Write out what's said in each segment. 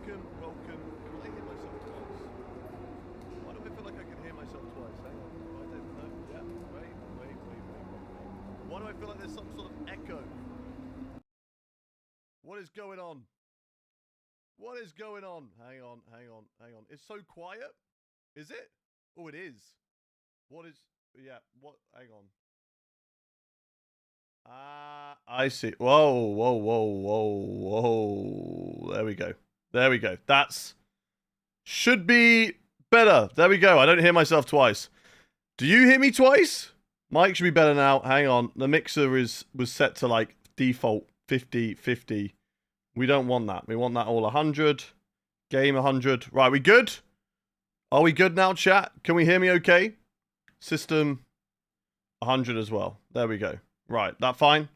welcome. Can I hear myself twice? Why do I feel like I can hear myself twice? Hang on. I don't know. Yeah, wait. Why do I feel like there's some sort of echo? What is going on? What is going on? Hang on. It's so quiet. Is it? Oh, it is. What is... Yeah, what... Hang on. I see. Whoa. There we go. That's... Should be better. There we go. I don't hear myself twice. Do you hear me twice? Mic should be better now. Hang on. The mixer was set to like default 50-50. We don't want that. We want that all 100. Game 100. Right, we good? Are we good now, chat? Can we hear me okay? System 100 as well. There we go. Right, that fine?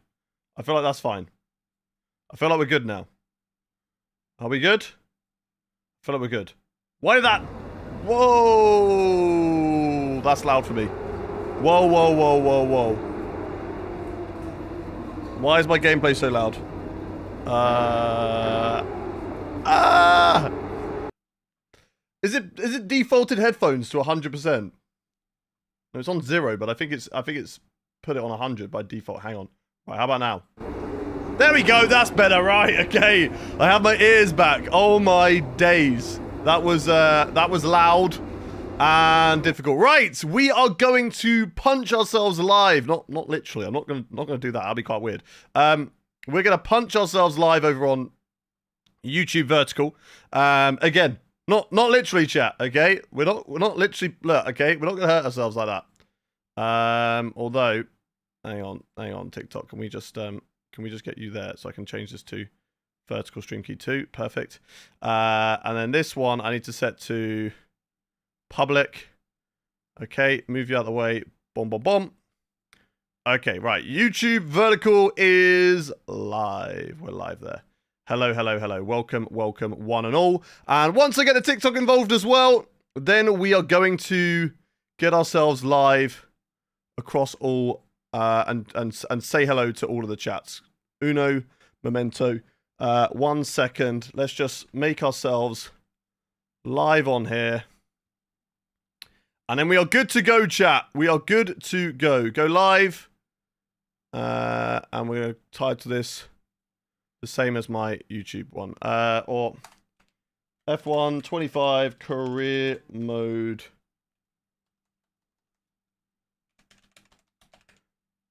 I feel like that's fine. I feel like we're good now. Are we good? I feel like we're good. Why did that... Whoa! That's loud for me. Whoa. Why is my gameplay so loud? Is it defaulted headphones to 100%? No, it's on 0, but I think it's put it on 100 by default. Hang on. Right, how about now? There we go. That's better. Right. Okay. I have my ears back. Oh my days. That was loud and difficult. Right. We are going to punch ourselves live. Not literally. I'm not gonna do that. That'll be quite weird. We're gonna punch ourselves live over on YouTube Vertical. Again, not literally, chat. Okay. We're not literally. Look. Okay. We're not gonna hurt ourselves like that. Although, hang on, TikTok. Can we just get you there so I can change this to vertical stream key 2? Perfect. And then this one I need to set to public. Okay, move you out of the way. Boom. Okay, right. YouTube Vertical is live. We're live there. Hello. Welcome, one and all. And once I get the TikTok involved as well, then we are going to get ourselves live across all and say hello to all of the chats. Uno momento. 1 second. Let's just make ourselves live on here. And then we are good to go, chat. We are good to go. Go live. And we're going to title this the same as my YouTube one. Or F1 25 career mode.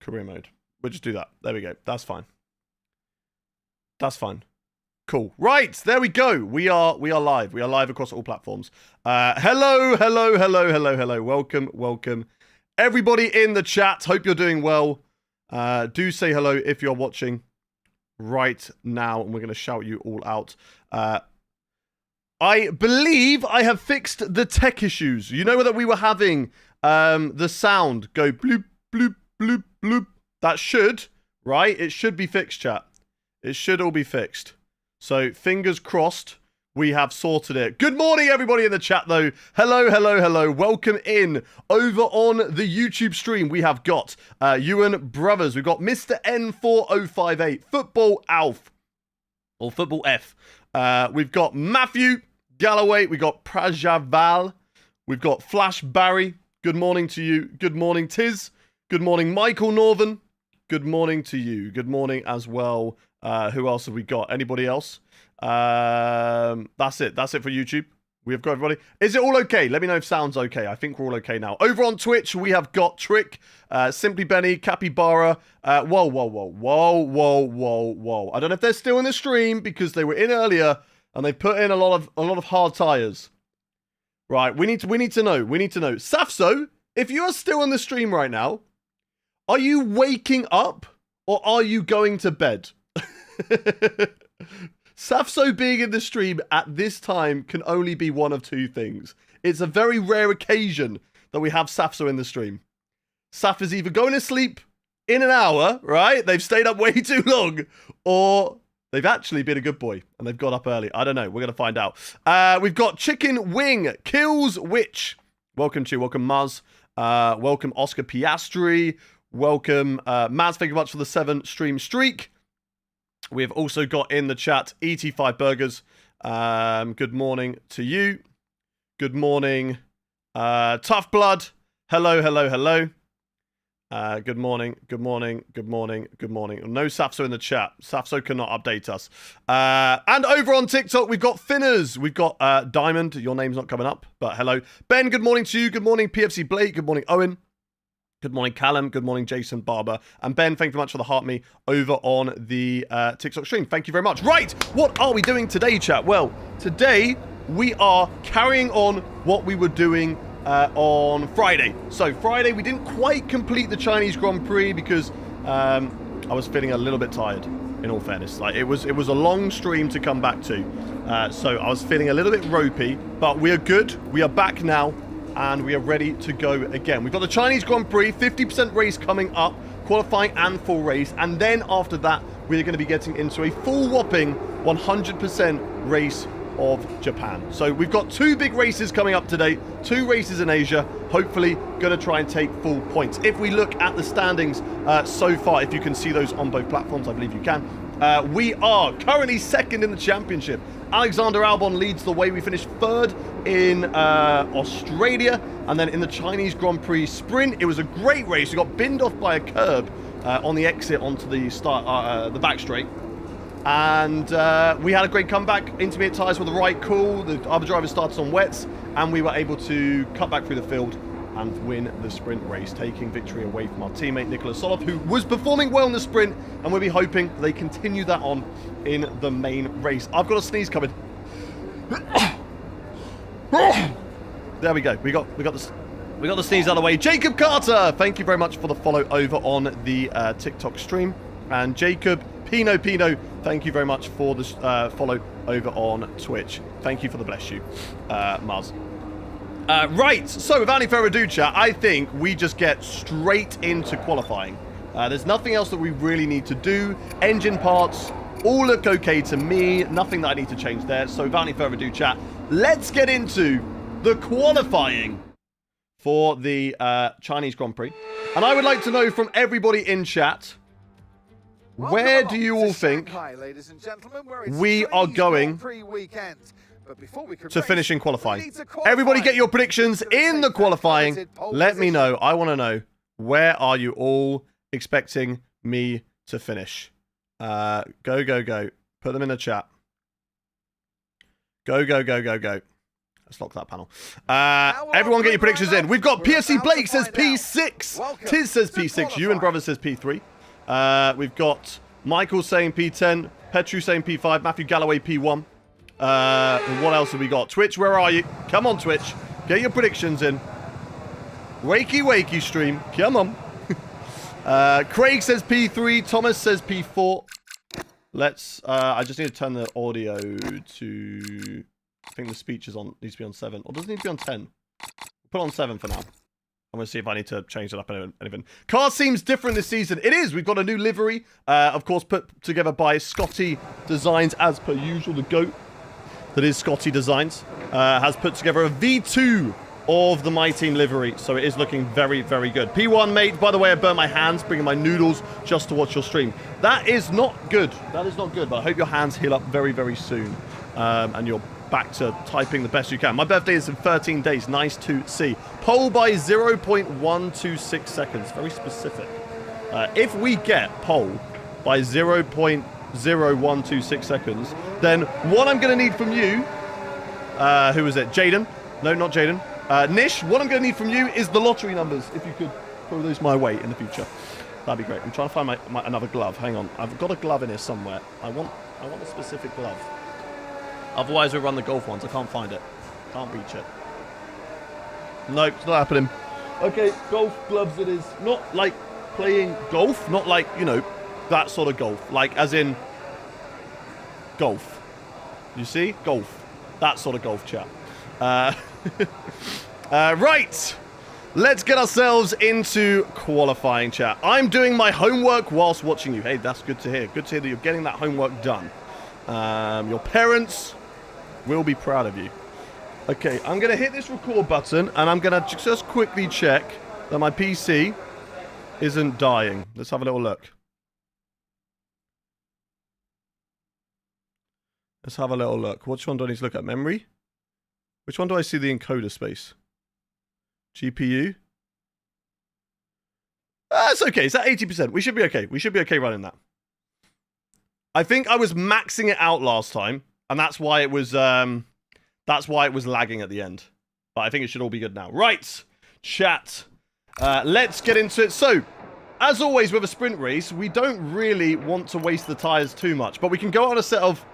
Career mode. We'll just do that. There we go. That's fine. Cool. Right, there we go. We are live. We are live across all platforms. Hello. Welcome. Everybody in the chat. Hope you're doing well. Do say hello if you're watching right now, and we're going to shout you all out. I believe I have fixed the tech issues. You know that we were having the sound go bloop, bloop, bloop, bloop. That should, right? It should be fixed, chat. It should all be fixed. So, fingers crossed, we have sorted it. Good morning, everybody in the chat, though. Hello. Welcome in. Over on the YouTube stream, we have got Ewan Brothers. We've got Mr. N4058, Football Alf, or Football F. We've got Matthew Galloway. We've got Prajaval. We've got Flash Barry. Good morning to you. Good morning, Tiz. Good morning, Michael Northern. Good morning to you. Good morning as well. Who else have we got? Anybody else? That's it. That's it for YouTube. We have got everybody. Is it all okay? Let me know if sound's okay. I think we're all okay now. Over on Twitch, we have got Trick, Simply Benny, Capybara. Whoa. I don't know if they're still in the stream because they were in earlier and they put in a lot of hard tires. Right. We need to know. Safso, if you are still on the stream right now, are you waking up or are you going to bed? Safso being in the stream at this time can only be one of two things. It's a very rare occasion that we have Safso in the stream. Saf is either going to sleep in an hour, right? They've stayed up way too long, or they've actually been a good boy and they've got up early. I don't know. We're going to find out. We've got Chicken Wing, Kills Witch. Welcome to you. Welcome, Muzz. Welcome, Oscar Piastri. Welcome, Maz. Thank you much for the 7 stream streak. We have also got in the chat ET5 Burgers. Good morning to you. Good morning, Tough Blood. Hello, hello, hello. Good morning, good morning, good morning, good morning. No Safso in the chat. Safso cannot update us. And over on TikTok, we've got Finners. We've got Diamond. Your name's not coming up, but hello. Ben, good morning to you. Good morning, PFC Blake. Good morning, Owen. Good morning, Callum. Good morning, Jason Barber. And Ben, thank you very much for the heart me over on the TikTok stream. Thank you very much. Right, what are we doing today, chat? Well, today we are carrying on what we were doing on Friday. So Friday, we didn't quite complete the Chinese Grand Prix because I was feeling a little bit tired, in all fairness. Like it was a long stream to come back to. So I was feeling a little bit ropey, but we are good. We are back now. And we are ready to go again. We've got the Chinese Grand Prix, 50% race coming up, qualifying and full race. And then after that, we're going to be getting into a full whopping 100% race of Japan. So we've got 2 big races coming up today, 2 races in Asia, hopefully going to try and take full points. If we look at the standings so far, if you can see those on both platforms, I believe you can, we are currently 2nd in the championship. Alexander Albon leads the way. We finished 3rd in Australia, and then in the Chinese Grand Prix sprint, it was a great race. We got binned off by a curb on the exit onto the back straight. And we had a great comeback. Intermediate tyres were the right call. The other driver started on wets, and we were able to cut back through the field and win the sprint race, taking victory away from our teammate Nicholas Solov, who was performing well in the sprint, and we'll be hoping they continue that on in the main race. I've got a sneeze coming. There we go. We got the sneeze out of the way. Jacob Carter, thank you very much for the follow over on the TikTok stream. And Jacob Pino, thank you very much for the follow over on Twitch. Thank you for the bless you, Mars. Right, so without any further ado, chat, I think we just get straight into qualifying. There's nothing else that we really need to do. Engine parts all look okay to me. Nothing that I need to change there. So without any further ado, chat, let's get into the qualifying for the Chinese Grand Prix. And I would like to know from everybody in chat, where do you all think we are going to finish in qualifying? Everybody get your predictions in the qualifying. Let me know. I want to know, where are you all expecting me to finish? Go. Put them in the chat. Go. Let's lock that panel. Everyone get your predictions in. We've got PFC Blake says P6. Tiz says P6. You and Brother says P3. We've got Michael saying P10. Petru saying P5. Matthew Galloway P1. What else have we got? Twitch, where are you? Come on, Twitch. Get your predictions in. Wakey stream. Come on. Craig says P3. Thomas says P4. Let's, I just need to turn the audio to, I think the speech is on, needs to be on 7. Or does it need to be on 10? Put it on 7 for now. I'm going to see if I need to change it up anything. Car seems different this season. It is. We've got a new livery. Of course, put together by Scotty Designs, as per usual. The GOAT that is Scotty Designs has put together a V2 of the My Team livery. So it is looking very, very good. P1, mate. By the way, I burnt my hands bringing my noodles just to watch your stream. That is not good. That is not good. But I hope your hands heal up very, very soon. And you're back to typing the best you can. My birthday is in 13 days. Nice to see. Pole by 0.126 seconds. Very specific. If we get pole by 0.0126 seconds, then what I'm going to need from you, who is it? Jaden? No, not Jaden. Nish, what I'm going to need from you is the lottery numbers. If you could throw those my way in the future, that'd be great. I'm trying to find another glove. Hang on. I've got a glove in here somewhere. I want a specific glove. Otherwise, we'll run the golf ones. I can't find it. Can't reach it. Nope, it's not happening. Okay, golf gloves it is. Not like playing golf. Not like, you know, that sort of golf. Like, as in golf. You see? Golf. That sort of golf, chat. Right. Let's get ourselves into qualifying, chat. I'm doing my homework whilst watching you. Hey, that's good to hear. Good to hear that you're getting that homework done. Your parents will be proud of you. Okay, I'm going to hit this record button, and I'm going to just quickly check that my PC isn't dying. Let's have a little look. Let's have a little look. Which one do I need to look at? Memory? Which one do I see the encoder space? GPU? It's okay. It's at 80%. We should be okay. We should be okay running that. I think I was maxing it out last time, and that's why it was lagging at the end. But I think it should all be good now. Right, chat. Let's get into it. So, as always with a sprint race, we don't really want to waste the tyres too much, but we can go on a set of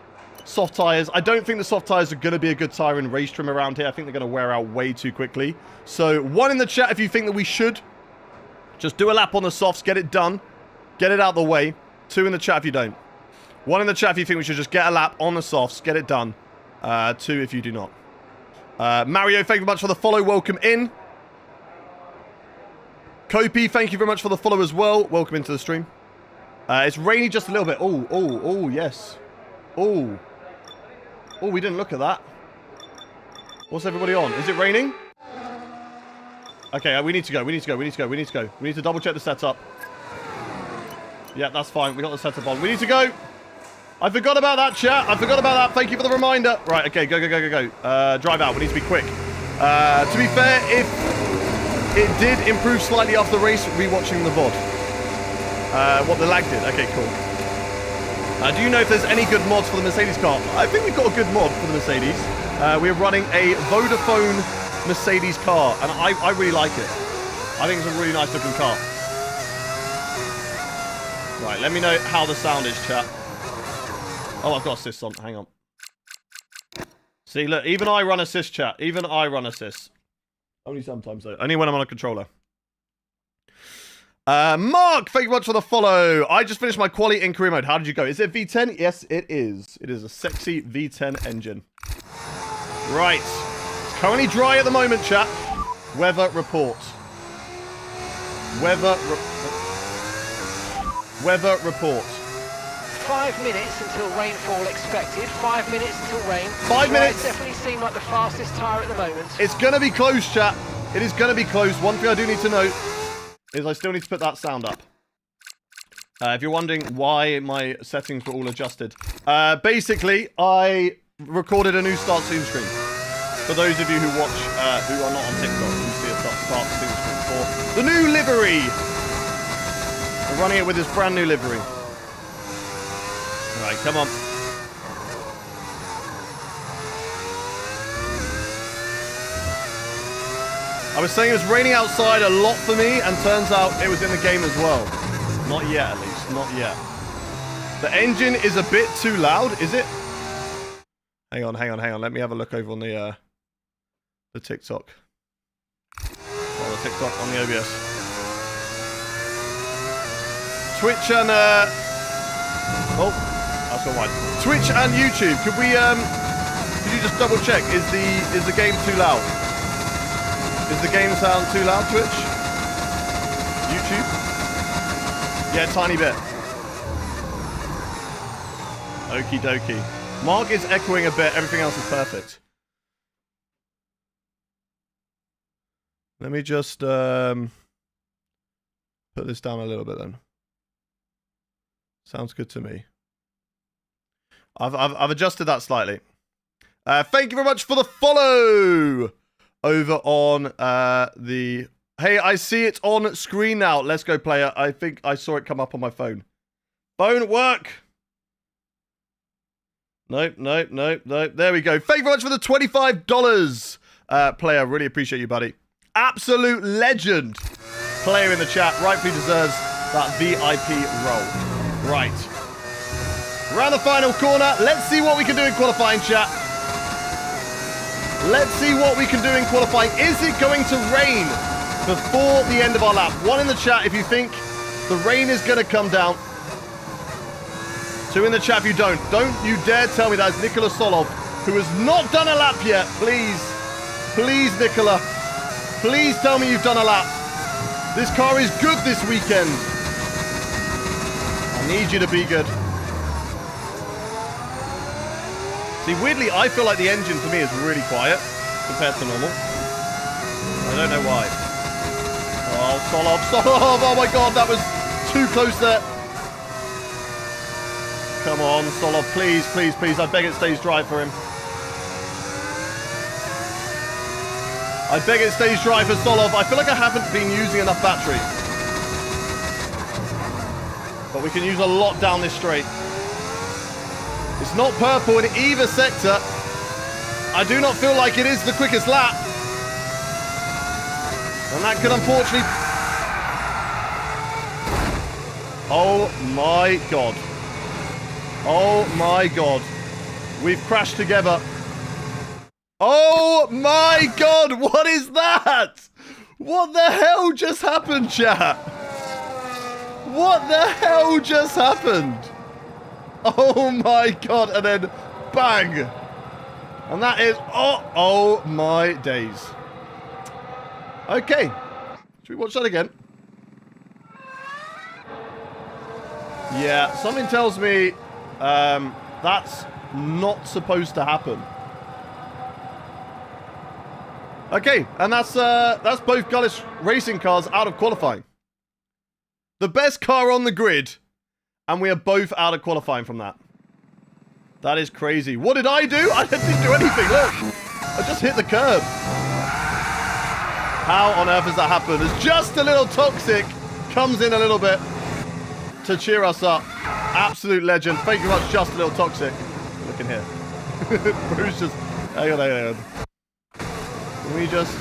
soft tyres. I don't think the soft tyres are going to be a good tyre in race trim around here. I think they're going to wear out way too quickly. So, 1 in the chat if you think that we should. Just do a lap on the softs, get it done, get it out the way. 2 in the chat if you don't. 1 in the chat if you think we should just get a lap on the softs, get it done. 2 if you do not. Mario, thank you very much for the follow. Welcome in. Kopi, thank you very much for the follow as well. Welcome into the stream. It's rainy just a little bit. Oh, yes. Oh, we didn't look at that. What's everybody on? Is it raining? Okay, we need to go. We need to double check the setup. Yeah, that's fine. We got the setup on. We need to go. I forgot about that, chat. I forgot about that. Thank you for the reminder. Right, okay, go. Drive out. We need to be quick. To be fair, if it did improve slightly after the race, rewatching the VOD. What the lag did. Okay, cool. Do you know if there's any good mods for the Mercedes car? I think we've got a good mod for the Mercedes. We're running a Vodafone Mercedes car, and I really like it. I think it's a really nice looking car. Right, let me know how the sound is, chat. Oh, I've got assist on. Hang on. See, look, even I run assist, chat. Even I run assist. Only sometimes, though. Only when I'm on a controller. Mark, thank you much for the follow. I just finished my quali in career mode. How did you go? Is it V10? Yes, it is. It is a sexy V10 engine. Right. It's currently dry at the moment, chat. Weather report. Weather report. 5 minutes until rainfall expected. 5 minutes until rain. 5 minutes. Definitely seem like the fastest tyre at the moment. It's going to be close, chat. It is going to be close. One thing I do need to note is I still need to put that sound up. If you're wondering why my settings were all adjusted. Basically, I recorded a new Start Soon screen. For those of you who watch, who are not on TikTok, you see a Start Soon screen for the new livery. We're running it with this brand new livery. Right, come on. I was saying it was raining outside a lot for me, and turns out it was in the game as well. Not yet, at least. Not yet. The engine is a bit too loud, is it? Hang on. Let me have a look over on the TikTok. Oh, the TikTok on the OBS. Twitch and, oh, that's all right. Twitch and YouTube. Could you just double check? Is the game too loud? Is the game sound too loud, Twitch? YouTube? Yeah, tiny bit. Okie dokie. Mark is echoing a bit. Everything else is perfect. Let me just put this down a little bit then. Sounds good to me. I've adjusted that slightly. Thank you very much for the follow over on the... Hey, I see it on screen now. Let's go, player. I think I saw it come up on my phone. Phone work. Nope. There we go. Thank you very much for the $25, player. Really appreciate you, buddy. Absolute legend. Player in the chat. Rightfully deserves that VIP role. Right. Around the final corner. Let's see what we can do in qualifying, chat. Let's see what we can do in qualifying. Is it going to rain before the end of our lap? 1 in the chat if you think the rain is going to come down. 2 in the chat if you don't. Don't you dare tell me that it's Nicola Solov, who has not done a lap yet. Please. Please, Nicola. Please tell me you've done a lap. This car is good this weekend. I need you to be good. See, weirdly, I feel like the engine for me is really quiet compared to normal. I don't know why. Oh, Solov. Oh my god, that was too close there. Come on, Solov, please, please, please. I beg it stays dry for him. I beg it stays dry for Solov. I feel like I haven't been using enough battery. But we can use a lot down this straight. It's not purple in either sector. I do not feel like it is the quickest lap. And that could unfortunately... Oh my God. Oh my God. We've crashed together. Oh my God. What is that? What the hell just happened, chat? What the hell just happened? Oh my God. And then bang. And that is, oh my days. Okay. Should we watch that again? Yeah, something tells me that's not supposed to happen. Okay, and that's both Gullis Racing cars out of qualifying. The best car on the grid, and we are both out of qualifying from that. That is crazy. What did I do? I didn't do anything, look. I just hit the curb. How on earth has that happened? As just a little toxic comes in a little bit to cheer us up. Absolute legend. Thank you very much, just a little toxic. Look in here. Bruce just... Hang on. Can we just...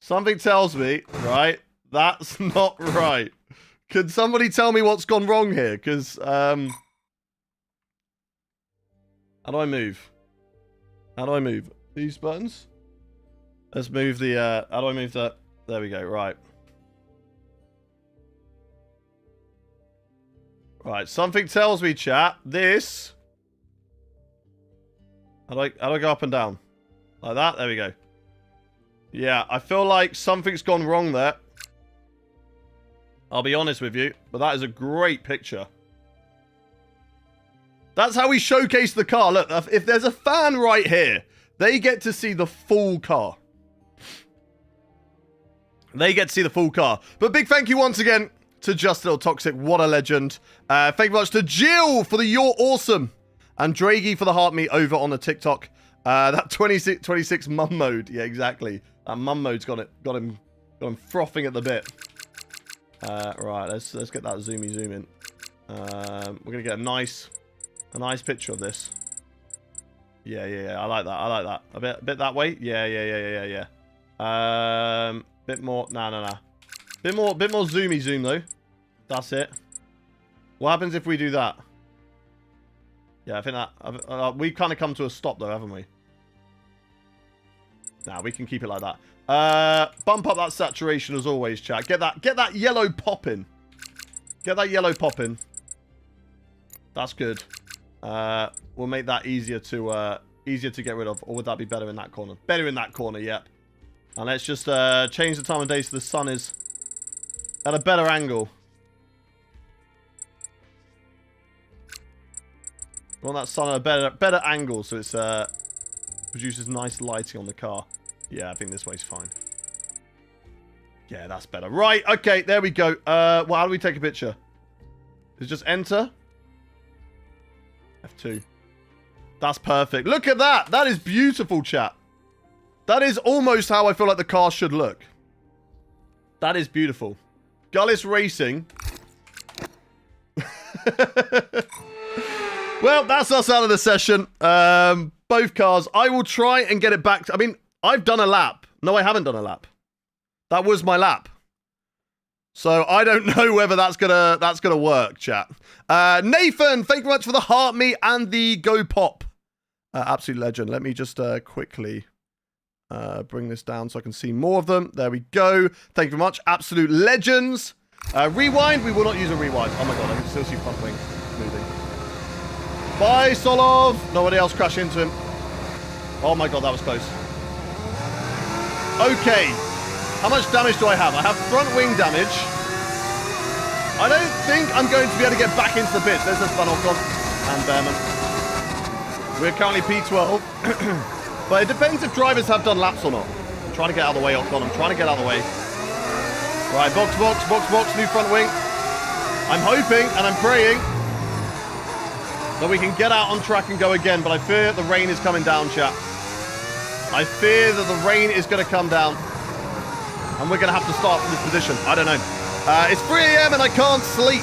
Something tells me, right, that's not right. Can somebody tell me what's gone wrong here? Because, how do I move? How do I move? These buttons? Let's move the, how do I move that? There we go, right. Right, something tells me, chat, this... How do I go up and down? Like that? There we go. Yeah, I feel like something's gone wrong there. I'll be honest with you, but that is a great picture. That's how we showcase the car. Look, if there's a fan right here, they get to see the full car. They get to see the full car. But big thank you once again to Just a Little Toxic. What a legend. Thank you very much to Jill for the You're Awesome. And Dragey for the heart me over on the TikTok. That 26 mum mode. Yeah, exactly. That mum mode's got him frothing at the bit. Right, let's get that zoom in. We're gonna get a nice picture of this. Yeah. I like that. A bit that way. Yeah. Bit more. Nah. Bit more zoomy zoom though. That's it. What happens if we do that? Yeah, I think that we've kind of come to a stop though, haven't we? Nah, we can keep it like that. Bump up that saturation as always, chat. Get that yellow popping. Get that yellow popping. That's good. We'll make that easier to get rid of. Or would that be better in that corner? Better in that corner, yep. And let's just change the time of day so the sun is at a better angle. We want that sun at a better angle so it's produces nice lighting on the car. Yeah, I think this way's fine. Yeah, that's better. Right, okay, there we go. Well, how do we take a picture? Is it just enter? F2. That's perfect. Look at that. That is beautiful, chat. That is almost how I feel like the car should look. That is beautiful. Gullis Racing. Well, that's us out of the session. Both cars. I will try and get it back. I mean, I've done a lap. No, I haven't done a lap. That was my lap. So I don't know whether that's gonna work, chat. Nathan, thank you very much for the heart me and the go pop. Absolute legend. Let me just quickly bring this down so I can see more of them. There we go. Thank you very much. Absolute legends. Rewind. We will not use a rewind. Oh my god, I can still see front wing moving. Bye, Solov. Nobody else crash into him. Oh my god, that was close. Okay. How much damage do I have? I have front wing damage. I don't think I'm going to be able to get back into the pits. There's the Van Ocon and Behrman. We're currently P12. But it depends if drivers have done laps or not. I'm trying to get out of the way, Ocon. I'm trying to get out of the way. Right, box, new front wing. I'm hoping and I'm praying. So we can get out on track and go again, but I fear the rain is coming down, chat. I fear that the rain is going to come down. And we're going to have to start from this position. I don't know. It's 3 a.m. and I can't sleep.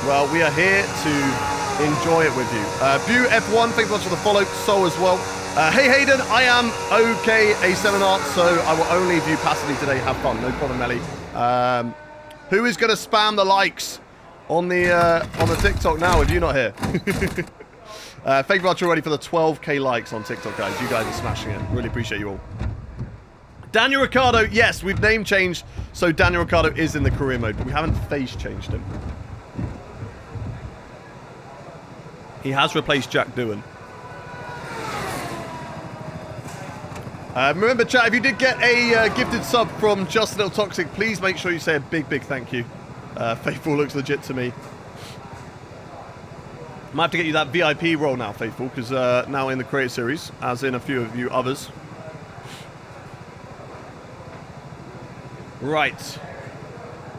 Well, we are here to enjoy it with you. View F1, thanks much for the follow. So as well. Hey Hayden, I am okay A7 Art, so I will only view passively today. Have fun, no problem, Melly. Who is going to spam the likes on the TikTok now if you're not here? Thank you much already for the 12k likes on TikTok, guys. You guys are smashing it. Really appreciate you all. Daniel Ricciardo, yes, we've name changed, so Daniel Ricciardo is in the career mode, but we haven't face changed him. He has replaced Jack Doohan. Remember, chat, if you did get a gifted sub from Just a Little Toxic, please make sure you say a big, big thank you. Faithful looks legit to me. Might have to get you that VIP role now, Faithful, because now in the Creator Series, as in a few of you others. Right.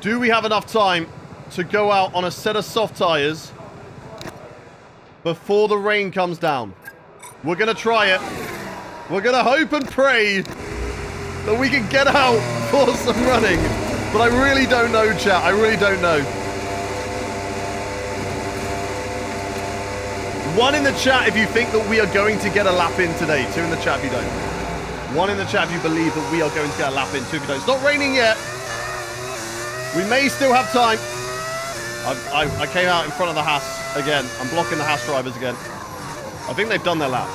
Do we have enough time to go out on a set of soft tyres before the rain comes down? We're going to try it. We're going to hope and pray that we can get out for some running. But I really don't know, chat. I really don't know. One in the chat if you think that we are going to get a lap in today. 2 in the chat if you don't. 1 in the chat if you believe that we are going to get a lap in. 2 if you don't. It's not raining yet. We may still have time. I came out in front of the Haas again. I'm blocking the Haas drivers again. I think they've done their lap.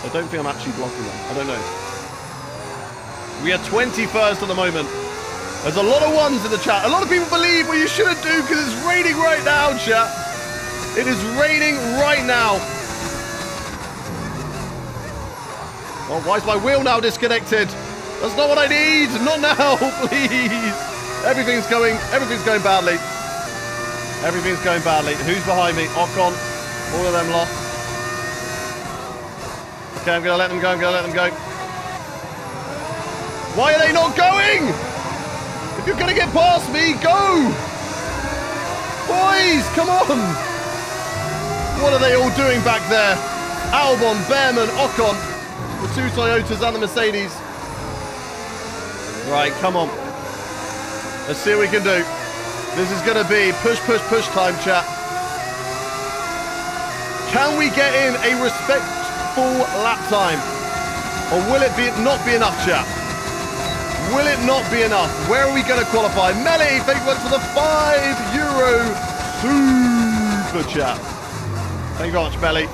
I don't think I'm actually blocking them. I don't know. We are 21st at the moment. There's a lot of 1s in the chat. A lot of people believe what you shouldn't do because it's raining right now, chat. It is raining right now. Oh, why is my wheel now disconnected? That's not what I need. Not now, please. Everything's going badly. Everything's going badly. Who's behind me? Ocon. All of them lost. Okay, I'm going to let them go. I'm going to let them go. Why are they not going? If you're going to get past me, go. Boys, come on. What are they all doing back there? Albon, Behrman, Ocon. The 2 Toyotas and the Mercedes. Right, come on. Let's see what we can do. This is going to be push, push, push time, chat. Can we get in a respectful lap time? Or will it not be enough, chat? Will it not be enough? Where are we going to qualify? Melly, thank you for the €5 super chat. Thank you very much, Melly.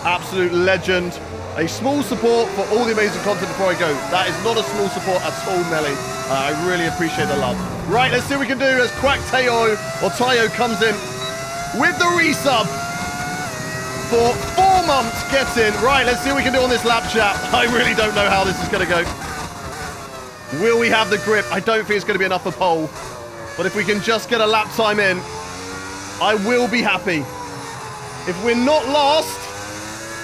Absolute legend. A small support for all the amazing content before I go. That is not a small support at all, Melly. I really appreciate the love. Right, let's see what we can do as Quack Tayo comes in with the resub for 4 months. Gets in. Right, let's see what we can do on this lap, chat. I really don't know how this is going to go. Will we have the grip? I don't think it's going to be enough for pole. But if we can just get a lap time in, I will be happy. If we're not last,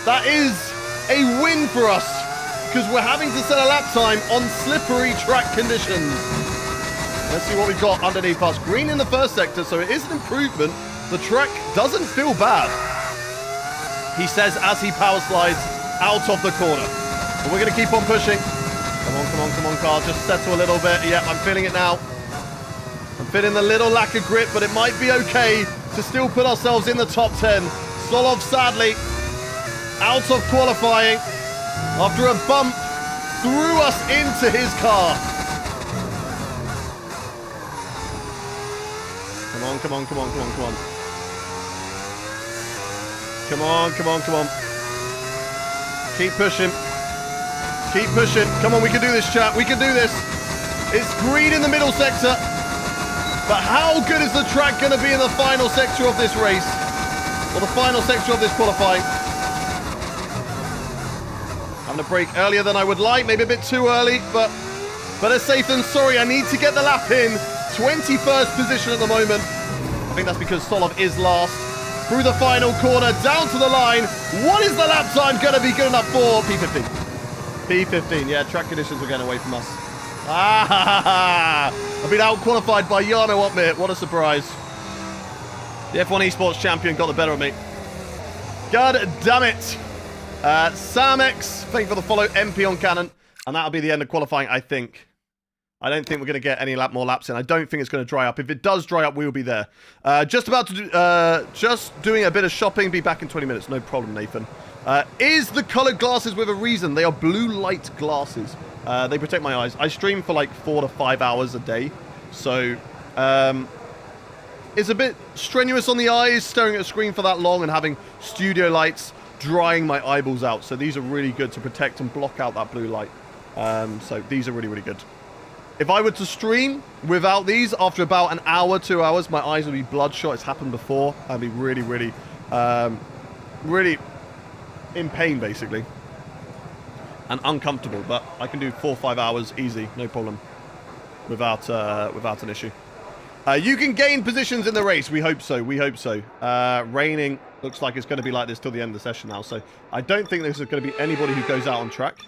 that is a win for us, because we're having to set a lap time on slippery track conditions. Let's see what we've got underneath us. Green in the first sector, so it is an improvement. The track doesn't feel bad, he says as he power slides out of the corner. But we're going to keep on pushing. Come on, come on, come on, car. Just settle a little bit. Yep, I'm feeling it now. I'm feeling the little lack of grip, but it might be okay to still put ourselves in the top 10. Solov, sadly, out of qualifying after a bump threw us into his car. Come on, come on, come on, come on, come on. Come on, come on, come on. Keep pushing. Keep pushing. Come on, we can do this, chat. We can do this. It's green in the middle sector. But how good is the track going to be in the final sector of this race? Or the final sector of this qualifying? Having a break earlier than I would like. Maybe a bit too early, but better safe than sorry. I need to get the lap in. 21st position at the moment. I think that's because Solov is last. Through the final corner, down to the line. What is the lap time going to be good enough for? P15. P15, yeah, track conditions are getting away from us. Ah, I've been out-qualified by Jarno Opmir. What a surprise. The F1 Esports champion got the better of me. God damn it. Samex, thank you for the follow. MP on Cannon. And that'll be the end of qualifying, I think. I don't think we're going to get any more laps in. I don't think it's going to dry up. If it does dry up, we'll be there. Just doing a bit of shopping. Be back in 20 minutes. No problem, Nathan. Is the colored glasses with a reason? They are blue light glasses. They protect my eyes. I stream for like 4 to 5 hours a day. So, it's a bit strenuous on the eyes, staring at a screen for that long and having studio lights drying my eyeballs out. So these are really good to protect and block out that blue light. So these are really, really good. If I were to stream without these, after about an hour, 2 hours, my eyes would be bloodshot. It's happened before. I'd be really, really, really in pain, basically. And uncomfortable. But I can do 4 or 5 hours easy, no problem, without an issue. You can gain positions in the race. We hope so. We hope so. Raining. Looks like it's going to be like this till the end of the session now. So I don't think there's going to be anybody who goes out on track.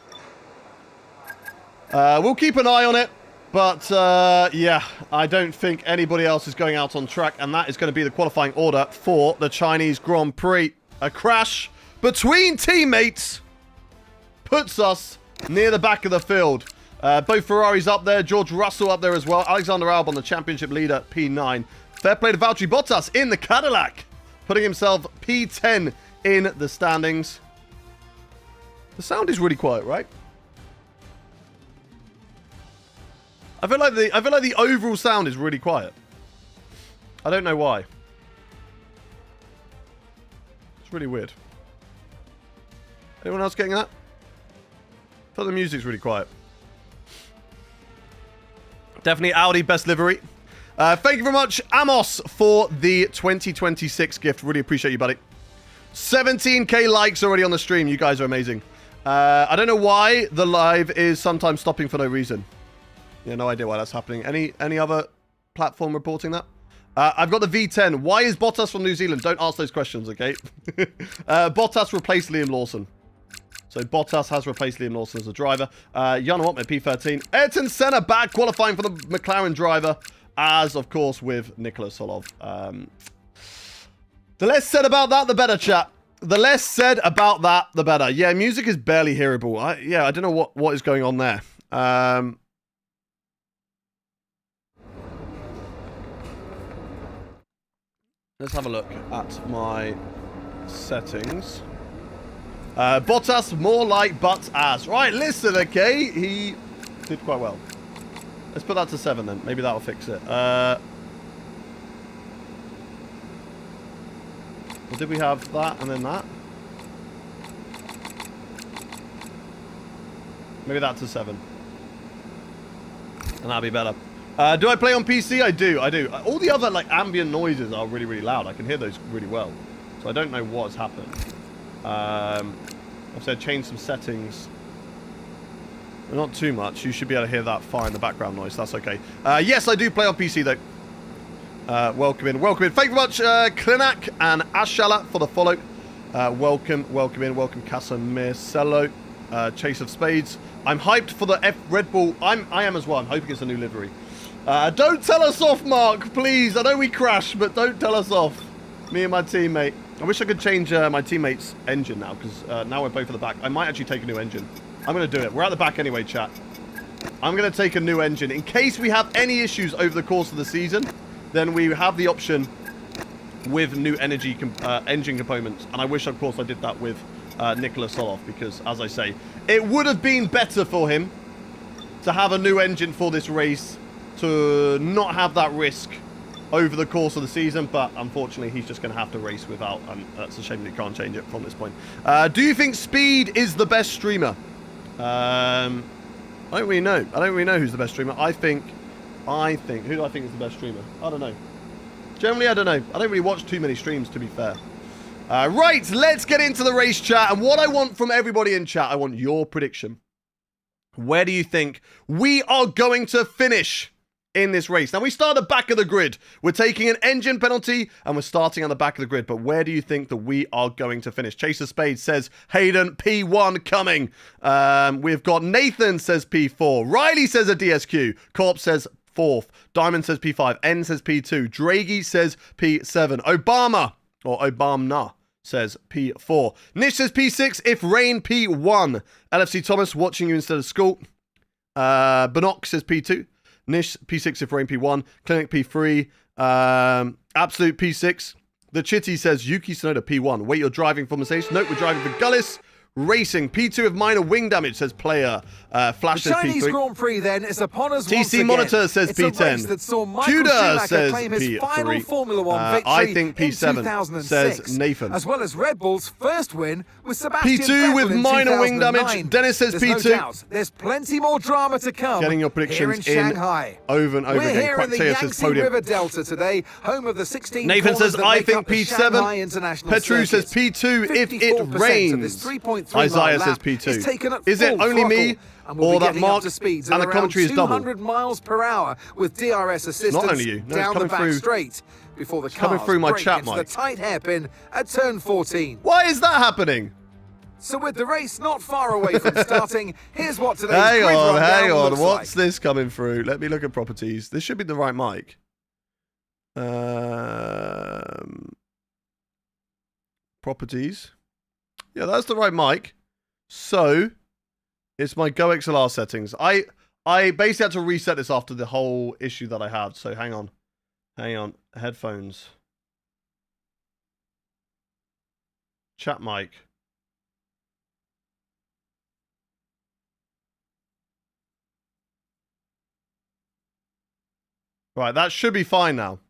We'll keep an eye on it. But, yeah, I don't think anybody else is going out on track. And that is going to be the qualifying order for the Chinese Grand Prix. A crash between teammates puts us near the back of the field. Both Ferraris up there. George Russell up there as well. Alexander Albon, the championship leader, P9. Fair play to Valtteri Bottas in the Cadillac, putting himself P10 in the standings. The sound is really quiet, right? I feel like the overall sound is really quiet. I don't know why. It's really weird. Anyone else getting that? I thought the music's really quiet. Definitely Audi best livery. Thank you very much, Amos, for the 2026 gift. Really appreciate you, buddy. 17k likes already on the stream. You guys are amazing. I don't know why the live is sometimes stopping for no reason. Yeah, no idea why that's happening. Any other platform reporting that? I've got the V10. Why is Bottas from New Zealand? Don't ask those questions, okay? Bottas replaced Liam Lawson. So Bottas has replaced Liam Lawson as a driver. Jan Ottman, P13. Ayrton Senna back qualifying for the McLaren driver, as of course with Nicholas Solov. The less said about that, the better, chat. The less said about that, the better. Yeah, music is barely hearable. I don't know what is going on there. Let's have a look at my settings. Bottas, more like but as. Right, listen, okay. He did quite well. Let's put that to 7 then. Maybe that'll fix it. Well, did we have that and then that? Maybe that's a 7. And that'll be better. Do I play on PC? I do. All the other like ambient noises are really, really loud. I can hear those really well. So I don't know what's happened. I've said change some settings. But not too much. You should be able to hear that fine in the background noise. That's okay. Yes, I do play on PC though. Welcome in. Welcome in. Thank you very much, Klinak and Ashala for the follow. Welcome in. Welcome Casemir Cello. Chase of Spades. I'm hyped for the Red Bull. I am as well. I'm hoping it's a new livery. Don't tell us off, Mark, please. I know we crashed, but don't tell us off. Me and my teammate. I wish I could change my teammate's engine now, because now we're both at the back. I might actually take a new engine. I'm going to do it. We're at the back anyway, chat. I'm going to take a new engine. In case we have any issues over the course of the season, then we have the option with new engine components. And I wish, of course, I did that with Nicholas Solov, because, as I say, it would have been better for him to have a new engine for this race, to not have that risk over the course of the season, but unfortunately he's just going to have to race without, and that's a shame that you can't change it from this point. Do you think Speed is the best streamer? I don't really know. I don't really know who's the best streamer. I think, who do I think is the best streamer? I don't know. Generally, I don't know. I don't really watch too many streams, to be fair. Right, let's get into the race, chat. And what I want from everybody in chat, I want your prediction. Where do you think we are going to finish in this race? Now, we start at the back of the grid. We're taking an engine penalty, and we're starting on the back of the grid. But where do you think that we are going to finish? Chaser Spade says Hayden, P1 coming. We've got Nathan says P4. Riley says a DSQ. Corp says 4th. Diamond says P5. N says P2. Draghi says P7. Obama, or Obama, says P4. Nish says P6 if rain P1. LFC Thomas watching you instead of school. Benock says P2. Nish P6 if rain P1. Clinic P3. Absolute P6. The Chitty says Yuki Tsunoda P1. Wait, you're driving for Mercedes? Nope, we're driving for Gullis Racing. P2 of minor wing damage, says player. Flash says P3. Chinese Grand Prix then is upon us once TC again. Monitor says It's a race P10. that saw Michael Tudor Schumacher says claim his final P3. Formula One victory I think in P7 2006, says Nathan. as well as Red Bull's first win with Sebastian P2 Vettel with in minor wing 2009. damage. Dennis says There's P2. No doubt, there's plenty more drama to come. Getting your here predictions in Shanghai. over and over We're again. here in the Quackteo says Yangtze podium. River Delta today, home of the 16 Nathan corners says, that I make think up the Shanghai P7. International Petru says Circuit. P2 if it 54% of this rains. 3.3 Isaiah mile says lap is taken P2. at Is it full only me throttle, and we'll or be that getting up Mark to speeds and the around commentary is double? 200 miles per hour with DRS assistance only you. No, it's down the coming back through- straight before the coming cars through my break chat into mic. the tight hairpin at turn 14. Why is that happening? So with the race not far away from starting, here's what today's Hang grid on, rundown hang on. looks What's like. this coming through? Let me look at properties. This should be the right mic. Properties. Yeah, that's the right mic. So, it's my Go XLR settings. I basically had to reset this after the whole issue that I had. So, hang on. Hang on. Headphones. Chat mic. Right, that should be fine now.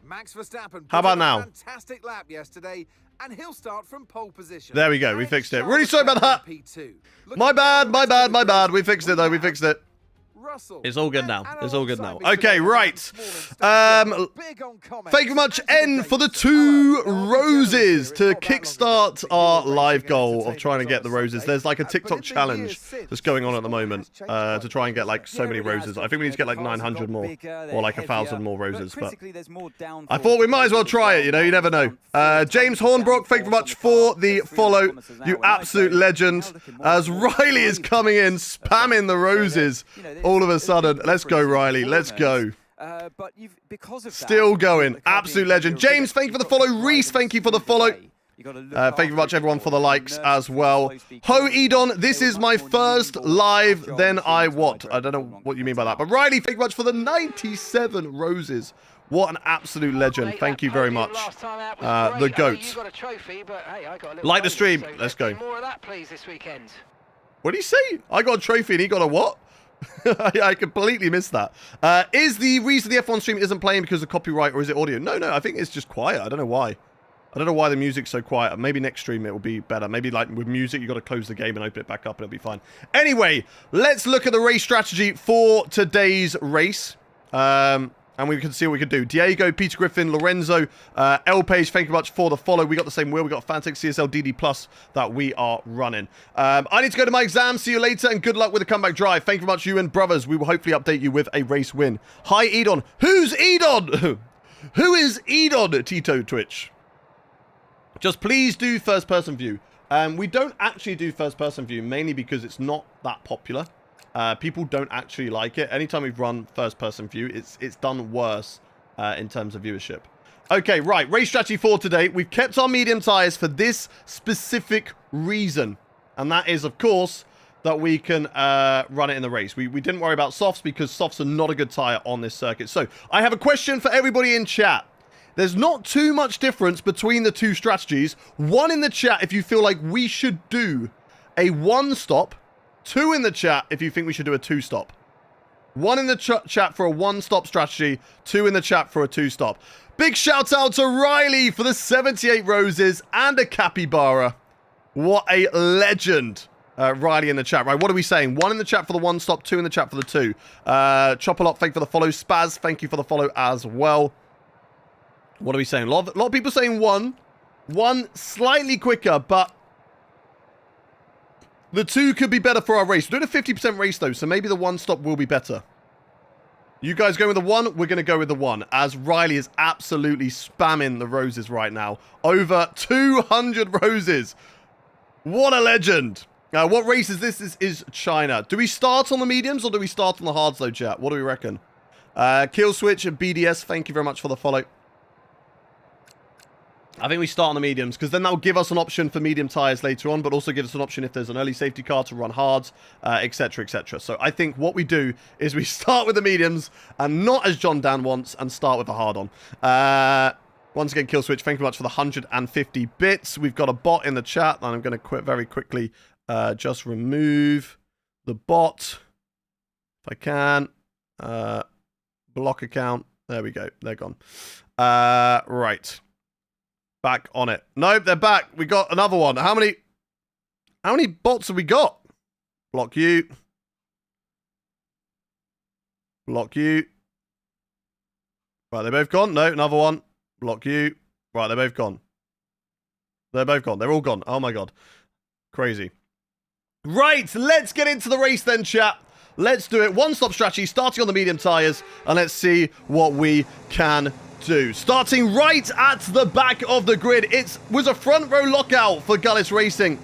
Max Verstappen How about put in a now? fantastic lap yesterday, and he'll start from pole position. There we go, we Alex fixed it. Charles Really sorry about that. P2. My bad, my bad, my bad. We fixed it though, we fixed it. Russell. It's all good now. And It's all good now. alongside me Okay, today, right. small and stature, big on comments. Thank you very much, And N, for the today, 2 well, roses it's to not that long kickstart ago, our racing live and goal of entertainment trying to get the on roses. Sunday. There's like a But TikTok in the challenge years since, that's going on at the the sport moment has changed to try and get like so many roses. I think we need to get like 900 more or like 1,000 more roses. But I thought we might as well try it, you know, you never know. James Hornbrook, thank you very much for the follow. You absolute legend. As Riley is coming in, spamming the roses all of a sudden. Let's go, Riley. Let's go. Still going. Absolute legend. James, thank you for the follow. Reese, thank you for the follow. Thank you very much, everyone, for the likes as well. Ho Edon, this is my first live, then I what? I don't know what you mean by that. But Riley, thank you much for the 97 roses. What an absolute legend. Thank you very much. The GOAT. Like the stream. Let's go. More of that, please, this weekend. What did he say? I got a trophy and he got a what? I completely missed that. Is the reason the F1 stream isn't playing because of copyright or is it audio? No, I think it's just quiet. I don't know why. I don't know why the music's so quiet. Maybe next stream it will be better. Maybe like with music, you got to close the game and open it back up and it'll be fine. Anyway, let's look at the race strategy for today's race. And we can see what we can do. Diego, Peter Griffin, Lorenzo, L Page, thank you much for the follow. We got the same wheel. We got Fantic CSL DD Plus that we are running. I need to go to my exam. See you later and good luck with the comeback drive. Thank you very much, you and brothers. We will hopefully update you with a race win. Hi, Edon. Who's Edon? Who is Edon, Tito Twitch? Just please do first person view. We don't actually do first person view, mainly because it's not that popular. People don't actually like it. Anytime we've run first-person view, it's done worse in terms of viewership. Okay, right. Race strategy for today. We've kept our medium tyres for this specific reason. And that is, of course, that we can run it in the race. We didn't worry about softs because softs are not a good tyre on this circuit. So, I have a question for everybody in chat. There's not too much difference between the two strategies. One in the chat if you feel like we should do a one-stop. 2 in the chat if you think we should do a 2-stop. 1 in the chat for a 1-stop strategy. 2 in the chat for a 2-stop. Big shout out to Riley for the 78 roses and a capybara. What a legend. Riley in the chat. Right, what are we saying? 1 in the chat for the 1-stop, 2 in the chat for the 2. Chopalop, thank you for the follow. Spaz, thank you for the follow as well. What are we saying? A lot of people saying 1. 1 slightly quicker, but the 2 could be better for our race. We're doing a 50% race, though, so maybe the 1-stop will be better. You guys go with the 1, we're going to go with the 1, as Riley is absolutely spamming the roses right now. Over 200 roses. What a legend. What race is this? This is China. Do we start on the mediums, or do we start on the hards, though, chat? What do we reckon? Kill Switch and BDS, thank you very much for the follow. I think we start on the mediums, because then that will give us an option for medium tyres later on, but also give us an option if there's an early safety car to run hards, etc, etc. So I think what we do is we start with the mediums, and not as John Dan wants, and start with the hard-on. Once again, Killswitch, thank you very much for the 150 bits. We've got a bot in the chat, and I'm going to very quickly just remove the bot, if I can. Block account. There we go. They're gone. Right. Back on it. Nope, they're back. We got another one. How many bots have we got? Block you. Block you. Right, they're both gone. No, another one. Block you. Right, they're both gone. They're both gone. They're all gone. Oh my god. Crazy. Right, let's get into the race then, chat. Let's do it. One-stop strategy, starting on the medium tyres, and let's see what we can do. Starting right at the back of the grid, it was a front row lockout for Gullis Racing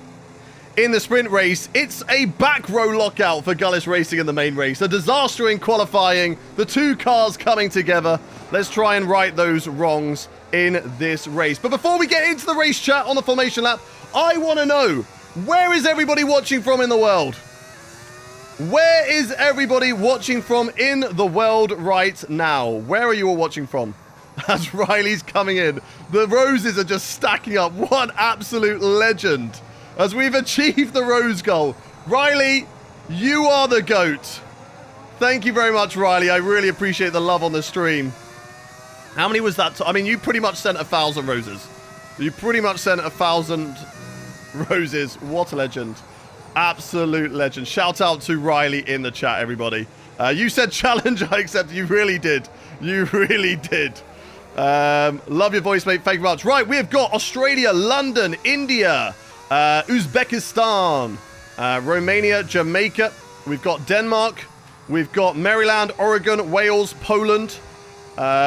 in the sprint race. It's a back row lockout for Gullis Racing in the main race. A disaster in qualifying, the two cars coming together. Let's try and right those wrongs in this race. But before we get into the race chat on the formation lap, I want to know, where is everybody watching from in the world? Where is everybody watching from in the world right now? Where are you all watching from? As Riley's coming in, the roses are just stacking up. What absolute legend. As we've achieved the rose goal. Riley, you are the GOAT. Thank you very much, Riley. I really appreciate the love on the stream. How many was that? I mean, you pretty much sent 1,000 roses. You pretty much sent 1,000 roses. What a legend. Absolute legend. Shout out to Riley in the chat, everybody. You said challenge, I accept. You really did. You really did. Love your voice, mate. Thank you very much. Right, we have got Australia, London, India, Uzbekistan, Romania, Jamaica. We've got Denmark. We've got Maryland, Oregon, Wales, Poland.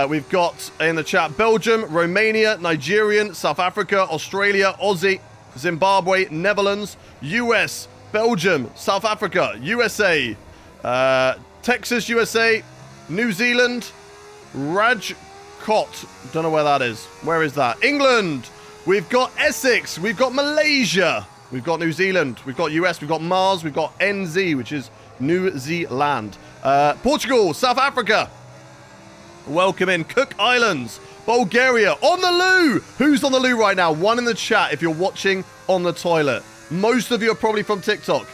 We've got in the chat Belgium, Romania, Nigerian, South Africa, Australia, Aussie, Zimbabwe, Netherlands, US, Belgium, South Africa, USA, Texas, USA, New Zealand, Rajkot, don't know where that is. Where is that? England, we've got Essex, we've got Malaysia, we've got New Zealand, we've got US, we've got Mars, we've got NZ, which is New Zealand, Portugal, South Africa, welcome in, Cook Islands, Bulgaria, on the loo. Who's on the loo right now? One in the chat if you're watching on the toilet. Most of you are probably from TikTok.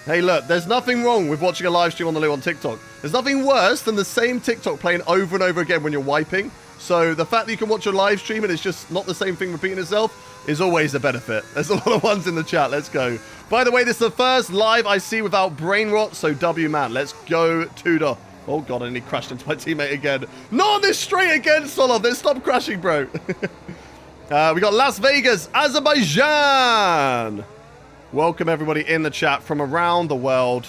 Hey, look, there's nothing wrong with watching a live stream on the loo on TikTok. There's nothing worse than the same TikTok playing over and over again when you're wiping. So the fact that you can watch a live stream and it's just not the same thing repeating itself is always a benefit. There's a lot of ones in the chat. Let's go. By the way, this is the first live I see without brain rot, so W, man. Let's go, Tudor. Oh, God, I nearly crashed into my teammate again. Not on this straight again, Solov. Let's stop crashing, bro. We got Las Vegas, Azerbaijan. Welcome, everybody in the chat from around the world.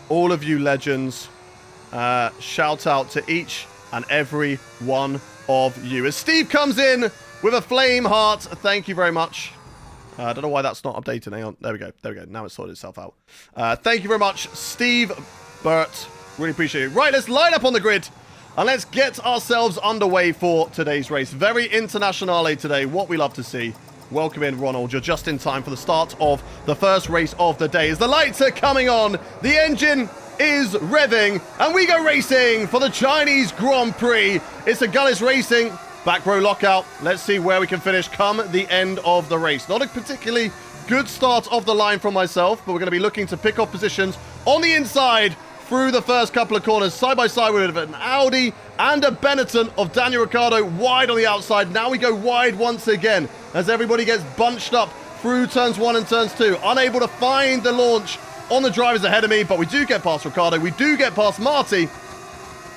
All of you legends. Shout out to each and every one of you. As Steve comes in with a flame heart, thank you very much. I don't know why that's not updated. Hang on. There we go. There we go. Now it's sorted itself out. Thank you very much, Steve, Bert. Really appreciate it. Right, let's line up on the grid. And let's get ourselves underway for today's race. Very internationale today. What we love to see. Welcome in, Ronald. You're just in time for the start of the first race of the day. As the lights are coming on, the engine is revving, and we go racing for the Chinese Grand Prix. It's a Gullis Racing back row lockout. Let's see where we can finish come the end of the race. Not a particularly good start of the line from myself, but we're going to be looking to pick off positions on the inside through the first couple of corners, side by side with an Audi and a Benetton of Daniel Ricciardo wide on the outside. Now we go wide once again as everybody gets bunched up through turns 1 and turns 2. Unable to find the launch on the drivers ahead of me, but we do get past Ricciardo. We do get past Marty,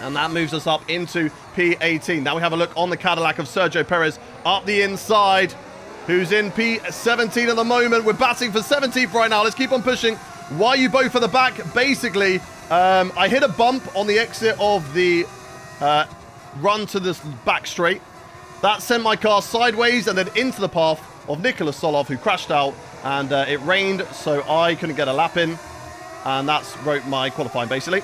and that moves us up into P18. Now we have a look on the Cadillac of Sergio Perez up the inside, who's in P17 at the moment. We're batting for 17th right now. Let's keep on pushing. Why are you both for the back? Basically, I hit a bump on the exit of the run to this back straight. That sent my car sideways and then into the path of Nicholas Solov, who crashed out, and it rained, so I couldn't get a lap in, and that's broke my qualifying, basically,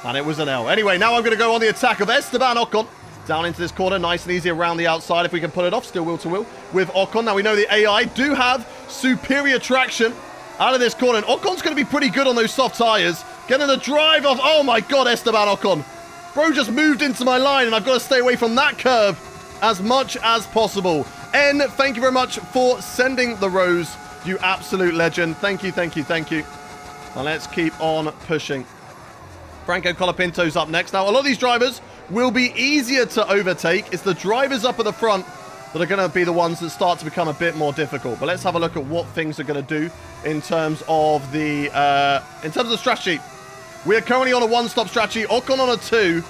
and it was an L. Anyway, now I'm going to go on the attack of Esteban Ocon. Down into this corner, nice and easy around the outside if we can pull it off. Still wheel to wheel with Ocon. Now we know the AI do have superior traction out of this corner. And Ocon's going to be pretty good on those soft tyres. Getting the drive off. Oh my God, Esteban Ocon. Bro just moved into my line and I've got to stay away from that curve as much as possible. N, thank you very much for sending the rose. You absolute legend. Thank you, thank you, thank you. Now let's keep on pushing. Franco Colapinto's up next. Now, a lot of these drivers will be easier to overtake. It's the drivers up at the front that are going to be the ones that start to become a bit more difficult. But let's have a look at what things are going to do in terms of the strategy. We are currently on a one-stop strategy. Ocon on a 2,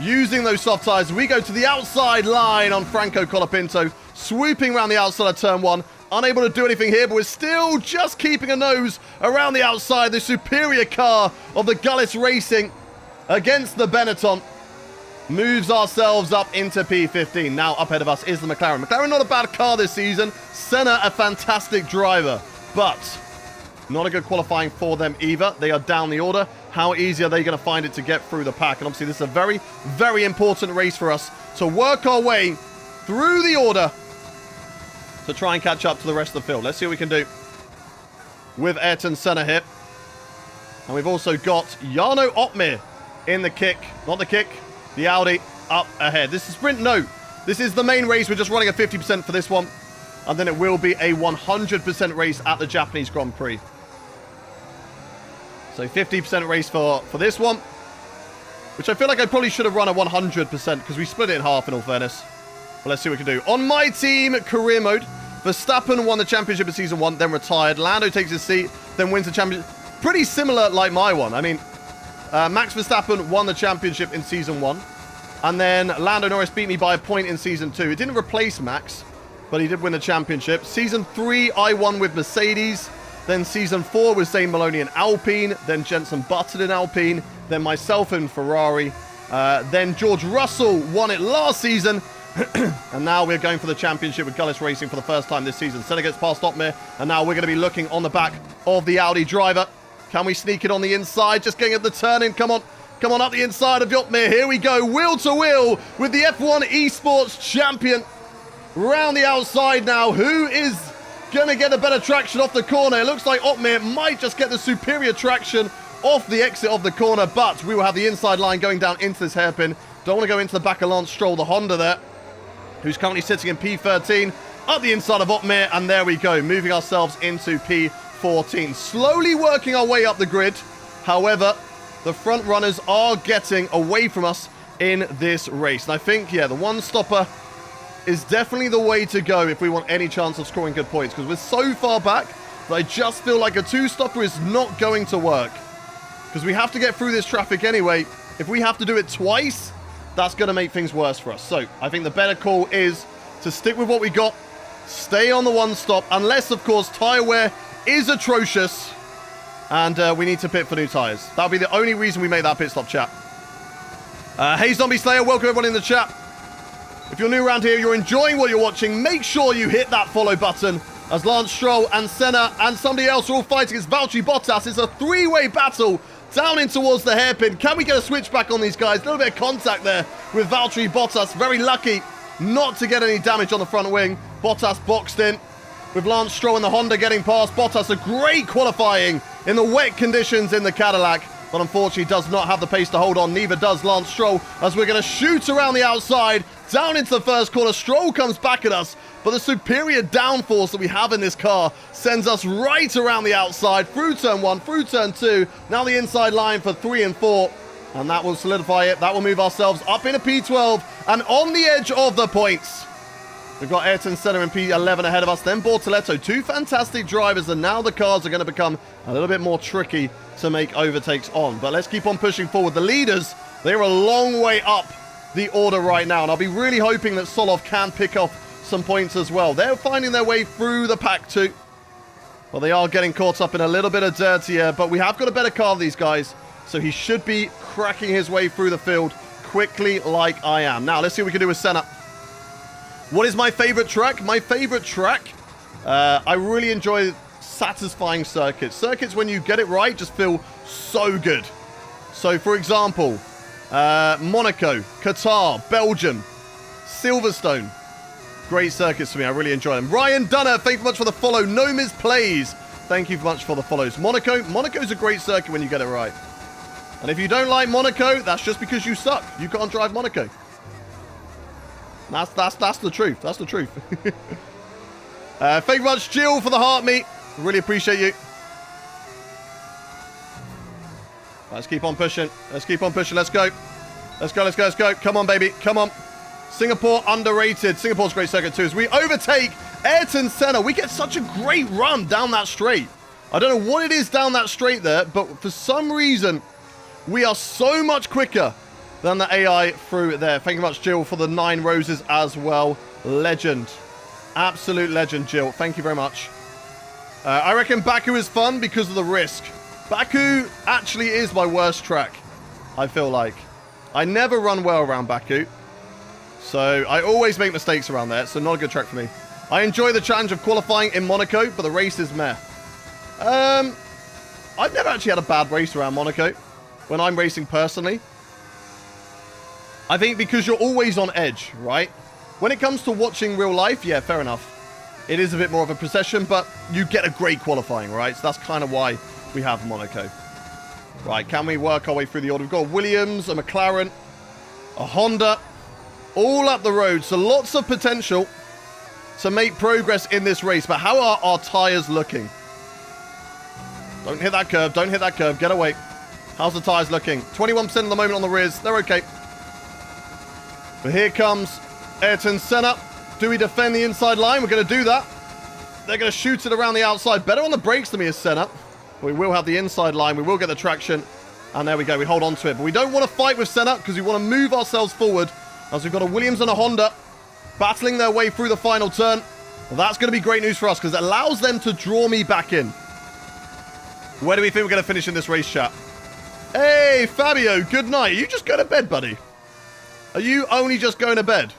using those soft tyres. We go to the outside line on Franco Colapinto, swooping around the outside of turn 1. Unable to do anything here, but we're still just keeping a nose around the outside. The superior car of the Gullis Racing against the Benetton moves ourselves up into P15. Now up ahead of us is the McLaren. McLaren not a bad car this season. Senna a fantastic driver, but not a good qualifying for them either. They are down the order. How easy are they going to find it to get through the pack? And obviously this is a very, very important race for us to work our way through the order to try and catch up to the rest of the field. Let's see what we can do with Ayrton Senna here. And we've also got Jarno Opmeer in the kick. Not the kick, the Audi up ahead. This is sprint, no. This is the main race. We're just running a 50% for this one. And then it will be a 100% race at the Japanese Grand Prix. So 50% race for this one. Which I feel like I probably should have run a 100% because we split it in half in all fairness. But let's see what we can do. On my team, career mode, Verstappen won the championship in Season 1, then retired. Lando takes his seat, then wins the championship. Pretty similar like my one. I mean, Max Verstappen won the championship in Season 1. And then Lando Norris beat me by a point in Season 2. It didn't replace Max, but he did win the championship. Season 3, I won with Mercedes. Then Season 4 was Zane Maloney in Alpine. Then Jenson Button in Alpine. Then myself in Ferrari. Then George Russell won it last season. And now we're going for the championship with Gullis Racing for the first time this season. Senna gets past Opmeer, and now we're going to be looking on the back of the Audi driver. Can we sneak it on the inside? Just getting at the turn-in. Come on. Come on up the inside of Opmeer. Here we go. Wheel to wheel with the F1 Esports champion. Round the outside now. Who is going to get a better traction off the corner? It looks like Opmeer might just get the superior traction off the exit of the corner, but we will have the inside line going down into this hairpin. Don't want to go into the back of Lance Stroll, the Honda there, who's currently sitting in P13, up the inside of Opmeer, and there we go, moving ourselves into P14. Slowly working our way up the grid. However, the front runners are getting away from us in this race. And I think, yeah, the one-stopper is definitely the way to go if we want any chance of scoring good points, because we're so far back that I just feel like a two-stopper is not going to work. Because we have to get through this traffic anyway. If we have to do it twice, that's going to make things worse for us. So I think the better call is to stick with what we got, stay on the one stop, unless, of course, tyre wear is atrocious and we need to pit for new tyres. That'll be the only reason we make that pit stop, chat. Hey, Zombie Slayer, welcome everyone in the chat. If you're new around here, you're enjoying what you're watching, make sure you hit that follow button as Lance Stroll and Senna and somebody else are all fighting against Valtteri Bottas. It's a three-way battle down in towards the hairpin. Can we get a switchback on these guys? A little bit of contact there with Valtteri Bottas. Very lucky not to get any damage on the front wing. Bottas boxed in with Lance Stroll and the Honda getting past. Bottas a great qualifying in the wet conditions in the Cadillac, but unfortunately does not have the pace to hold on. Neither does Lance Stroll as we're going to shoot around the outside down into the first corner. Stroll comes back at us, but the superior downforce that we have in this car sends us right around the outside, through turn 1, through turn 2, now the inside line for 3 and 4, and that will solidify it. That will move ourselves up into P12 and on the edge of the points. We've got Ayrton Senna in P11 ahead of us, then Bortoletto. Two fantastic drivers, and now the cars are going to become a little bit more tricky to make overtakes on. But let's keep on pushing forward. The leaders, they're a long way up the order right now, and I'll be really hoping that Solov can pick off some points as well. They're finding their way through the pack too. Well, they are getting caught up in a little bit of dirt here, but we have got a better car than these guys, so he should be cracking his way through the field quickly like I am. Now, let's see what we can do with Senna. What is my favorite track? My favorite track? I really enjoy satisfying circuits. Circuits, when you get it right, just feel so good. So, for example, Monaco, Qatar, Belgium. Silverstone. Great circuits for me. I really enjoy them. Ryan Dunner, thank you much for the follow. Nomis Plays, thank you much for the follows. Monaco's a great circuit when you get it right. And if you don't like Monaco, that's just because you suck. You can't drive Monaco. That's the truth. That's the truth. Thank you much, Jill, for the heart meet. Really appreciate you. Let's keep on pushing. Let's keep on pushing. Let's go. Let's go, let's go, let's go. Come on, baby. Come on. Singapore underrated. Singapore's a great circuit too. As we overtake Ayrton Senna, we get such a great run down that straight. I don't know what it is down that straight there, but for some reason, we are so much quicker than the AI through there. Thank you much, Jill, for the 9 roses as well. Legend. Absolute legend, Jill. Thank you very much. I reckon Baku is fun because of the risk. Baku actually is my worst track, I feel like. I never run well around Baku. So I always make mistakes around there. So not a good track for me. I enjoy the challenge of qualifying in Monaco, but the race is meh. I've never actually had a bad race around Monaco when I'm racing personally. I think because you're always on edge, right? When it comes to watching real life, yeah, fair enough. It is a bit more of a procession, but you get a great qualifying, right? So that's kind of why we have Monaco. Right, can we work our way through the order? We've got a Williams, a McLaren, a Honda, all up the road. So lots of potential to make progress in this race. But how are our tyres looking? Don't hit that curve. Don't hit that curve. Get away. How's the tyres looking? 21% at the moment on the rears. They're okay. But here comes Ayrton Senna. Do we defend the inside line? We're going to do that. They're going to shoot it around the outside. Better on the brakes than me is Senna. We will have the inside line. We will get the traction. And there we go. We hold on to it. But we don't want to fight with Senna because we want to move ourselves forward. As we've got a Williams and a Honda battling their way through the final turn. Well, that's going to be great news for us because it allows them to draw me back in. Where do we think we're going to finish in this race, chat? Hey, Fabio, good night. Are you just going to bed, buddy? Are you only just going to bed?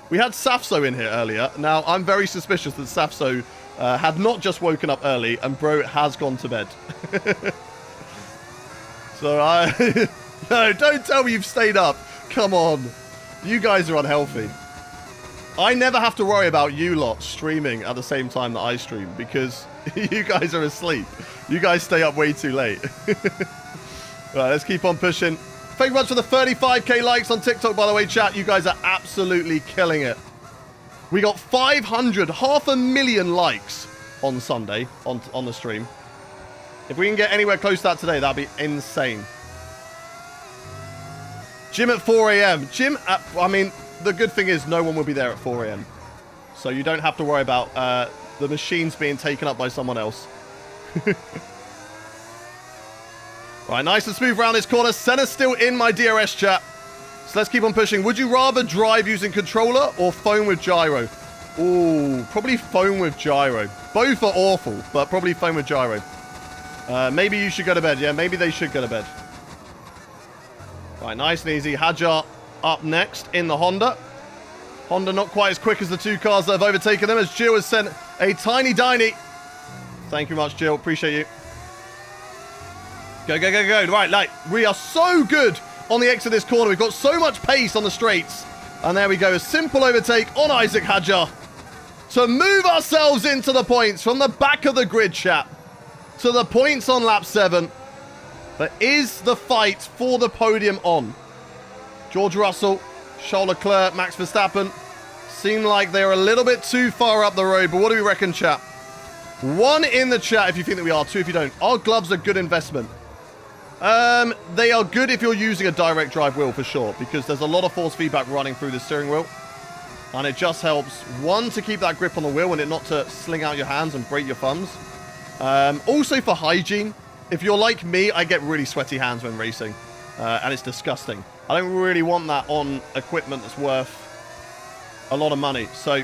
We had Safso in here earlier. Now, I'm very suspicious that Safso had not just woken up early and bro has gone to bed. So no, don't tell me you've stayed up. Come on. You guys are unhealthy. I never have to worry about you lot streaming at the same time that I stream because you guys are asleep. You guys stay up way too late. Right, let's keep on pushing. Thank you much for the 35k likes on TikTok, by the way, chat. You guys are absolutely killing it. We got 500, 500,000 likes on Sunday on the stream. If we can get anywhere close to that today, that'd be insane. Gym at 4 a.m. Gym at, I mean, the good thing is no one will be there at 4 a.m. So you don't have to worry about the machines being taken up by someone else. Right, nice and smooth around this corner. Senna's still in my DRS chat. So let's keep on pushing. Would you rather drive using controller or phone with gyro? Ooh, probably phone with gyro. Both are awful, but probably phone with gyro. Maybe you should go to bed. Yeah, maybe they should go to bed. Right, nice and easy. Hajar up next in the Honda. Honda not quite as quick as the two cars that have overtaken them as Jill has sent a tiny diny. Thank you much, Jill. Appreciate you. Go, go, go, go. Right, like, we are so good on the exit of this corner. We've got so much pace on the straights. And there we go. A simple overtake on Isaac Hajar to move ourselves into the points from the back of the grid, chat, to the points on lap 7. But is the fight for the podium on? George Russell, Charles Leclerc, Max Verstappen seem like they're a little bit too far up the road. But what do we reckon, chat? 1 in the chat if you think that we are. 2 if you don't. Our gloves are good investment. They are good if you're using a direct drive wheel for sure, because there's a lot of force feedback running through the steering wheel. And it just helps, 1, to keep that grip on the wheel and it not to sling out your hands and break your thumbs. Also for hygiene. If you're like me, I get really sweaty hands when racing. And it's disgusting. I don't really want that on equipment that's worth a lot of money. So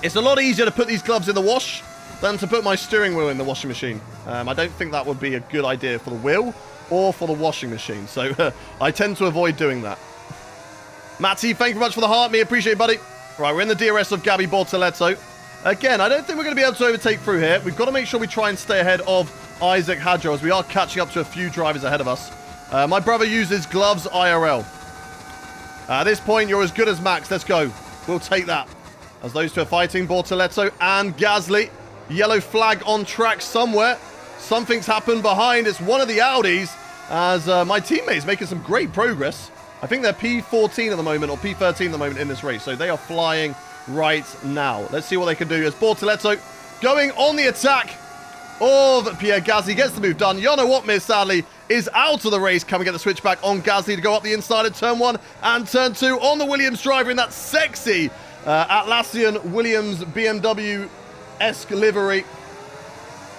it's a lot easier to put these gloves in the wash than to put my steering wheel in the washing machine. I don't think that would be a good idea for the wheel or for the washing machine. So I tend to avoid doing that. Matty, thank you very much for the heart. Me, appreciate it, buddy. Right, we're in the DRS of Gabby Bortoletto. Again, I don't think we're going to be able to overtake through here. We've got to make sure we try and stay ahead of Isaac Hajar as we are catching up to a few drivers ahead of us. My brother uses gloves IRL. At this point, you're as good as Max. Let's go. We'll take that. As those two are fighting, Bortoletto and Gasly. Yellow flag on track somewhere. Something's happened behind. It's one of the Audis. As my teammates making some great progress. I think they're P14 at the moment, or P13 at the moment in this race. So they are flying right now. Let's see what they can do as Bortoletto going on the attack of Pierre Gasly. Gets the move done. Jono Watmir, sadly, is out of the race. Can we get the switch back on Gasly to go up the inside of turn 1 and turn 2 on the Williams driver in that sexy Atlassian Williams BMW-esque livery.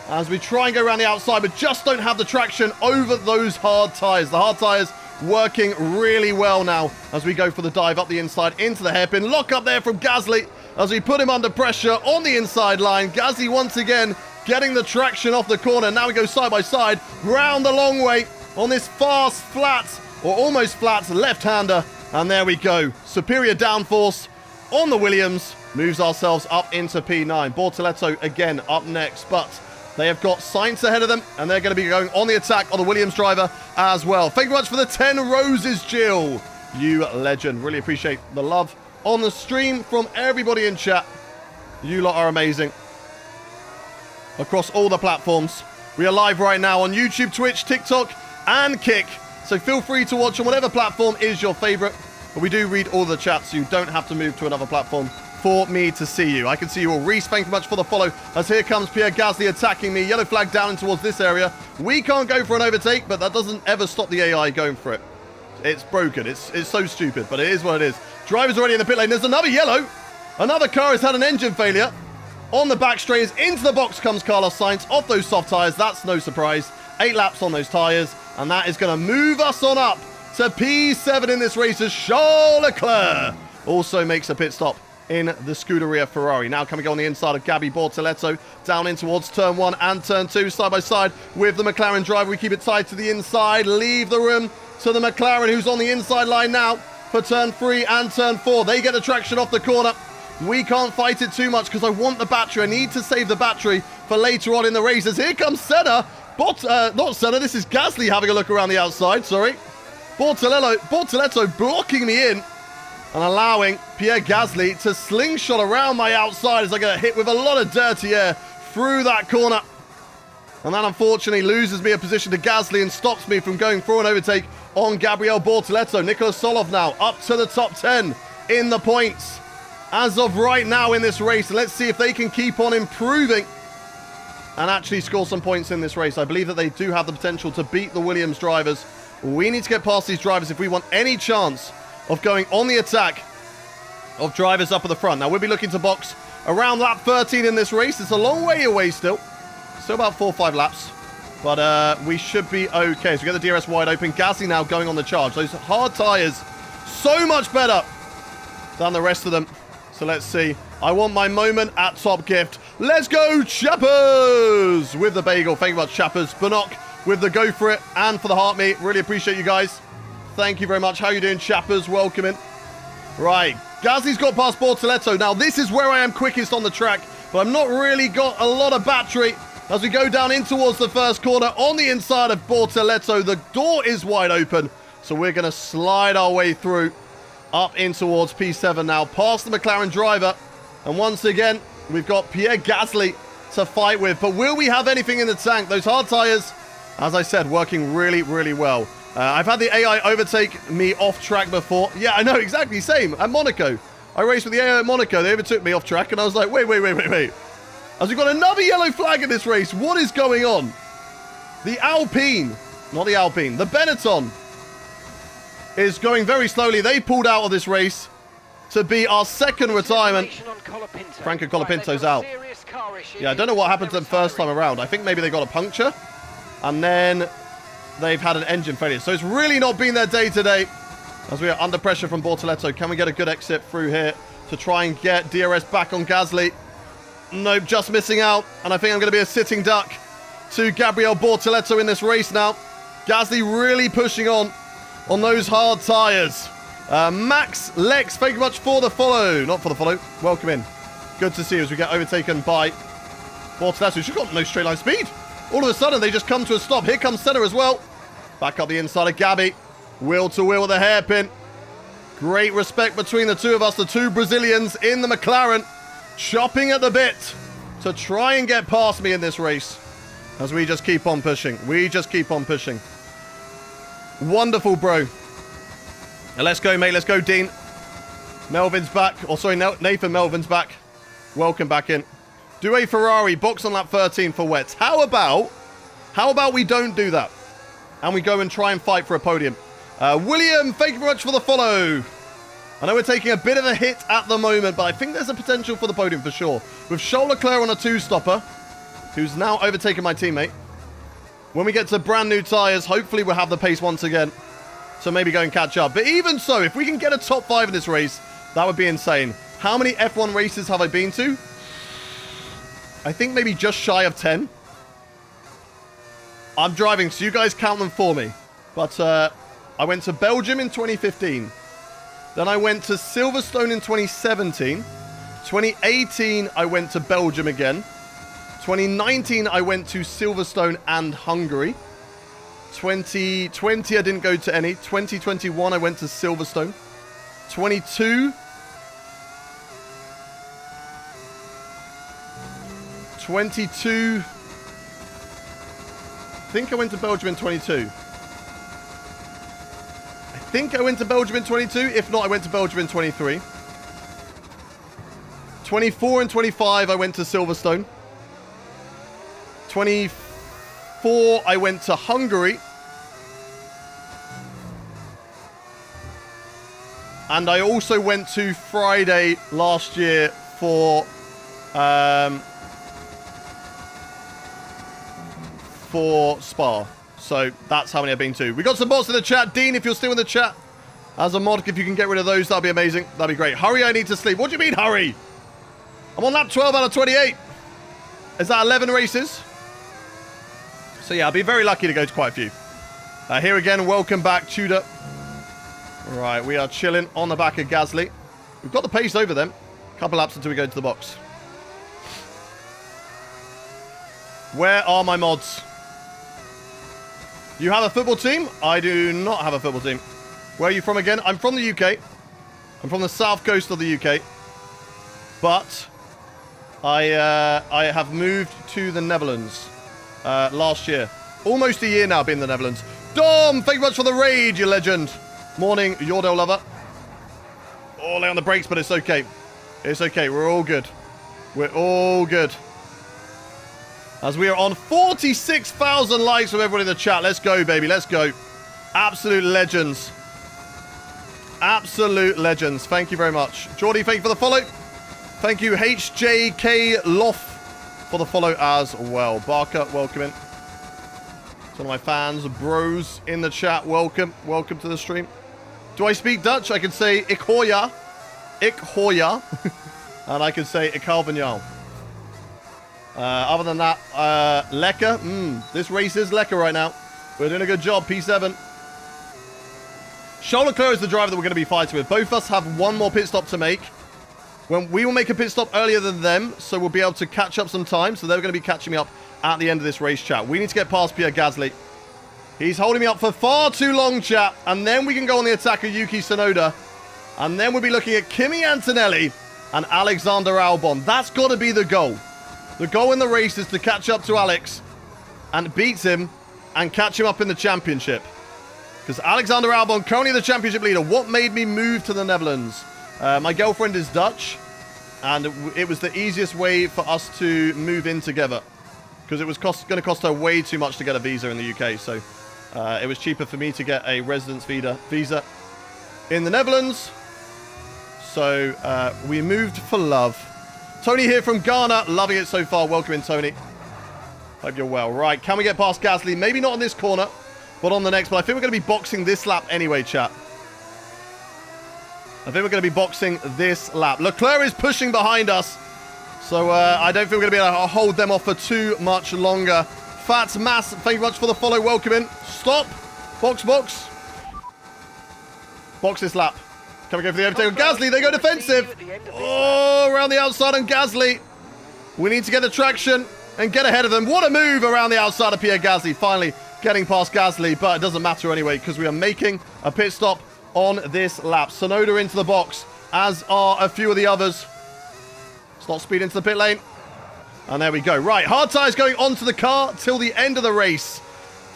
As we try and go around the outside, but just don't have the traction over those hard tyres. The hard tyres working really well now as we go for the dive up the inside into the hairpin. Lock up there from Gasly as we put him under pressure on the inside line. Gasly once again getting the traction off the corner. Now we go side by side, round the long way on this fast, flat, or almost flat left-hander. And there we go. Superior downforce on the Williams. Moves ourselves up into P9. Bortoletto again up next, but they have got Sainz ahead of them, and they're going to be going on the attack on the Williams driver as well. Thank you much for the 10 roses, Jill. You legend. Really appreciate the love on the stream from everybody in chat. You lot are amazing. Across all the platforms. We are live right now on YouTube, Twitch, TikTok, and Kick. So feel free to watch on whatever platform is your favorite. But we do read all the chats, so you don't have to move to another platform for me to see you. I can see you all. Reese, thank you much for the follow. As here comes Pierre Gasly attacking me. Yellow flag down in towards this area. We can't go for an overtake, but that doesn't ever stop the AI going for it. It's broken. It's so stupid, but it is what it is. Driver's already in the pit lane. There's another yellow. Another car has had an engine failure. On the back straight, into the box comes Carlos Sainz off those soft tyres. That's no surprise. 8 laps on those tyres, and that is going to move us on up to P7 in this race as Charles Leclerc also makes a pit stop in the Scuderia Ferrari. Now can we go on the inside of Gabby Bortoletto down in towards turn 1 and turn 2 side by side with the McLaren driver. We keep it tight to the inside, leave the room to the McLaren who's on the inside line now for turn 3 and turn 4. They get the traction off the corner. We can't fight it too much because I want the battery. I need to save the battery for later on in the races. Here comes Senna. Not Senna, this is Gasly having a look around the outside, sorry. Bortoletto blocking me in and allowing Pierre Gasly to slingshot around my outside as I get hit with a lot of dirty air through that corner. And that unfortunately loses me a position to Gasly and stops me from going for an overtake on Gabriel Bortoletto. Nicholas Solov now up to the top 10 in the points as of right now in this race. Let's see if they can keep on improving and actually score some points in this race. I believe that they do have the potential to beat the Williams drivers. We need to get past these drivers if we want any chance of going on the attack of drivers up at the front. Now, we'll be looking to box around lap 13 in this race. It's a long way away still. Still about 4 or 5 laps. But we should be okay. So we get the DRS wide open. Gasly now going on the charge. Those hard tyres, so much better than the rest of them. So let's see. I want my moment at Top Gift. Let's go, Chappers! With the bagel. Thank you very much, Chappers. Bannock with the go for it and for the heart meat. Really appreciate you guys. Thank you very much. How you doing, Chappers? Welcome in. Right. Gasly's got past Bortoletto. Now, this is where I am quickest on the track, but I've not really got a lot of battery as we go down in towards the first corner on the inside of Bortoletto. The door is wide open, so we're going to slide our way through up in towards P7 now, past the McLaren driver. And once again, we've got Pierre Gasly to fight with. But will we have anything in the tank? Those hard tyres, as I said, working really, really well. I've had the AI overtake me off track before. Yeah, I know, exactly, same. At Monaco. I raced with the AI at Monaco. They overtook me off track, and I was like, wait. As we've got another yellow flag in this race. What is going on? The Alpine, not the Alpine, the Benetton is going very slowly. They pulled out of this race to be our second retirement. Franco Colapinto's out. Yeah, I don't know what happened to them first time around. I think maybe they got a puncture, and then they've had an engine failure. So it's really not been their day today as we are under pressure from Bortoletto. Can we get a good exit through here to try and get DRS back on Gasly? Nope, just missing out. And I think I'm going to be a sitting duck to Gabriel Bortoletto in this race now. Gasly really pushing on those hard tyres. Max Lex, thank you much for the follow. Not for the follow. Welcome in. Good to see you as we get overtaken by Bortoletto. She's got no straight line speed. All of a sudden, they just come to a stop. Here comes Senna as well. Back up the inside of Gabby. Wheel to wheel with a hairpin. Great respect between the two of us, the two Brazilians in the McLaren, chopping at the bit to try and get past me in this race as we just keep on pushing. We just keep on pushing. Wonderful, bro. Now let's go, mate. Let's go, Dean. Melvin's back. Oh, sorry, Nathan Melvin's back. Welcome back in. Do a Ferrari, box on lap 13 for wets. How about we don't do that and we go and try and fight for a podium? William, thank you very much for the follow. I know we're taking a bit of a hit at the moment, but I think there's a potential for the podium for sure. With Charles Leclerc on a 2-stopper, who's now overtaken my teammate. When we get to brand new tyres, hopefully we'll have the pace once again. So maybe go and catch up. But even so, if we can get a top 5 in this race, that would be insane. How many F1 races have I been to? I think maybe just shy of 10. I'm driving, so you guys count them for me. But I went to Belgium in 2015. Then I went to Silverstone in 2017. 2018, I went to Belgium again. 2019, I went to Silverstone and Hungary. 2020, I didn't go to any. 2021, I went to Silverstone. 22. 22. I think I went to Belgium in 22. I think I went to Belgium in 22. If not, I went to Belgium in 23. 24 and 25, I went to Silverstone. 24, I went to Hungary. And I also went to Friday last year for Spa. So that's how many I've been to. We got some bots in the chat. Dean, if you're still in the chat, as a mod, if you can get rid of those, that'd be amazing. That'd be great. Hurry, I need to sleep. What do you mean, hurry? I'm on lap 12 out of 28. Is that 11 races? So yeah, I'll be very lucky to go to quite a few. Here again, welcome back, Tudor. Right, we are chilling on the back of Gasly. We've got the pace over them. Couple laps until we go to the box. Where are my mods? You have a football team? I do not have a football team. Where are you from again? I'm from the UK. I'm from the south coast of the UK. But I have moved to the Netherlands last year. Almost a year now being in the Netherlands. Dom, thank you much for the raid, you legend. Morning, Yordle lover. Oh, lay on the brakes, but it's okay. It's okay. We're all good. We're all good. As we are on 46,000 likes from everyone in the chat. Let's go, baby. Let's go. Absolute legends. Absolute legends. Thank you very much. Geordie, thank you for the follow. Thank you, HJK Loff, for the follow as well. Barker, welcome in. It's one of my fans, bros in the chat. Welcome. Welcome to the stream. Do I speak Dutch? I can say ik hoor ja. Ik hoor ja. And I can say ik hou van jou. Other than that, lekker. This race is lekker right now. We're doing a good job. P7. Charles Leclerc is the driver that we're going to be fighting with. Both of us have one more pit stop to make. When we will make a pit stop earlier than them, so we'll be able to catch up some time. So they're going to be catching me up at the end of this race, chat. We need to get past Pierre Gasly. He's holding me up for far too long, chat. And then we can go on the attack of Yuki Tsunoda. And then we'll be looking at Kimi Antonelli and Alexander Albon. That's got to be the goal. The goal in the race is to catch up to Alex and beat him and catch him up in the championship. Because Alexander Albon, currently the championship leader. What made me move to the Netherlands? My girlfriend is Dutch, and it was the easiest way for us to move in together. Because it was going to cost her way too much to get a visa in the UK. So it was cheaper for me to get a residence visa in the Netherlands. So we moved for love. Tony here from Ghana. Loving it so far. Welcome in, Tony. Hope you're well. Right, can we get past Gasly? Maybe not on this corner, but on the next. But I think we're going to be boxing this lap anyway, chat. I think we're going to be boxing this lap. Leclerc is pushing behind us. So I don't think we're going to be able to hold them off for too much longer. Fats Mass, thank you very much for the follow. Welcome in. Stop. Box, box. Box this lap. Can we go for the overtake on Gasly? They go defensive. Oh, around the outside on Gasly. We need to get the traction and get ahead of them. What a move around the outside of Pierre Gasly. Finally getting past Gasly, but it doesn't matter anyway because we are making a pit stop on this lap. Sonoda into the box, as are a few of the others. Slot speed into the pit lane. And there we go. Right, hard tyres going onto the car till the end of the race.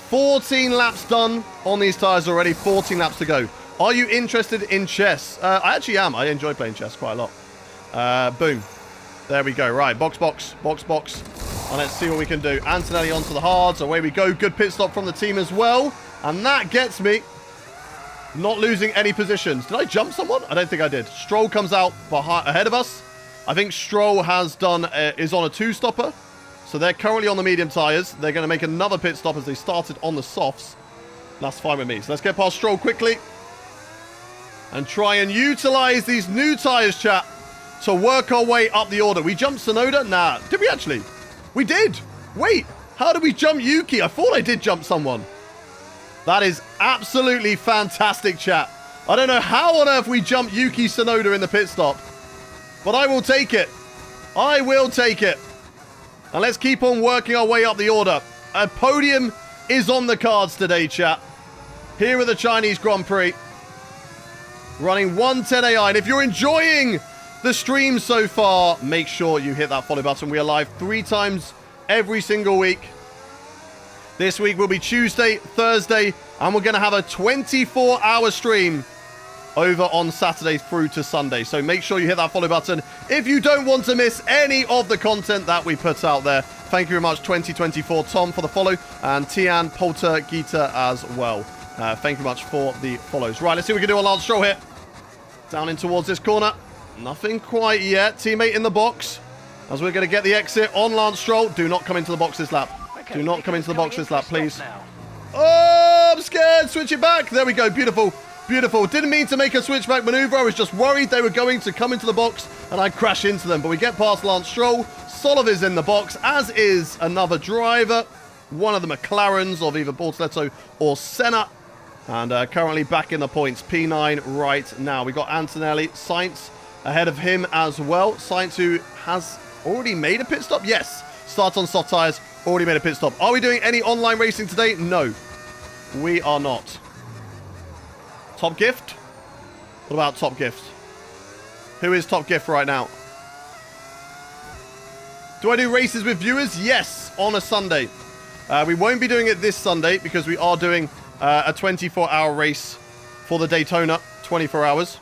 14 laps done on these tyres already. 14 laps to go. Are you interested in chess? I actually am. I enjoy playing chess quite a lot. Boom. There we go. Right, box. And let's see what we can do. Antonelli onto the hards. Away we go. Good pit stop from the team as well. And that gets me not losing any positions. Did I jump someone? I don't think I did. Stroll comes out ahead of us. I think Stroll has is on a 2-stopper. So they're currently on the medium tyres. They're going to make another pit stop as they started on the softs. That's fine with me. So let's get past Stroll quickly. And try and utilize these new tyres, chat, to work our way up the order. We jumped Sonoda? Nah. Did we actually? We did. Wait. How did we jump Yuki? I thought I did jump someone. That is absolutely fantastic, chat. I don't know how on earth we jumped Yuki Tsunoda in the pit stop. But I will take it. I will take it. And let's keep on working our way up the order. A podium is on the cards today, chat. Here at the Chinese Grand Prix. Running 110 AI. And if you're enjoying the stream so far, make sure you hit that follow button. We are live 3 times every single week. This week will be Tuesday, Thursday, and we're going to have a 24-hour stream over on Saturday through to Sunday. So make sure you hit that follow button if you don't want to miss any of the content that we put out there. Thank you very much, 2024 Tom, for the follow, and Tian, Polter, Gita as well. Thank you very much for the follows. Right, let's see what we can do on Lance Stroll here. Down in towards this corner. Nothing quite yet. Teammate in the box. As we're going to get the exit on Lance Stroll. Do not come into the box this lap. Okay, do not come into the box this lap, please. Now. Oh, I'm scared. Switch it back. There we go. Beautiful. Beautiful. Didn't mean to make a switchback maneuver. I was just worried they were going to come into the box and I'd crash into them. But we get past Lance Stroll. Solov is in the box, as is another driver. One of the McLarens of either Bortoletto or Senna. And currently back in the points. P9 right now. We got Antonelli. Sainz ahead of him as well. Sainz, who has already made a pit stop. Yes. Starts on soft tyres. Already made a pit stop. Are we doing any online racing today? No. We are not. Top Gift? What about Top Gift? Who is Top Gift right now? Do I do races with viewers? Yes, on a Sunday. We won't be doing it this Sunday because we are doing a 24-hour race for the Daytona, 24 hours.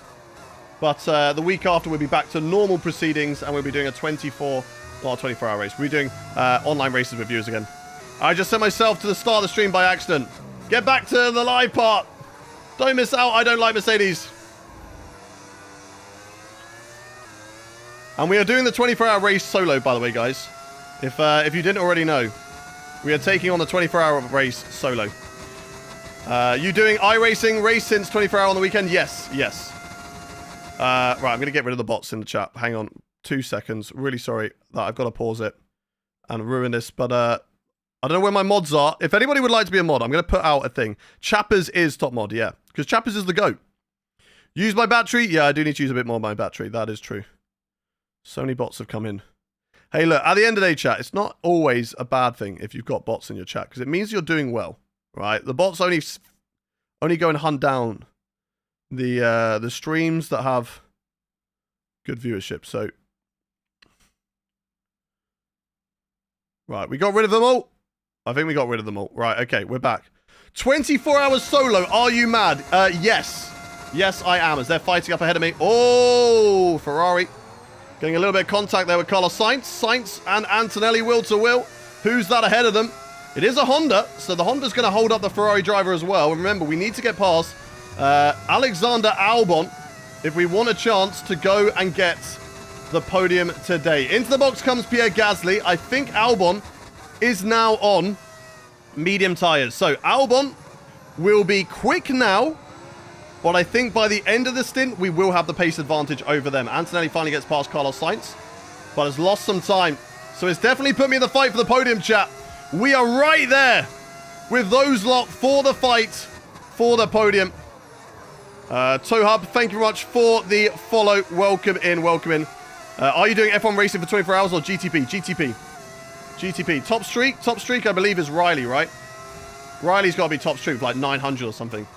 But the week after, we'll be back to normal proceedings and we'll be doing a 24-hour race. We'll be doing online races with viewers again. I just sent myself to the start of the stream by accident. Get back to the live part. Don't miss out. I don't like Mercedes. And we are doing the 24-hour race solo, by the way, guys. If you didn't already know, we are taking on the 24-hour race solo. You doing iRacing race since 24 hour on the weekend? Yes, yes. Right, I'm going to get rid of the bots in the chat. Hang on 2 seconds. Really sorry that I've got to pause it and ruin this, but I don't know where my mods are. If anybody would like to be a mod, I'm going to put out a thing. Chappers is top mod, yeah. Because Chappers is the GOAT. Use my battery? Yeah, I do need to use a bit more of my battery. That is true. So many bots have come in. Hey, look, at the end of the day, chat, it's not always a bad thing if you've got bots in your chat, because it means you're doing well, right? The bots only go and hunt down the streams that have good viewership. So, right, we got rid of them all. I think we got rid of them all. Right, okay, we're back. 24 hours solo. Are you mad? Yes. Yes, I am, as they're fighting up ahead of me. Oh, Ferrari. Getting a little bit of contact there with Carlos Sainz. Sainz and Antonelli will to will. Who's that ahead of them? It is a Honda, so the Honda's going to hold up the Ferrari driver as well. And remember, we need to get past Alexander Albon if we want a chance to go and get the podium today. Into the box comes Pierre Gasly. I think Albon is now on medium tyres. So Albon will be quick now, but I think by the end of the stint, we will have the pace advantage over them. Antonelli finally gets past Carlos Sainz, but has lost some time. So it's definitely put me in the fight for the podium, chat. We are right there with those lot for the fight for the podium. Tohub, thank you very much for the follow. Welcome in, welcome in. Are you doing F1 racing for 24 hours or GTP? GTP. GTP. Top streak, I believe, is Riley, right? Riley's got to be top streak, like 900 or something.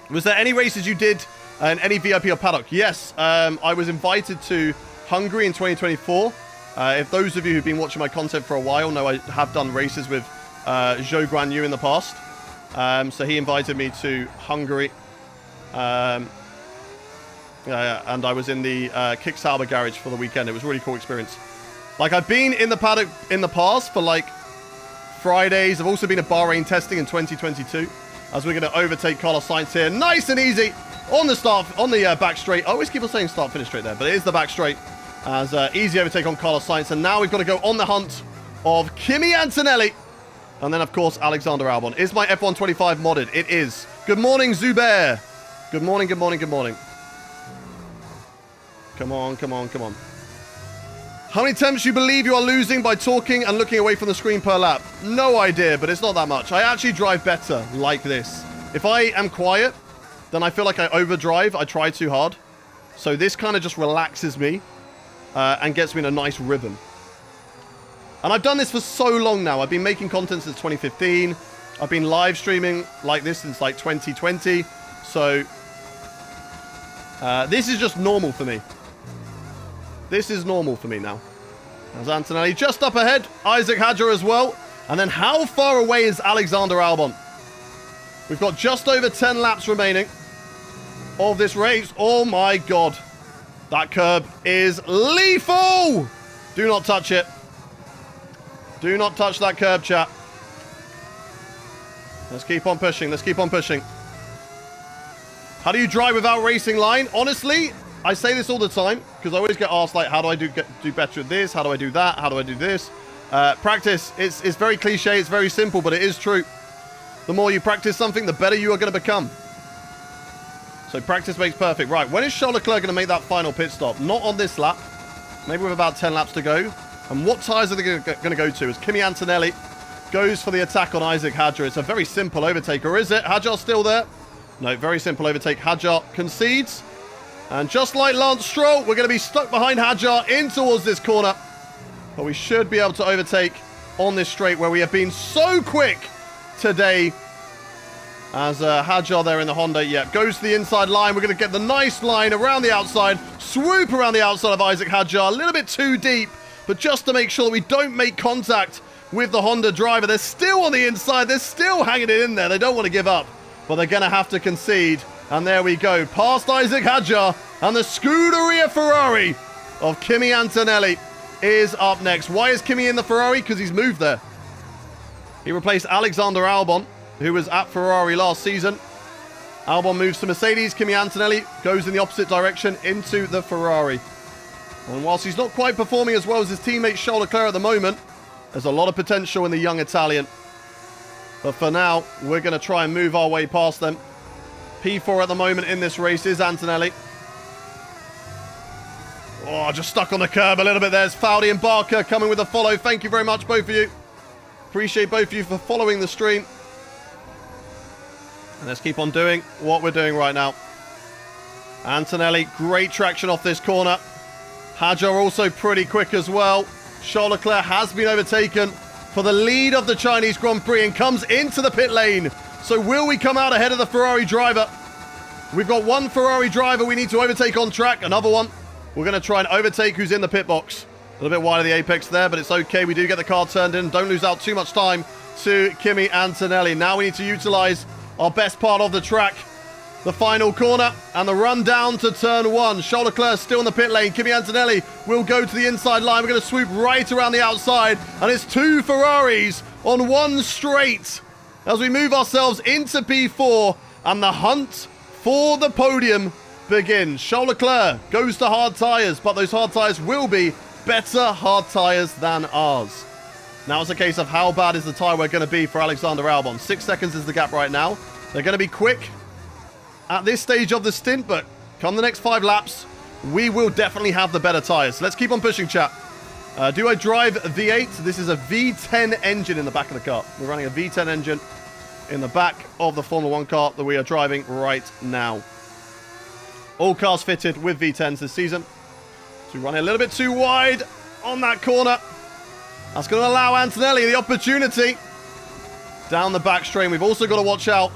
Was there any races you did in any VIP or paddock? Yes, I was invited to Hungary in 2024. If those of you who've been watching my content for a while know I have done races with Zhou Guan Yu in the past. So he invited me to Hungary. And I was in the Kicksauber garage for the weekend. It was a really cool experience. Like, I've been in the paddock in the past for, like, Fridays. I've also been at Bahrain testing in 2022. As we're going to overtake Carlos Sainz here. Nice and easy on the back straight. I always keep on saying start finish straight there, but it is the back straight. As easy overtake on Carlos Sainz. And now we've got to go on the hunt of Kimi Antonelli. And then, of course, Alexander Albon. Is my F125 modded? It is. Good morning, Zubair. Good morning, good morning, good morning. Come on, come on, come on. How many attempts you believe you are losing by talking and looking away from the screen per lap? No idea, but it's not that much. I actually drive better like this. If I am quiet, then I feel like I overdrive. I try too hard. So this kind of just relaxes me and gets me in a nice rhythm. And I've done this for so long now. I've been making content since 2015. I've been live streaming like this since like 2020. So this is just normal for me. This is normal for me now. As Antonelli just up ahead. Isaac Hadjar as well. And then how far away is Alexander Albon? We've got just over 10 laps remaining of this race. Oh my God. That curb is lethal. Do not touch it. Do not touch that curb, chat. Let's keep on pushing. Let's keep on pushing. How do you drive without racing line? Honestly, I say this all the time because I always get asked, like, how do I do better at this? How do I do that? How do I do this? Practice. It's very cliche. It's very simple, but it is true. The more you practice something, the better you are going to become. So practice makes perfect. Right, when is Charles Leclerc going to make that final pit stop? Not on this lap. Maybe with about 10 laps to go. And what tyres are they going to go to? As Kimi Antonelli goes for the attack on Isaac Hadjar. It's a very simple overtake, or is it? Hadjar's still there? No, very simple overtake. Hadjar concedes. And just like Lance Stroll, we're going to be stuck behind Hadjar in towards this corner. But we should be able to overtake on this straight where we have been so quick today. As Hadjar there in the Honda, goes to the inside line. We're going to get the nice line around the outside. Swoop around the outside of Isaac Hadjar. A little bit too deep. But just to make sure that we don't make contact with the Honda driver. They're still on the inside. They're still hanging it in there. They don't want to give up. But they're going to have to concede. And there we go. Past Isaac Hadjar. And the Scuderia Ferrari of Kimi Antonelli is up next. Why is Kimi in the Ferrari? Because he's moved there. He replaced Alexander Albon, who was at Ferrari last season. Albon moves to Mercedes. Kimi Antonelli goes in the opposite direction into the Ferrari. And whilst he's not quite performing as well as his teammate Charles Leclerc at the moment, there's a lot of potential in the young Italian. But for now, we're going to try and move our way past them. P4 at the moment in this race is Antonelli. Oh, just stuck on the curb a little bit. There's Foudy and Barker coming with a follow. Thank you very much, both of you. Appreciate both of you for following the stream. And let's keep on doing what we're doing right now. Antonelli, great traction off this corner. Hadjar also pretty quick as well. Charles Leclerc has been overtaken for the lead of the Chinese Grand Prix and comes into the pit lane. So will we come out ahead of the Ferrari driver? We've got one Ferrari driver we need to overtake on track. Another one. We're going to try and overtake who's in the pit box. A little bit wide of the apex there, but it's okay. We do get the car turned in. Don't lose out too much time to Kimi Antonelli. Now we need to utilize our best part of the track. The final corner and the run down to turn one. Charles Leclerc still in the pit lane. Kimi Antonelli will go to the inside line. We're going to swoop right around the outside. And it's two Ferraris on one straight as we move ourselves into P4 and the hunt for the podium begins. Charles Leclerc goes to hard tyres, but those hard tyres will be better hard tyres than ours. Now it's a case of how bad is the tyre we're going to be for Alexander Albon. 6 seconds is the gap right now. They're going to be quick at this stage of the stint, but come the next 5 laps, we will definitely have the better tyres. So let's keep on pushing, chat. Do I drive a V8? This is a V10 engine in the back of the car. We're running a V10 engine in the back of the Formula 1 car that we are driving right now. All cars fitted with V10s this season. So we run a little bit too wide on that corner. That's going to allow Antonelli the opportunity down the back straight. We've also got to watch out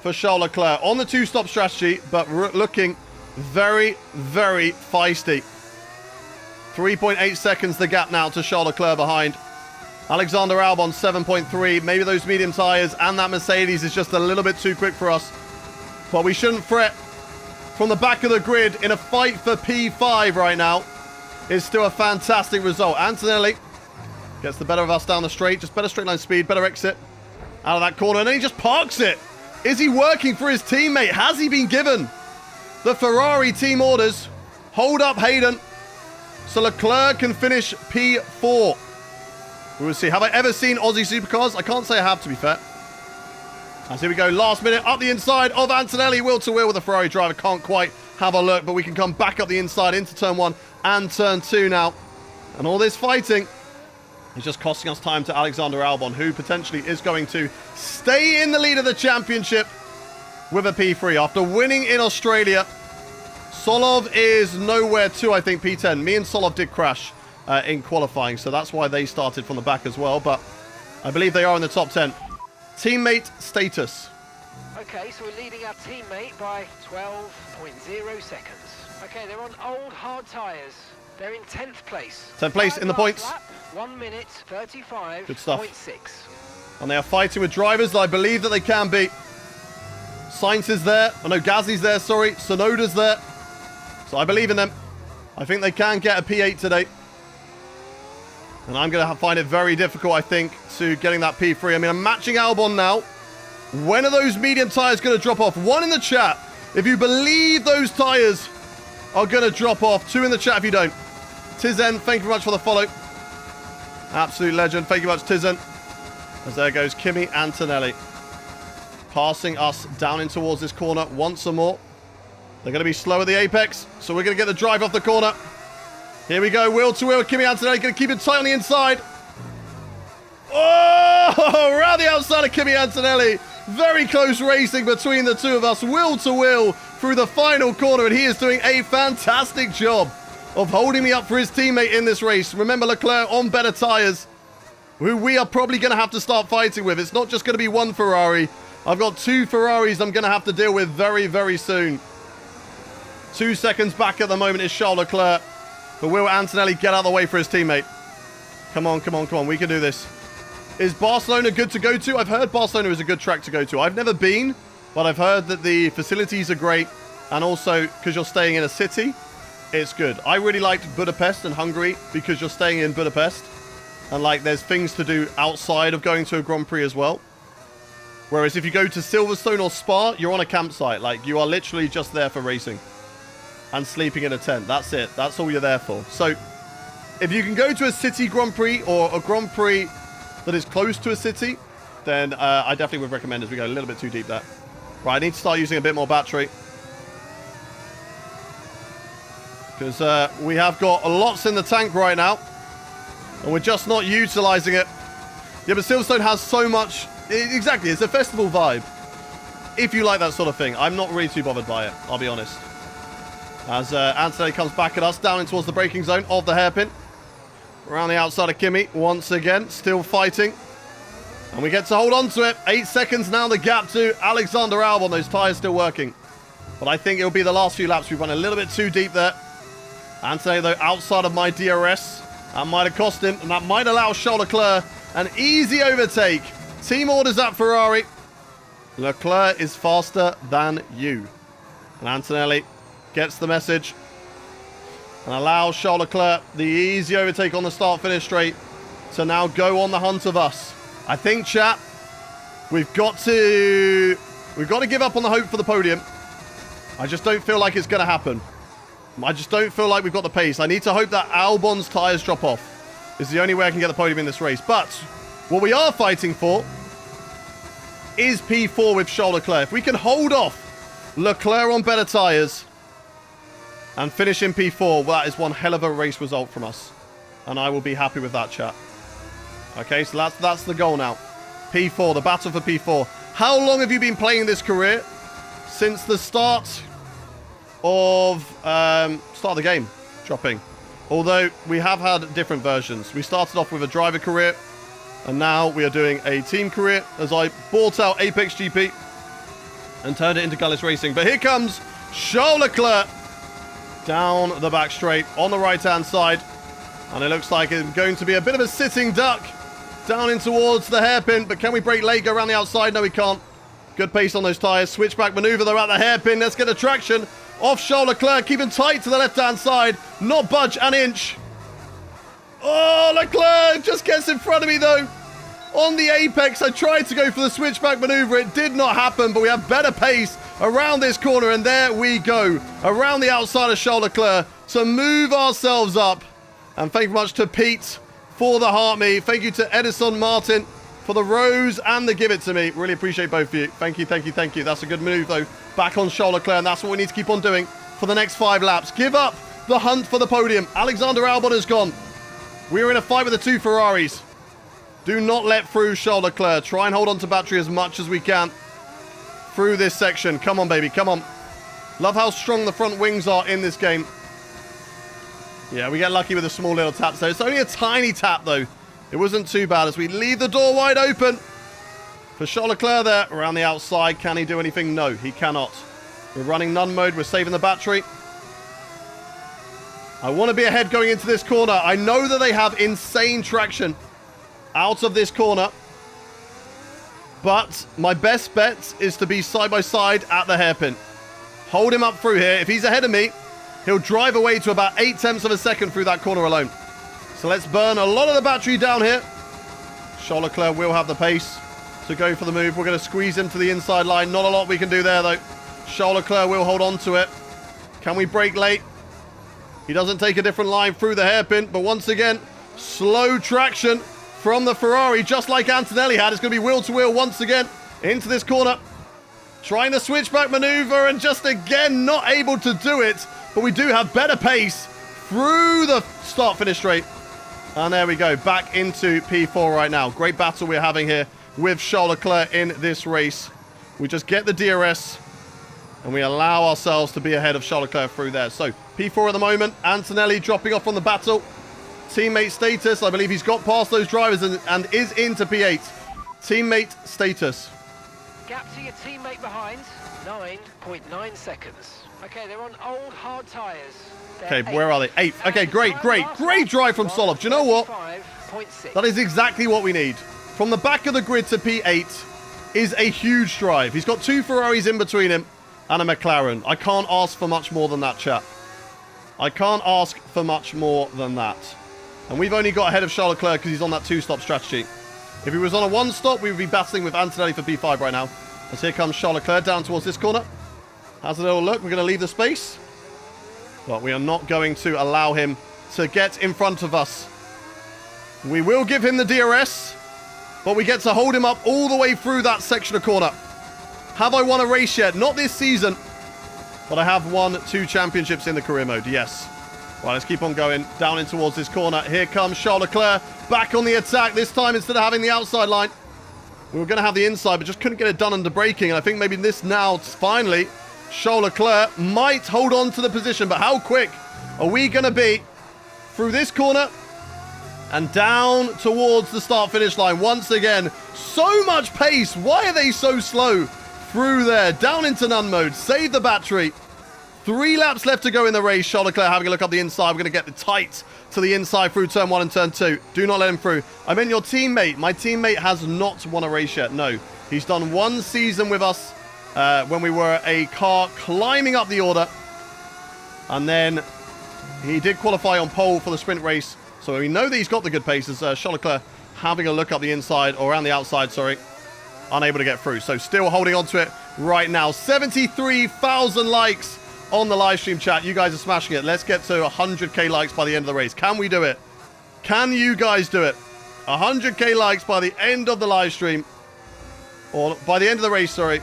for Charles Leclerc on the two-stop strategy, but looking very, very feisty. 3.8 seconds the gap now to Charles Leclerc behind. Alexander Albon 7.3. Maybe those medium tyres and that Mercedes is just a little bit too quick for us. But we shouldn't fret. From the back of the grid in a fight for P5 right now is still a fantastic result. Antonelli gets the better of us down the straight. Just better straight line speed, better exit out of that corner. And then he just parks it. Is he working for his teammate? Has he been given the Ferrari team orders? Hold up, Hayden. So Leclerc can finish P4. We will see. Have I ever seen Aussie supercars? I can't say I have, to be fair. As here we go, last minute, up the inside of Antonelli, wheel to wheel with the Ferrari driver. Can't quite have a look, but we can come back up the inside into turn 1 and turn 2 now. And all this fighting is just costing us time to Alexander Albon, who potentially is going to stay in the lead of the championship with a P3 after winning in Australia. Solov is nowhere to, I think, P10. Me and Solov did crash in qualifying, so that's why they started from the back as well, but I believe they are in the top 10. Teammate status. Okay, so we're leading our teammate by 12.0 seconds. Okay, they're on old hard tyres. They're in 10th place. 10th place in the points. Lap, 1 minute 35.6. Good stuff. And they are fighting with drivers that I believe that they can beat. Sainz is there. Oh no, Gasly's there, sorry. Sonoda's there. So I believe in them. I think they can get a P8 today. And I'm going to find it very difficult, I think, to getting that P3. I mean, I'm matching Albon now. When are those medium tyres going to drop off? 1 in the chat if you believe those tyres are going to drop off. 2 in the chat if you don't. Tizen, thank you very much for the follow. Absolute legend. Thank you very much, Tizen. As there goes Kimi Antonelli. Passing us down in towards this corner once more. They're going to be slow at the apex, so we're going to get the drive off the corner. Here we go, wheel to wheel. Kimi Antonelli going to keep it tight on the inside. Oh, around the outside of Kimi Antonelli. Very close racing between the two of us. Wheel to wheel through the final corner. And he is doing a fantastic job of holding me up for his teammate in this race. Remember, Leclerc on better tyres, who we are probably going to have to start fighting with. It's not just going to be one Ferrari. I've got 2 Ferraris I'm going to have to deal with very, very soon. 2 seconds back at the moment is Charles Leclerc. But will Antonelli get out of the way for his teammate? Come on, come on, come on. We can do this. Is Barcelona good to go to? I've heard Barcelona is a good track to go to. I've never been, but I've heard that the facilities are great. And also, because you're staying in a city, it's good. I really liked Budapest and Hungary because you're staying in Budapest. And, like, there's things to do outside of going to a Grand Prix as well. Whereas if you go to Silverstone or Spa, you're on a campsite. Like, you are literally just there for racing. And sleeping in a tent. That's it. That's all you're there for. So, if you can go to a city Grand Prix or a Grand Prix that is close to a city, then I definitely would recommend as we go a little bit too deep there. Right, I need to start using a bit more battery. Because we have got lots in the tank right now. And we're just not utilizing it. Yeah, but Silverstone has so much... Exactly, it's a festival vibe. If you like that sort of thing. I'm not really too bothered by it, I'll be honest. As Antonelli comes back at us, down in towards the braking zone of the hairpin. Around the outside of Kimi, once again, still fighting. And we get to hold on to it. 8 seconds now, the gap to Alexander Albon. Those tyres still working. But I think it'll be the last few laps. We've run a little bit too deep there. Antonelli, though, outside of my DRS. That might have cost him, and that might allow Charles Leclerc an easy overtake. Team orders at Ferrari. Leclerc is faster than you. And Antonelli gets the message and allows Charles Leclerc the easy overtake on the start-finish straight to now go on the hunt of us. I think, chat, we've got to give up on the hope for the podium. I just don't feel like it's going to happen. I just don't feel like we've got the pace. I need to hope that Albon's tyres drop off. It's the only way I can get the podium in this race. But what we are fighting for is P4 with Charles Leclerc. If we can hold off Leclerc on better tyres and finish in P4, well, that is one hell of a race result from us. And I will be happy with that, chat. Okay, so that's the goal now. P4, the battle for P4. How long have you been playing this career? Since the start of the game dropping. Although we have had different versions. We started off with a driver career, and now we are doing a team career as I bought out Apex GP. and turned it into Gullis Racing. But here comes Charles Leclerc down the back straight on the right-hand side. And it looks like it's going to be a bit of a sitting duck down in towards the hairpin. But can we brake late, go around the outside? No, we can't. Good pace on those tyres. Switchback maneuver, they're at the hairpin. Let's get the traction off Charles Leclerc, keeping tight to the left-hand side. Not budge an inch. Oh, Leclerc just gets in front of me, though. On the apex, I tried to go for the switchback maneuver. It did not happen, but we have better pace around this corner, and there we go. Around the outside of Charles Leclerc to move ourselves up. And thank you very much to Pete for the heart me. Thank you to Edison Martin for the rose and the give it to me. Really appreciate both of you. Thank you, thank you, thank you. That's a good move, though. Back on Charles Leclerc, and that's what we need to keep on doing for the next 5 laps. Give up the hunt for the podium. Alexander Albon has gone. We're in a fight with the 2 Ferraris. Do not let through Charles Leclerc. Try and hold on to battery as much as we can through this section. Come on, baby. Come on. Love how strong the front wings are in this game. Yeah, we get lucky with the small little taps there. It's only a tiny tap, though. It wasn't too bad as we leave the door wide open for Charles Leclerc there. Around the outside. Can he do anything? No, he cannot. We're running none mode. We're saving the battery. I want to be ahead going into this corner. I know that they have insane traction out of this corner, but my best bet is to be side by side at the hairpin. Hold him up through here. If he's ahead of me, he'll drive away to about 0.8 of a second through that corner alone. So let's burn a lot of the battery down here. Charles Leclerc will have the pace to go for the move. We're going to squeeze him to the inside line. Not a lot we can do there, though. Charles Leclerc will hold on to it. Can we brake late? He doesn't take a different line through the hairpin, but once again, slow traction from the Ferrari, just like Antonelli had. It's going to be wheel-to-wheel once again into this corner. Trying the switchback maneuver and just again not able to do it. But we do have better pace through the start-finish straight. And there we go, back into P4 right now. Great battle we're having here with Charles Leclerc in this race. We just get the DRS and we allow ourselves to be ahead of Charles Leclerc through there. So P4 at the moment. Antonelli dropping off on the battle. Teammate status, I believe he's got past those drivers and is into P8. Teammate status. Gap to your teammate behind, 9.9 seconds. Okay, they're on old hard tyres. Okay, where are they? 8th. Okay, great drive from Solov. Do you know what? That is exactly what we need. From the back of the grid to P8 is a huge drive. He's got 2 Ferraris in between him and a McLaren. I can't ask for much more than that, chat. I can't ask for much more than that. And we've only got ahead of Charles Leclerc because he's on that 2-stop strategy. If he was on a 1-stop, we would be battling with Antonelli for P5 right now. As here comes Charles Leclerc down towards this corner. Has a little look. We're going to leave the space. But we are not going to allow him to get in front of us. We will give him the DRS, but we get to hold him up all the way through that section of corner. Have I won a race yet? Not this season, but I have won 2 championships in the career mode, yes. Right, let's keep on going down in towards this corner. Here comes Charles Leclerc back on the attack. This time, instead of having the outside line, we were going to have the inside, but just couldn't get it done under braking. And I think maybe this now, finally, Charles Leclerc might hold on to the position. But how quick are we going to be through this corner and down towards the start-finish line? Once again, so much pace. Why are they so slow through there? Down into none mode. Save the battery. 3 laps left to go in the race. Charles Leclerc having a look up the inside. We're going to get the tight to the inside through turn 1 and turn 2. Do not let him through. I meant your teammate. My teammate has not won a race yet. No. He's done 1 season with us when we were a car climbing up the order. And then he did qualify on pole for the sprint race. So we know that he's got the good paces. Charles Leclerc having a look up the inside, or around the outside, sorry. Unable to get through. So still holding on to it right now. 73,000 likes on the live stream, chat. You guys are smashing it. Let's get to 100k likes by the end of the race. Can we do it? Can you guys do it? 100k likes by the end of the live stream. Or by the end of the race, sorry.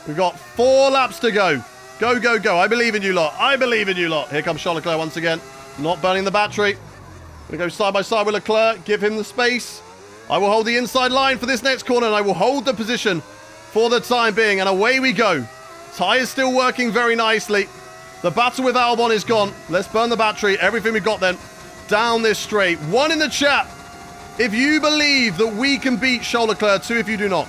We've got 4 laps to go. Go, go, go. I believe in you lot. I believe in you lot. Here comes Charles Leclerc once again. Not burning the battery. Going to go side by side with Leclerc. Give him the space. I will hold the inside line for this next corner, and I will hold the position for the time being. And away we go. Tyres still working very nicely. The battle with Albon is gone. Let's burn the battery. Everything we've got then. Down this straight. 1 in the chat if you believe that we can beat Charles Leclerc. 2 if you do not.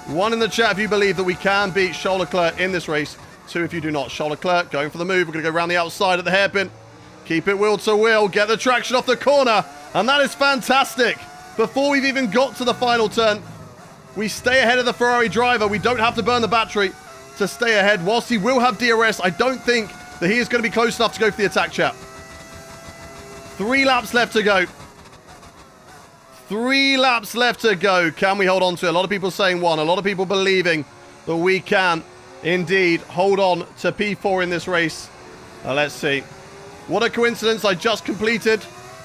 1 in the chat if you believe that we can beat Charles Leclerc in this race. 2 if you do not. Charles Leclerc going for the move. We're going to go around the outside at the hairpin. Keep it wheel to wheel. Get the traction off the corner. And that is fantastic. Before we've even got to the final turn, we stay ahead of the Ferrari driver. We don't have to burn the battery to stay ahead. Whilst he will have DRS, I don't think that he is going to be close enough to go for the attack, chat. 3 laps left to go. 3 laps left to go. Can we hold on to it? A lot of people saying 1. A lot of people believing that we can indeed hold on to P4 in this race. Let's see. What a coincidence. I just completed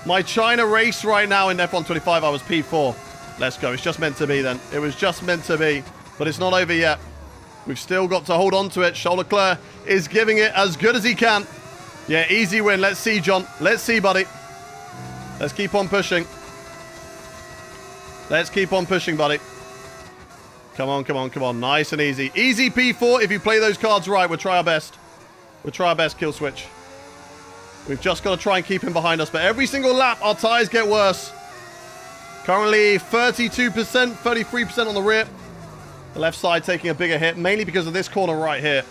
my China race right now in F1 25. I was P4. Let's go. It's just meant to be then. It was just meant to be. But it's not over yet. We've still got to hold on to it. Charles Leclerc is giving it as good as he can. Yeah, easy win. Let's see, John. Let's see, buddy. Let's keep on pushing. Let's keep on pushing, buddy. Come on, come on, come on. Nice and easy. Easy P4. If you play those cards right, we'll try our best. We'll try our best, kill switch. We've just got to try and keep him behind us. But every single lap, our tyres get worse. Currently 32%, 33% on the rear. The left side taking a bigger hit, mainly because of this corner right here.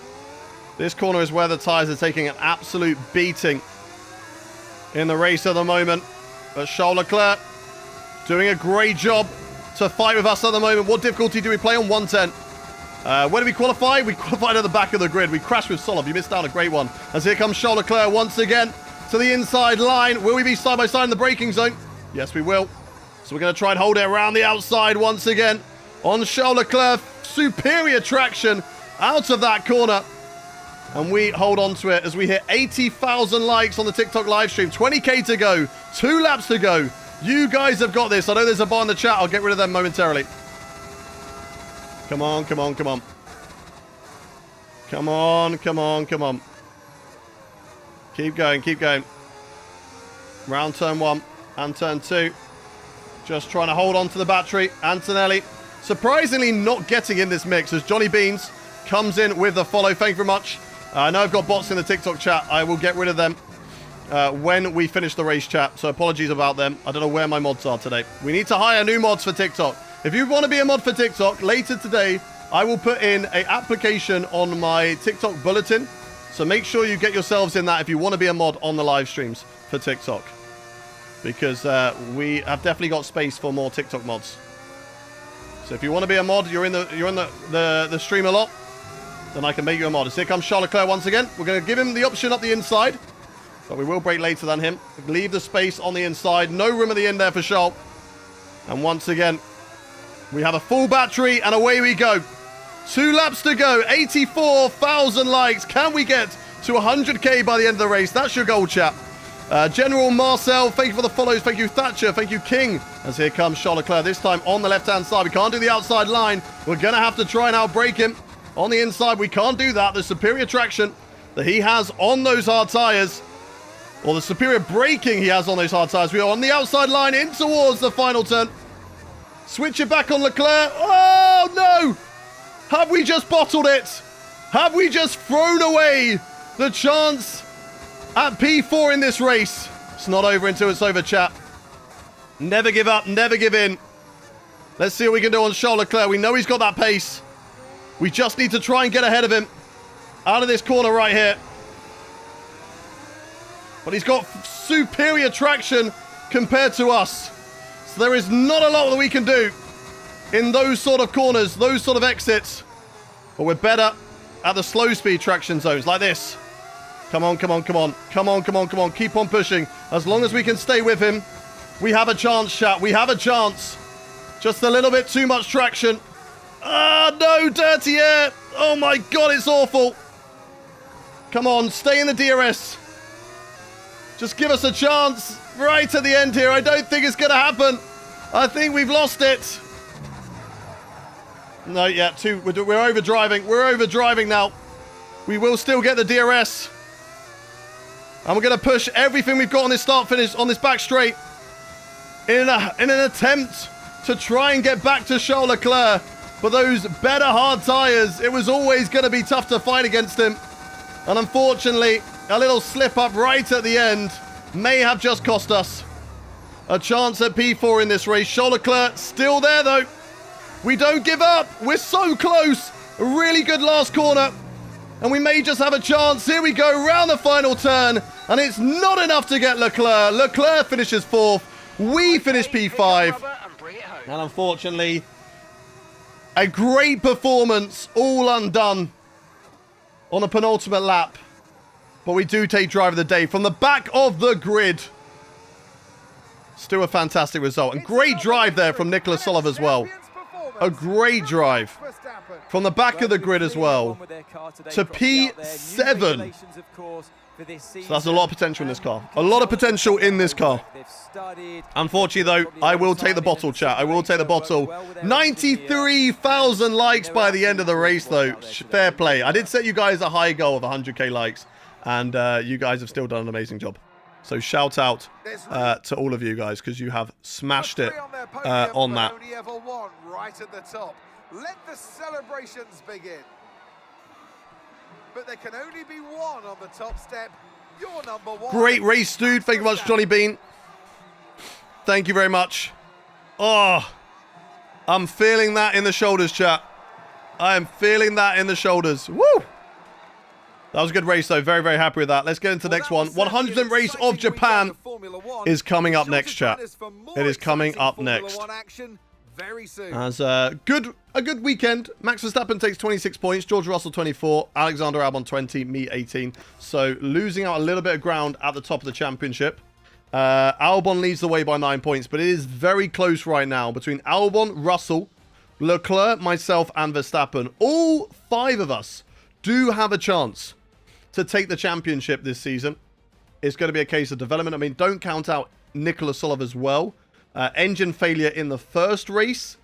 This corner is where the tyres are taking an absolute beating in the race at the moment. But Charles Leclerc doing a great job to fight with us at the moment. What difficulty do we play on? 110. Where did we qualify? We qualified at the back of the grid. We crashed with Solov. You missed out a great one. As here comes Charles Leclerc once again to the inside line. Will we be side by side in the braking zone? Yes, we will. So we're going to try and hold it around the outside once again on Charles Leclerc. Superior traction out of that corner. And we hold on to it as we hit 80,000 likes on the TikTok live stream. 20k to go. 2 laps to go. You guys have got this. I know there's a bar in the chat. I'll get rid of them momentarily. Come on, come on, come on. Come on, come on, come on. Keep going, keep going. Round turn 1 and turn 2. Just trying to hold on to the battery. Antonelli surprisingly not getting in this mix as Johnny Beans comes in with the follow. Thank you very much. I know I've got bots in the TikTok chat. I will get rid of them when we finish the race chat. So apologies about them. I don't know where my mods are today. We need to hire new mods for TikTok. If you want to be a mod for TikTok, later today, I will put in an application on my TikTok bulletin. So make sure you get yourselves in that if you want to be a mod on the live streams for TikTok. Because we have definitely got space for more TikTok mods. So if you want to be a mod, you're in the stream a lot, then I can make you a mod. As here comes Charles Leclerc once again. We're going to give him the option up the inside, but we will brake later than him. Leave the space on the inside. No room at the end there for Charles. And once again, we have a full battery and away we go. 2 laps to go. 84,000 likes. Can we get to 100k by the end of the race? That's your goal, chap. General Marcel, thank you for the follows. Thank you, Thatcher. Thank you, King. As here comes Charles Leclerc, this time on the left-hand side. We can't do the outside line. We're going to have to try and outbrake him. On the inside, we can't do that. The superior traction that he has on those hard tyres, or the superior braking he has on those hard tyres. We are on the outside line in towards the final turn. Switch it back on Leclerc. Oh, no! Have we just bottled it? Have we just thrown away the chance at P4 in this race? It's not over until it's over, chat. Never give up, never give in. Let's see what we can do on Charles Leclerc. We know he's got that pace. We just need to try and get ahead of him out of this corner right here. But he's got superior traction compared to us. So there is not a lot that we can do in those sort of corners, those sort of exits. But we're better at the slow speed traction zones like this. Come on, come on, come on. Come on, come on, come on. Keep on pushing. As long as we can stay with him, we have a chance, chat. We have a chance. Just a little bit too much traction. Ah, no, dirty air. Oh my God, it's awful. Come on, stay in the DRS. Just give us a chance right at the end here. I don't think it's going to happen. I think we've lost it. No, yeah, we're overdriving. We're overdriving now. We will still get the DRS. And we're going to push everything we've got on this start finish, on this back straight, in an attempt to try and get back to Charles Leclerc. For those better hard tyres, it was always going to be tough to fight against him. And unfortunately, a little slip up right at the end may have just cost us a chance at P4 in this race. Charles Leclerc still there though. We don't give up. We're so close. A really good last corner. And we may just have a chance. Here we go, round the final turn. And it's not enough to get Leclerc. Leclerc finishes 4th. We finish P5. And unfortunately, a great performance, all undone on a penultimate lap. But we do take drive of the day from the back of the grid. Still a fantastic result. And great drive there from Nicholas Solov as well. A great drive from the back of the grid as well to P7. So that's a lot of potential in this car. A lot of potential in this car. Unfortunately, though, I will take the bottle, chat. I will take the bottle. 93,000 likes by the end of the race, though. Fair play. I did set you guys a high goal of 100k likes, and you guys have still done an amazing job. So shout out to all of you guys, because you have smashed it on that. Right at the top. Let the celebrations begin. But there can only be one on the top step. You're number 1. Great race, dude. Thank you very much, Johnny Bean. Thank you very much. Oh, I'm feeling that in the shoulders, chat. I am feeling that in the shoulders. Woo! That was a good race, though. Very, very happy with that. Let's get into the next one. 100th race of Japan is coming up next, chat. It is coming up next. Very soon. As a good weekend. Max Verstappen takes 26 points, George Russell 24, Alexander Albon 20, me 18. So losing out a little bit of ground at the top of the championship. Albon leads the way by 9 points, but it is very close right now between Albon, Russell, Leclerc, myself, and Verstappen. All 5 of us do have a chance to take the championship this season. It's going to be a case of development. I mean, don't count out Nicholas Solov as well. Engine failure in the first race.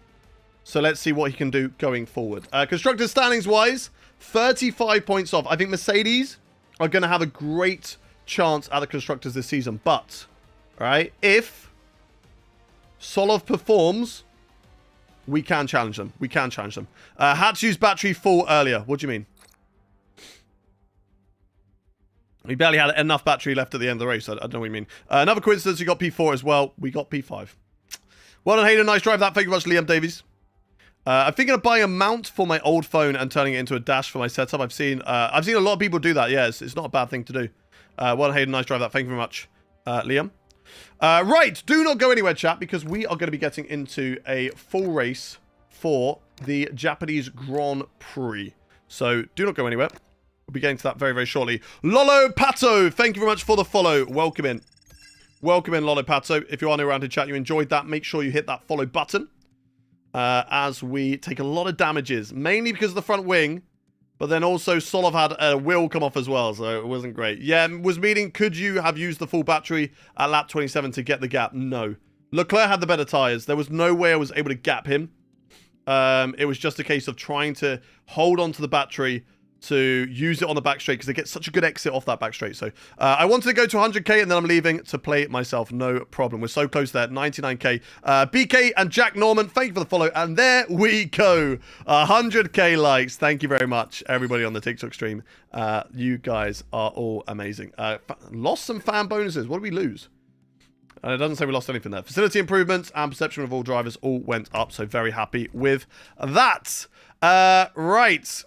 So let's see what he can do going forward. Constructor standings wise, 35 points off. I think Mercedes are going to have a great chance at the Constructors this season. But, right, if Solov performs, we can challenge them. We can challenge them. Had to use battery full earlier. What do you mean? We barely had enough battery left at the end of the race. I don't know what you mean. Another coincidence, we got P4 as well. We got P5. Well done, Hayden. Nice drive that. Thank you very much, Liam Davies. I'm thinking of buying a mount for my old phone and turning it into a dash for my setup. I've seen a lot of people do that. Yeah, it's not a bad thing to do. Well done, Hayden. Nice drive that. Thank you very much, Liam. Right. Do not go anywhere, chat, because we are going to be getting into a full race for the Japanese Grand Prix. So do not go anywhere. We'll be getting to that very, very shortly. Lolo Pato, thank you very much for the follow. Welcome in. Welcome in, Lolo Pato. If you are new around to chat, you enjoyed that, make sure you hit that follow button. As we take a lot of damages, mainly because of the front wing, but then also Solov had a wheel come off as well, so it wasn't great. Yeah, was meaning, could you have used the full battery at lap 27 to get the gap? No. Leclerc had the better tyres. There was no way I was able to gap him. It was just a case of trying to hold on to the battery to use it on the back straight, because they get such a good exit off that back straight. So I wanted to go to 100k and then I'm leaving to play it myself. No problem. We're so close there. 99k. BK and Jack Norman, thank you for the follow. And there we go. 100k likes. Thank you very much, everybody on the TikTok stream. You guys are all amazing. Lost some fan bonuses. What did we lose? It doesn't say we lost anything there. Facility improvements and perception of all drivers all went up. So very happy with that. Right.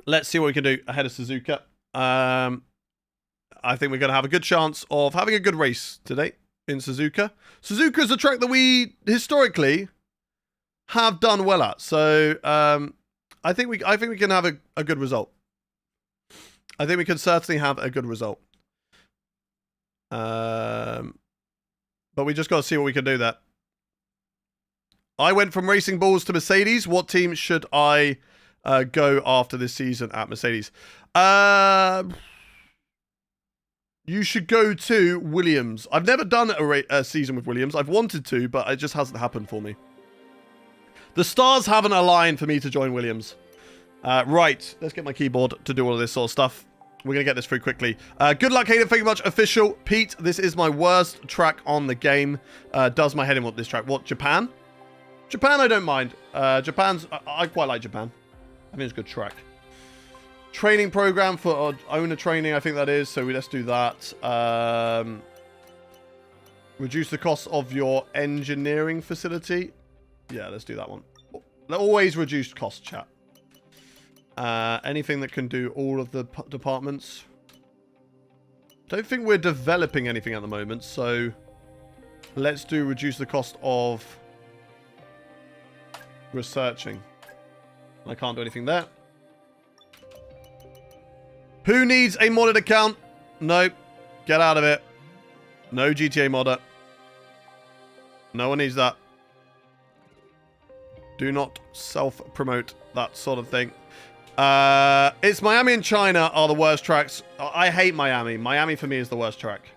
Let's see what we can do ahead of Suzuka. I think we're going to have a good chance of having a good race today in Suzuka. Suzuka is a track that we historically have done well at. So I think we can have a good result. I think we can certainly have a good result. But we just got to see what we can do there. I went from Racing Bulls to Mercedes. What team should I go after this season at Mercedes? You should go to Williams. I've never done a season with Williams. I've wanted to, but it just hasn't happened for me. The stars haven't aligned for me to join Williams. Right, let's get my keyboard to do all of this sort of stuff. We're going to get this through quickly. Good luck, Hayden. Thank you much. Official. Pete, this is my worst track on the game. Does my head in what this track? What, Japan? Japan, I don't mind. Japan's... I quite like Japan. I think it's a good track. Training program for owner training, I think that is. So let's do that. Reduce the cost of your engineering facility. Yeah, let's do that one. Always reduced cost, chat. Anything that can do all of the departments. Don't think we're developing anything at the moment, so let's do reduce the cost of researching. I can't do anything there. Who needs a modded account? Nope. Get out of it. No GTA modder. No one needs that. Do not self-promote that sort of thing. It's Miami and China are the worst tracks. I hate Miami. Miami for me is the worst track.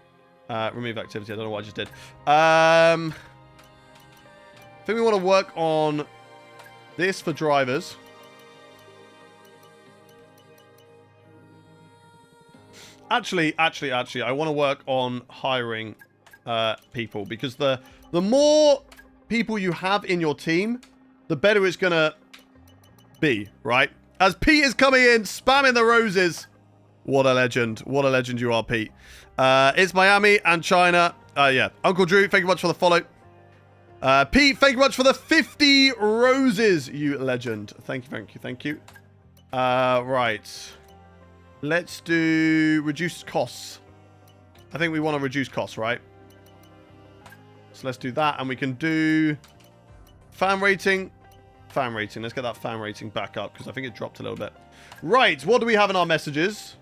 Remove activity. I don't know what I just did. I think we want to work on this for drivers. Actually, I want to work on hiring people, because the more people you have in your team, the better it's going to be, right? As Pete is coming in, spamming the roses. What a legend. What a legend you are, Pete. It's Miami and China. Yeah. Uncle Drew, thank you much for the follow. Pete, thank you much for the 50 roses, you legend. Thank you, thank you, thank you. Right. Let's do reduced costs. I think we want to reduce costs, right? So let's do that, and we can do fan rating. Fan rating. Let's get that fan rating back up, because I think it dropped a little bit. Right, what do we have in our messages?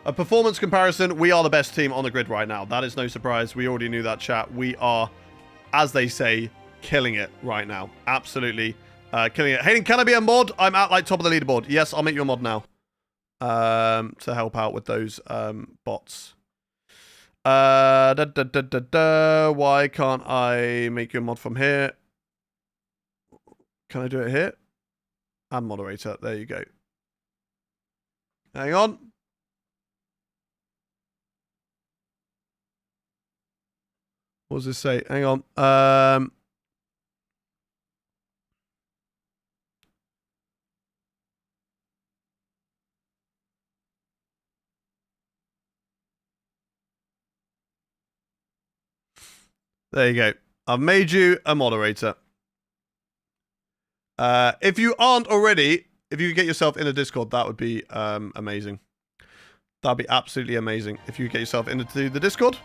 A performance comparison. We are the best team on the grid right now. That is no surprise. We already knew that, chat. We are, as they say, killing it right now. Absolutely killing it. Hayden, can I be a mod? I'm at like top of the leaderboard. Yes, I'll make you a mod now. To help out with those bots. Why can't I make you a mod from here? Can I do it here? Add moderator. There you go. Hang on. What does this say? Hang on. There you go. I've made you a moderator. If you aren't already, if you could get yourself in a Discord, that would be amazing. That'd be absolutely amazing if you could get yourself into the Discord.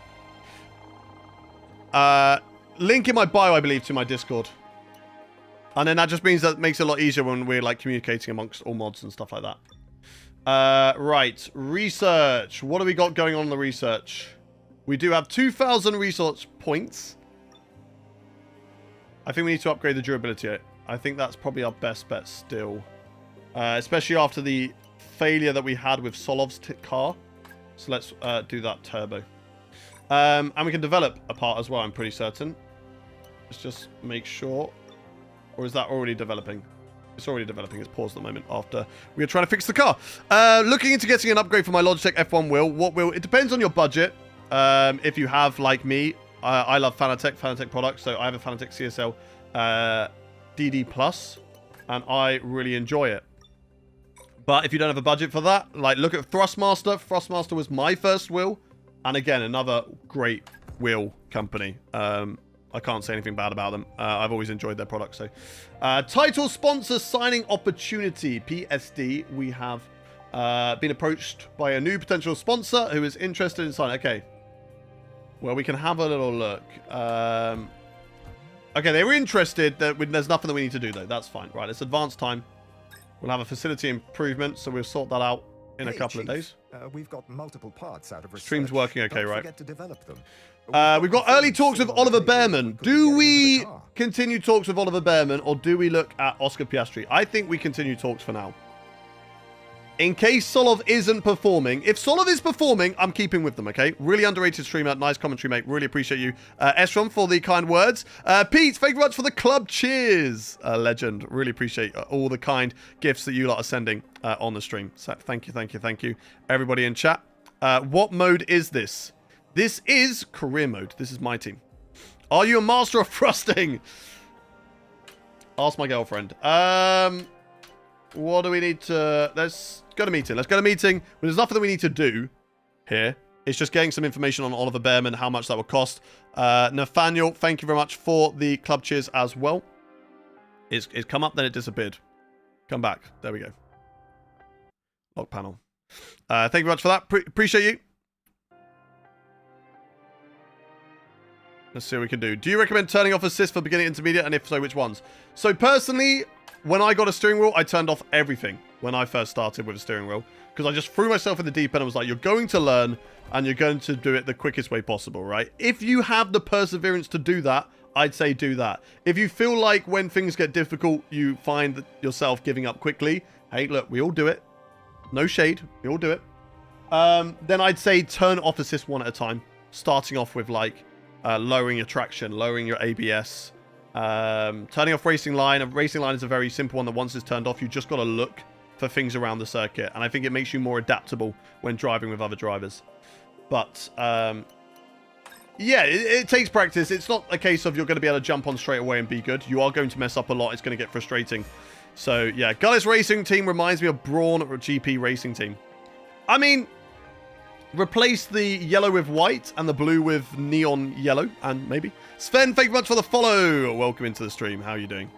Link in my bio, I believe, to my Discord. And then that just means that it makes it a lot easier when we're like communicating amongst all mods and stuff like that. Right. Research. What do we got going on in the research? We do have 2,000 research points. I think we need to upgrade the durability. I think that's probably our best bet still. Especially after the failure that we had with Solov's car. So let's do that turbo. And we can develop a part as well, I'm pretty certain. Let's just make sure. Or is that already developing? It's already developing. It's paused at the moment after we were trying to fix the car. Looking into getting an upgrade for my Logitech F1 wheel. What wheel? It depends on your budget. If you have, like me, I love Fanatec products. So I have a Fanatec CSL DD Plus, and I really enjoy it. But if you don't have a budget for that, like look at Thrustmaster. Thrustmaster was my first wheel. And again, another great wheel company. I can't say anything bad about them. I've always enjoyed their products. So, title sponsor signing opportunity, PSD. We have been approached by a new potential sponsor who is interested in signing. Okay. Well, we can have a little look. Okay, they were interested. There's nothing that we need to do, though. That's fine. Right, it's advanced time. We'll have a facility improvement, so we'll sort that out in a couple of days. We've got multiple parts out of research. Stream's working okay, right? Forget to develop them. We've got early talks with Oliver Behrman. Do we continue talks with Oliver Behrman, or do we look at Oscar Piastri? I think we continue talks for now. In case Solov isn't performing. If Solov is performing, I'm keeping with them, okay? Really underrated streamer. Nice commentary, mate. Really appreciate you. Esrom for the kind words. Pete, thank you very much for the club cheers. Legend. Really appreciate all the kind gifts that you lot are sending on the stream. So thank you, thank you, thank you. Everybody in chat. What mode is this? This is career mode. This is my team. Are you a master of thrusting? Ask my girlfriend. What do we need to... Let's go to meeting. Let's go to meeting. There's nothing that we need to do here. It's just getting some information on Oliver Behrman, how much that would cost. Nathaniel, thank you very much for the club cheers as well. It's come up, then it disappeared. Come back. There we go. Lock panel. Thank you very much for that. Appreciate you. Let's see what we can do. Do you recommend turning off assist for beginning intermediate? And if so, which ones? So personally, when I got a steering wheel, I turned off everything when I first started with a steering wheel. Because I just threw myself in the deep end and was like, you're going to learn and you're going to do it the quickest way possible, right? If you have the perseverance to do that, I'd say do that. If you feel like when things get difficult, you find yourself giving up quickly, hey, look, we all do it. No shade. We all do it. Then I'd say turn off assist one at a time. Starting off with like lowering your traction, lowering your ABS, turning off racing line. A racing line is a very simple one that once it's turned off, you just got to look for things around the circuit. And I think it makes you more adaptable when driving with other drivers. But yeah, it takes practice. It's not a case of you're going to be able to jump on straight away and be good. You are going to mess up a lot. It's going to get frustrating. So yeah, Gullis Racing team reminds me of Brawn GP Racing team. I mean, replace the yellow with white and the blue with neon yellow, and maybe. Sven, thank you much for the follow. Welcome into the stream. How are you doing?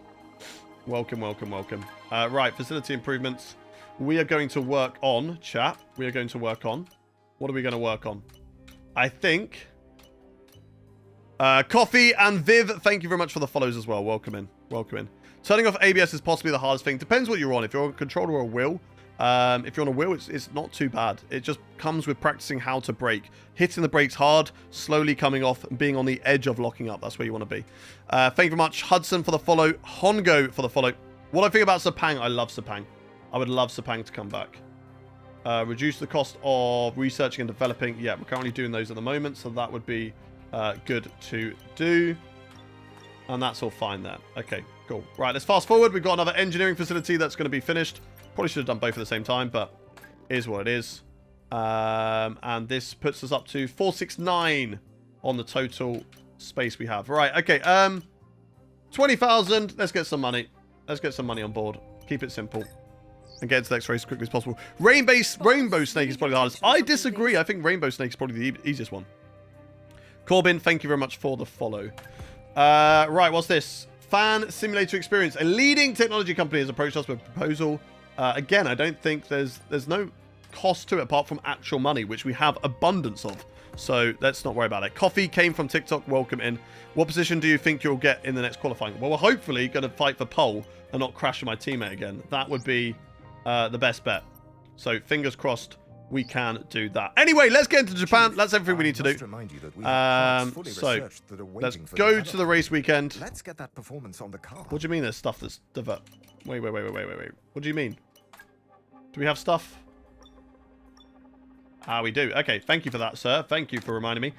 Welcome, welcome, welcome. Right, facility improvements. We are going to work on, chat. We are going to work on. What are we going to work on? I think. Coffee and Viv, thank you very much for the follows as well. Welcome in. Welcome in. Turning off ABS is possibly the hardest thing. Depends what you're on. If you're on a controller or a wheel. If you're on a wheel, it's not too bad. It just comes with practicing how to brake. Hitting the brakes hard, slowly coming off, and being on the edge of locking up. That's where you want to be. Thank you very much, Hudson, for the follow. Hongo for the follow. What I think about Sepang, I love Sepang. I would love Sepang to come back. Reduce the cost of researching and developing. Yeah, we're currently doing those at the moment, so that would be good to do. And that's all fine there. Okay, cool. Right, let's fast forward. We've got another engineering facility that's going to be finished. Probably should have done both at the same time, but it is what it is. And this puts us up to 469 on the total space we have. Right, okay. 20,000. Let's get some money. Let's get some money on board. Keep it simple. And get into the next race as quickly as possible. Rainbow Snake is probably the hardest. I disagree. I think Rainbow Snake is probably the easiest one. Corbin, thank you very much for the follow. Right, what's this? Fan Simulator Experience. A leading technology company has approached us with a proposal. Again, I don't think there's no cost to it apart from actual money, which we have abundance of. So let's not worry about it. Coffee came from TikTok. Welcome in. What position do you think you'll get in the next qualifying? Well, we're hopefully going to fight for pole and not crash with my teammate again. That would be the best bet. So fingers crossed we can do that. Anyway, let's get into Japan. That's everything we need to do. So let's go to the race weekend. Let's get that performance on the car. What do you mean there's stuff that's divert? Wait. What do you mean? Do we have stuff? Ah, we do. Okay, thank you for that, sir. Thank you for reminding me.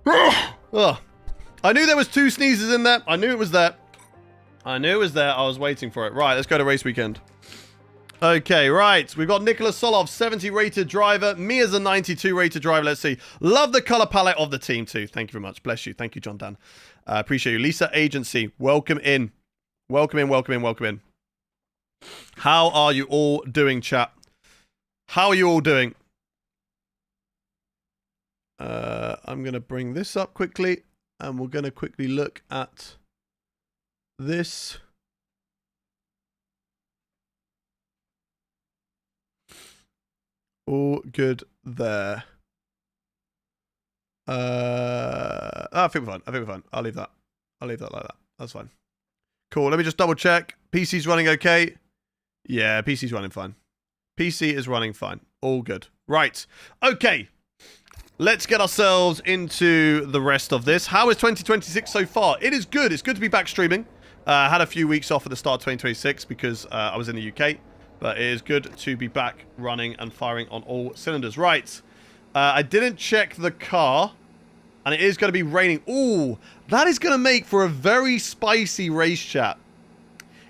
Oh. I knew there was 2 sneezes in there. I knew it was there. I was waiting for it. Right, let's go to race weekend. Okay, right. We've got Nicholas Solov, 70 rated driver. Me as a 92 rated driver. Let's see. Love the color palette of the team too. Thank you very much. Bless you. Thank you, John Dan. Appreciate you. Lisa Agency, welcome in. Welcome in. How are you all doing, chat? How are you all doing? I'm going to bring this up quickly. And we're going to quickly look at this. All good there. I think we're fine. I'll leave that like that. That's fine. Cool. Let me just double check. PC's running okay. Yeah, PC's running fine. PC is running fine. All good. Right. Okay. Let's get ourselves into the rest of this. How is 2026 so far? It is good. It's good to be back streaming. I had a few weeks off at the start of 2026 because I was in the UK. But it is good to be back running and firing on all cylinders. Right. I didn't check the car. And it is going to be raining. Ooh, that is going to make for a very spicy race, chat.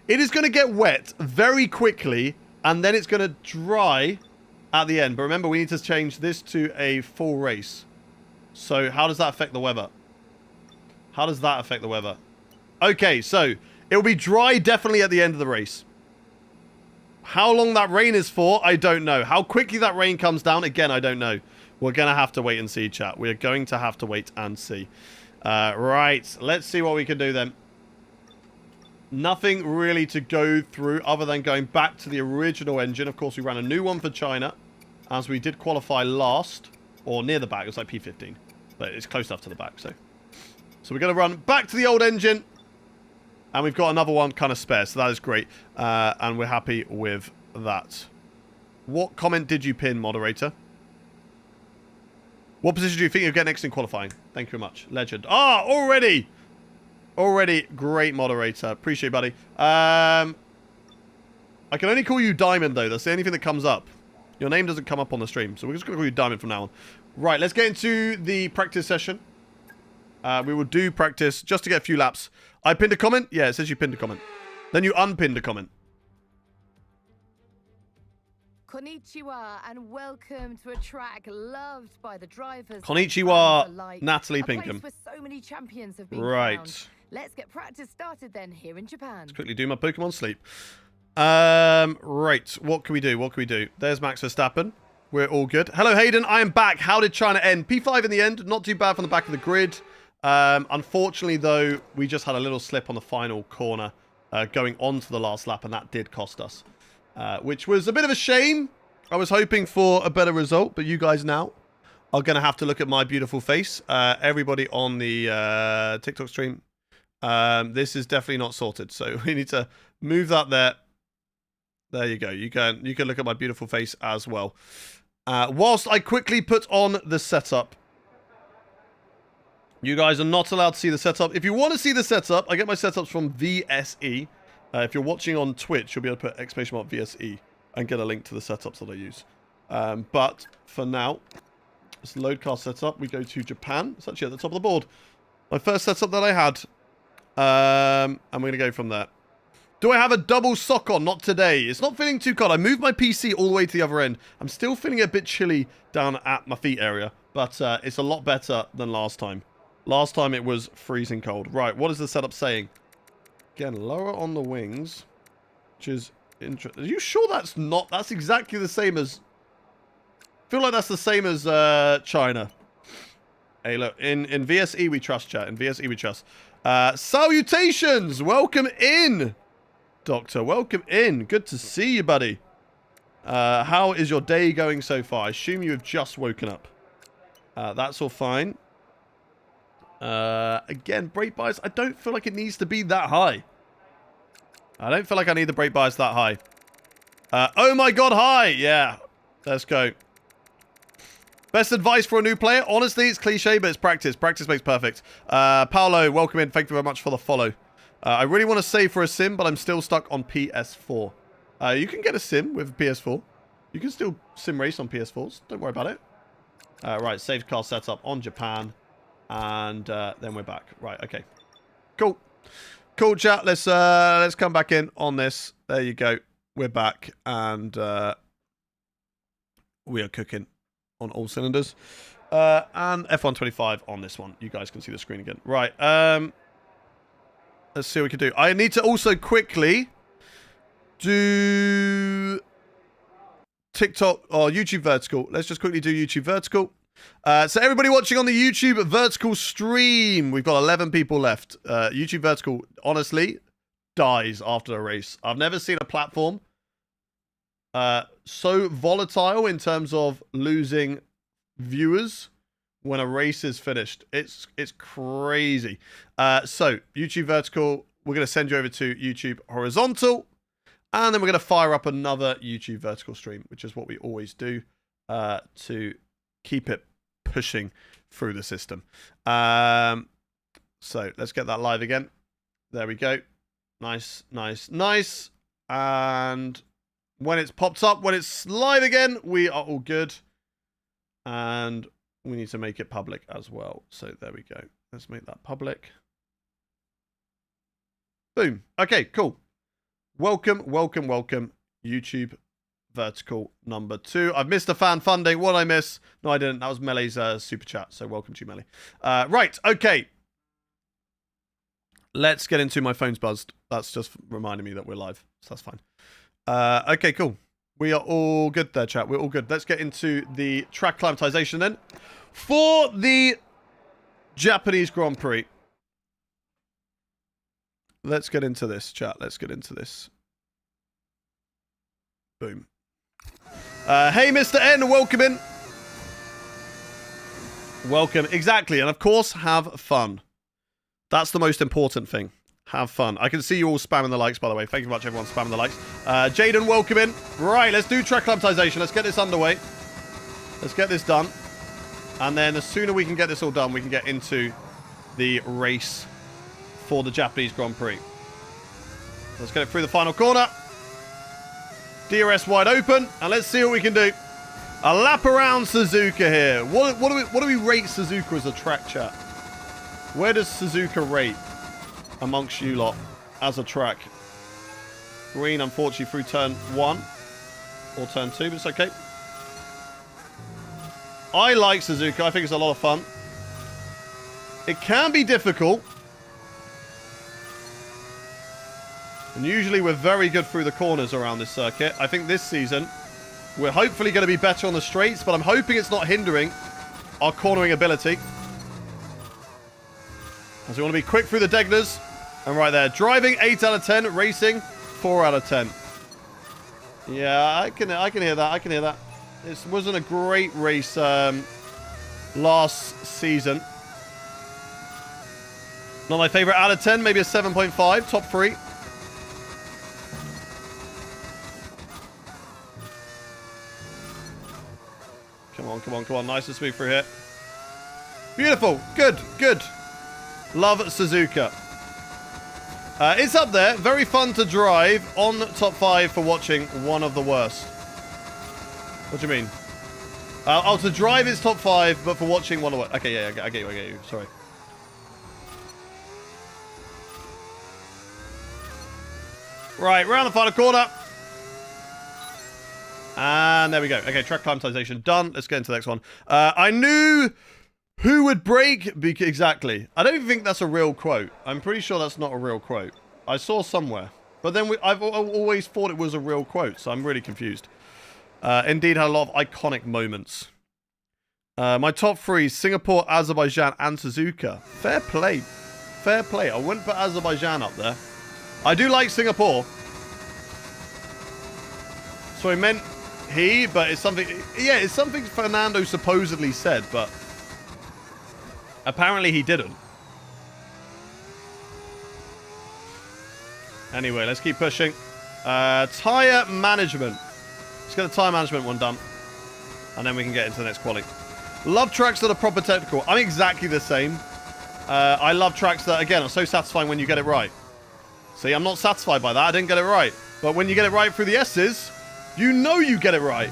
It is going to get wet very quickly. And then it's going to dry at the end. But remember, we need to change this to a full race. So how does that affect the weather? Okay, so it will be dry definitely at the end of the race. How long that rain is for, I don't know. How quickly that rain comes down, again, I don't know. We're going to have to wait and see, chat. We're going to have to wait and see. Right, let's see what we can do then. Nothing really to go through other than going back to the original engine. Of course, we ran a new one for China, as we did qualify last, or near the back. It was like P15, but it's close enough to the back. So we're going to run back to the old engine, and we've got another one kind of spare, so that is great, and we're happy with that. What comment did you pin, moderator? What position do you think you'll get next in qualifying? Thank you very much. Legend. Ah, already! Already great moderator. Appreciate it, buddy. I can only call you Diamond, though. That's the only thing that comes up. Your name doesn't come up on the stream, so we're just going to call you Diamond from now on. Right, let's get into the practice session. We will do practice just to get a few laps. I pinned a comment? Yeah, it says you pinned a comment. Then you unpinned a comment. Konnichiwa and welcome to a track loved by the drivers. Konnichiwa, Natalie Pinkham. A place where so many champions have been right. Found. Let's get practice started then here in Japan. Let's quickly do my Pokemon sleep. Right. What can we do? What can we do? There's Max Verstappen. We're all good. Hello, Hayden. I am back. How did China end? P5 in the end. Not too bad from the back of the grid. Unfortunately, though, we just had a little slip on the final corner going on to the last lap, and that did cost us. Which was a bit of a shame. I was hoping for a better result, but you guys now are going to have to look at my beautiful face. Everybody on the TikTok stream, this is definitely not sorted, so we need to move that there. There you go. You can look at my beautiful face as well. Whilst I quickly put on the setup. You guys are not allowed to see the setup. If you want to see the setup, I get my setups from VSE. If you're watching on Twitch, you'll be able to put exclamation mark VSE and get a link to the setups that I use. But for now, it's load car setup. We go to Japan. It's actually at the top of the board. My first setup that I had. And we're going to go from there. Do I have a double sock on? Not today. It's not feeling too cold. I moved my PC all the way to the other end. I'm still feeling a bit chilly down at my feet area. But it's a lot better than last time. Last time it was freezing cold. Right, what is the setup saying? Again, lower on the wings, which is interesting. Are you sure that's not? That's exactly the same as... I feel like that's the same as China. Hey, look, in VSE we trust, chat. In VSE we trust. Salutations! Welcome in, Doctor. Welcome in. Good to see you, buddy. How is your day going so far? I assume you have just woken up. That's all fine. Again, brake bias, I don't feel like it needs to be that high. I don't feel like I need the brake bias that high. Oh my god, high! Yeah, let's go. Best advice for a new player? Honestly, it's cliche, but it's practice. Practice makes perfect. Paolo, welcome in. Thank you very much for the follow. I really want to save for a sim, but I'm still stuck on PS4. You can get a sim with PS4. You can still sim race on PS4s. Don't worry about it. Right, saved car setup on Japan. And then we're back. Right, okay. Cool. Cool, chat. Let's come back in on this. There you go. We're back. And we are cooking on all cylinders. And F125 on this one. You guys can see the screen again. Right. Let's see what we can do. I need to also quickly do TikTok or YouTube vertical. Let's just quickly do YouTube vertical. So everybody watching on the YouTube vertical stream, we've got 11 people left. YouTube vertical, honestly, dies after a race. I've never seen a platform so volatile in terms of losing viewers when a race is finished. It's crazy. So YouTube vertical, we're going to send you over to YouTube horizontal, and then we're going to fire up another YouTube vertical stream, which is what we always do to keep it pushing through the system. So let's get that live again. There we go. Nice, nice, nice. And when it's popped up, when it's live again, we are all good. And we need to make it public as well. So there we go. Let's make that public. Boom. Okay, cool. Welcome, welcome, welcome. YouTube vertical number 2. I've missed a fan funding. What did I miss? No, I didn't. That was Melee's super chat. So welcome to you, Melee. Right. Okay. Let's get into my phone's buzzed. That's just reminding me that we're live. So that's fine. Okay, cool. We are all good there, chat. We're all good. Let's get into the track climatization then. For the Japanese Grand Prix. Let's get into this, chat. Let's get into this. Boom. Hey, Mr. N, welcome in. Welcome. Exactly. And of course, have fun. That's the most important thing. Have fun. I can see you all spamming the likes, by the way. Thank you very much, everyone, spamming the likes. Jaden, welcome in. Right, let's do track climatization. Let's get this underway. Let's get this done. And then the sooner we can get this all done, we can get into the race for the Japanese Grand Prix. Let's get it through the final corner. DRS wide open, and let's see what we can do. A lap around Suzuka here. What do we rate Suzuka as a track, chat? Where does Suzuka rate amongst you lot as a track? Green, unfortunately, through turn 1 or turn 2, but it's okay. I like Suzuka. I think it's a lot of fun. It can be difficult. And usually we're very good through the corners around this circuit. I think this season we're hopefully going to be better on the straights, but I'm hoping it's not hindering our cornering ability. As we want to be quick through the Degners. And right there, driving 8 out of 10, racing 4 out of 10. Yeah, I can hear that. I can hear that. This wasn't a great race last season. Not my favorite out of 10, maybe a 7.5, top 3. Come on, come on, come on. Nice and smooth through here. Beautiful. Good, good. Love Suzuka. It's up there. Very fun to drive. On top 5 for watching. One of the worst. What do you mean? Oh, to drive is top 5, but for watching one of the worst. Okay, yeah, I get you. Sorry. Right, round the final corner. And there we go. Okay, track climatization done. Let's get into the next one. I knew who would break. Exactly. I don't think that's a real quote. I'm pretty sure that's not a real quote. I saw somewhere. But then I've always thought it was a real quote, so I'm really confused. Indeed, had a lot of iconic moments. My top 3, Singapore, Azerbaijan, and Suzuka. Fair play. Fair play. I wouldn't put Azerbaijan up there. I do like Singapore. So I meant he, but it's something... Yeah, it's something Fernando supposedly said, but... apparently he didn't. Anyway, let's keep pushing. Tyre management. Let's get the tyre management one done. And then we can get into the next quali. Love tracks that are proper technical. I'm exactly the same. I love tracks that, again, are so satisfying when you get it right. See, I'm not satisfied by that. I didn't get it right. But when you get it right through the S's, you know you get it right.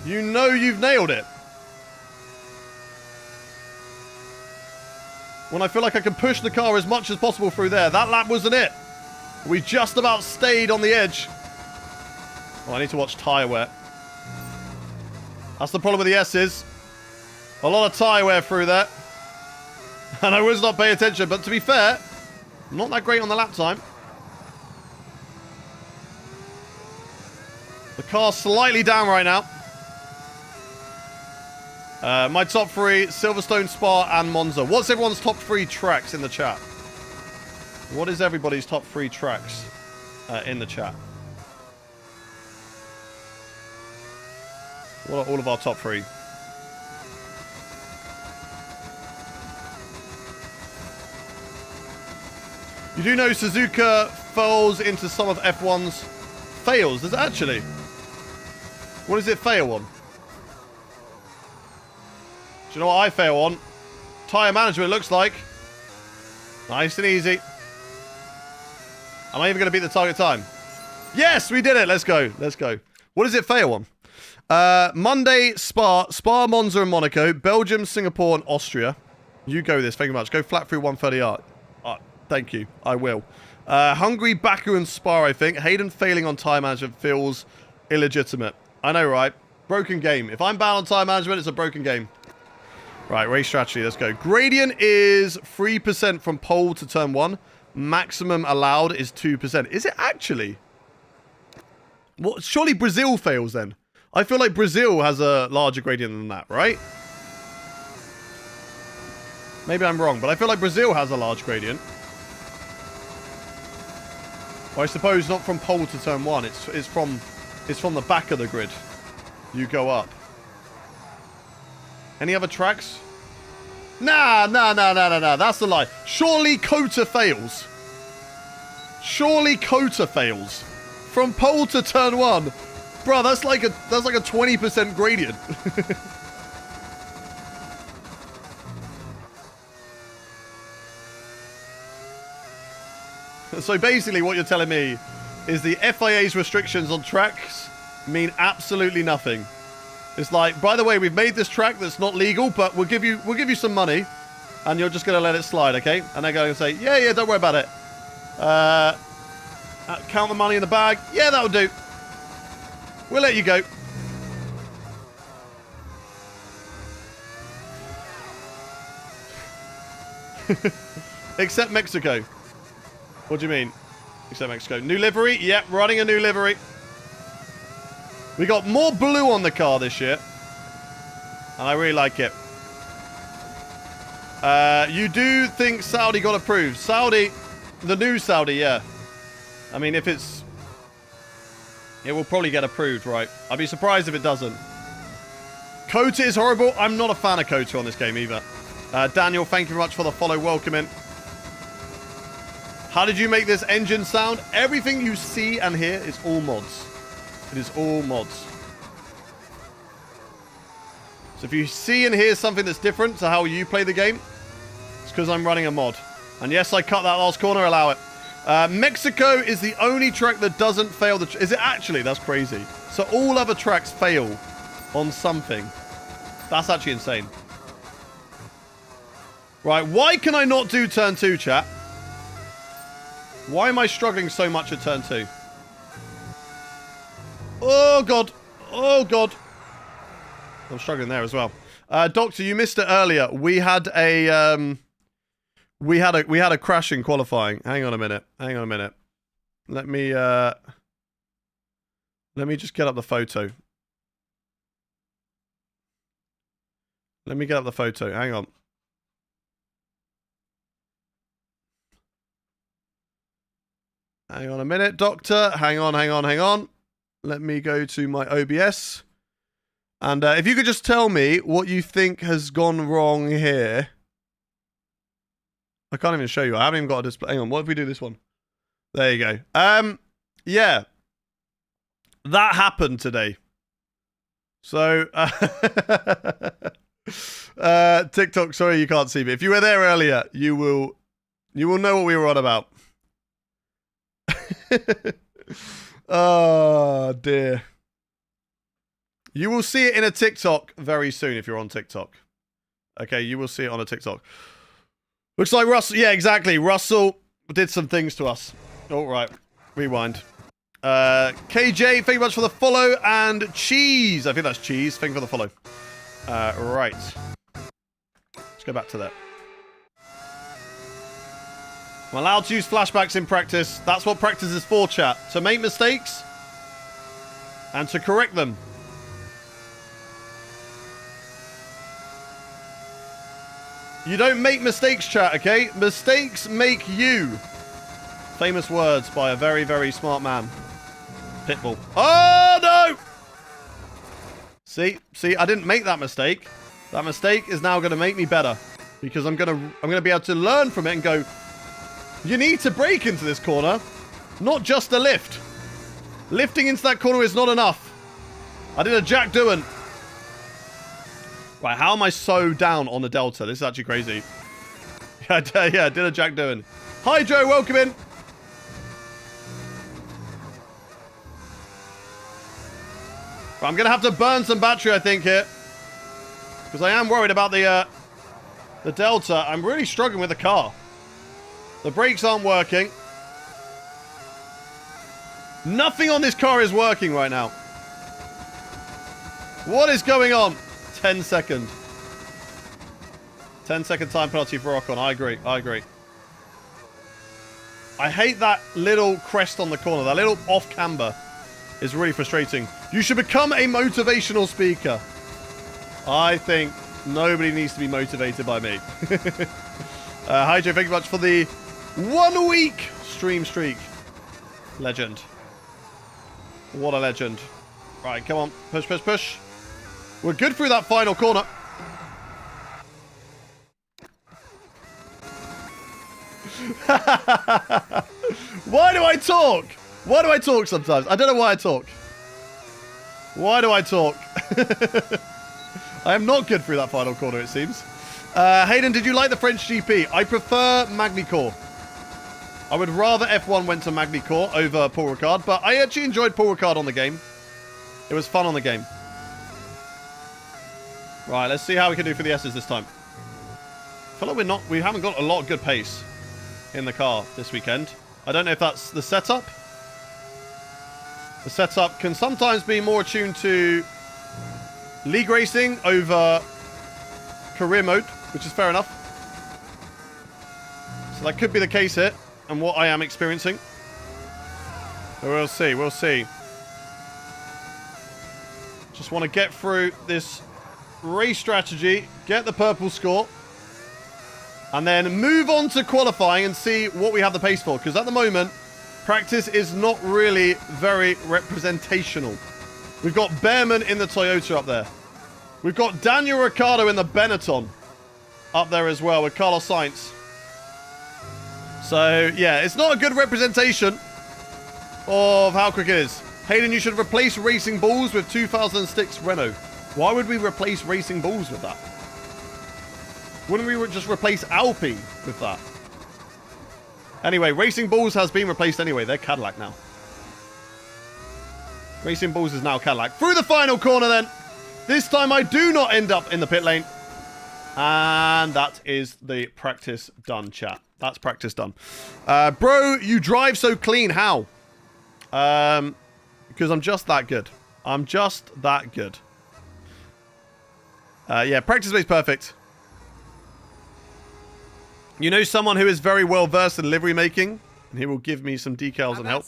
You know you've nailed it. When I feel like I can push the car as much as possible through there. That lap wasn't it. We just about stayed on the edge. Oh, I need to watch tyre wear. That's the problem with the S's. A lot of tyre wear through there. And I was not paying attention. But to be fair, not that great on the lap time. The car's slightly down right now. My top 3, Silverstone, Spa, and Monza. What's everyone's top 3 tracks in the chat? What is everybody's top 3 tracks in the chat? What are all of our top 3? You do know Suzuka falls into some of F1's fails. Does it actually? What does it fail on? Do you know what I fail on? Tyre management, looks like. Nice and easy. Am I even going to beat the target time? Yes, we did it. Let's go. Let's go. What does it fail on? Monday, Spa, Monza, and Monaco. Belgium, Singapore, and Austria. You go this. Thank you much. Go flat through 130R. Thank you. I will. Hungary, Baku, and Spa, I think. Hayden failing on tyre management feels illegitimate. I know, right? Broken game. If I'm bad on tyre management, it's a broken game. Right, race strategy. Let's go. Gradient is 3% from pole to turn 1. maximum allowed is 2%. Is it actually? What? Surely Brazil fails then. I feel like Brazil has a larger gradient than that, right? Maybe I'm wrong, but I feel like Brazil has a large gradient. Or I suppose not from pole to turn 1. It's from the back of the grid. You go up. Any other tracks? Nah. That's a lie. Surely Kota fails. Surely Kota fails. From pole to turn 1. Bruh, that's like a 20% gradient. So basically what you're telling me is the FIA's restrictions on tracks mean absolutely nothing. It's like, by the way, we've made this track that's not legal, but we'll give you some money, and you're just going to let it slide, okay? And they're going to say, yeah, don't worry about it. Count the money in the bag. Yeah, that'll do. We'll let you go. Except Mexico. What do you mean? Except Mexico. New livery? Yep, running a new livery. We got more blue on the car this year. And I really like it. You do think Saudi got approved? Saudi, the new Saudi, yeah. I mean, if it's... It will probably get approved, right? I'd be surprised if it doesn't. Kota is horrible. I'm not a fan of Kota on this game either. Daniel, thank you very much for the follow. Welcome in. How did you make this engine sound? Everything you see and hear is all mods. It is all mods. So if you see and hear something that's different to how you play the game, it's because I'm running a mod. And yes, I cut that last corner. Allow it. Mexico is the only track that doesn't fail. Is it actually? That's crazy. So all other tracks fail on something. That's actually insane. Right, why can I not do turn 2, chat? Why am I struggling so much at turn 2? Oh, God. Oh, God. I'm struggling there as well. Doctor, you missed it earlier. We had a crash in qualifying. Hang on a minute. Let me just get up the photo. Hang on. Hang on a minute, Doctor. Hang on. Let me go to my OBS. And if you could just tell me what you think has gone wrong here. I can't even show you. I haven't even got a display. Hang on. What if we do this one? There you go. Yeah. That happened today. So, TikTok, sorry you can't see me. If you were there earlier, you will know what we were on about. Oh, dear. You will see it in a TikTok very soon if you're on TikTok. Okay, you will see it on a TikTok. Looks like Russell... Yeah, exactly. Russell did some things to us. All right. Rewind. KJ, thank you very much for the follow. And Cheese. I think that's Cheese. Thank you for the follow. Right. Let's go back to that. I'm allowed to use flashbacks in practice. That's what practice is for, chat. To make mistakes and to correct them. You don't make mistakes, chat, okay? Mistakes make you. Famous words by a very, very smart man. Pitbull. Oh, no! See, I didn't make that mistake. That mistake is now going to make me better. Because I'm going to be able to learn from it and go, you need to brake into this corner, not just a lift. Lifting into that corner is not enough. I did a Jack Doohan. Right, how am I so down on the Delta? This is actually crazy. Yeah, I did a Jack Doohan. Hi, Joe. Welcome in. Right, I'm going to have to burn some battery, I think, here. Because I am worried about the Delta. I'm really struggling with the car. The brakes aren't working. Nothing on this car is working right now. What is going on? 10 second. 10 second time penalty for Ocon. I agree. I hate that little crest on the corner. That little off camber is really frustrating. You should become a motivational speaker. I think nobody needs to be motivated by me. Hi, Joe. Thank you much for the 1 week stream streak. Legend. What a legend. Right, come on. Push, push, push. We're good through that final corner. Why do I talk? Why do I talk sometimes? I don't know why I talk. Why do I talk? I am not good through that final corner, it seems. Hayden, did you like the French GP? I prefer Magny-Cours. I would rather F1 went to Magny-Cours over Paul Ricard, but I actually enjoyed Paul Ricard on the game. It was fun on the game. Right, let's see how we can do for the S's this time. I feel like we haven't got a lot of good pace in the car this weekend. I don't know if that's the setup. The setup can sometimes be more attuned to league racing over career mode, which is fair enough. So that could be the case here, and what I am experiencing. But we'll see, we'll see. Just want to get through this race strategy, get the purple score, and then move on to qualifying and see what we have the pace for. Because at the moment, practice is not really very representational. We've got Behrman in the Toyota up there. We've got Daniel Ricciardo in the Benetton up there as well with Carlos Sainz. So, yeah, it's not a good representation of how quick it is. Hayden, you should replace racing balls with 2006 Renault. Why would we replace racing balls with that? Wouldn't we just replace Alpine with that? Anyway, racing balls has been replaced anyway. They're Cadillac now. Racing balls is now Cadillac. Through the final corner then. This time I do not end up in the pit lane. And that is the practice done, chat. That's practice done. Bro, you drive so clean. How? Because I'm just that good. I'm just that good. Yeah, practice makes perfect. You know someone who is very well versed in livery making? And he will give me some decals and help.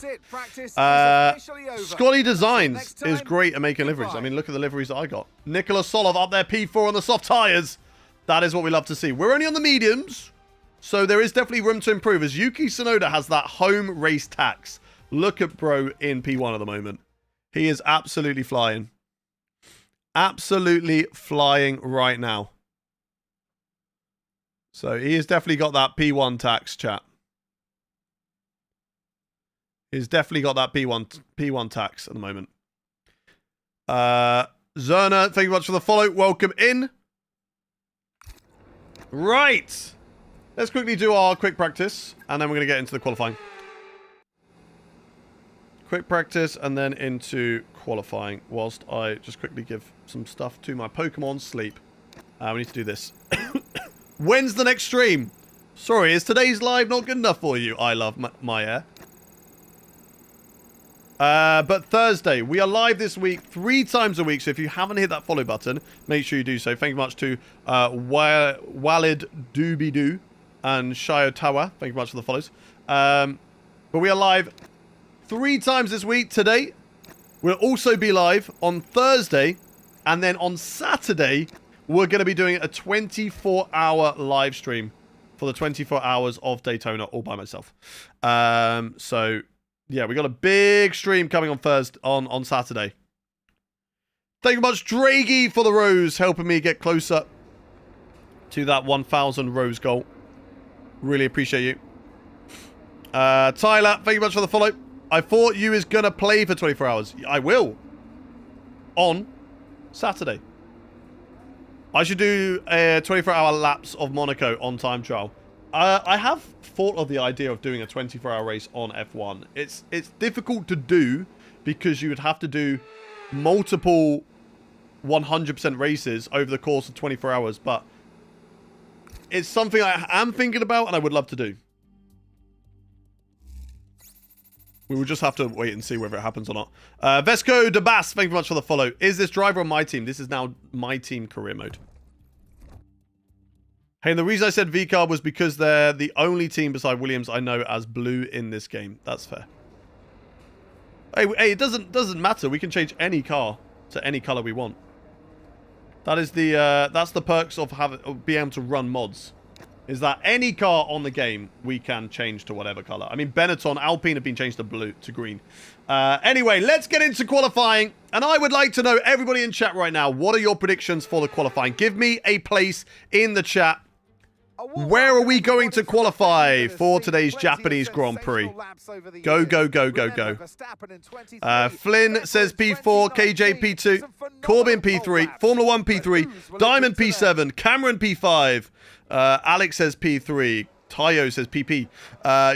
Scotty Designs is great at making liveries. I mean, look at the liveries that I got. Nicola Solov up there, P4 on the soft tyres. That is what we love to see. We're only on the mediums, so there is definitely room to improve. As Yuki Tsunoda has that home race tax. Look at bro in P1 at the moment. He is absolutely flying. Absolutely flying right now. So he has definitely got that P1 tax, chat. He's definitely got that P1 tax at the moment. Zerna, thank you much for the follow. Welcome in. Right. Let's quickly do our quick practice, and then we're going to get into the qualifying. Quick practice, and then into qualifying, whilst I just quickly give some stuff to my Pokemon sleep. We need to do this. When's the next stream? Sorry, is today's live not good enough for you? I love my air. But Thursday, we are live this week 3 times a week. So if you haven't hit that follow button, make sure you do so. Thank you much to Walid Doobie-Doo and Shiotawa. Thank you much for the follows. But we are live 3 times this week. Today, we'll also be live on Thursday. And then on Saturday, we're going to be doing a 24-hour live stream for the 24 hours of Daytona all by myself. So... yeah, we got a big stream coming on on Saturday. Thank you much, Draghi, for the rose, helping me get closer to that 1,000 rose goal. Really appreciate you. Tyler, thank you much for the follow. I thought you was going to play for 24 hours. I will. On Saturday. I should do a 24-hour lapse of Monaco on time trial. I have thought of the idea of doing a 24-hour race on F1. It's difficult to do because you would have to do multiple 100% races over the course of 24 hours, but it's something I am thinking about and I would love to do. We will just have to wait and see whether it happens or not. Vesco de Bass, thank you very much for the follow. Is this driver on my team? This is now my team career mode. Hey, and the reason I said V-Car was because they're the only team beside Williams I know as blue in this game. That's fair. Hey, it doesn't matter. We can change any car to any color we want. That is that's the perks of being able to run mods. Is that any car on the game we can change to whatever color. I mean, Benetton, Alpine have been changed to green. Anyway, let's get into qualifying. And I would like to know, everybody in chat right now, what are your predictions for the qualifying? Give me a place in the chat. Where are we going to qualify for today's Japanese Grand Prix? Go, go, go, go, go. Flynn says P4, KJ P2, Corbin P3, Formula 1 P3, Diamond P7, Cameron P5, Alex says P3, Tayo says PP,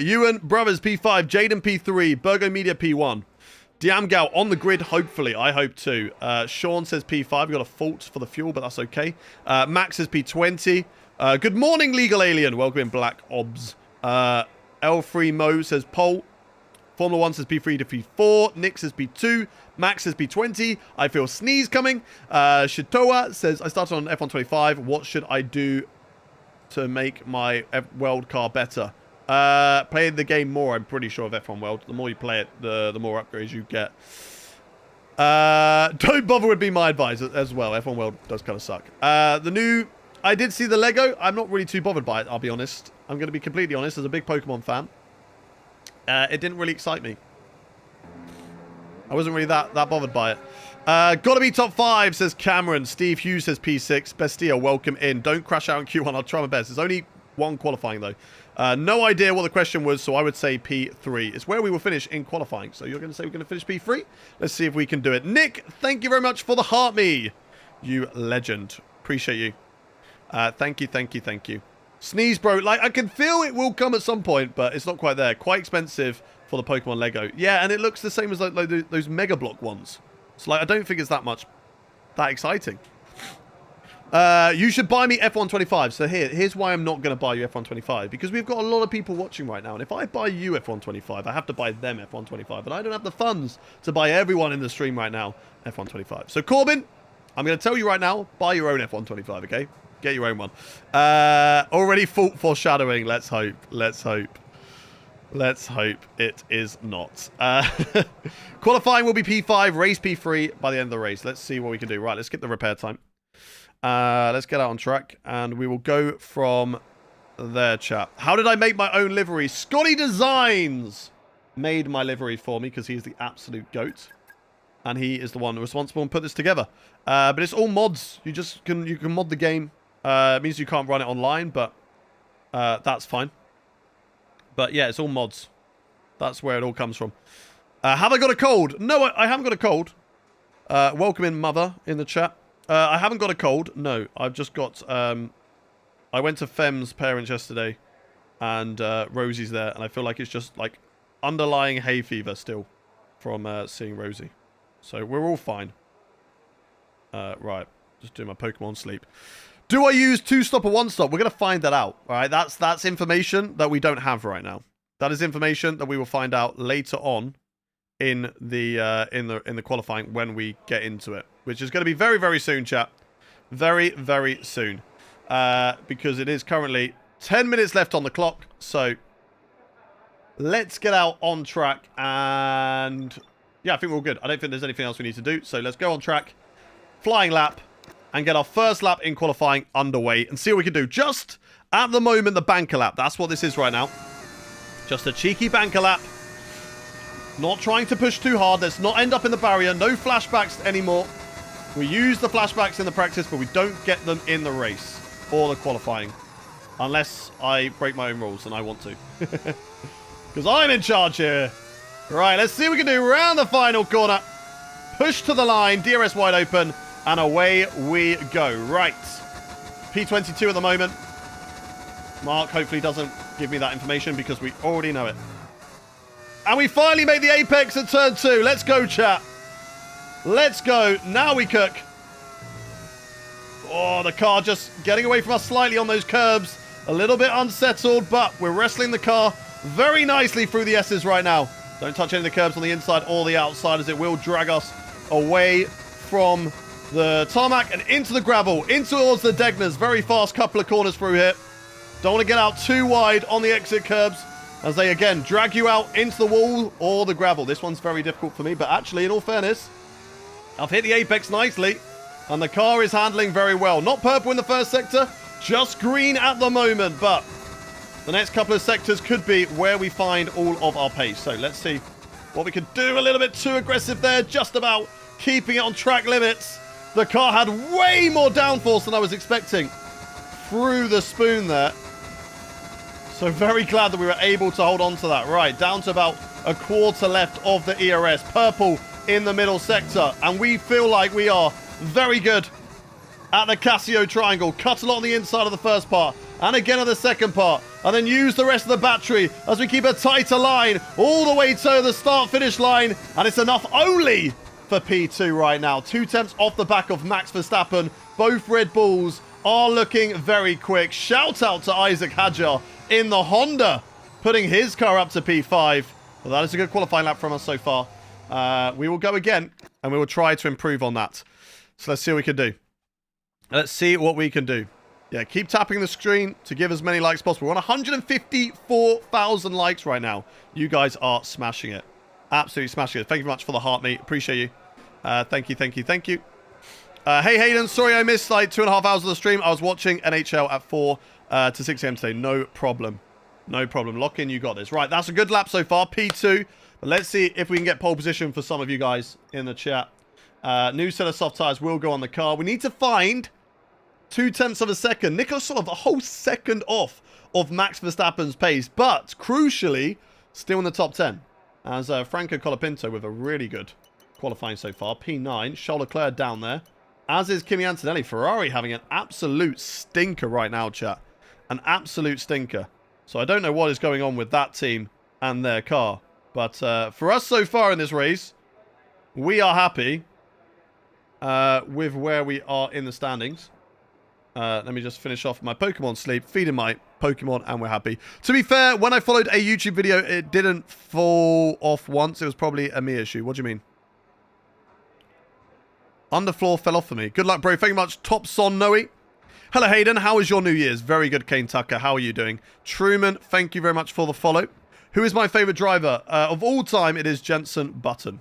Ewan Brothers P5, Jaden P3, Burgo Media P1. Diamgal on the grid, hopefully. I hope too. Sean says P5. We got a fault for the fuel, but that's okay. Max says P20. Good morning, Legal Alien. Welcome in, Black Obs. L3 Mo says Pole. Formula 1 says P3 to P4. Nick says P2. Max says P20. I feel sneeze coming. Shitoa says, I started on F125. What should I do to make my World car better? Play the game more, I'm pretty sure, of F1 World. The more you play it, the more upgrades you get. Don't bother would be my advice as well. F1 World does kind of suck. I did see the Lego. I'm not really too bothered by it, I'll be honest. I'm going to be completely honest. As a big Pokemon fan, it didn't really excite me. I wasn't really that bothered by it. Gotta be top 5, says Cameron. Steve Hughes says P6. Bestia, welcome in. Don't crash out in Q1. I'll try my best. There's only one qualifying, though. No idea what the question was, so I would say P3. It's where we will finish in qualifying. So you're going to say we're going to finish P3? Let's see if we can do it. Nick, thank you very much for the heart me. You legend. Appreciate you. Thank you, thank you, thank you. Sneeze, bro. Like, I can feel it will come at some point, but it's not quite there. Quite expensive for the Pokemon Lego. Yeah, and it looks the same as like those Mega Block ones. So, like, I don't think it's that exciting. You should buy me F125. So here's why I'm not going to buy you F125. Because we've got a lot of people watching right now. And if I buy you F125, I have to buy them F125. And I don't have the funds to buy everyone in the stream right now F125. So, Corbin, I'm going to tell you right now, buy your own F125, okay? Get your own one. Already foreshadowing. Let's hope. Let's hope. Let's hope it is not. Qualifying will be P5, race P3 by the end of the race. Let's see what we can do. Right, let's skip the repair time. Let's get out on track, and we will go from there, chat. How did I make my own livery? Scotty Designs made my livery for me because he's the absolute GOAT. And he is the one responsible and put this together. But it's all mods. You can mod the game. It means you can't run it online, but that's fine. But yeah, it's all mods. That's where it all comes from. Have I got a cold? No, I haven't got a cold. Welcome in, Mother, in the chat. I haven't got a cold. No, I've just got... I went to Fem's parents yesterday, and Rosie's there, and I feel like it's just like underlying hay fever still from seeing Rosie. So we're all fine. Right, just doing my Pokemon sleep. Do I use 2-stop or 1-stop? We're going to find that out. All right, that's information that we don't have right now. That is information that we will find out later on in the qualifying when we get into it, which is going to be very, very soon, chat. Very, very soon. Because it is currently 10 minutes left on the clock. So let's get out on track. And yeah, I think we're all good. I don't think there's anything else we need to do. So let's go on track, flying lap, and get our first lap in qualifying underway and see what we can do. Just at the moment, the banker lap. That's what this is right now. Just a cheeky banker lap. Not trying to push too hard. Let's not end up in the barrier. No flashbacks anymore. We use the flashbacks in the practice, but we don't get them in the race or the qualifying. Unless I break my own rules, and I want to. Because I'm in charge here. Right, let's see what we can do. Round the final corner. Push to the line. DRS wide open. And away we go. Right. P22 at the moment. Mark hopefully doesn't give me that information because we already know it. And we finally made the apex at turn 2. Let's go, chat. Let's go. Now we cook. Oh, the car just getting away from us slightly on those curbs. A little bit unsettled, but we're wrestling the car very nicely through the S's right now. Don't touch any of the curbs on the inside or the outside, as it will drag us away from the tarmac and into the gravel, in towards the Degners. Very fast couple of corners through here. Don't want to get out too wide on the exit curbs as they, again, drag you out into the wall or the gravel. This one's very difficult for me, but actually, in all fairness, I've hit the apex nicely, and the car is handling very well. Not purple in the first sector, just green at the moment, but the next couple of sectors could be where we find all of our pace. So let's see what we could do. A little bit too aggressive there, just about keeping it on track limits. The car had way more downforce than I was expecting through the spoon there. So very glad that we were able to hold on to that. Right, down to about a quarter left of the ERS. Purple in the middle sector. And we feel like we are very good at the Casio triangle. Cut a lot on the inside of the first part. And again on the second part. And then use the rest of the battery as we keep a tighter line all the way to the start-finish line. And it's enough only for P2 right now. 2 tenths off the back of Max Verstappen. Both Red Bulls are looking very quick. Shout out to Isaac Hadjar in the Honda, putting his car up to P5. Well, that is a good qualifying lap from us so far. We will go again, and we will try to improve on that. So let's see what we can do. Let's see what we can do. Yeah, keep tapping the screen to give as many likes as possible. We're on 154,000 likes right now. You guys are smashing it. Absolutely smashing it. Thank you very much for the heart, mate. Appreciate you. Thank you, thank you, thank you. Hey, Hayden. Sorry I missed like 2.5 hours of the stream. I was watching NHL at 4 to 6 a.m. today. No problem. No problem. Lock in. You got this. Right, that's a good lap so far. P2. But let's see if we can get pole position for some of you guys in the chat. New set of soft tires will go on the car. We need to find 2 tenths of a second. Nico's sort of a whole second off of Max Verstappen's pace. But, crucially, still in the top 10. As Franco Colapinto with a really good qualifying so far. P9. Charles Leclerc down there. As is Kimi Antonelli. Ferrari having an absolute stinker right now, chat. An absolute stinker. So I don't know what is going on with that team and their car. But for us so far in this race, we are happy with where we are in the standings. Let me just finish off my Pokemon sleep, feeding my Pokemon, and we're happy. To be fair, when I followed a YouTube video, it didn't fall off once. It was probably a me issue. What do you mean? Underfloor fell off for me. Good luck, bro. Thank you much. Top Son Noe. Hello, Hayden. How was your New Year's? Very good, Kane Tucker. How are you doing? Truman, thank you very much for the follow. Who is my favorite driver? Of all time, it is Jenson Button.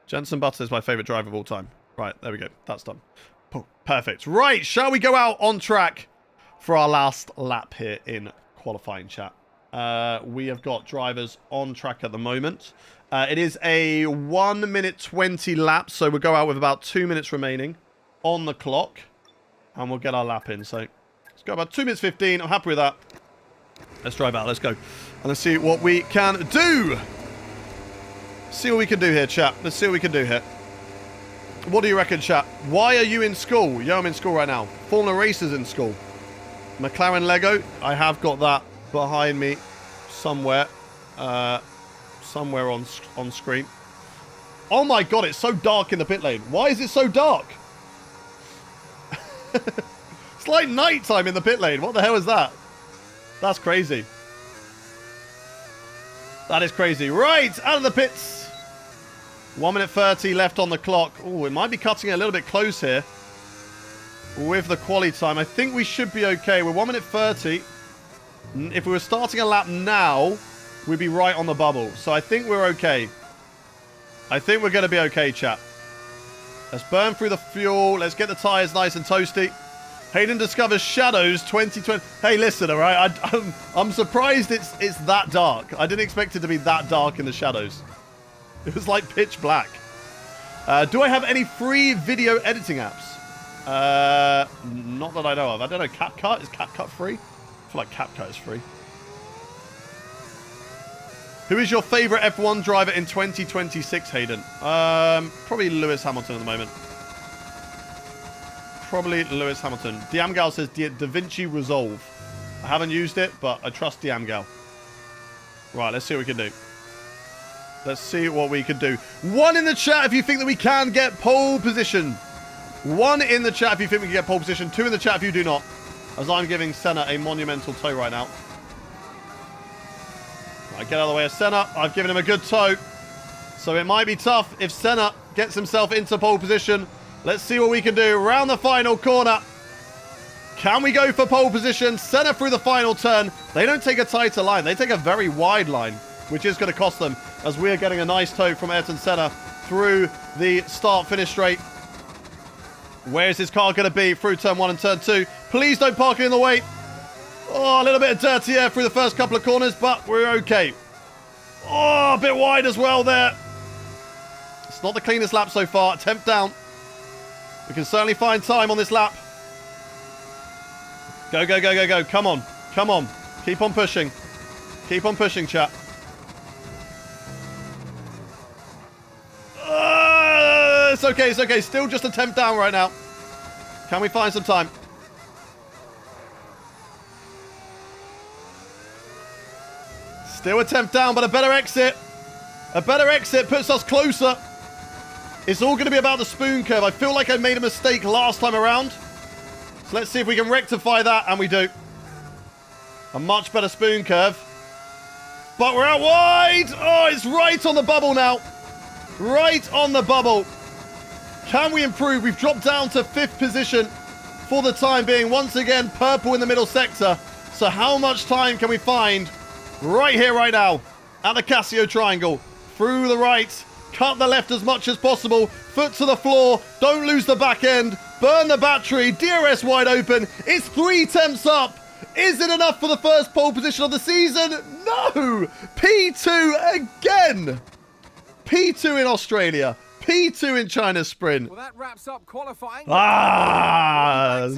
Jenson Button is my favorite driver of all time. Right, there we go. That's done. Perfect. Right, shall we go out on track for our last lap here in qualifying, chat? We have got drivers on track at the moment. It is a 1 minute 20 lap, so we'll go out with about 2 minutes remaining on the clock, and we'll get our lap in. So let's go about 2 minutes 15. I'm happy with that. Let's drive out. Let's go. And let's see what we can do. See what we can do here, chat. Let's see what we can do here. What do you reckon, chat? Why are you in school? Yeah, I'm in school right now. Formula Racers in school. McLaren Lego. I have got that behind me somewhere. Somewhere on screen. Oh my god, it's so dark in the pit lane. Why is it so dark? It's like nighttime in the pit lane. What the hell is that? That's crazy. That is crazy. Right, out of the pits. 1 minute 30 left on the clock. Oh, it might be cutting it a little bit close here with the quali time. I think we should be okay. We're 1 minute 30. If we were starting a lap now, we'd be right on the bubble. So I think we're okay. I think we're going to be okay, chat. Let's burn through the fuel. Let's get the tyres nice and toasty. Hayden discovers shadows 2020. Hey, listen, all right? I'm surprised it's that dark. I didn't expect it to be that dark in the shadows. It was like pitch black. Do I have any free video editing apps? Not that I know of. I don't know. CapCut? Is CapCut free? I feel like CapCut is free. Who is your favorite F1 driver in 2026, Hayden? Probably Lewis Hamilton at the moment. Probably Lewis Hamilton. Diamgal says DaVinci Resolve. I haven't used it, but I trust Diamgal. Right, let's see what we can do. Let's see what we can do. 1 in the chat if you think that we can get pole position. 1 in the chat if you think we can get pole position. 2 in the chat if you do not. As I'm giving Senna a monumental tow right now. Right, get out of the way of Senna. I've given him a good tow. So it might be tough if Senna gets himself into pole position. Let's see what we can do. Round the final corner. Can we go for pole position? Senna through the final turn. They don't take a tighter line. They take a very wide line, which is going to cost them, as we are getting a nice toe from Ayrton Senna through the start-finish straight. Where's his car going to be through turn 1 and turn 2? Please don't park it in the way. Oh, a little bit of dirty air through the first couple of corners, but we're okay. Oh, a bit wide as well there. It's not the cleanest lap so far. 10th down. We can certainly find time on this lap. Go, go, go, go, go. Come on. Come on. Keep on pushing. Keep on pushing, chat. It's okay, it's okay. Still just a 10th down right now. Can we find some time? Still a 10th down, but a better exit. A better exit puts us closer. It's all going to be about the spoon curve. I feel like I made a mistake last time around. So let's see if we can rectify that, and we do. A much better spoon curve. But we're out wide. Oh, it's right on the bubble now. Right on the bubble. Can we improve? We've dropped down to 5th position for the time being. Once again, purple in the middle sector. So how much time can we find right here, right now, at the Casio Triangle? Through the right, cut the left as much as possible. Foot to the floor. Don't lose the back end. Burn the battery. DRS wide open. It's 3 temps up. Is it enough for the first pole position of the season? No! P2 again. P2 in Australia. P2 in China Sprint. Well, that wraps up qualifying.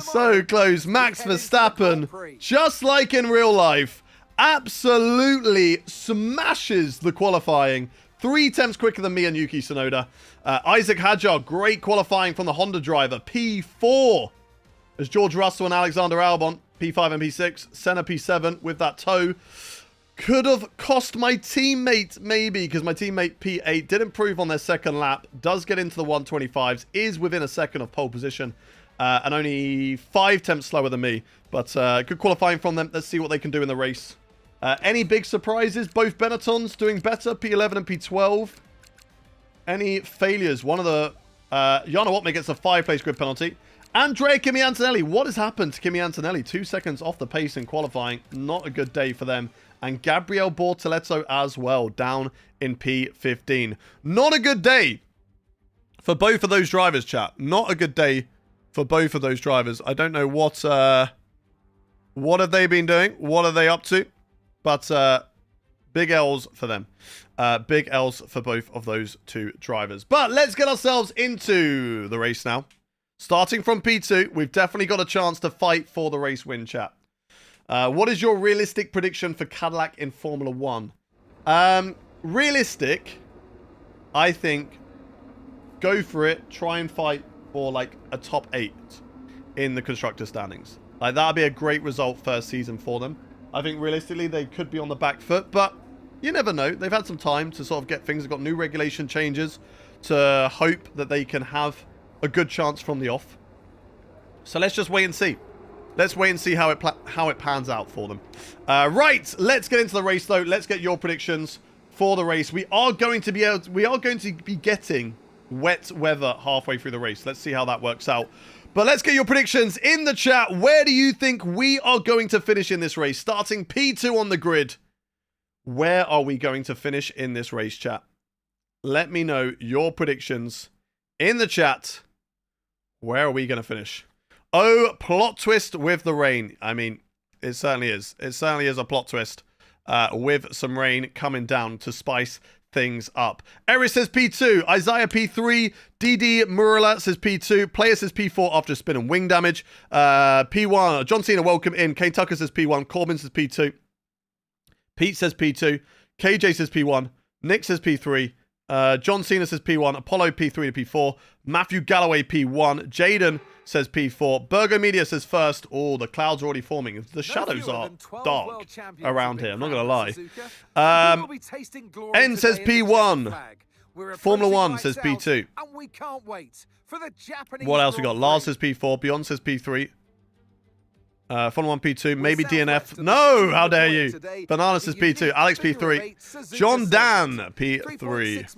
So close. Max Verstappen, just like in real life, absolutely smashes the qualifying. 3 temps quicker than me and Yuki Tsunoda. Isaac Hadjar, great qualifying from the Honda driver. P4 as George Russell and Alexander Albon. P5 and P6. Senna P7 with that toe. Could have cost my teammate, maybe, because my teammate P8 did improve on their second lap. Does get into the 125s. Is within a second of pole position. And only 5 temps slower than me. But good qualifying from them. Let's see what they can do in the race. Any big surprises? Both Benettons doing better. P11 and P12. Any failures? One of the... Jana Watme gets a 5-place grid penalty. Andrea Kimi Antonelli. What has happened to Kimi Antonelli? 2 seconds off the pace in qualifying. Not a good day for them. And Gabriel Bortoleto as well, down in P15. Not a good day for both of those drivers, chat. Not a good day for both of those drivers. I don't know what have they been doing? What are they up to? But big L's for them. Big L's for both of those 2 drivers. But let's get ourselves into the race now. Starting from P2, we've definitely got a chance to fight for the race win, chat. What is your realistic prediction for Cadillac in Formula 1? Realistic, I think, go for it. Try and fight for, like, a top 8 in the constructor standings. Like, that would be a great result first season for them. I think, realistically, they could be on the back foot, but you never know. They've had some time to sort of get things. They've got new regulation changes to hope that they can have a good chance from the off. So let's just wait and see. Let's wait and see how it pans out for them. Right, let's get into the race though. Let's get your predictions for the race. We are going to be getting wet weather halfway through the race. Let's see how that works out. But let's get your predictions in the chat. Where do you think we are going to finish in this race? Starting P2 on the grid. Where are we going to finish in this race, chat? Let me know your predictions in the chat. Where are we going to finish? Oh, plot twist with the rain. I mean, it certainly is. It certainly is a plot twist with some rain coming down to spice things up. Eris says P2. Isaiah P3. DD Murala says P2. Player says P4 after spin and wing damage. P1. John Cena, welcome in. Kane Tucker says P1. Corbin says P2. Pete says P2. KJ says P1. Nick says P3. John Cena says P1. Apollo P3 to P4. Matthew Galloway P1. Jaden says P4. Burgo Media says first. Oh, the clouds are already forming. The shadows are dark around here. I'm not going to lie. N says P1. Formula 1 says P2. What else we got? Lars says P4. Beyond says P3. Formula 1 P2. Maybe DNF. No! How dare you? Banana says P2. Alex P3. John Dan P3.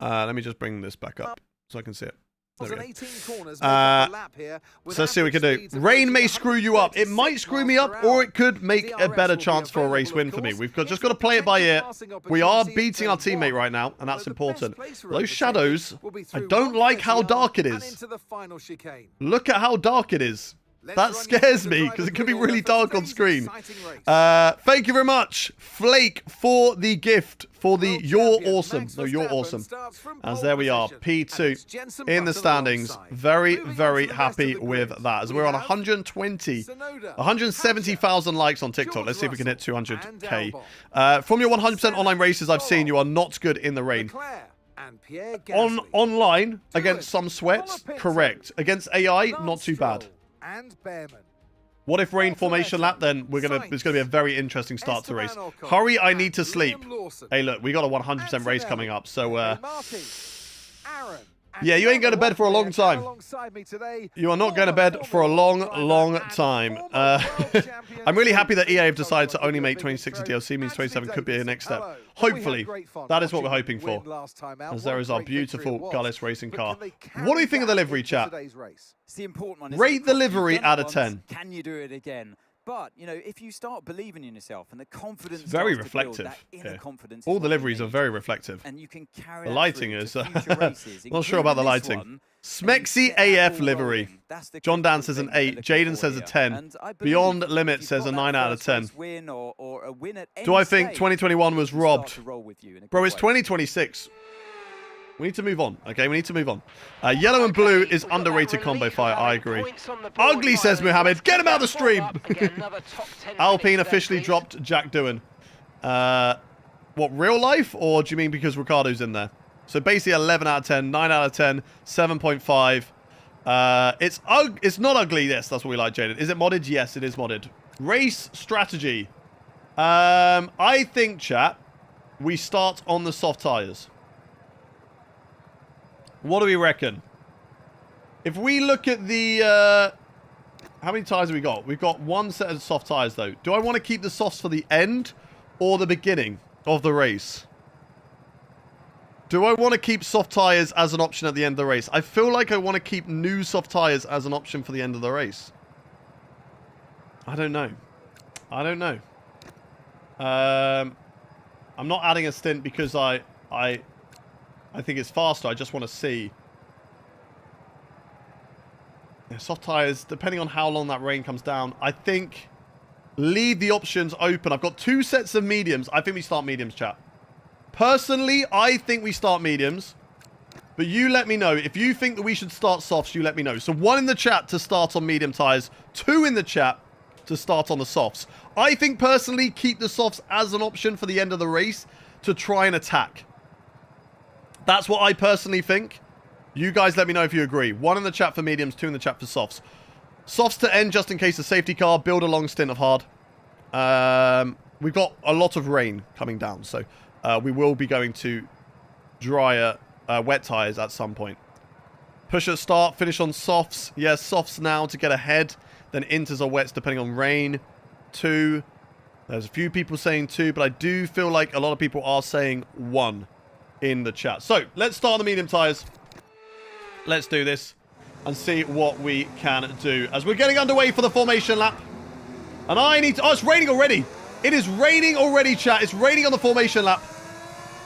Let me just bring this back up so I can see it. There we go. 18 corners make up the lap here, with So let's see what we can average do. speeds of Rain may reaching screw you up. It might 136 screw me up, miles per or hour. it could make a DRS better will be chance for a race available, win of for me. course. We've got, It's just got to the play it by ear. potential passing We are opportunity beating our in turn teammate one. right now, and that's Although the important. best place for Those overtaking shadows, will be I through don't like how 130 dark it and is. into the final chicane. Look at how dark it is. Let's That run you scares through me the because it driver's could be wheel really for dark on today's screen. exciting race. Thank you very much, Flake, for the gift, for the World You're champion Awesome. Max No, You're Verstappen Awesome. starts from As pole there we are, position, and it's P2 Jenson in the Button standings. alongside. Very, Moving on very to the rest of happy the with grid, that. As we we're on have 120, Sonoda, 170,000 likes on TikTok. George Let's see if we can hit Russell, 200k. and From your 100% online races I've seen, you are not good in the rain. Leclerc and Pierre On Gasly. online, Good. against some sweats, Colin Pitt correct. Against AI, Lance not too bad. Stroll and Behrman. What if rain formation lap? Then Sainz, it's gonna be a very interesting start to the race. Esteban Ocon, Hurry, I and need to sleep. Liam Lawson. Hey, look, we got a 100% race Antonelli, coming up, so Martin, Aaron, and yeah, you ain't going to bed for a long Alex time. alongside me today, You are not going to bed for a long, long time. I'm really happy that EA have decided to only make 2060 DLC. Means 27 could be a next step. Hopefully, that is what we're hoping for. As there is our beautiful Gullis Racing car. What do you think of the livery, chat? It's the important one. Rate the livery out of 10. Can you do it again? But, you know, if you start believing in yourself and the confidence It's very starts to build, reflective. that inner Yeah. confidence is All what the you liveries are need. very reflective. And you can carry The that lighting through is to future races, not sure about the including this lighting. one, and you Smexy set that AF ball livery. rolling. That's the John Dan critical says an thing that 8. we're looking Jaden for says a here. 10. And I believe Beyond if Limit you've says got a that 9 out of first 10. race win or a win at Do I any think stage, 2021 was it'll robbed? start to roll with you in a Bro, good it's way. 2026. We need to move on, okay? We need to move on. Yellow and blue is underrated combo fire. I agree. Ugly, says Mohammed. Get him out of the stream! Alpine officially dropped Jack Doohan. What, real life? Or do you mean because Ricardo's in there? So basically 11 out of 10, 9 out of 10, 7.5. It's not ugly, yes, that's what we like, Jaden. Is it modded? Yes, it is modded. Race strategy. I think, chat, we start on the soft tyres. What do we reckon? If we look at the... how many tyres have we got? We've got one set of soft tyres, though. Do I want to keep the softs for the end or the beginning of the race? Do I want to keep soft tyres as an option at the end of the race? I feel like I want to keep new soft tyres as an option for the end of the race. I don't know. I don't know. I'm not adding a stint because I think it's faster. I just want to see. Yeah, soft tyres, depending on how long that rain comes down. I think leave the options open. I've got two sets of mediums. I think we start mediums, chat. Personally, I think we start mediums. But you let me know. If you think that we should start softs, you let me know. So 1 in the chat to start on medium tyres. 2 in the chat to start on the softs. I think personally, keep the softs as an option for the end of the race to try and attack. That's what I personally think. You guys let me know if you agree. 1 in the chat for mediums, 2 in the chat for softs. Softs to end just in case of safety car. Build a long stint of hard. We've got a lot of rain coming down. So we will be going to drier, wet tyres at some point. Push at start, finish on softs. Yes, softs now to get ahead. Then inters or wets depending on rain. 2. There's a few people saying 2, but I do feel like a lot of people are saying 1 in the chat. So let's start on the medium tyres. Let's do this and see what we can do as we're getting underway for the formation lap. And I need to... Oh, it's raining already. It is raining already, chat. It's raining on the formation lap.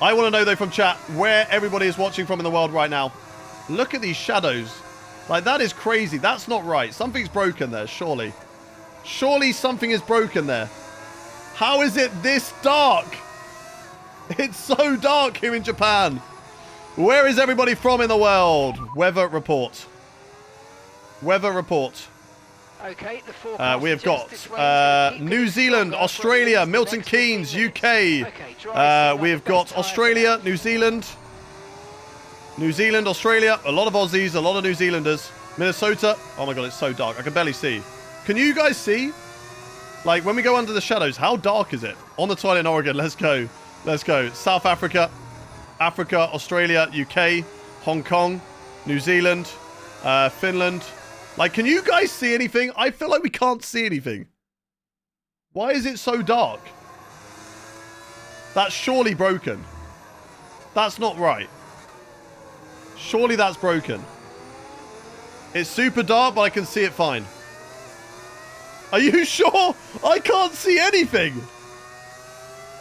I want to know, though, from chat where everybody is watching from in the world right now. Look at these shadows. Like, that is crazy. That's not right. Something's broken there, surely. Surely something is broken there. How is it this dark? It's so dark here in Japan. Where is everybody from in the world? Weather report. Weather report. Okay, the we have got New Zealand, Australia, Milton Keynes, UK. We have got Australia, New Zealand, Australia. A lot of Aussies, a lot of New Zealanders. Minnesota. Oh my god, it's so dark. I can barely see. Can you guys see? Like, when we go under the shadows, how dark is it? On the toilet in Oregon. Let's go. Let's go. South Africa. Africa, Australia, UK, Hong Kong, New Zealand, Finland. Like, can you guys see anything? I feel like we can't see anything. Why is it so dark? That's surely broken. That's not right. Surely that's broken. It's super dark, but I can see it fine. Are you sure? I can't see anything.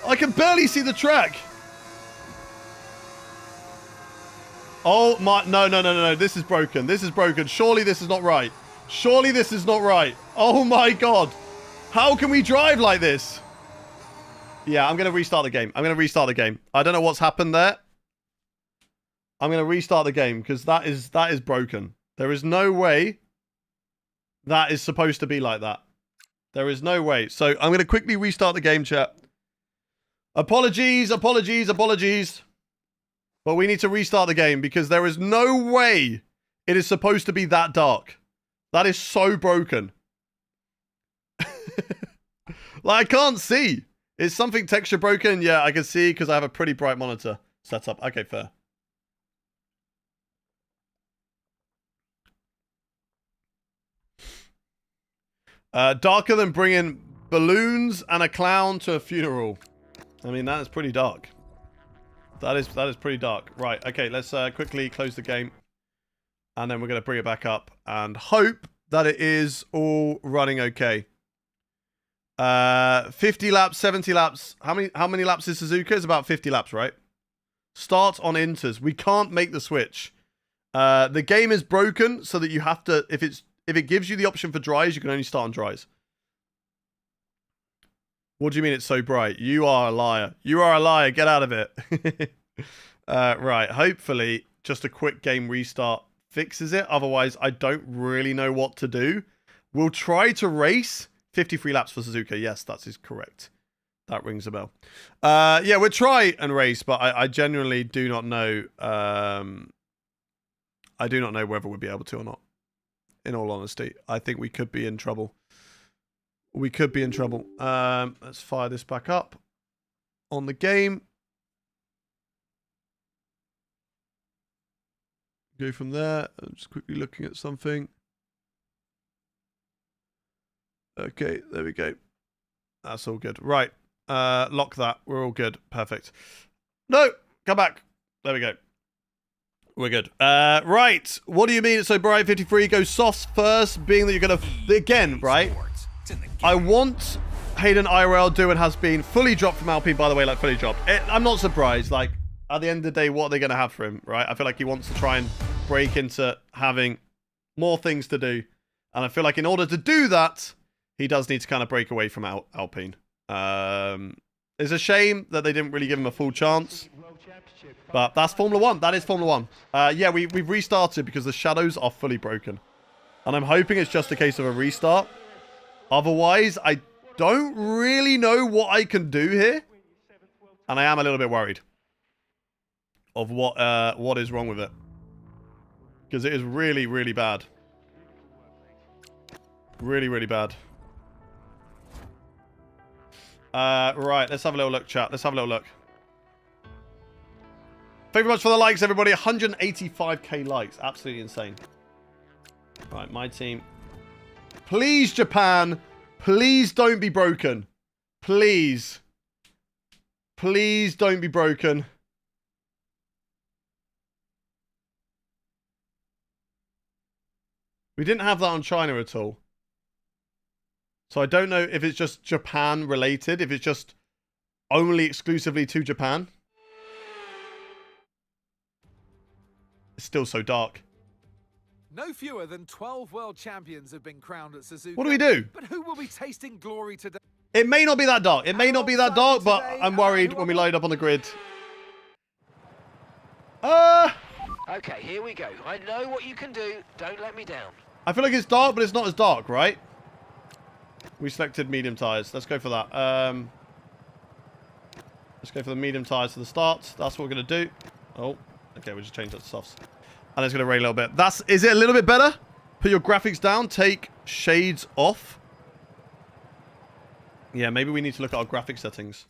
I can barely see the track. Oh my, no. This is broken. This is broken. Surely this is not right. Surely this is not right. Oh my God. How can we drive like this? Yeah, I'm going to restart the game. I'm going to restart the game. I don't know what's happened there. I'm going to restart the game because that is broken. There is no way that is supposed to be like that. There is no way. So I'm going to quickly restart the game, chat. Apologies. But we need to restart the game because there is no way it is supposed to be that dark. That is so broken. Like, I can't see. Is something texture broken? Yeah, I can see because I have a pretty bright monitor set up. Okay, fair. Darker than bringing balloons and a clown to a funeral. I mean, that is pretty dark. That is pretty dark. Right, okay, let's quickly close the game. And then we're going to bring it back up and hope that it is all running okay. 50 laps, 70 laps. How many laps is Suzuka? It's about 50 laps, right? Start on inters. We can't make the switch. The game is broken so that you have to, if it gives you the option for dries, you can only start on dries. What do you mean it's so bright? You are a liar. You are a liar. Get out of it. Right. Hopefully, just a quick game restart fixes it. Otherwise, I don't really know what to do. We'll try to race. 53 laps for Suzuka. Yes, that is correct. That rings a bell. Yeah, we'll try and race, but I genuinely do not know. I do not know whether we'll be able to or not. In all honesty, I think we could be in trouble. We could be in trouble. Let's fire this back up on the game. Go from there. I'm just quickly looking at something. Okay, there we go. That's all good. Right. Lock that. We're all good. Perfect. No, come back. There we go. We're good. Right. What do you mean it's so bright? 53 goes softs first, being that you're going to... Again, right? I want Hayden IRL do and has been fully dropped from Alpine, by the way, like fully dropped. I'm not surprised. Like, at the end of the day, what are they going to have for him, right? I feel like he wants to try and break into having more things to do. And I feel like in order to do that, he does need to kind of break away from Alpine. It's a shame that they didn't really give him a full chance. But that's Formula 1. That is Formula 1. Yeah, we've restarted because the shadows are fully broken. And I'm hoping it's just a case of a restart. Otherwise, I don't really know what I can do here. And I am a little bit worried of what is wrong with it. Because it is really, really bad. Really, really bad. Right, let's have a little look, chat. Let's have a little look. Thank you very much for the likes, everybody. 185k likes. Absolutely insane. Right, my team. Please, Japan. Please don't be broken. Please. Please don't be broken. We didn't have that on China at all. So I don't know if it's just Japan related, if it's just only exclusively to Japan. It's still so dark. No fewer than 12 world champions have been crowned at Suzuka. What do we do? But who will be tasting glory today? It may not be that dark. It may not be that dark, but I'm worried when we load up on the grid. Okay, here we go. I know what you can do. Don't let me down. I feel like it's dark, but it's not as dark, right? We selected medium tyres. Let's go for that. Let's go for the medium tyres to the start. That's what we're going to do. Oh, okay, we'll just change that to softs. And it's going to rain a little bit. Is it a little bit better? Put your graphics down. Take shades off. Yeah, maybe we need to look at our graphic settings.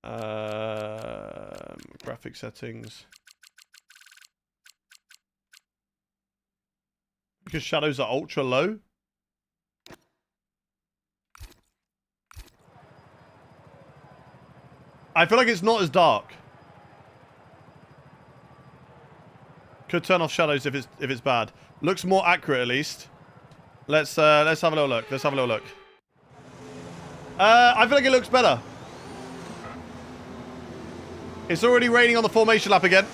Graphic settings. Because shadows are ultra low. I feel like it's not as dark. Could turn off shadows if it's bad. Looks more accurate at least. Let's have a little look. Let's have a little look. I feel like it looks better. It's already raining on the formation lap again.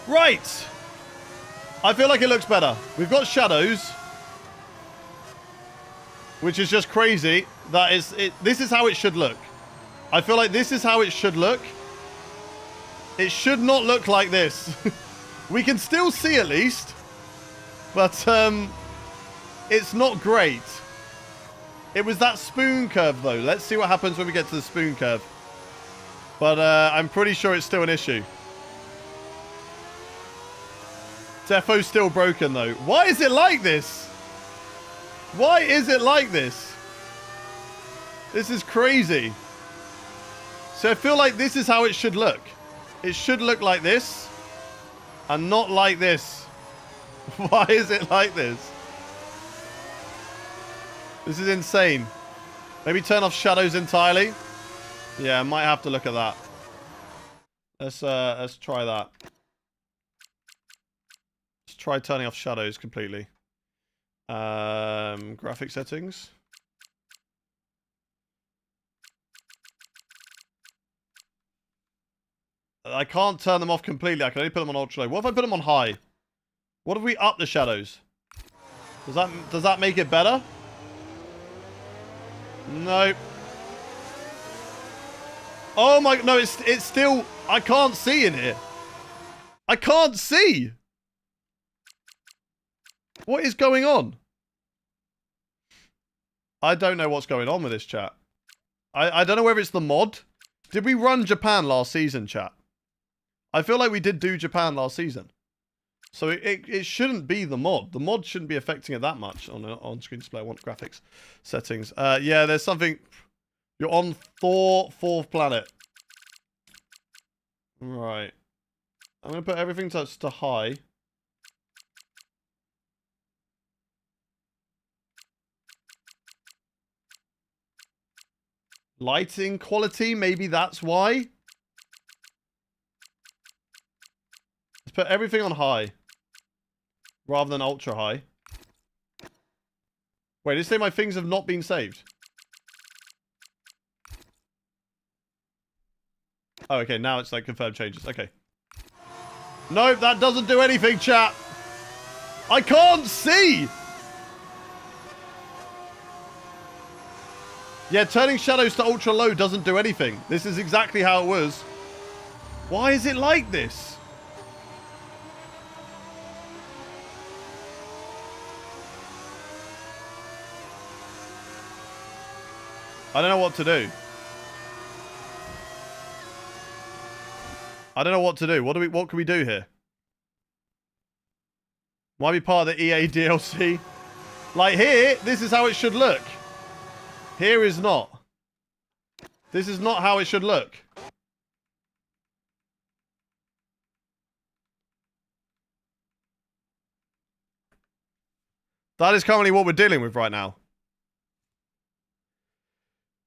Right. I feel like it looks better. We've got shadows, which is just crazy. That is it. This is how it should look. I feel like this is how it should look. It should not look like this. We can still see at least, but it's not great. It was that spoon curve though. Let's see what happens when we get to the spoon curve. But I'm pretty sure it's still an issue. Defo's still broken though. Why is it like this? Why is it like this? This is crazy. So I feel like this is how it should look. It should look like this and not like this. Why is it like this? This is insane. Maybe turn off shadows entirely. Yeah, I might have to look at that. Let's try that. Let's try turning off shadows completely. Graphic settings. I can't turn them off completely. I can only put them on ultra low. What if I put them on high? What if we up the shadows? Does that make it better? No. Oh my, no, it's still, I can't see in here. I can't see. What is going on? I don't know what's going on with this chat. I don't know whether it's the mod. Did we run Japan last season, chat? I feel like we did do Japan last season. So it shouldn't be the mod. The mod shouldn't be affecting it that much on screen display. I want graphics settings. Yeah, there's something. You're on Thor 4th planet. Right. I'm going to put everything to high. Lighting quality, maybe that's why. Let's put everything on high. Rather than ultra high. Wait, did it say my things have not been saved? Oh, okay, now it's like confirmed changes. Okay. No, that doesn't do anything, chat. I can't see! Yeah, turning shadows to ultra low doesn't do anything. This is exactly how it was. Why is it like this? I don't know what to do. I don't know what to do. What can we do here? Might be part of the EA DLC. Like here, this is how it should look. Here is not. This is not how it should look. That is currently what we're dealing with right now.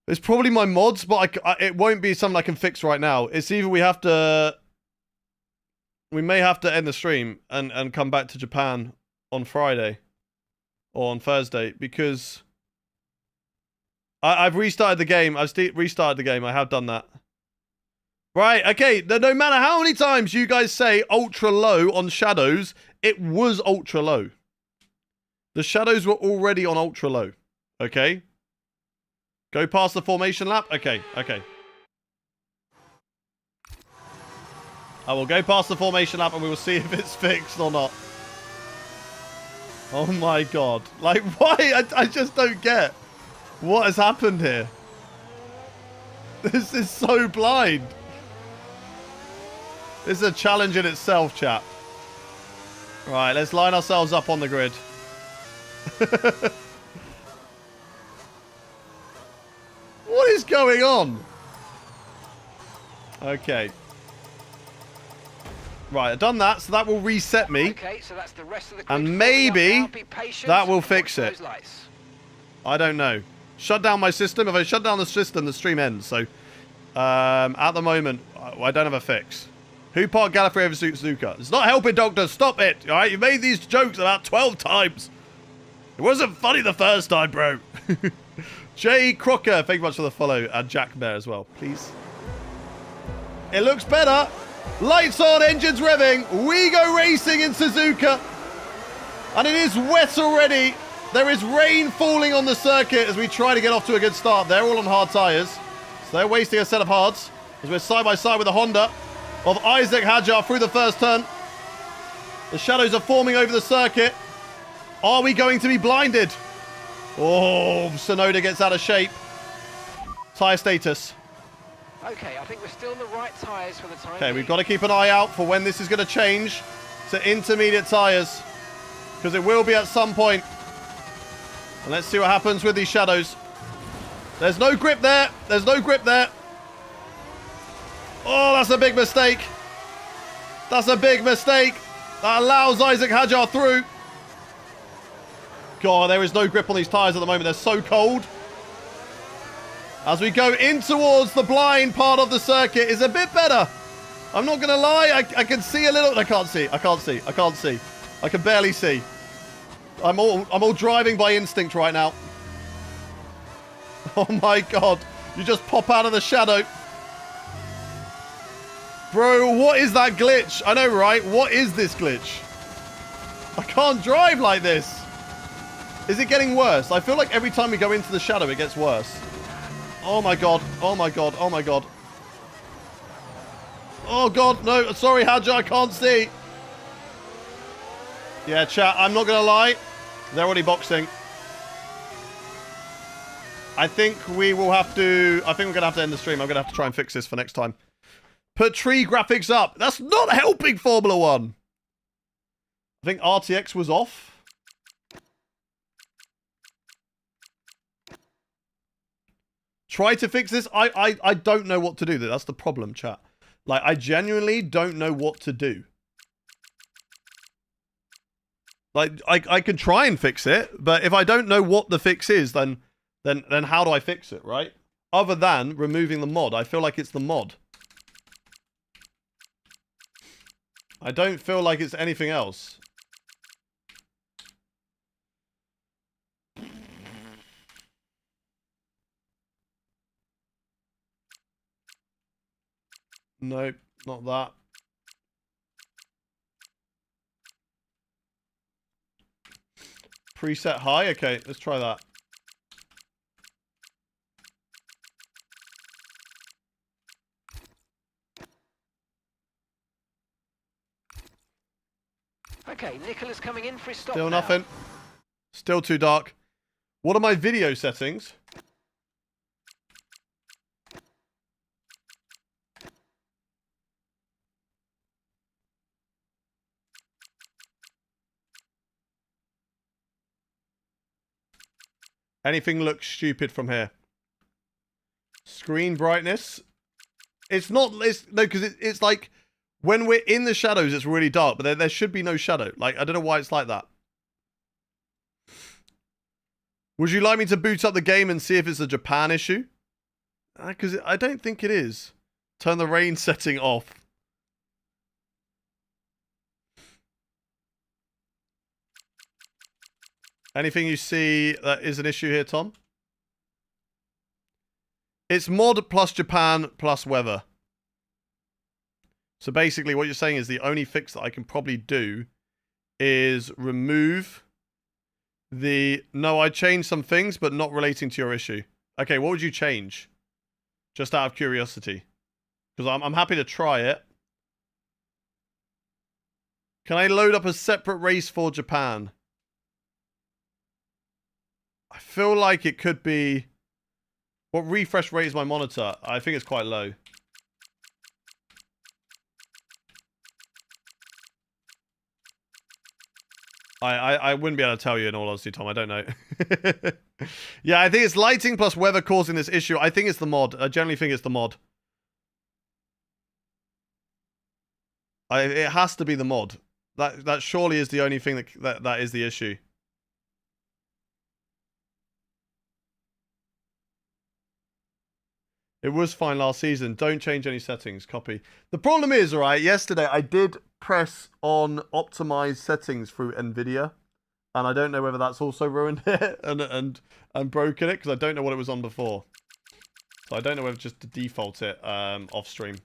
It's probably my mods, but it won't be something I can fix right now. It's either we may have to end the stream and come back to Japan on Friday or on Thursday because I've restarted the game. I've restarted the game. I have done that. Right, okay. No matter how many times you guys say ultra low on shadows, it was ultra low. The shadows were already on ultra low. Okay? Go past the formation lap? Okay, okay. I will go past the formation lap and we will see if it's fixed or not. Oh my god. Like, why? I just don't get what has happened here. This is so blind. This is a challenge in itself, chap. Right, let's line ourselves up on the grid. What is going on? Okay. Right, I've done that, so that will reset me. Okay, so that's the rest of the and maybe that will fix it. I don't know. Shut down my system. If I shut down the system, the stream ends. So, at the moment, I don't have a fix. Who parked Gallifrey over Suzuka? It's not helping, Doctor. Stop it. All right, you made these jokes about 12 times. It wasn't funny the first time, bro. Jay Crocker, thank you much for the follow. And Jack Bear as well, please. It looks better. Lights on, engines revving. We go racing in Suzuka. And it is wet already. There is rain falling on the circuit as we try to get off to a good start. They're all on hard tyres. So they're wasting a set of hards as we're side by side with the Honda of Isaac Hadjar through the first turn. The shadows are forming over the circuit. Are we going to be blinded? Oh, Sonoda gets out of shape. Tyre status. Okay, I think we're still in the right tyres for the time. Okay, we've got to keep an eye out for when this is going to change to intermediate tyres. Because it will be at some point. And let's see what happens with these shadows. There's no grip there. There's no grip there. Oh, that's a big mistake. That's a big mistake. That allows Isaac Hadjar through. God, there is no grip on these tyres at the moment. They're so cold. As we go in towards the blind part of the circuit, is a bit better. I'm not going to lie. I can see a little. I can't see. I can't see. I can't see. I can barely see. I'm all driving by instinct right now. Oh my God. You just pop out of the shadow. Bro, what is that glitch? I know, right? What is this glitch? I can't drive like this. Is it getting worse? I feel like every time we go into the shadow, it gets worse. Oh my God. Oh my God. Oh my God. Oh God. No, sorry, Hadjar. I can't see. Yeah, chat. I'm not going to lie. They're already boxing. I think we will have to... I think we're going to have to end the stream. I'm going to have to try and fix this for next time. Put tree graphics up. That's not helping Formula 1. I think RTX was off. Try to fix this. I don't know what to do. That's the problem, chat. Like, I genuinely don't know what to do. Like, I can try and fix it, but if I don't know what the fix is, then how do I fix it, right? Other than removing the mod. I feel like it's the mod. I don't feel like it's anything else. Nope, not that. Preset high? Okay, let's try that. Okay, Nicola's coming in for his stop Still now. nothing. Still too dark. What are my video settings? Anything looks stupid from here. Screen brightness. It's not... no, because it's like... When we're in the shadows, it's really dark, but there should be no shadow. Like, I don't know why it's like that. Would you like me to boot up the game and see if it's a Japan issue? Because I don't think it is. Turn the rain setting off. Anything you see that is an issue here, Tom? It's mod plus Japan plus weather. So basically what you're saying is the only fix that I can probably do is remove the... No, I changed some things, but not relating to your issue. Okay, what would you change? Just out of curiosity. Because I'm happy to try it. Can I load up a separate race for Japan? I feel like it could be... What refresh rate is my monitor? I think it's quite low. I wouldn't be able to tell you in all honesty, Tom. I don't know. Yeah, I think it's lighting plus weather causing this issue. I think it's the mod. I generally think it's the mod. It has to be the mod. That surely is the only thing that is the issue. It was fine last season. Don't change any settings. Copy. The problem is, all right, yesterday I did press on optimize settings through NVIDIA. And I don't know whether that's also ruined it and broken it, because I don't know what it was on before. So I don't know whether just to default it off stream.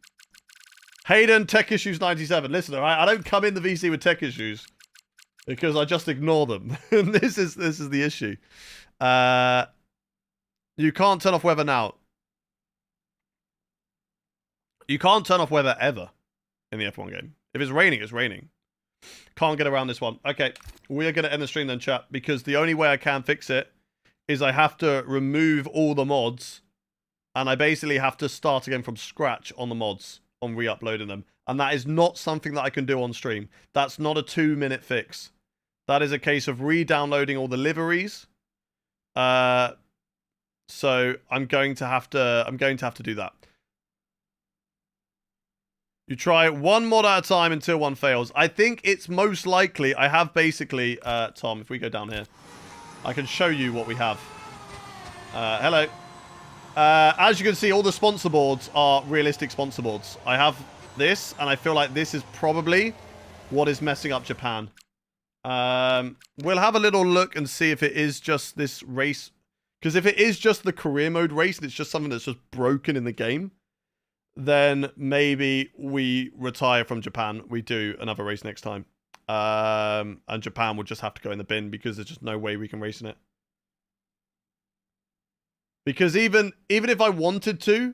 Hayden, Tech Issues 97. Listen, all right, I don't come in the VC with tech issues because I just ignore them. And this is the issue. You can't turn off weather now. You can't turn off weather ever in the F1 game. If it's raining, it's raining. Can't get around this one. Okay, we are going to end the stream then, chat, because the only way I can fix it is I have to remove all the mods, and I basically have to start again from scratch on the mods, on re-uploading them. And that is not something that I can do on stream. That's not a 2-minute fix. That is a case of re-downloading all the liveries. So I'm going to have to do that. You try one mod at a time until one fails. I think it's most likely, I have basically, Tom, if we go down here, I can show you what we have. Hello. As you can see, all the sponsor boards are realistic sponsor boards. I have this, and I feel like this is probably what is messing up Japan. We'll have a little look and see if it is just this race. Because if it is just the career mode race, and it's just something that's just broken in the game, then maybe we retire from Japan. We do another race next time. And Japan will just have to go in the bin because there's just no way we can race in it. Because even if I wanted to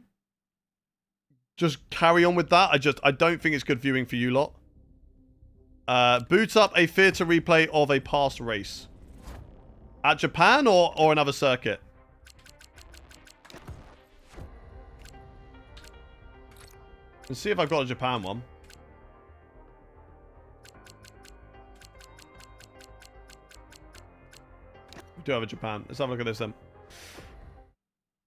just carry on with that, I don't think it's good viewing for you lot. Boot up a theatre replay of a past race. At Japan or another circuit? Let's see if I've got a Japan one. We do have a Japan. Let's have a look at this then.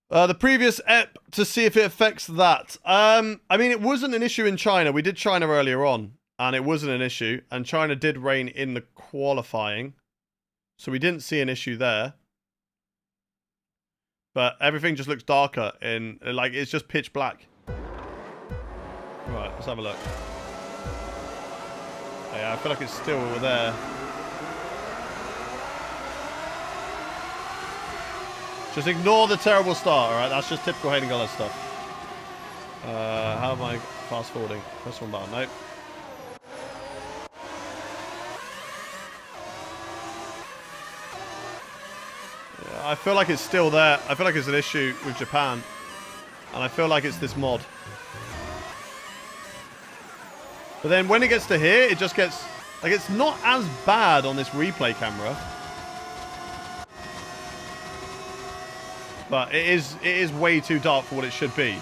The previous ep to see if it affects that. I mean, it wasn't an issue in China. We did China earlier on, and it wasn't an issue. And China did reign in the qualifying, so we didn't see an issue there. But everything just looks darker, and like it's just pitch black. Right, let's have a look. Yeah, I feel like it's still there. Just ignore the terrible start, alright? That's just typical Hayden Gullis stuff. How am I fast forwarding? Press one button. Nope. Yeah, I feel like it's still there. I feel like it's an issue with Japan. And I feel like it's this mod. But then when it gets to here, it just gets... Like, it's not as bad on this replay camera. But it is way too dark for what it should be.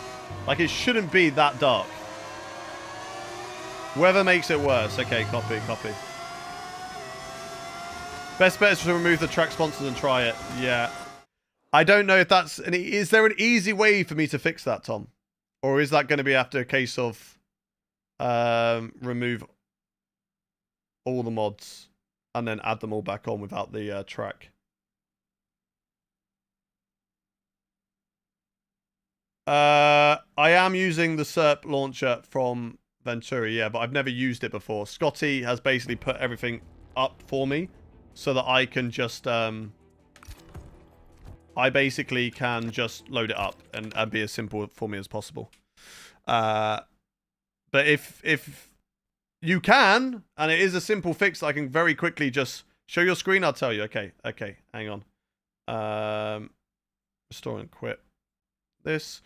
Like, it shouldn't be that dark. Weather makes it worse. Okay, copy. Best bet is to remove the track sponsors and try it. Yeah. I don't know if that's... Is there an easy way for me to fix that, Tom? Or is that going to be after a case of... remove all the mods and then add them all back on without the track. I am using the SERP launcher from Venturi, yeah, but I've never used it before. Scotty has basically put everything up for me so that I can just I basically can just load it up and be as simple for me as possible. But if you can, and it is a simple fix, I can very quickly just show your screen. I'll tell you. Okay, hang on. Restore and quit this.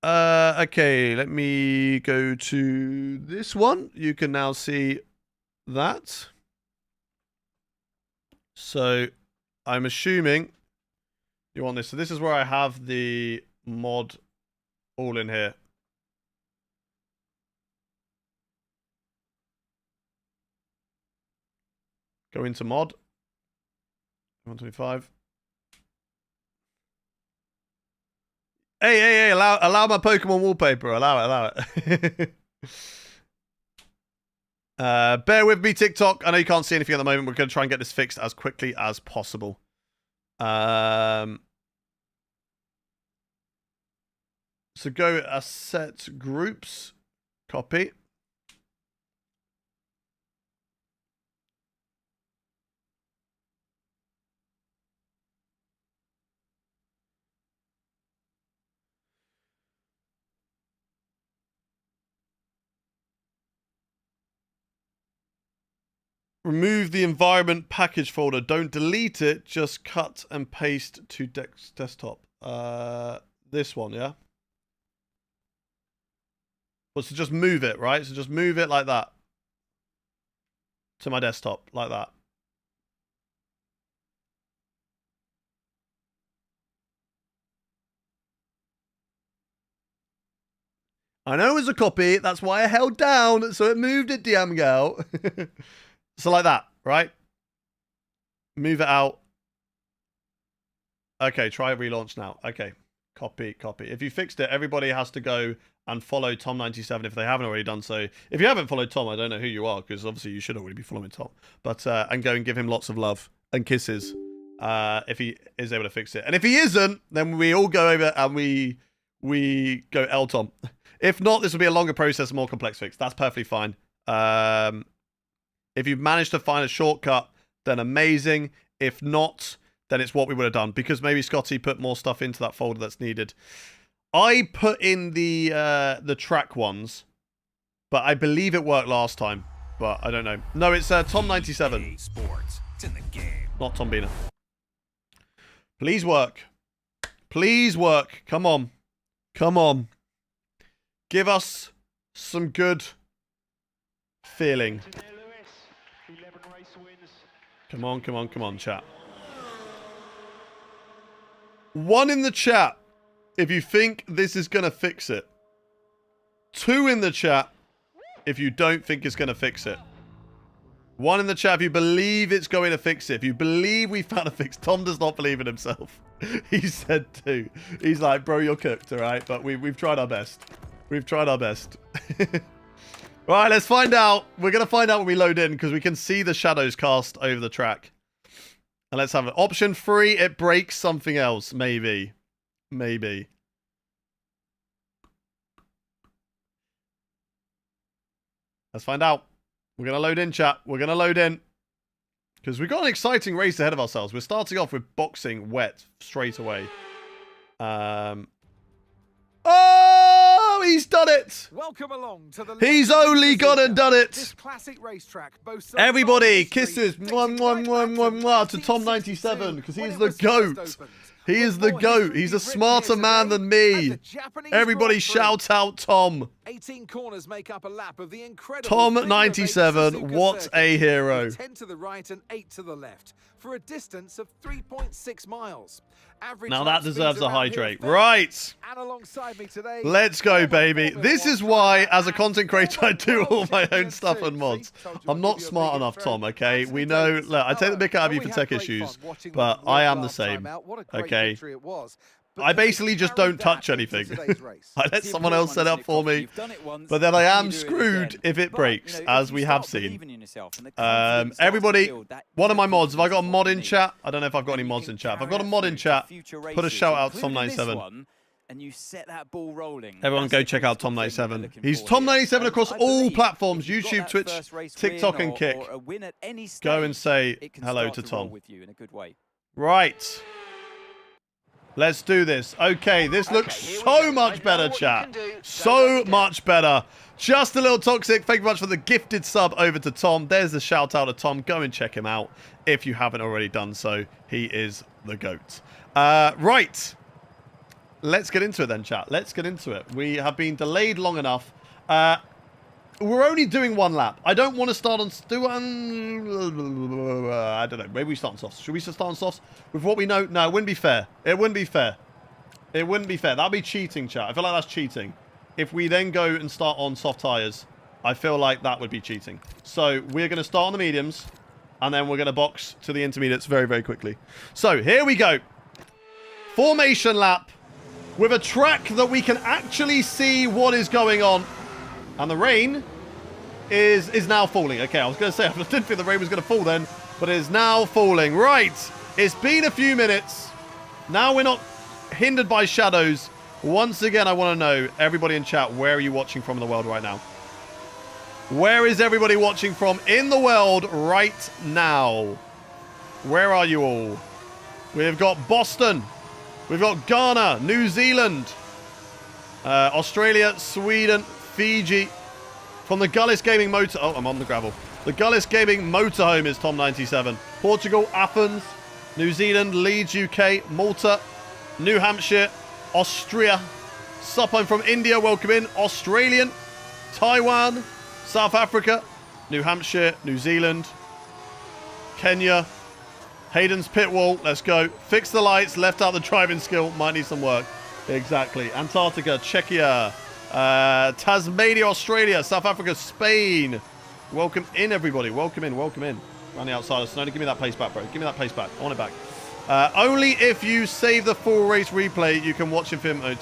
Okay, let me go to this one. You can now see that. So I'm assuming you want this. So this is where I have the mod all in here. Go into mod. 125. Hey, allow my Pokemon wallpaper. Allow it. Bear with me, TikTok. I know you can't see anything at the moment. We're going to try and get this fixed as quickly as possible. So So go asset groups. Copy. Remove the environment package folder. Don't delete it. Just cut and paste to desktop. This one, yeah? Well, so just move it, right? So just move it like that. To my desktop, like that. I know it was a copy. That's why I held down. So it moved it, DM girl. So like that, right? Move it out. Okay, try relaunch now. Okay, copy. If you fixed it, everybody has to go and follow Tom97 if they haven't already done so. If you haven't followed Tom, I don't know who you are, because obviously you should already be following Tom. But and go and give him lots of love and kisses if he is able to fix it. And if he isn't, then we all go over and we go L Tom. If not, this will be a longer process, a more complex fix. That's perfectly fine. If you've managed to find a shortcut, then amazing. If not, then it's what we would have done. Because maybe Scotty put more stuff into that folder that's needed. I put in the track ones, but I believe it worked last time. But I don't know. No, it's Tom97. Sports. It's in the game. Not Tom Bina. Please work. Please work. Come on. Come on. Give us some good feeling. Come on, chat. 1 in the chat if you think this is going to fix it. 2 in the chat if you don't think it's going to fix it. 1 in the chat if you believe it's going to fix it. If you believe we found a fix. Tom does not believe in himself. He said 2. He's like, bro, you're cooked, all right? But we've tried our best. We've tried our best. Right, let's find out. We're going to find out when we load in because we can see the shadows cast over the track. And let's have it. Option 3, it breaks something else. Maybe. Maybe. Let's find out. We're going to load in, chat. We're going to load in. Because we've got an exciting race ahead of ourselves. We're starting off with boxing wet straight away. Oh, he's done it. Welcome along to the He's only gone and done it. This classic racetrack boasts Everybody, kisses to Tom97 because he's the GOAT. He is the GOAT. He's a smarter man than me. Everybody shout out Tom. 18 corners make up a lap of the incredible Tom97, what a hero. 10 to the right and 8 to the left for a distance of 3.6 miles. Average Now lap that deserves speeds a around here hydrate. are Right. And alongside me today, Let's go, baby. This is why, as a content creator, I do all my own stuff and mods. I'm not smart enough, Tom, okay? We know, look, I take the mick out of you for tech issues, but I am the same, okay? I basically just don't touch anything. I let someone else set up for me, but then I am screwed if it breaks, as we have seen. Everybody, one of my mods, have I got a mod in chat? I don't know if I've got any mods in chat. If I've got a mod in chat, put a shout out to Tom97. And you set that ball rolling. Everyone go check out Tom97. He's Tom97 across all platforms, YouTube, Twitch, TikTok, and Kick. Go and say hello to Tom. Right. Let's do this. Okay, this looks so much better, chat. So much better. Just a little toxic. Thank you much for the gifted sub over to Tom. There's the shout out to Tom. Go and check him out if you haven't already done so. He is the GOAT. Right. Let's get into it then, chat. Let's get into it. We have been delayed long enough. We're only doing 1 lap. I don't want to start on... I don't know. Maybe we start on softs. Should we start on softs? With what we know? No, it wouldn't be fair. It wouldn't be fair. It wouldn't be fair. That'd be cheating, chat. I feel like that's cheating. If we then go and start on soft tyres, I feel like that would be cheating. So we're going to start on the mediums, and then we're going to box to the intermediates very, very quickly. So here we go. Formation lap with a track that we can actually see what is going on. And the rain is now falling. Okay, I was going to say, I didn't think the rain was going to fall then, but it is now falling. Right. It's been a few minutes. Now we're not hindered by shadows. Once again, I want to know, everybody in chat, where are you watching from in the world right now? Where is everybody watching from in the world right now? Where are you all? We've got Boston. We've got Ghana, New Zealand, Australia, Sweden, Fiji. From the Gullis Gaming Motor... Oh, I'm on the gravel. The Gullis Gaming Motorhome is Tom97. Portugal, Athens, New Zealand, Leeds, UK, Malta, New Hampshire, Austria. Supphome from India, welcome in. Australian, Taiwan, South Africa, New Hampshire, New Zealand, Kenya, Hayden's pit wall, let's go. Fix the lights, left out the driving skill, might need some work. Exactly. Antarctica, Czechia, Tasmania, Australia, South Africa, Spain. Welcome in, everybody. Welcome in, welcome in. Around the outside of Snowden. Give me that place back, bro. Give me that place back. I want it back. Only if you save the full race replay, you can watch in film mode.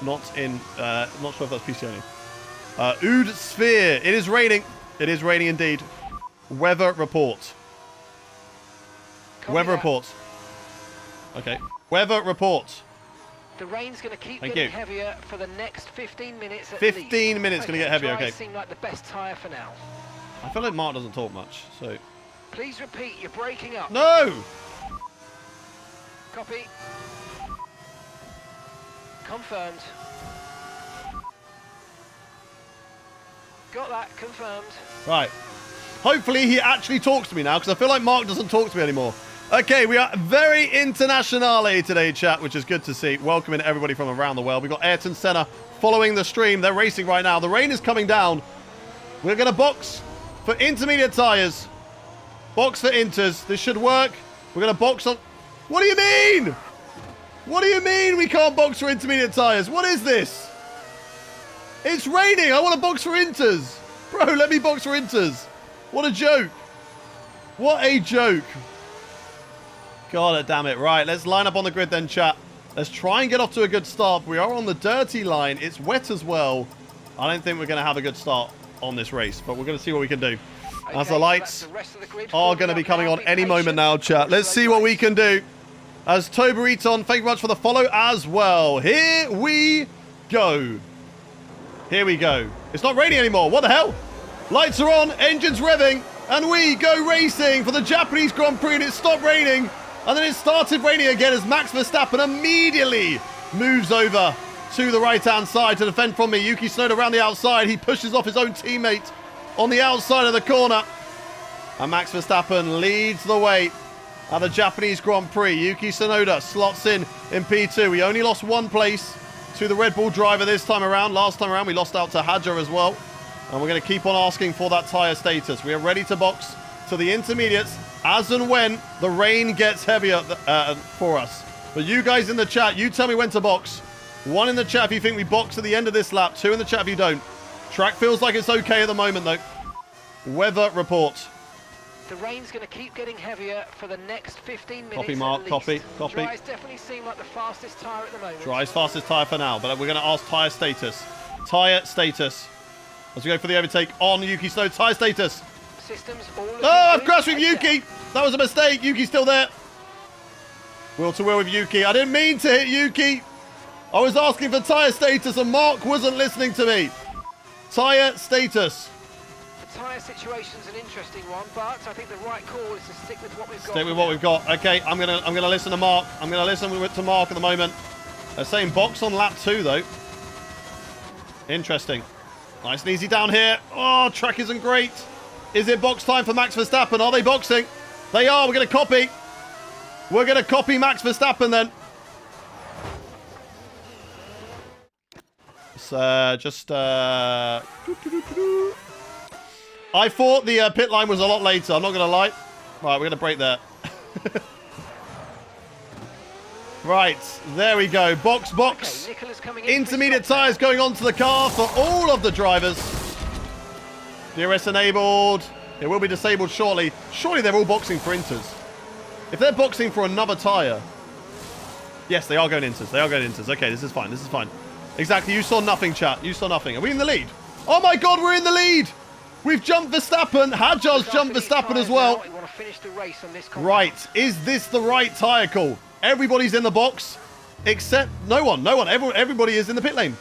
Not sure if that's PC only. Ood Sphere. It is raining. It is raining indeed. Weather report. Weather report. Okay. Weather report. The rain's going to keep getting heavier for the next 15 minutes at 15 minutes going to get heavier, okay. Seem like the best tyre for now. I feel like Mark doesn't talk much, so... Please repeat, you're breaking up. No! Copy. Confirmed. Got that, confirmed. Right. Hopefully he actually talks to me now, because I feel like Mark doesn't talk to me anymore. Okay, we are very internationale today, chat, which is good to see. Welcoming everybody from around the world. We've got Ayrton Senna following the stream. They're racing right now. The rain is coming down. We're going to box for intermediate tyres. Box for inters. This should work. We're going to box on... What do you mean? What do you mean we can't box for intermediate tyres? What is this? It's raining. I want to box for inters. Bro, let me box for inters. What a joke. What a joke. God damn it. Right, let's line up on the grid then, chat. Let's try and get off to a good start. We are on the dirty line. It's wet as well. I don't think we're going to have a good start on this race, but we're going to see what we can do. Okay, As the lights are going to be coming on any moment now, chat. Let's see what we can do. As Tober Eaton, thank you much for the follow as well. Here we go. Here we go. It's not raining anymore. What the hell? Lights are on, engines revving, and we go racing for the Japanese Grand Prix, and it stopped raining. And then it started raining again as Max Verstappen immediately moves over to the right-hand side to defend from me. Yuki Tsunoda around the outside. He pushes off his own teammate on the outside of the corner. And Max Verstappen leads the way at the Japanese Grand Prix. Yuki Tsunoda slots in P2. We only lost one place to the Red Bull driver this time around. Last time around, we lost out to Hadjar as well. And we're going to keep on asking for that tyre status. We are ready to box to the intermediates as and when the rain gets heavier for us. But you guys in the chat, you tell me when to box. 1 in the chat if you think we box at the end of this lap. 2 in the chat if you don't. Track feels like it's okay at the moment, though. Weather report. The rain's going to keep getting heavier for the next 15 minutes. Copy, Mark. Copy. Copy. Dry's definitely seem like the fastest tyre at the moment. Dry's fastest tyre for now, but we're going to ask tyre status. Tyre status. As we go for the overtake on Yuki Tsunoda. Tyre status. Systems all Oh, I've crashed with Yuki. That was a mistake. Yuki's still there. Wheel to wheel with Yuki. I didn't mean to hit Yuki. I was asking for tyre status and Mark wasn't listening to me. Tyre status. The tyre situation's an interesting one, but I think the right call is to stick with what we've got. Stick with what we've got. Okay, I'm gonna listen to Mark. I'm gonna listen to Mark at the moment. They're saying box on lap 2 though. Interesting. Nice and easy down here. Oh, track isn't great. Is it box time for Max Verstappen? Are they boxing? They are. We're going to copy. We're going to copy Max Verstappen then. I thought the pit line was a lot later. I'm not going to lie. Right, we're going to break that. Right, there we go. Box, box. Okay, Intermediate tyres going onto the car for all of the drivers. DRS enabled. It will be disabled shortly. Surely they're all boxing for inters. If they're boxing for another tyre. Yes, they are going inters. They are going inters. Okay, this is fine. This is fine. Exactly. You saw nothing, chat. You saw nothing. Are we in the lead? Oh my God, we're in the lead. We've jumped Verstappen. Hadjar's jumped Verstappen as well. Right. Is this the right tyre call? Everybody's in the box. except no one. No one. Everybody is in the pit lane.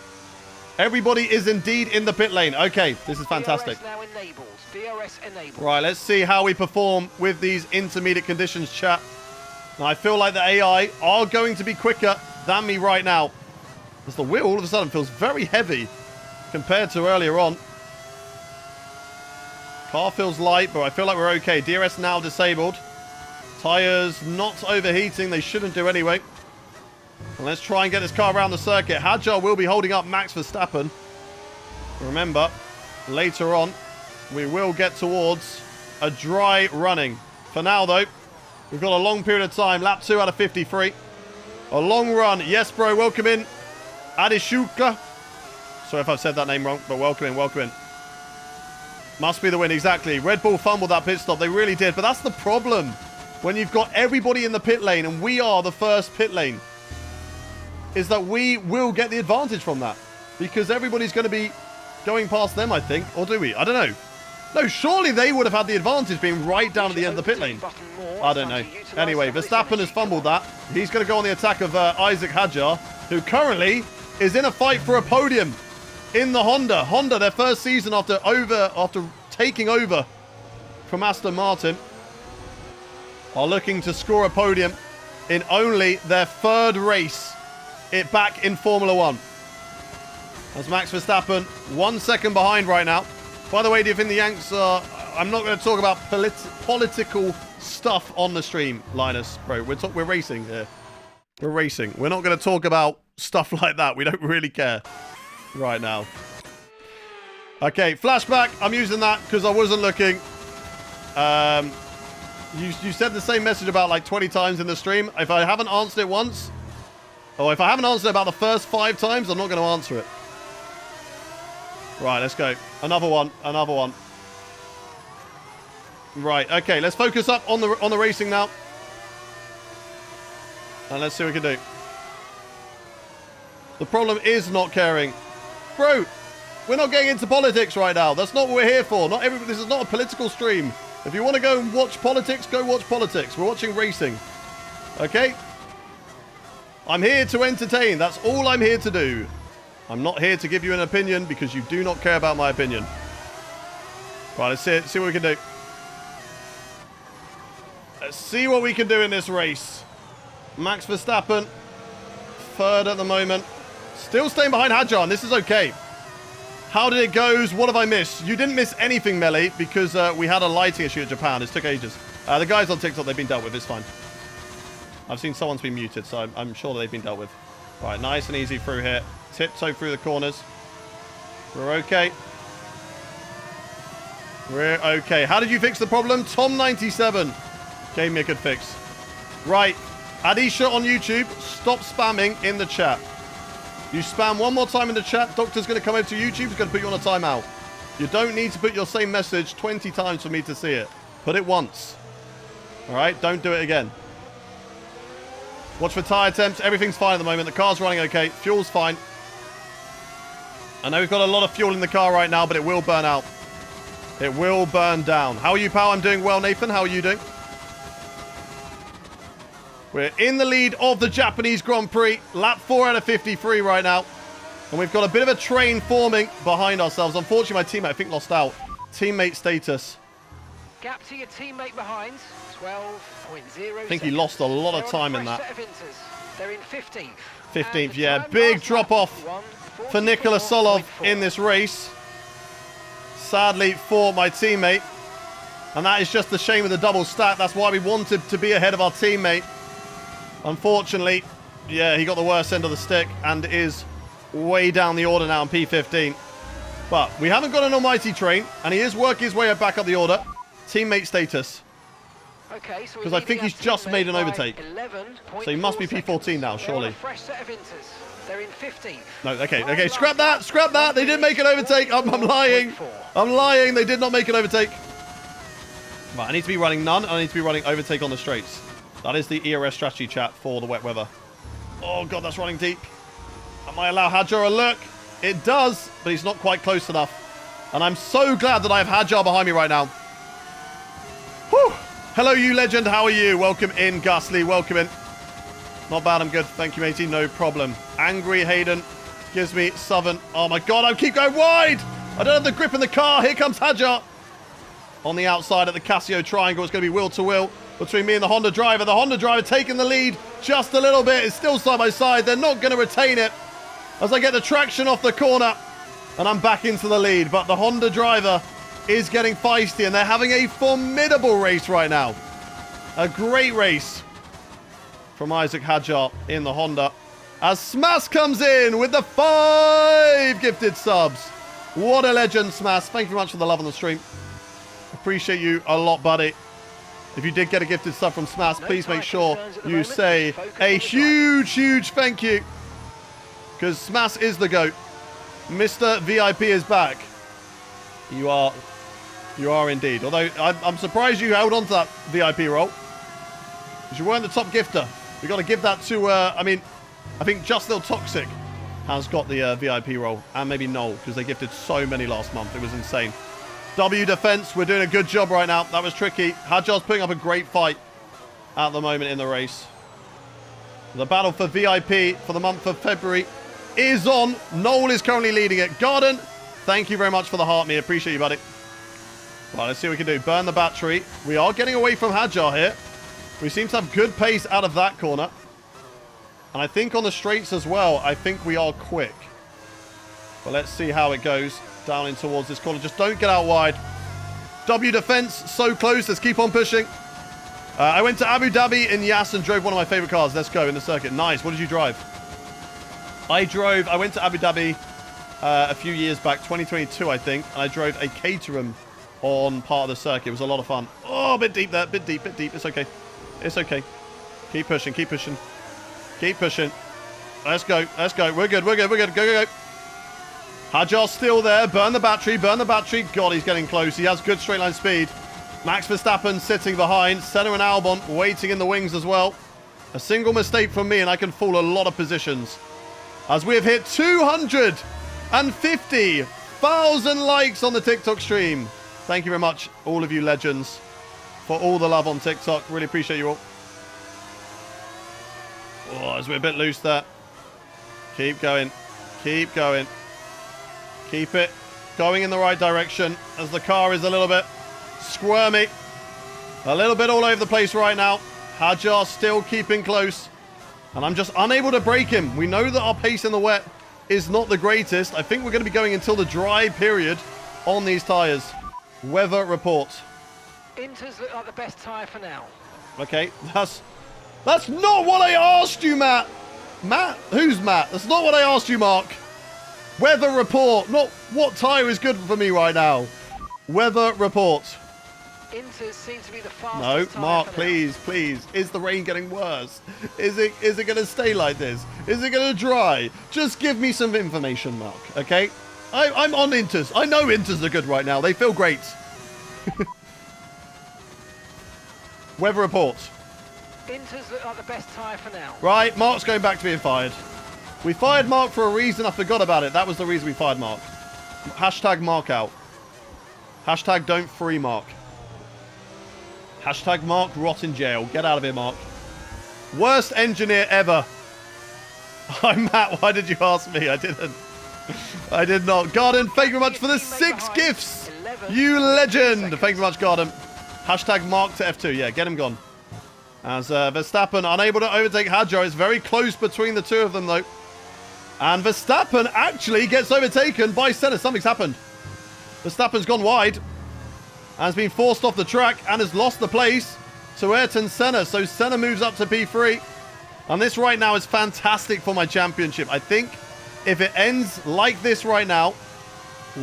Everybody is indeed in the pit lane. Okay, this is fantastic. DRS now enabled. DRS enabled. Right, let's see how we perform with these intermediate conditions, chat. Now, I feel like the AI are going to be quicker than me right now. As the wheel all of a sudden feels very heavy compared to earlier on. Car feels light, but I feel like we're okay. DRS now disabled. Tyres not overheating. They shouldn't do anyway. And let's try and get this car around the circuit. Hadjar will be holding up Max Verstappen. Remember, later on, we will get towards a dry running. For now, though, we've got a long period of time. Lap 2 out of 53. A long run. Yes, bro. Welcome in. Adishuka. Sorry if I've said that name wrong, but welcome in. Welcome in. Must be the win. Exactly. Red Bull fumbled that pit stop. They really did. But that's the problem. When you've got everybody in the pit lane and we are the first pit lane, is that we will get the advantage from that. Because everybody's going to be going past them, I think. Or do we? I don't know. No, surely they would have had the advantage being right down at the end of the pit lane. I don't know. Anyway, Verstappen has fumbled that. He's going to go on the attack of Isaac Hadjar, who currently is in a fight for a podium in the Honda. Honda, their first season after taking over from Aston Martin, are looking to score a podium in only their third race back in Formula 1. As Max Verstappen 1 second behind right now. By the way, do you think the Yanks are... I'm not going to talk about political stuff on the stream, Linus. Bro, we're racing here. We're racing. We're not going to talk about stuff like that. We don't really care right now. Okay, flashback. I'm using that because I wasn't looking. You said the same message about like 20 times in the stream. If I haven't answered it once, or if I haven't answered it about the first 5 times, I'm not going to answer it. Right, let's go. Another one. Another one. Right, okay. Let's focus up on the racing now. And let's see what we can do. The problem is not caring. Bro, we're not getting into politics right now. That's not what we're here for. This is not a political stream. If you want to go and watch politics, go watch politics. We're watching racing. Okay? I'm here to entertain. That's all I'm here to do. I'm not here to give you an opinion because you do not care about my opinion. Right, let's see what we can do. Let's see what we can do in this race. Max Verstappen, third at the moment. Still staying behind Hadjar, and this is okay. How did it go? What have I missed? You didn't miss anything, Melee, because we had a lighting issue in Japan. It took ages. The guys on TikTok, they've been dealt with. It's fine. I've seen someone's been muted, so I'm sure they've been dealt with. Right, nice and easy through here. Tiptoe through the corners. We're okay. We're okay. How did you fix the problem? Tom97 gave me a good fix. Right. Adisha on YouTube, stop spamming in the chat. You spam one more time in the chat, Doctor's going to come over to YouTube, he's going to put you on a timeout. You don't need to put your same message 20 times for me to see it. Put it once. Alright, don't do it again. Watch for tyre attempts. Everything's fine at the moment. The car's running okay. Fuel's fine. I know we've got a lot of fuel in the car right now, but it will burn out. It will burn down. How are you, pal? I'm doing well, Nathan. How are you doing? We're in the lead of the Japanese Grand Prix. Lap 4 out of 53 right now. And we've got a bit of a train forming behind ourselves. Unfortunately, my teammate, I think, lost out. Teammate status. Gap to your teammate behind, 12.0. I think he lost a lot of time in that. They're in 15th. 15th, yeah. Big drop off for Nikola Solov in this race. Sadly for my teammate. And that is just the shame of the double stack. That's why we wanted to be ahead of our teammate. Unfortunately, yeah, he got the worst end of the stick and is way down the order now in P15. But we haven't got an almighty train, and he is working his way back up the order. Teammate status. Okay, so because I think he's just made an overtake. So he must be P14 now, surely. Fresh set of inters. They're in 15th. No, okay, scrap that, scrap that. They didn't make an overtake. I'm lying. I'm lying. They did not make an overtake. Right, I need to be running none, and I need to be running overtake on the straights. That is the ERS strategy chat for the wet weather. Oh, God, that's running deep. That might allow Hadjar a look. It does, but he's not quite close enough. And I'm so glad that I have Hadjar behind me right now. Whew. Hello, you legend. How are you? Welcome in, Ghastly. Welcome in. Not bad, I'm good. Thank you, matey. No problem. Angry Hayden gives me Southern. Oh my god, I keep going wide! I don't have the grip in the car. Here comes Hadjar. On the outside at the Casio triangle, it's going to be wheel to wheel between me and the Honda driver. The Honda driver taking the lead just a little bit. It's still side by side. They're not going to retain it as I get the traction off the corner and I'm back into the lead. But the Honda driver is getting feisty and they're having a formidable race right now. A great race from Isaac Hadjar in the Honda as Smash comes in with the 5 gifted subs. What a legend, Smash. Thank you very much for the love on the stream. Appreciate you a lot, buddy. If you did get a gifted sub from Smash, please make sure you say a huge thank you. Because Smash is the GOAT. Mr. VIP is back. You are indeed. Although, I'm surprised you held on to that VIP role. Because you weren't the top gifter. We got to give that to, I think Just Little Toxic has got the VIP role. And maybe Noel, because they gifted so many last month. It was insane. W defense, we're doing a good job right now. That was tricky. Hadjar's putting up a great fight at the moment in the race. The battle for VIP for the month of February is on. Noel is currently leading it. Garden, thank you very much for the heart, me. Appreciate you, buddy. Right, let's see what we can do. Burn the battery. We are getting away from Hadjar here. We seem to have good pace out of that corner. And I think on the straights as well, I think we are quick. But let's see how it goes. Down in towards this corner. Just don't get out wide. W defense, so close. Let's keep on pushing. I went to Abu Dhabi in Yas and drove one of my favorite cars. Let's go in the circuit. Nice. What did you drive? I went to Abu Dhabi a few years back, 2022, I think. And I drove a Caterham on part of the circuit. It was a lot of fun. Oh, a bit deep there. Bit deep. It's okay. It's okay. Keep pushing. Keep pushing. Keep pushing. Let's go. Let's go. We're good. We're good. We're good. Go, go, go. Hadjar's still there. Burn the battery. Burn the battery. God, he's getting close. He has good straight line speed. Max Verstappen sitting behind. Senna and Albon waiting in the wings as well. A single mistake from me and I can fall a lot of positions. As we have hit 250,000 likes on the TikTok stream. Thank you very much, all of you legends, for all the love on TikTok. Really appreciate you all. Oh, as we're a bit loose there. Keep going. Keep going. Keep it going in the right direction as the car is a little bit squirmy. A little bit all over the place right now. Hadjar still keeping close. And I'm just unable to break him. We know that our pace in the wet is not the greatest. I think we're going to be going until the dry period on these tyres. Weather report. Inters look like the best tyre for now. Okay, that's not what I asked you, Matt. Matt? Who's Matt? That's not what I asked you, Mark. Weather report, not what tyre is good for me right now. Weather report. Inters seem to be the fastest. No, tyre Mark, for please, please. Is the rain getting worse? Is it going to stay like this? Is it going to dry? Just give me some information, Mark, okay? I'm on Inters. I know Inters are good right now. They feel great. Weather report. Inters look like the best tyre for now. Right, Mark's going back to being fired. We fired Mark for a reason. I forgot about it. That was the reason we fired Mark. Hashtag Mark out. Hashtag don't free Mark. Hashtag Mark rot in jail. Get out of here, Mark. Worst engineer ever. I'm Matt. Why did you ask me? I didn't. I did not. Garden, thank you very much for the 6 gifts. You legend. Thank you very much, Garden. Hashtag Mark to F2. Yeah, get him gone. As Verstappen unable to overtake Hadjar. It's very close between the two of them, though. And Verstappen actually gets overtaken by Senna. Something's happened. Verstappen's gone wide. And has been forced off the track and has lost the place to Ayrton Senna. So Senna moves up to P3. And this right now is fantastic for my championship. I think if it ends like this right now,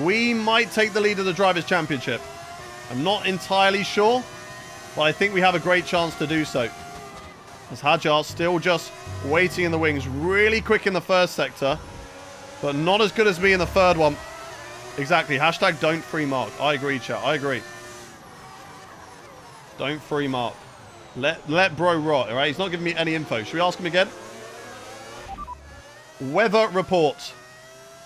we might take the lead of the Drivers' Championship. I'm not entirely sure, but I think we have a great chance to do so. As Hadjar still just waiting in the wings. Really quick in the first sector, but not as good as me in the third one. Exactly. Hashtag don't free Mark. I agree, chat. I agree. Don't free Mark. Let bro rot, all right? He's not giving me any info. Should we ask him again? Weather report.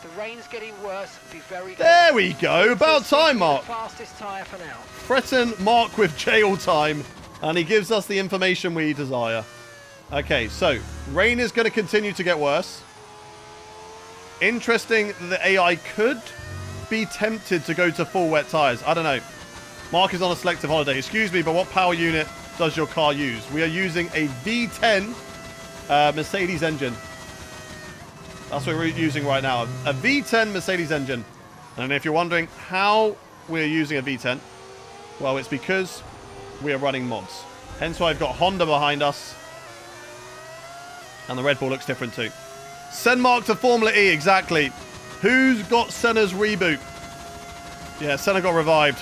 The rain's getting worse. Be very there we go. About time, Mark. Fastest tyre for now. Threaten Mark with jail time, and he gives us the information we desire. Okay, so rain is going to continue to get worse. Interesting that the AI could be tempted to go to full wet tires. I don't know. Mark is on a selective holiday. Excuse me, but what power unit does your car use? We are using a V10 Mercedes engine. That's what we're using right now. A V10 Mercedes engine. And if you're wondering how we're using a V10, well, it's because we are running mods. Hence why I've got Honda behind us. And the Red Bull looks different too. Send Mark to Formula E, exactly. Who's got Senna's reboot? Yeah, Senna got revived.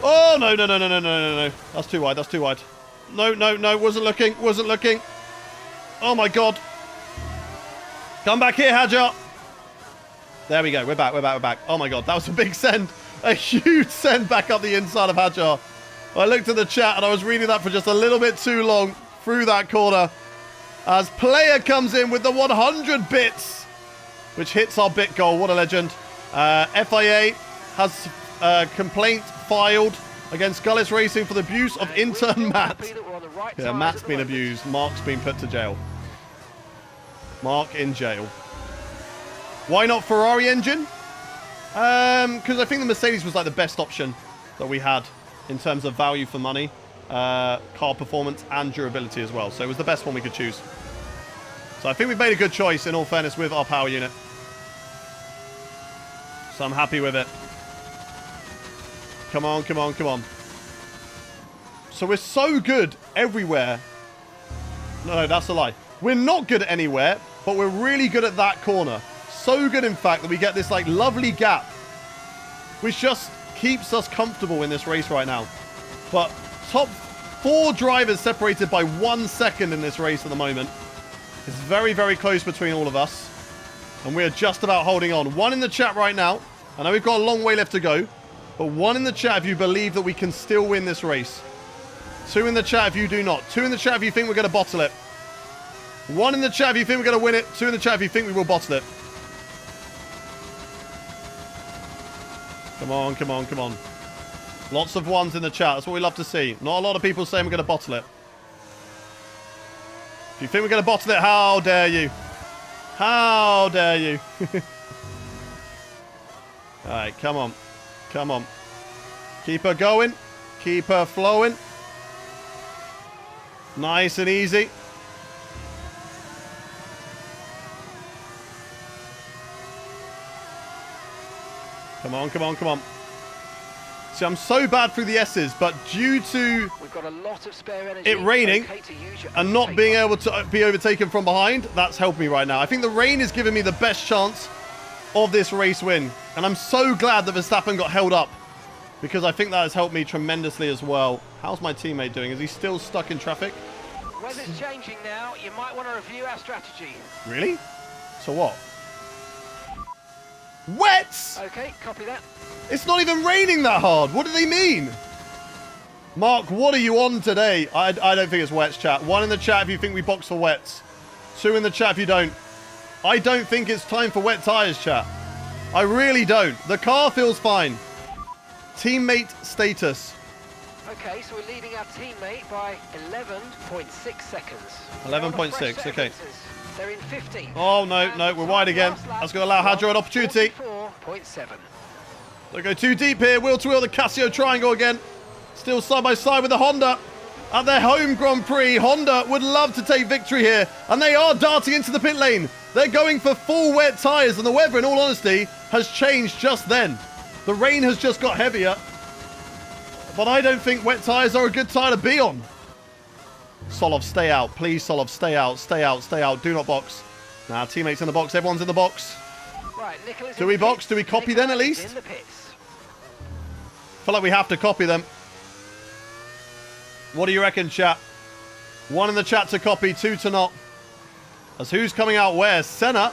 Oh, no, no, no, no, no, no, no, no. That's too wide, that's too wide. No, no, no, wasn't looking, wasn't looking. Oh my God. Come back here, Hadjar. There we go, we're back, we're back, we're back. Oh my God, that was a big send. A huge send back up the inside of Hadjar. I looked at the chat and I was reading that for just a little bit too long through that corner. As Player comes in with the 100 bits, which hits our bit goal. What a legend. FIA has a complaint filed against Gullis Racing for the abuse of intern Matt. Yeah, Matt's been abused. Mark's been put to jail. Mark in jail. Why not Ferrari engine? Because I think the Mercedes was like the best option that we had in terms of value for money, car performance, and durability as well. So it was the best one we could choose. So I think we've made a good choice, in all fairness, with our power unit. So I'm happy with it. Come on, come on, come on. So we're so good everywhere. No, no, that's a lie. We're not good at anywhere, but we're really good at that corner. So good, in fact, that we get this, like, lovely gap, which just keeps us comfortable in this race right now. But top 4 drivers separated by 1 second in this race at the moment. It's very, very close between all of us. And we are just about holding on. 1 in the chat right now. I know we've got a long way left to go. But 1 in the chat if you believe that we can still win this race. 2 in the chat if you do not. 2 in the chat if you think we're going to bottle it. 1 in the chat if you think we're going to win it. 2 in the chat if you think we will bottle it. Come on, come on, come on. Lots of 1s in the chat. That's what we love to see. Not a lot of people saying we're going to bottle it. If you think we're going to bottle it, how dare you? How dare you? Alright, come on. Come on. Keep her going. Keep her flowing. Nice and easy. Come on, come on, come on. See, I'm so bad through the S's, but due to We've got a lot of spare energy. it raining and not being able to be overtaken from behind, that's helped me right now. I think the rain is giving me the best chance of this race win. And I'm so glad that Verstappen got held up, because I think that has helped me tremendously as well. How's my teammate doing? Is he still stuck in traffic? Weather's changing now. You might want to review our strategy. Really? So what? Wet! Okay, copy that. It's not even raining that hard. What do they mean? Mark, what are you on today? I don't think it's wets, chat. 1 in the chat if you think we box for wets. 2 in the chat if you don't. I don't think it's time for wet tyres, chat. I really don't. The car feels fine. Teammate status. Okay, so we're leading our teammate by 11.6 seconds. 11.6, okay. They're in 15th. Oh, no, no, we're wide again. That's going to allow Hadjar an opportunity. 44.7. Don't go too deep here. Wheel to wheel, the Casio triangle again. Still side by side with the Honda. At their home Grand Prix, Honda would love to take victory here. And they are darting into the pit lane. They're going for full wet tyres. And the weather, in all honesty, has changed just then. The rain has just got heavier. But I don't think wet tyres are a good tyre to be on. Solov, stay out. Please, Solov, stay out. Stay out. Stay out. Do not box. Now, teammates in the box. Everyone's in the box. Right, Nicola's Do we box? Do we copy then at least? in the pits. Feel like we have to copy them. What do you reckon, chat? 1 in the chat to copy, 2 to not. As who's coming out where? Senna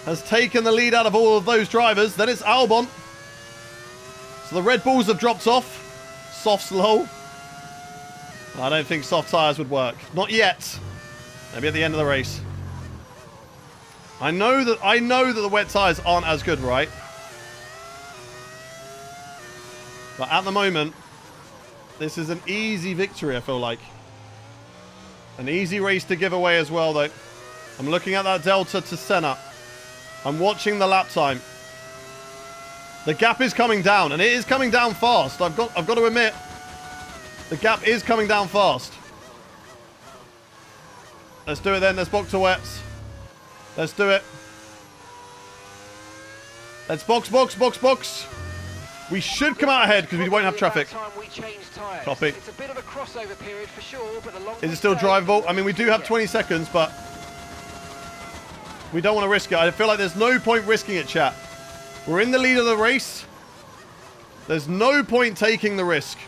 has taken the lead out of all of those drivers. Then it's Albon. So the Red Bulls have dropped off. Soft slow. I don't think soft tyres would work. Not yet. Maybe at the end of the race. I know that the wet tyres aren't as good, right? But at the moment, This is an easy victory, I feel like. An easy race to give away as well, though. I'm looking at that delta to Senna. I'm watching the lap time. The gap is coming down, and it is coming down fast. I've got to admit, the gap is coming down fast. Let's do it then. Let's box to wets. Let's do it. Let's box. We should come out ahead because we won't have traffic. Copy. It's a bit of a crossover period for sure, but the Is it still drivable? I mean, we do have 20 seconds, but we don't want to risk it. I feel like there's no point risking it, chat. We're in the lead of the race. There's no point taking the risk.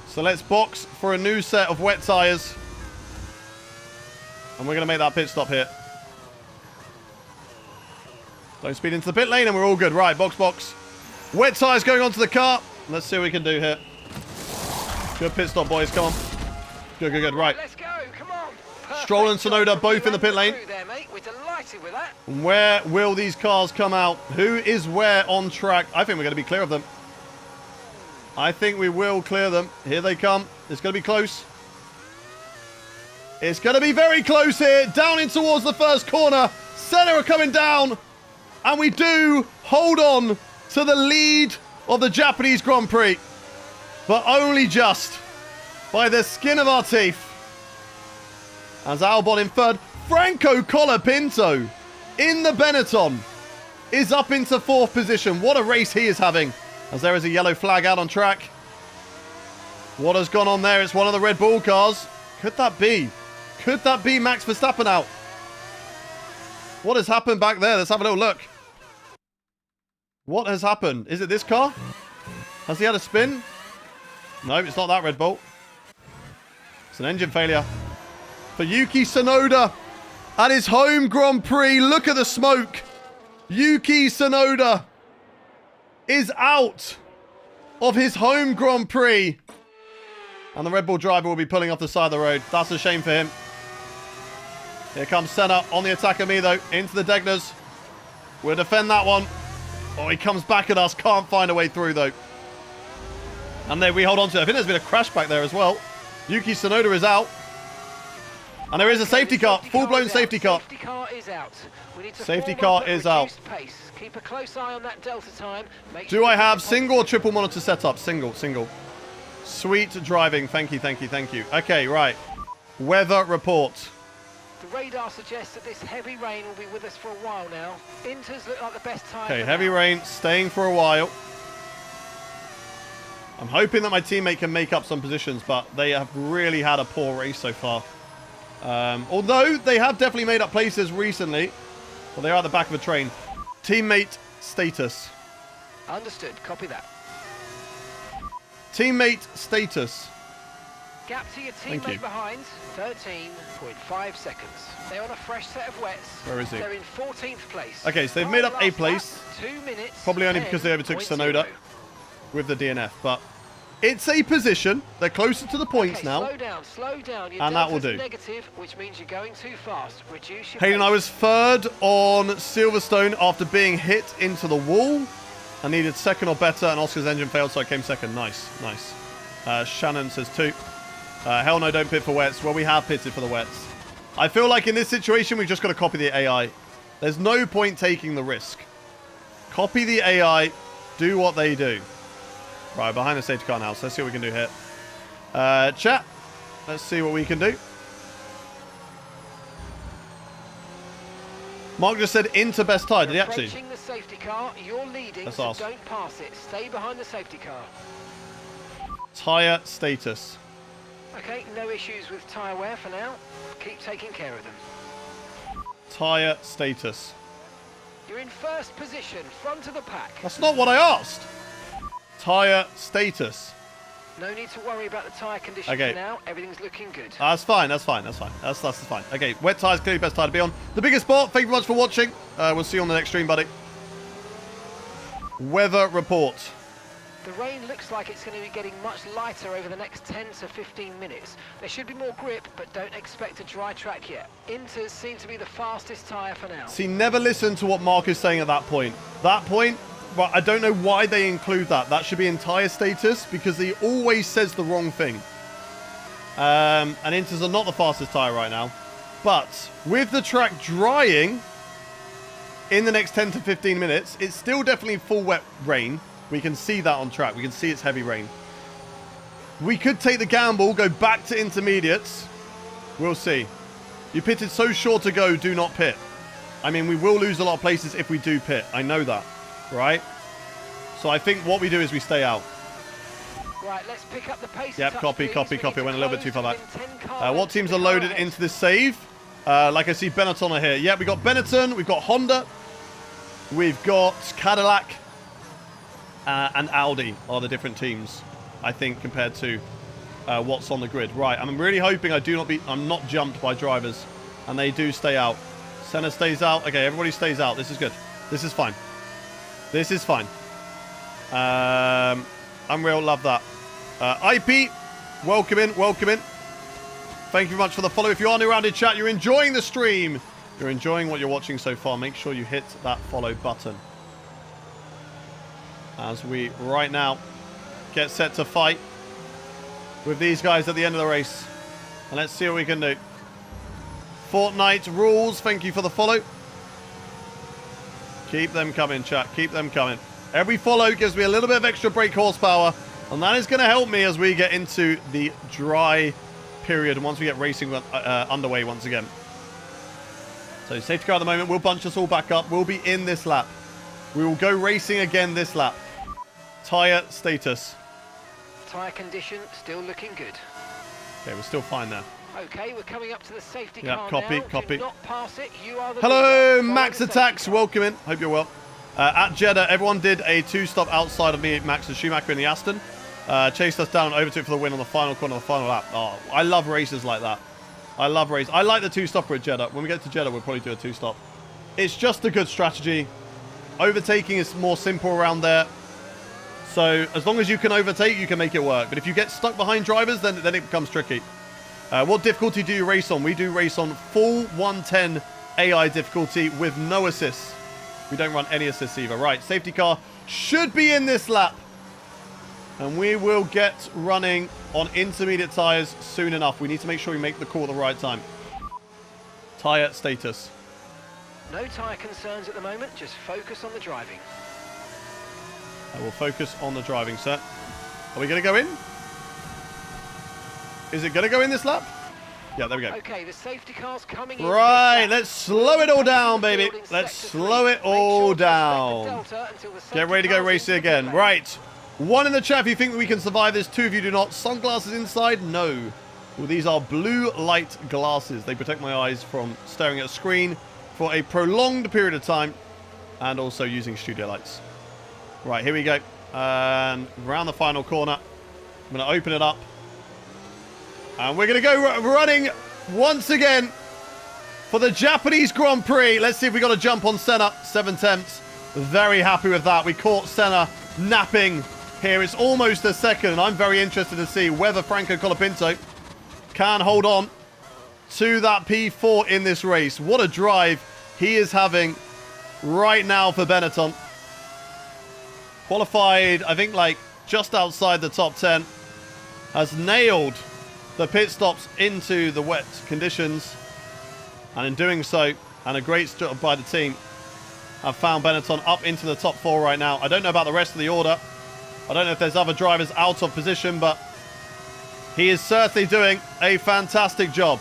So let's box for a new set of wet tyres. And we're going to make that pit stop here. Don't speed into the pit lane and we're all good. Right, box. Wet tyres going onto the car. Let's see what we can do here. Good pit stop, boys. Come on. Good. Right. Let's go. Come on. Perfect. Stroll and Tsunoda both in the pit lane. There, mate. We're delighted with that. Where will these cars come out? Who is where on track? I think we're going to be clear of them. I think we will clear them. Here they come. It's going to be close. It's going to be very close here. Down in towards the first corner. Senna are coming down. And we do hold on to the lead of the Japanese Grand Prix. But only just by the skin of our teeth. As Albon in third. Franco Colapinto in the Benetton is up into fourth position. What a race he is having. As there is a yellow flag out on track. What has gone on there? It's one of the Red Bull cars. Could that be? Could that be Max Verstappen out? What has happened back there? Let's have a little look. What has happened? Is it this car? Has he had a spin? No, it's not that Red Bull. It's an engine failure. For Yuki Tsunoda at his home Grand Prix. Look at the smoke. Yuki Tsunoda is out of his home Grand Prix. And the Red Bull driver will be pulling off the side of the road. That's a shame for him. Here comes Senna on the attack of me, though. Into the Degners. We'll defend that one. Oh, he comes back at us. Can't find a way through, though. And there we hold on to it. I think there's been a crash back there as well. Yuki Tsunoda is out. And there is a safety car. Full-blown safety car. Safety car is out. We need to safety car is out. Pace. Keep a close eye on that delta time. Do I have single or triple monitor setup? Single. Sweet driving. Thank you. Okay, right. Weather report. The radar suggests that this heavy rain will be with us for a while now. Inters look like the best tyre. Okay, heavy rain staying for a while. I'm hoping that my teammate can make up some positions, but they have really had a poor race so far. Although they have definitely made up places recently. Well, they are at the back of a train. Teammate status. Understood. Copy that. Teammate status. Gap to your Thank you. teammate behind, 13.5 seconds. They're on a fresh set of wets. Where is he? They're in 14th place. Okay, so they've made up a place. 2 minutes. Probably only because they overtook Tsunoda with the DNF, but it's a position. They're closer to the points now. Slow down. Your And that will do. Negative, which means you're going too fast. Reduce your Hayden, pace. I was third on Silverstone after being hit into the wall. I needed second or better, and Oscar's engine failed, so I came second. Nice. Shannon says 2. Hell no, don't pit for wets. Well, we have pitted for the wets. I feel like in this situation, we've just got to copy the AI. There's no point taking the risk. Copy the AI. Do what they do. Right, behind the safety car now. So let's see what we can do here. Chat. Let's see what we can do. Mark just said into best tyre. Did he actually? Approaching the safety car, you're leading, Let's so ask. don't pass it. Stay behind the safety car. Tyre status. Okay, no issues with tyre wear for now. Keep taking care of them. Tyre status. You're in first position, front of the pack. That's not what I asked. Tyre status. No need to worry about the tyre condition Okay. for now. Everything's looking good. That's fine. That's fine. Okay, wet tyres, clearly best tyre to be on. The biggest spot. Thank you very much for watching. We'll see you on the next stream, buddy. Weather report. The rain looks like it's going to be getting much lighter over the next 10 to 15 minutes. There should be more grip, but don't expect a dry track yet. Inters seem to be the fastest tyre for now. See, never listen to what Mark is saying at that point. That point, Well, I don't know why they include that. That should be entire status because he always says the wrong thing. And Inters are not the fastest tyre right now. But with the track drying in the next 10 to 15 minutes, it's still definitely full wet rain. We can see that on track. We can see it's heavy rain. We could take the gamble, go back to intermediates. We'll see. You pitted so short to go, do not pit. I mean, we will lose a lot of places if we do pit. I know that, right? So I think what we do is we stay out. Right, let's pick up the pace. Yep, copy. Went a little bit too far back. What teams are loaded into this save? Like I see Benetton are here. Yeah, we got Benetton, we've got Honda, we've got Cadillac, and Audi are the different teams, I think, compared to what's on the grid. Right, I'm really hoping I'm not jumped by drivers, and they do stay out. Senna stays out. Okay, everybody stays out. This is good. This is fine. This is fine. Unreal, love that. IP, welcome in. Thank you very much for the follow. If you are new around in chat, you're enjoying the stream, you're enjoying what you're watching so far, make sure you hit that follow button. As we, right now, get set to fight with these guys at the end of the race. And let's see what we can do. Fortnite rules, thank you for the follow. Keep them coming, chat. Keep them coming. Every follow gives me a little bit of extra brake horsepower, and that is going to help me as we get into the dry period and once we get racing underway once again. So safety car at the moment will bunch us all back up. We'll be in this lap. We will go racing again this lap. Tyre status. Tyre condition still looking good. Okay, we're still fine there. Okay, we're coming up to the safety Yeah, car copy. Do not pass it. You are the Hello, leader. Max Follow the Attacks. safety car. Welcome in. Hope you're well. At Jeddah, everyone did a two-stop outside of me, Max and Schumacher in the Aston. Chased us down and overtook for the win on the final corner of the final lap. Oh, I love races like that. I love races. I like the two-stopper at Jeddah. When we get to Jeddah, we'll probably do a two-stop. It's just a good strategy. Overtaking is more simple around there. So as long as you can overtake, you can make it work. But if you get stuck behind drivers, then it becomes tricky. What difficulty do you race on? We do race on full 110 AI difficulty with no assists. We don't run any assists either. Right, safety car should be in this lap. And we will get running on intermediate tyres soon enough. We need to make sure we make the call at the right time. Tyre status. No tyre concerns at the moment. Just focus on the driving. I will focus on the driving, sir. Are we going to go in? Is it going to go in this lap? Yeah, there we go. Okay, the safety car's coming in. Right, let's slow it all down, baby. Let's slow it all down. Get ready to go racing again. Right. One in the chat if you think that we can survive this. Two of you do not. Sunglasses inside? No. Well, these are blue light glasses. They protect my eyes from staring at a screen for a prolonged period of time and also using studio lights. Right, here we go. And around the final corner. I'm going to open it up. And we're going to go running once again for the Japanese Grand Prix. Let's see if we got a jump on Senna. 7/10. Very happy with that. We caught Senna napping here. It's almost a second. And I'm very interested to see whether Franco Colapinto can hold on to that P4 in this race. What a drive he is having right now for Benetton. Qualified, I think, like just outside the top 10. Has nailed the pit stops into the wet conditions. And in doing so, and a great job by the team, have found Benetton up into the top 4 right now. I don't know about the rest of the order. I don't know if there's other drivers out of position, but he is certainly doing a fantastic job.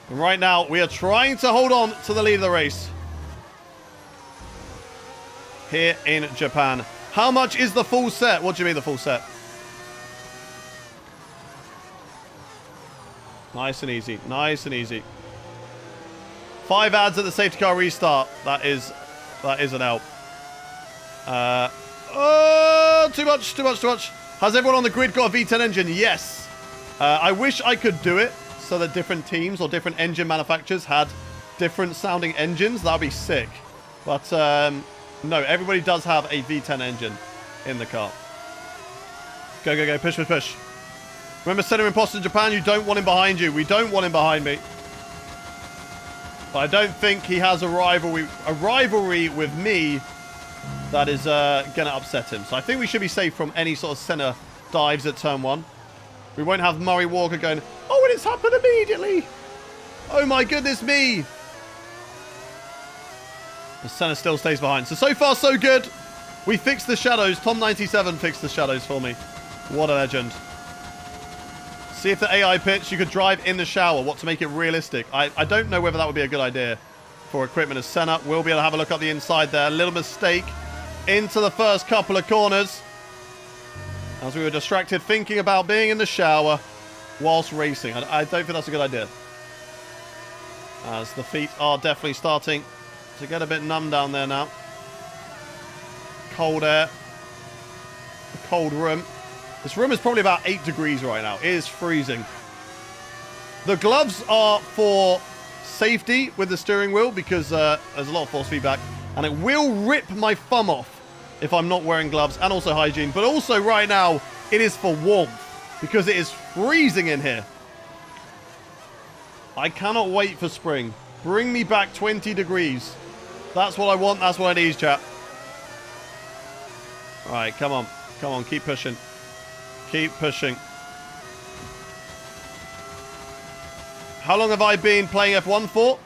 And right now, we are trying to hold on to the lead of the race here in Japan. How much is the full set? What do you mean the full set? Nice and easy. Nice and easy. 5 ads at the safety car restart. That is an L. Oh, too much. Has everyone on the grid got a V10 engine? Yes. I wish I could do it so that different teams or different engine manufacturers had different sounding engines. That would be sick. But no, everybody does have a V10 engine in the car. Go. Push. Remember, Senna imposter in Japan, you don't want him behind you. We don't want him behind me. But I don't think he has a rivalry with me that is going to upset him. So I think we should be safe from any sort of center dives at turn 1. We won't have Murray Walker going, oh, and it's happened immediately. Oh, my goodness me. The center still stays behind. So far, so good. We fixed the shadows. Tom97 fixed the shadows for me. What a legend. See if the AI pitch, you could drive in the shower. What to make it realistic. I don't know whether that would be a good idea for equipment as Senna. We'll be able to have a look up the inside there. A little mistake into the first couple of corners. As we were distracted thinking about being in the shower whilst racing. I don't think that's a good idea. As the feet are definitely starting to get a bit numb down there now. Cold air. A cold room. This room is probably about 8 degrees right now. It is freezing. The gloves are for safety with the steering wheel because there's a lot of force feedback. And it will rip my thumb off if I'm not wearing gloves, and also hygiene. But also right now, it is for warmth because it is freezing in here. I cannot wait for spring. Bring me back 20 degrees. That's what I want. That's what I need, chat. All right, come on. Come on, keep pushing. Keep pushing. How long have I been playing F1 for?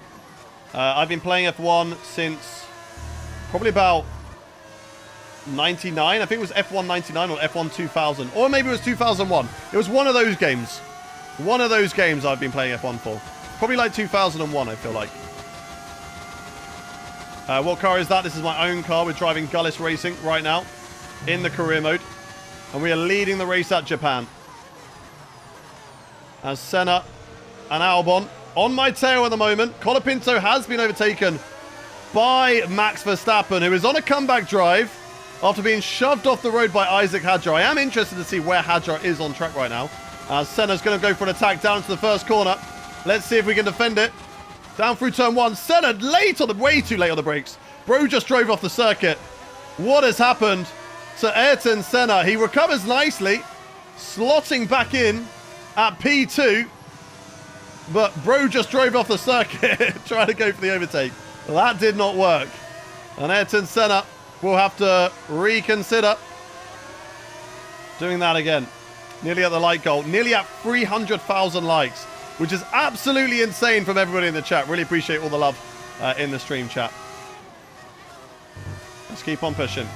I've been playing F1 since probably about 99. I think it was F1 99 or F1 2000. Or maybe it was 2001. It was one of those games. One of those games I've been playing F1 for. Probably like 2001, I feel like. What car is that? This is my own car. We're driving Gullis Racing right now in the career mode. And we are leading the race at Japan. As Senna and Albon on my tail at the moment. Colapinto has been overtaken by Max Verstappen, who is on a comeback drive after being shoved off the road by Isaac Hadjar. I am interested to see where Hadjar is on track right now. Senna's going to go for an attack down to the first corner. Let's see if we can defend it. Down through turn 1. Senna late on the, way too late on the brakes. Bro just drove off the circuit. What has happened to Ayrton Senna? He recovers nicely, slotting back in at P2. But bro just drove off the circuit trying to go for the overtake. Well, that did not work. And Ayrton Senna will have to reconsider doing that again. Nearly at the like goal. Nearly at 300,000 likes, which is absolutely insane from everybody in the chat. Really appreciate all the love in the stream chat. Let's keep on pushing.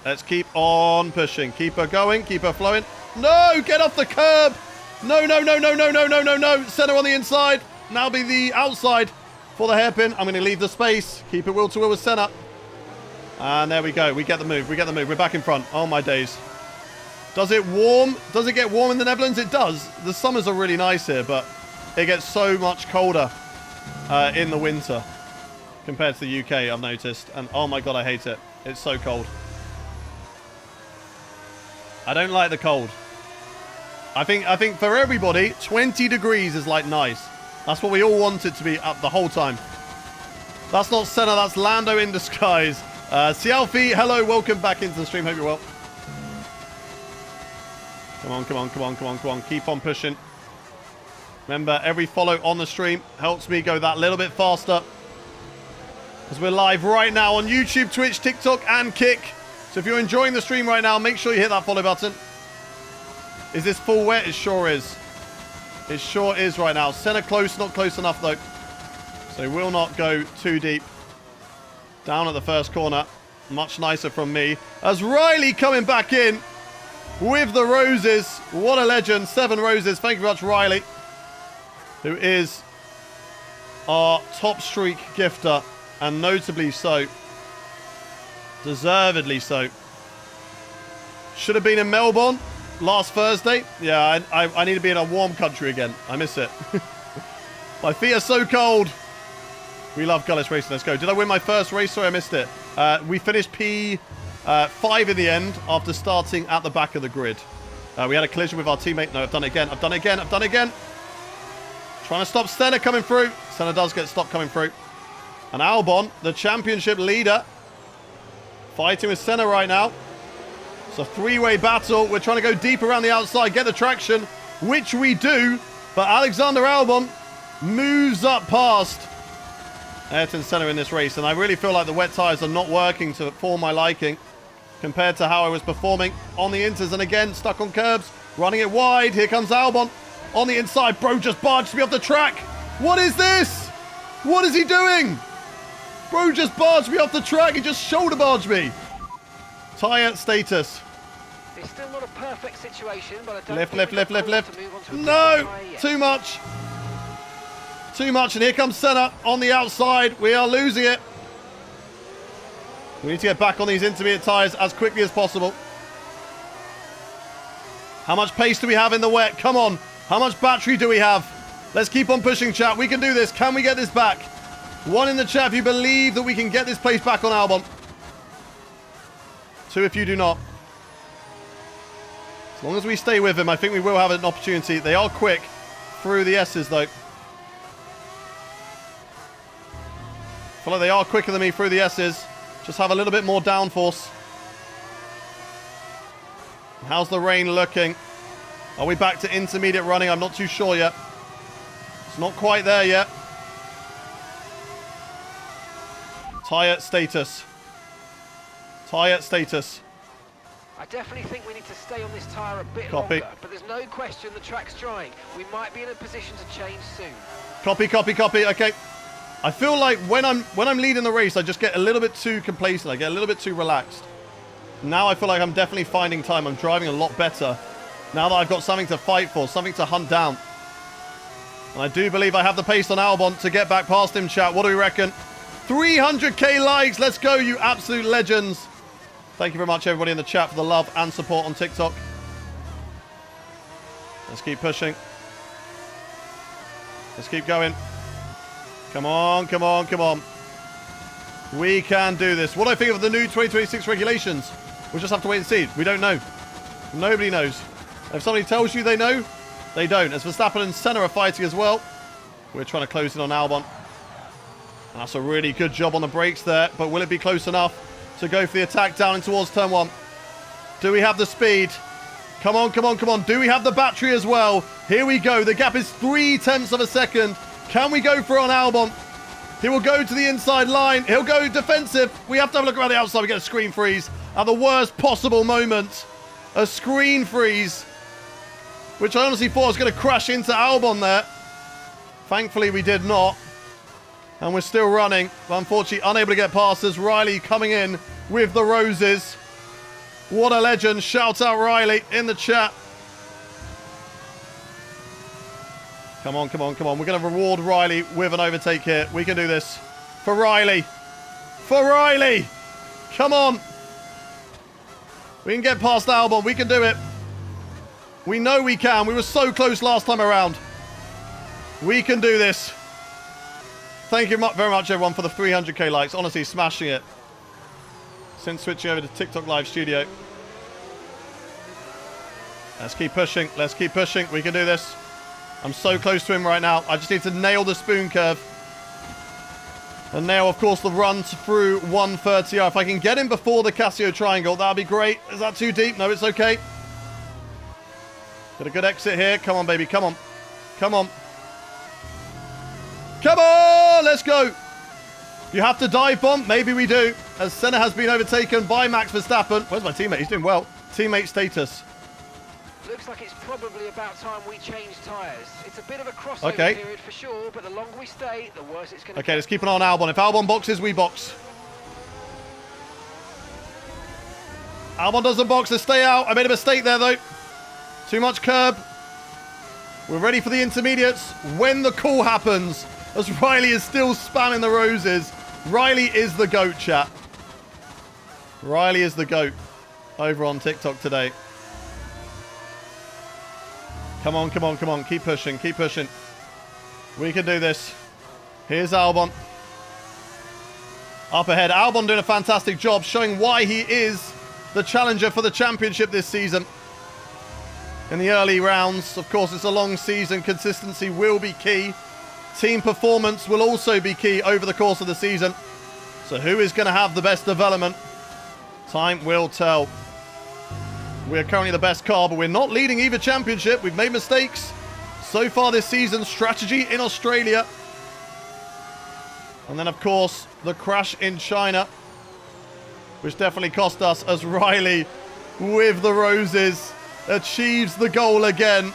Let's keep on pushing. Keep her going. Keep her flowing. No! Get off the curb! No, no, no, no, no, no, no, no, no. Senna on the inside. Now be the outside for the hairpin. I'm going to leave the space. Keep it wheel to wheel with Senna. And there we go. We get the move. We get the move. We're back in front. Oh, my days. Does it warm? Does it get warm in the Netherlands? It does. The summers are really nice here, but it gets so much colder in the winter compared to the UK, I've noticed. And oh my God, I hate it. It's so cold. I don't like the cold. I think for everybody, 20 degrees is like nice. That's what we all want it to be up the whole time. That's not Senna, that's Lando in disguise. Cialfi, hello, welcome back into the stream. Hope you're well. Come on, come on, come on, come on, come on. Keep on pushing. Remember, every follow on the stream helps me go that little bit faster. As we're live right now on YouTube, Twitch, TikTok, and Kick. So if you're enjoying the stream right now, make sure you hit that follow button. Is this full wet? It sure is. It sure is right now. Senna close, not close enough though. So will not go too deep. Down at the first corner. Much nicer from me. As Riley coming back in with the roses. What a legend. 7 roses. Thank you very much, Riley. Who is our top streak gifter. And notably so. Deservedly so. Should have been in Melbourne last Thursday. Yeah, I need to be in a warm country again. I miss it. My feet are so cold. We love Gullis Racing. Let's go. Did I win my first race? Sorry, I missed it. We finished P5 in the end after starting at the back of the grid. We had a collision with our teammate. No, I've done it again. I've done it again. I've done it again. Trying to stop Senna coming through. Senna does get stopped coming through. And Albon, the championship leader, fighting with Senna right now. It's a 3-way battle. We're trying to go deep around the outside, get the traction, which we do. But Alexander Albon moves up past Ayrton Senna in this race, and I really feel like the wet tyres are not working for my liking compared to how I was performing on the inters. And again, stuck on curbs, running it wide. Here comes Albon on the inside. Bro just barged me off the track. What is this? What is he doing? Bro just barged me off the track. He just shoulder barged me. Tyre status. It's still not a perfect situation, but I don't Lift. think we've got call to move on to a No, different tyre yet. too much. Too much, and here comes Senna on the outside. We are losing it. We need to get back on these intermediate tyres as quickly as possible. How much pace do we have in the wet? Come on. How much battery do we have? Let's keep on pushing, chat. We can do this. Can we get this back? One in the chat if you believe that we can get this place back on Albon. Two if you do not. As long as we stay with him, I think we will have an opportunity. They are quick through the S's, though. I feel like they are quicker than me through the S's. Just have a little bit more downforce. How's the rain looking? Are we back to intermediate running? I'm not too sure yet. It's not quite there yet. Tyre status. Tyre status. I definitely think we need to stay on this tyre a bit Copy. longer, but there's no question the track's drying. We might be in a position to change soon. Copy. Okay. I feel like when I'm leading the race, I just get a little bit too complacent. I get a little bit too relaxed. Now I feel like I'm definitely finding time. I'm driving a lot better. Now that I've got something to fight for, something to hunt down. And I do believe I have the pace on Albon to get back past him, chat. What do we reckon? 300k likes. Let's go, you absolute legends. Thank you very much, everybody in the chat, for the love and support on TikTok. Let's keep pushing. Let's keep going. Come on. We can do this. What do I think of the new 2026 regulations? We'll just have to wait and see. We don't know. Nobody knows. If somebody tells you they know, they don't. As Verstappen and Senna are fighting as well, we're trying to close in on Albon. That's a really good job on the brakes there, but will it be close enough to go for the attack down and towards turn one? Do we have the speed? Come on. Do we have the battery as well? Here we go. The gap is 0.3 of a second. Can we go for on Albon? He will go to the inside line. He'll go defensive. We have to have a look around the outside. We get a screen freeze at the worst possible moment. A screen freeze, which I honestly thought was going to crash into Albon there. Thankfully, we did not. And we're still running, but unfortunately unable to get past us. Riley coming in with the roses. What a legend. Shout out Riley in the chat. Come on. We're going to reward Riley with an overtake here. We can do this. For Riley. Come on. We can get past Albon. We can do it. We know we can. We were so close last time around. We can do this. Thank you very much, everyone, for the 300k likes. Honestly, smashing it. Since switching over to TikTok Live Studio. Let's keep pushing. We can do this. I'm so close to him right now. I just need to nail the spoon curve. And nail, of course, the run through 130R. If I can get him before the Casio triangle, that'd be great. Is that too deep? No, it's okay. Got a good exit here. Come on, baby. Come on. Let's go. You have to dive bomb? Maybe we do. As Senna has been overtaken by Max Verstappen. Where's my teammate? He's doing well. Teammate status. Looks like it's probably about time we change tyres. It's a bit of a crossover period for sure, but the longer we stay, the worse it's going to get. Okay, let's keep an eye on Albon. If Albon boxes, we box. Albon doesn't box, let's stay out. I made a mistake there, though. Too much curb. We're ready for the intermediates when the call happens. As Riley is still spamming the roses. Riley is the GOAT, chat. Riley is the GOAT over on TikTok today. Come on. Keep pushing. We can do this. Here's Albon. Up ahead. Albon doing a fantastic job showing why he is the challenger for the championship this season. In the early rounds, of course, it's a long season. Consistency will be key. Team performance will also be key over the course of the season. So who is going to have the best development? Time will tell. We're currently the best car, but we're not leading either championship. We've made mistakes so far this season. Strategy in Australia. And then, of course, the crash in China, which definitely cost us as Riley, with the roses, achieves the goal again.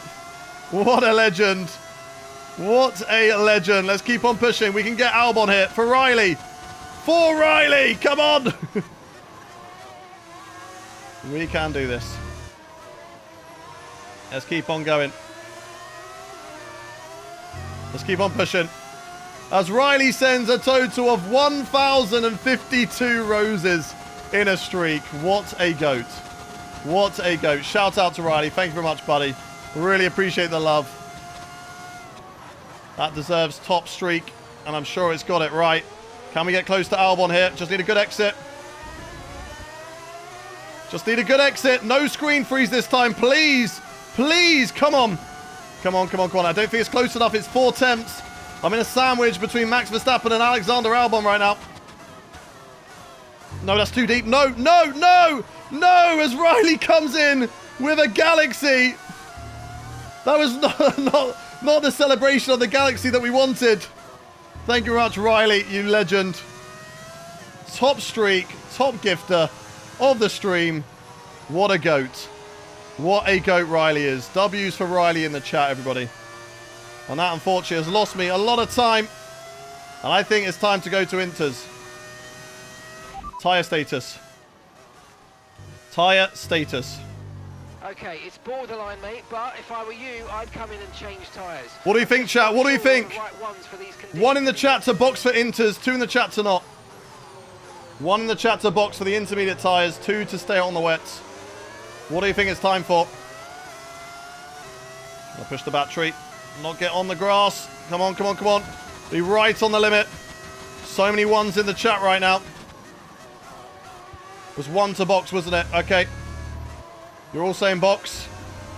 What a legend. What a legend. Let's keep on pushing. We can get Albon here for Riley. For Riley. Come on. We can do this. Let's keep on going. Let's keep on pushing. As Riley sends a total of 1,052 roses in a streak. What a goat. What a goat. Shout out to Riley. Thank you very much, buddy. Really appreciate the love. That deserves top streak, and I'm sure it's got it right. Can we get close to Albon here? Just need a good exit. Just need a good exit. No screen freeze this time, please. Please, come on. Come on, come on, come on. I don't think it's close enough. It's 4 attempts. I'm in a sandwich between Max Verstappen and Alexander Albon right now. No, that's too deep. No, no, no, no, as Riley comes in with a Galaxy. That was not the celebration of the Galaxy that we wanted. Thank you very much, Riley, you legend. Top streak, top gifter of the stream. What a goat. What a goat Riley is. W's for Riley in the chat, everybody. And that, unfortunately, has lost me a lot of time. And I think it's time to go to Inters. Tyre status. Tyre status. Okay, it's borderline, mate, but if I were you, I'd come in and change tyres. What do you think, chat? What do you think? Right ones for these conditions. 1 in the chat to box for Inters, 2 in the chat to not. 1 in the chat to box for the intermediate tyres, 2 to stay on the wets. What do you think it's time for? I'll push the battery. Not get on the grass. Come on, come on, come on. Be right on the limit. So many ones in the chat right now. It was 1 to box, wasn't it? Okay. You're all saying box.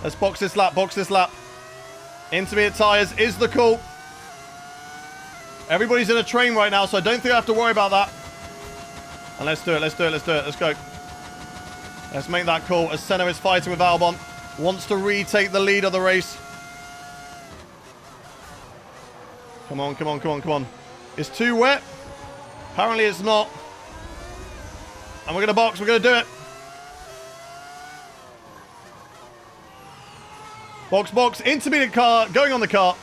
Let's box this lap, box this lap. Intermediate tyres is the call. Everybody's in a train right now, so I don't think I have to worry about that. And let's do it, let's do it, let's do it. Let's go. Let's make that call as Senna is fighting with Albon. Wants to retake the lead of the race. Come on, come on, come on, come on. It's too wet. Apparently it's not. And we're going to box, we're going to do it. Box, box, intermediate car, going on the car.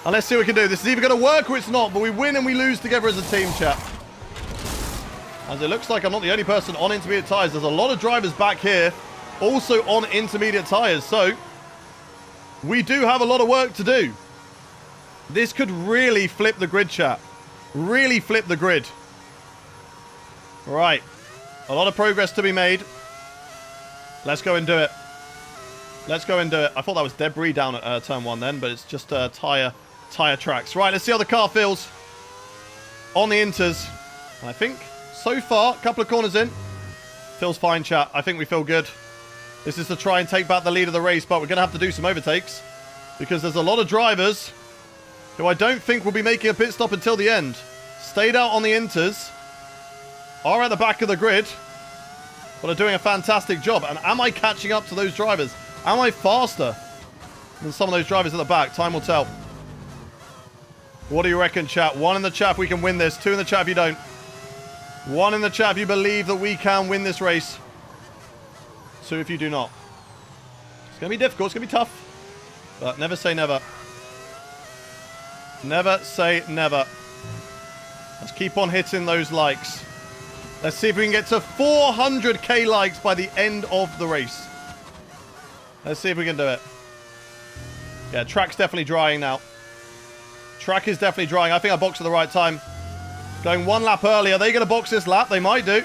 And let's see what we can do. This is either going to work or it's not, but we win and we lose together as a team, chat. As it looks like I'm not the only person on intermediate tyres. There's a lot of drivers back here also on intermediate tyres. So we do have a lot of work to do. This could really flip the grid, chat. Really flip the grid. Right. A lot of progress to be made. Let's go and do it. Let's go and do it. I thought that was debris down at turn 1 then, but it's just tyre tracks. Right, let's see how the car feels on the Inters. And I think so far, a couple of corners in, feels fine, chat. I think we feel good. This is to try and take back the lead of the race, but we're going to have to do some overtakes because there's a lot of drivers who I don't think will be making a pit stop until the end. Stayed out on the Inters, are at the back of the grid, but are doing a fantastic job. And am I catching up to those drivers? Am I faster than some of those drivers at the back? Time will tell. What do you reckon, chat? 1 in the chat if we can win this. 2 in the chat if you don't. 1 in the chat if you believe that we can win this race. 2 if you do not. It's going to be difficult. It's going to be tough. But never say never. Never say never. Let's keep on hitting those likes. Let's see if we can get to 400k likes by the end of the race. Let's see if we can do it. Yeah, track's definitely drying now. Track is definitely drying. I think I boxed at the right time. Going 1 lap early. Are they going to box this lap? They might do.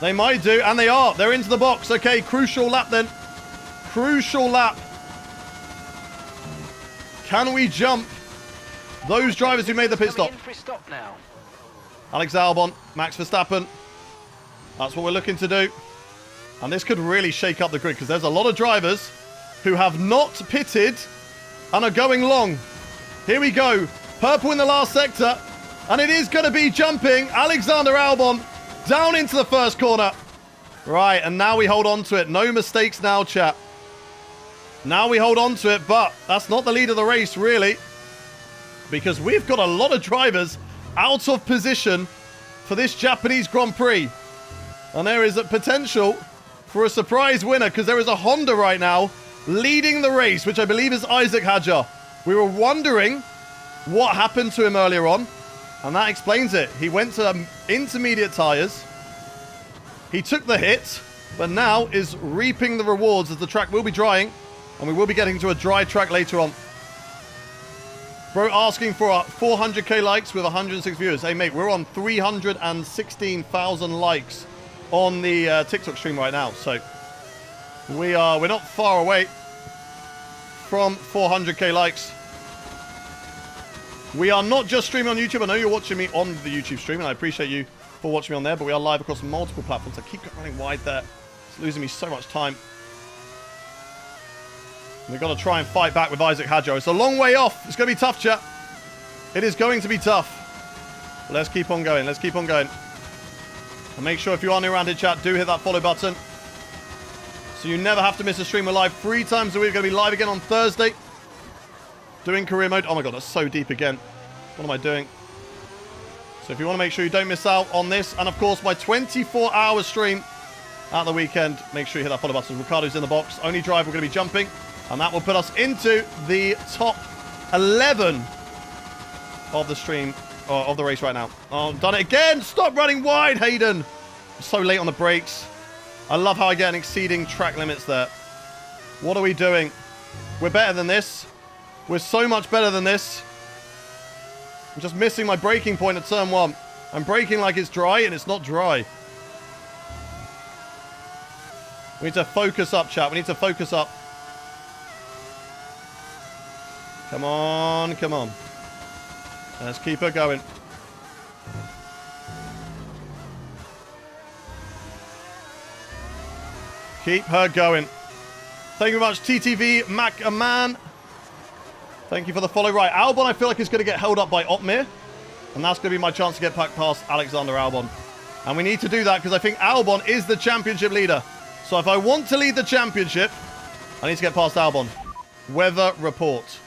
They might do, and they are. They're into the box. Okay, crucial lap then. Crucial lap. Can we jump those drivers who made the pit stop? In for a stop now. Alex Albon, Max Verstappen. That's what we're looking to do. And this could really shake up the grid because there's a lot of drivers who have not pitted and are going long. Here we go. Purple in the last sector. And it is going to be jumping Alexander Albon down into the first corner. Right, and now we hold on to it. No mistakes now, chat. Now we hold on to it, but that's not the lead of the race, really. Because we've got a lot of drivers out of position for this Japanese Grand Prix. And there is a potential for a surprise winner because there is a Honda right now leading the race, which I believe is Isaac Hadjar. We were wondering what happened to him earlier on, and that explains it. He went to intermediate tyres. He took the hit, but now is reaping the rewards as the track will be drying, and we will be getting to a dry track later on. Bro asking for 400k likes with 106 viewers. Hey, mate, we're on 316,000 likes on the TikTok stream right now, so we're not far away from 400k likes. We are not just streaming on YouTube. I know you're watching me on the YouTube stream, and I appreciate you for watching me on there, but we are live across multiple platforms. I keep running wide there. It's losing me so much time. We've got to try and fight back with Isaac Hadjar. It's a long way off. It's going to be tough, chat. It is going to be tough. But let's keep on going. Let's keep on going. And make sure if you are new around here, chat, do hit that follow button. So you never have to miss a stream. We're live 3 times a week. We're going to be live again on Thursday. Doing career mode. Oh my god, that's so deep again. What am I doing? So if you want to make sure you don't miss out on this, and of course my 24-hour stream at the weekend, make sure you hit that follow button. Ricardo's in the box. Only drive we're going to be jumping. And that will put us into the top 11 of the stream, or of the race right now. Oh, I've done it again. Stop running wide, Hayden. I'm so late on the brakes. I love how I get an exceeding track limits there. What are we doing? We're better than this. We're so much better than this. I'm just missing my braking point at turn 1. I'm braking like it's dry, and it's not dry. We need to focus up, chat. We need to focus up. Come on, come on. Let's keep her going. Keep her going. Thank you very much, TTV Mac-a-Man. Thank you for the follow. Right, Albon, I feel like is going to get held up by Otmir. And that's going to be my chance to get back past Alexander Albon. And we need to do that because I think Albon is the championship leader. So if I want to lead the championship, I need to get past Albon. Weather report.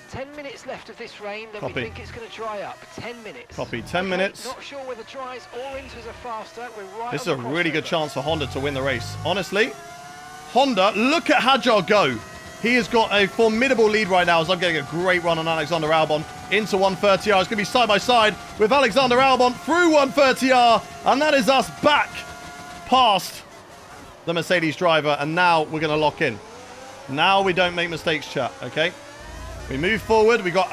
10 minutes left of this rain, then Copy. we think it's going to dry up. 10 minutes. Copy. 10 minutes. Not sure whether dries or inters are faster. We're right. This is on a the really good crossover. chance for Honda to win the race. Honestly, Honda, look at Hadjar go. He has got a formidable lead right now as I'm getting a great run on Alexander Albon into 130R. It's going to be side by side with Alexander Albon through 130R. And that is us back past the Mercedes driver. And now we're going to lock in. Now we don't make mistakes, chat, okay? We move forward. We got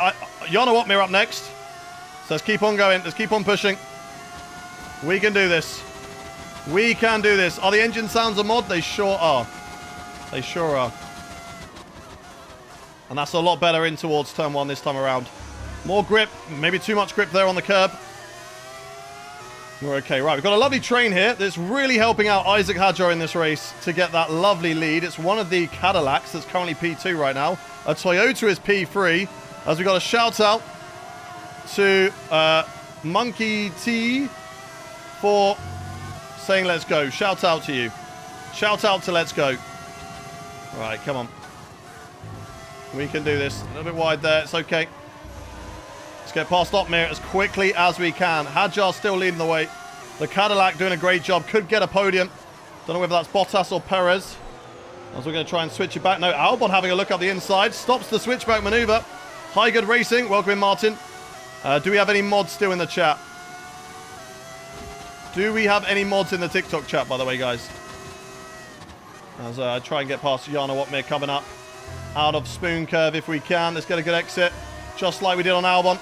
Jarno Otmir up next. So let's keep on going. Let's keep on pushing. We can do this. We can do this. Are the engine sounds a mod? They sure are. They sure are. And that's a lot better in towards turn 1 this time around. More grip. Maybe too much grip there on the curb. We're okay. Right, we've got a lovely train here that's really helping out Isaac Hadjar in this race to get that lovely lead. It's one of the Cadillacs that's currently P2 right now. A Toyota is P3. As we got a shout out to Monkey T for saying let's go. Shout out to you. Shout out to let's go. All right, come on. We can do this. A little bit wide there. It's okay. Let's get past Otmir as quickly as we can. Hadjar still leading the way. The Cadillac doing a great job. Could get a podium. Don't know whether that's Bottas or Perez. As we're going to try and switch it back. No, Albon having a look up the inside. Stops the switchback maneuver. Hi, Good Racing. Welcome in, Martin. Do we have any mods still in the chat? Do we have any mods in the TikTok chat, by the way, guys? As I try and get past Jarno Otmir coming up. Out of Spoon Curve if we can. Let's get a good exit. Just like we did on Albon.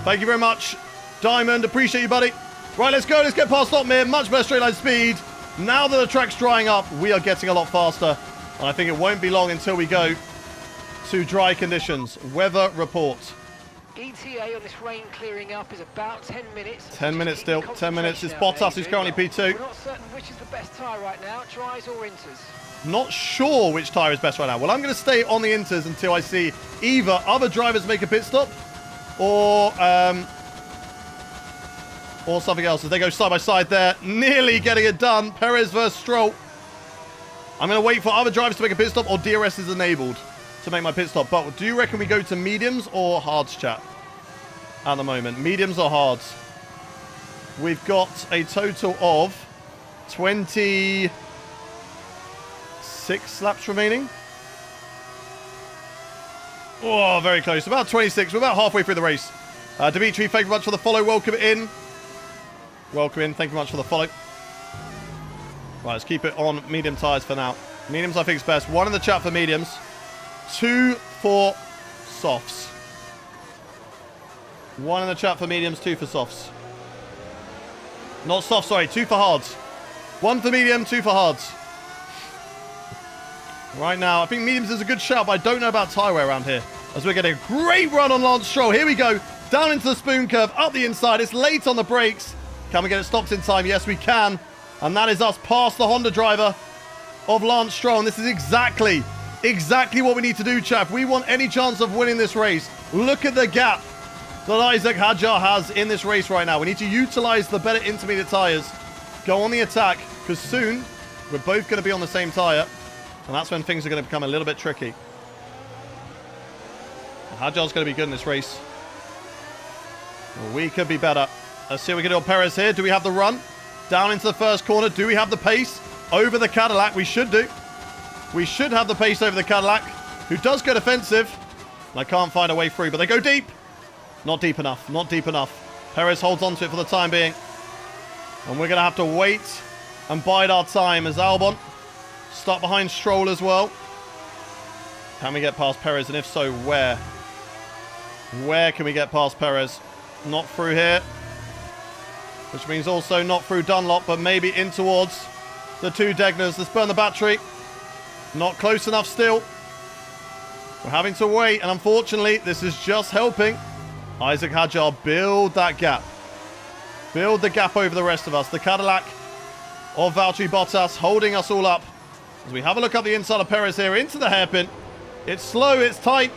Thank you very much, Diamond. Appreciate you, buddy. Right, let's go. Let's get past Otmir. Much better straight line speed. Now that the track's drying up, we are getting a lot faster. And I think it won't be long until we go to dry conditions. Weather report. ETA on this rain clearing up is about 10 minutes. 10 minutes still. 10 minutes. It's Bottas who's currently P2. We're not certain which is the best tyre right now, dries or inters. Not sure which tyre is best right now. Well, I'm going to stay on the inters until I see either other drivers make a pit stop or something else. As they go side by side there, nearly getting it done. Perez versus Stroll. I'm going to wait for other drivers to make a pit stop or DRS is enabled to make my pit stop. But do you reckon we go to mediums or hards, chat? at the moment. Mediums or hards? We've got a total of 26 laps remaining. Oh, very close. About 26. We're about halfway through the race. Dimitri, thank you very much for the follow. Welcome in. Welcome in. Thank you very much for the follow. Right, let's keep it on medium tyres for now. Mediums, I think, is best. 1 in the chat for mediums. 2 for softs. 1 in the chat for mediums, 2 for softs. Not softs, sorry. 2 for hards. 1 for medium, 2 for hards. Right now, I think mediums is a good shout, but I don't know about tyre wear around here. As we're getting a great run on Lance Stroll. Here we go. Down into the spoon curve, up the inside. It's late on the brakes. Can we get it stopped in time? Yes, we can. And that is us past the Honda driver of Lance Stroll. And this is exactly what we need to do, chap. We want any chance of winning this race. Look at the gap that Isaac Hadjar has in this race right now. We need to utilize the better intermediate tyres. Go on the attack, because soon we're both going to be on the same tyre. And that's when things are going to become a little bit tricky. Hadjar's going to be good in this race. We could be better. Let's see what we can do on Perez here. Do we have the run? Down into the first corner. Do we have the pace over the Cadillac? We should do. We should have the pace over the Cadillac, who does go defensive. And I can't find a way through, but they go deep. Not deep enough. Not deep enough. Perez holds on to it for the time being. And we're going to have to wait and bide our time as Albon stuck behind Stroll as well. Can we get past Perez? And if so, where? Where can we get past Perez? Not through here. Which means also not through Dunlop, but maybe in towards the 2 Degners. Let's burn the battery. Not close enough still. We're having to wait, and unfortunately, this is just helping Isaac Hadjar build that gap. Build the gap over the rest of us. The Cadillac of Valtteri Bottas holding us all up. As we have a look up the inside of Perez here into the hairpin. It's slow, it's tight.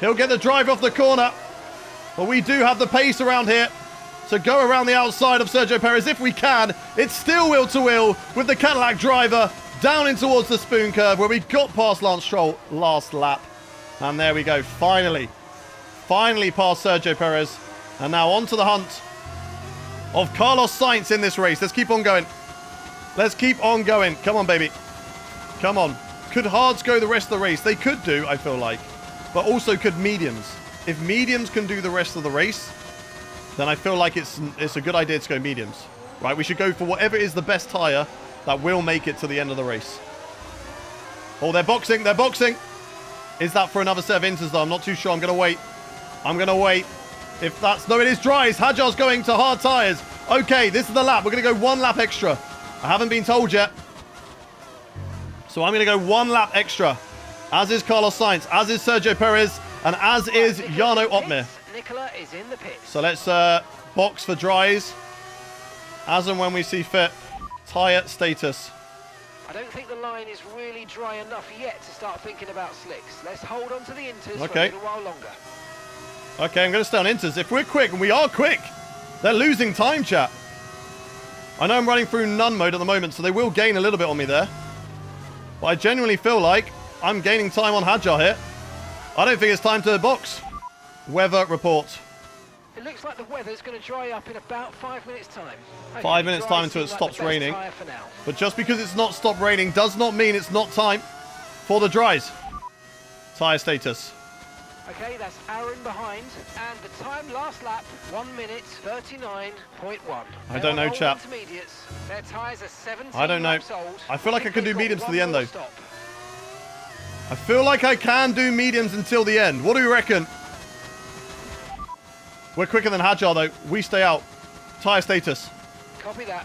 He'll get the drive off the corner. But we do have the pace around here to go around the outside of Sergio Perez if we can. It's still wheel-to-wheel with the Cadillac driver down in towards the spoon curve where we got past Lance Stroll last lap. And there we go. Finally past Sergio Perez. And now on to the hunt of Carlos Sainz in this race. Let's keep on going. Let's keep on going. Come on, baby. Come on. Could hards go the rest of the race? They could do, I feel like. But also could mediums. If mediums can do the rest of the race, then I feel like it's a good idea to go mediums. Right, we should go for whatever is the best tyre that will make it to the end of the race. Oh, they're boxing. They're boxing. Is that for another set of inters, though? I'm not too sure. I'm going to wait. I'm going to wait. If that's... No, it is dries. Hadjar's going to hard tyres. Okay, this is the lap. We're going to go 1 lap extra. I haven't been told yet. So I'm going to go 1 lap extra. As is Carlos Sainz. As is Sergio Perez. And as is Jarno Opmeer. Nicola is in the pits. So let's box for dries. As and when we see fit. Tyre status. I don't think the line is really dry enough yet to start thinking about slicks. Let's hold on to the inters for a little while longer. Okay, I'm going to stay on inters. If we're quick, and we are quick, they're losing time, chat. I know I'm running through none mode at the moment, so they will gain a little bit on me there. But I genuinely feel like I'm gaining time on Hadjar here. I don't think it's time to box. Weather report. It looks like the weather's going to dry up in about 5 minutes' time. Okay, 5 minutes' time until it stops raining. But just because it's not stopped raining does not mean it's not time for the dries. Tyre status. Okay, that's Aaron behind. And the time last lap, 1 minute 39.1. I don't know, chap. Their tyres are 17 I don't know. laps old. I feel like I can do mediums to the end, though. Stop. I feel like I can do mediums until the end. What do we reckon? We're quicker than Hadjar, though. We stay out. Tyre status. Copy that.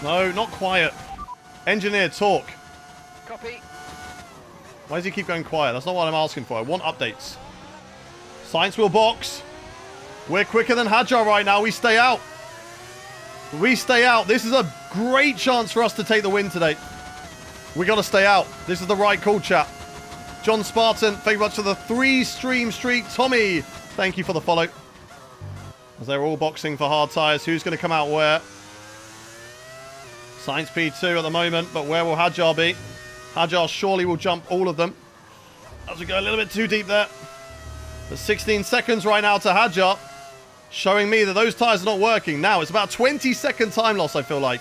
No, not quiet. Engineer, talk. Copy. Why does he keep going quiet? That's not what I'm asking for. I want updates. Sainz will box. We're quicker than Hadjar right now. We stay out. We stay out. This is a great chance for us to take the win today. We got to stay out. This is the right call, chat. John Spartan, thank you much for the 3-stream streak. Tommy, thank you for the follow. As they're all boxing for hard tyres. Who's going to come out where? Sainz P2 at the moment, but where will Hadjar be? Hadjar surely will jump all of them. As we go a little bit too deep there. There's 16 seconds right now to Hadjar. showing me that those tyres are not working. Now, it's about 20-second time loss, I feel like.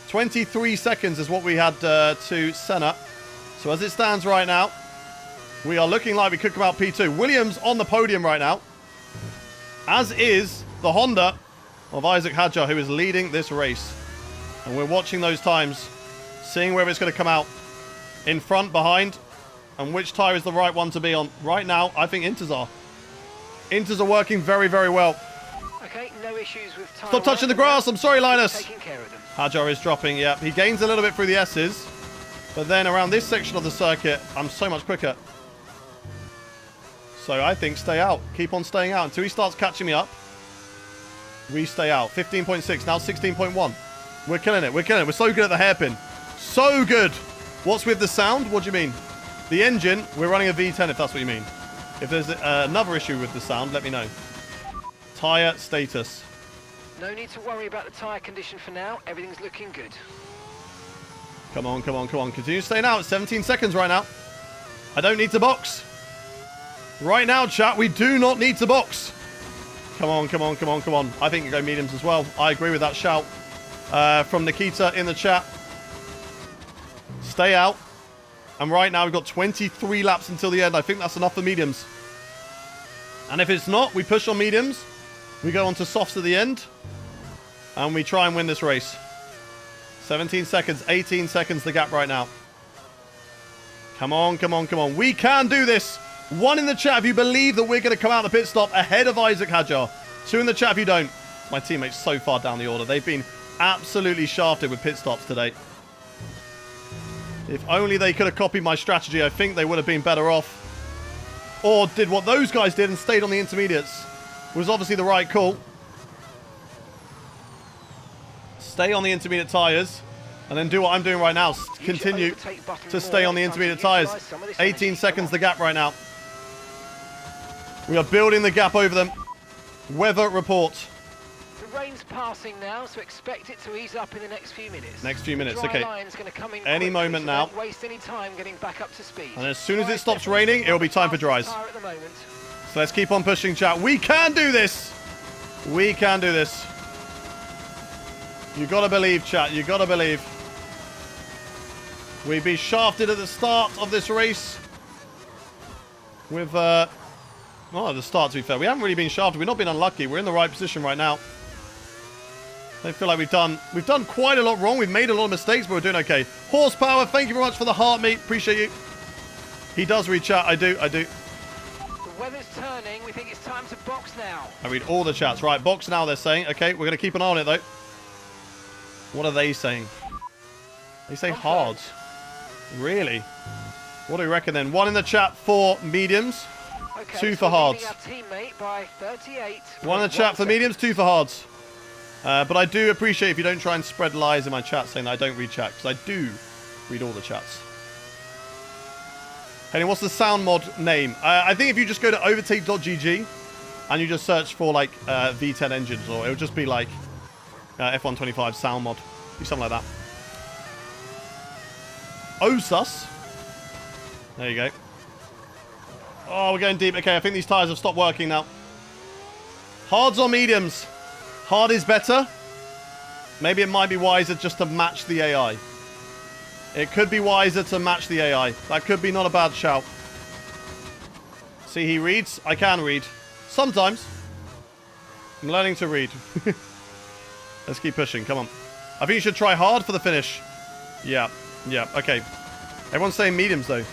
23 seconds is what we had to Senna. So as it stands right now, we are looking like we could come out P2. Williams on the podium right now, as is the Honda of Isaac Hadjar, who is leading this race. And we're watching those times, seeing where it's going to come out. In front, behind, and which tyre is the right one to be on. Right now, I think Inters are. Inters are working very, very well. Okay, no issues with tyre. Stop touching the grass. I'm sorry, Linus. Taking care of them. Hadjar is dropping. Yeah, he gains a little bit through the S's. But then around this section of the circuit, I'm so much quicker. So I think stay out. Keep on staying out until he starts catching me up. We stay out. 15.6, now 16.1. We're killing it. We're killing it. We're so good at the hairpin. So good. What's with the sound? What do you mean? The engine, we're running a V10 if that's what you mean. If there's another issue with the sound, let me know. Tyre status. No need to worry about the tyre condition for now. Everything's looking good. Come on, come on, come on. Continue staying out. 17 seconds right now. I don't need to box. Right now, chat, we do not need to box. Come on, come on, come on, come on. I think you go mediums as well. I agree with that shout from Nikita in the chat. Stay out. And right now, we've got 23 laps until the end. I think that's enough for mediums. And if it's not, we push on mediums. We go on to softs at the end. And we try and win this race. 17 seconds, 18 seconds the gap right now. Come on, come on, come on. We can do this. 1 in the chat if you believe that we're going to come out the pit stop ahead of Isaac Hadjar. 2 in the chat if you don't. My teammates so far down the order. They've been absolutely shafted with pit stops today. If only they could have copied my strategy, I think they would have been better off. Or did what those guys did and stayed on the intermediates. Was obviously the right call. Stay on the intermediate tyres. And then do what I'm doing right now. Continue to stay on the intermediate tyres. 18 seconds the gap right now. We are building the gap over them. Weather report. The rain's passing now, so expect it to ease up in the next few minutes. Next few minutes, Dry okay. line's gonna come in Any quickly, moment so now. Don't waste any time getting back up to speed. And as soon as it Dry's stops definitely raining, it'll be time for dries. fastest tyre at the moment. So let's keep on pushing, chat. We can do this. We can do this. You gotta believe, chat. You gotta believe. We've been shafted at the start of this race. With, well, at the start, to be fair. We haven't really been shafted. We've not been unlucky. We're in the right position right now. I feel like we've done quite a lot wrong. We've made a lot of mistakes, but we're doing okay. Horsepower, thank you very much for the heart, mate. Appreciate you. He does read chat. I do. The weather's turning. We think it's time to box now. I read all the chats. Right, box now, they're saying. Okay, we're going to keep an eye on it, though. What are they saying? They say hard. Really? What do we reckon then? 1 in the chat for mediums. Okay, 2 so for hards. leading our teammate by 38. 1 in the chat for mediums, 2 for hards. But I do appreciate if you don't try and spread lies in my chat saying that I don't read chat, because I do read all the chats. Henry, what's the sound mod name? I think if you just go to overtake.gg and you just search for like V10 engines, or it'll just be like F125 sound mod. Do something like that. OSUS. There you go. Oh, we're going deep. Okay, I think these tyres have stopped working now. Hards or mediums? Hard is better. Maybe it might be wiser just to match the AI. It could be wiser to match the AI. That could be not a bad shout. See, he reads. I can read. Sometimes. I'm learning to read. Let's keep pushing. Come on. I think you should try hard for the finish. Yeah. Yeah. Okay. Everyone's saying mediums, though.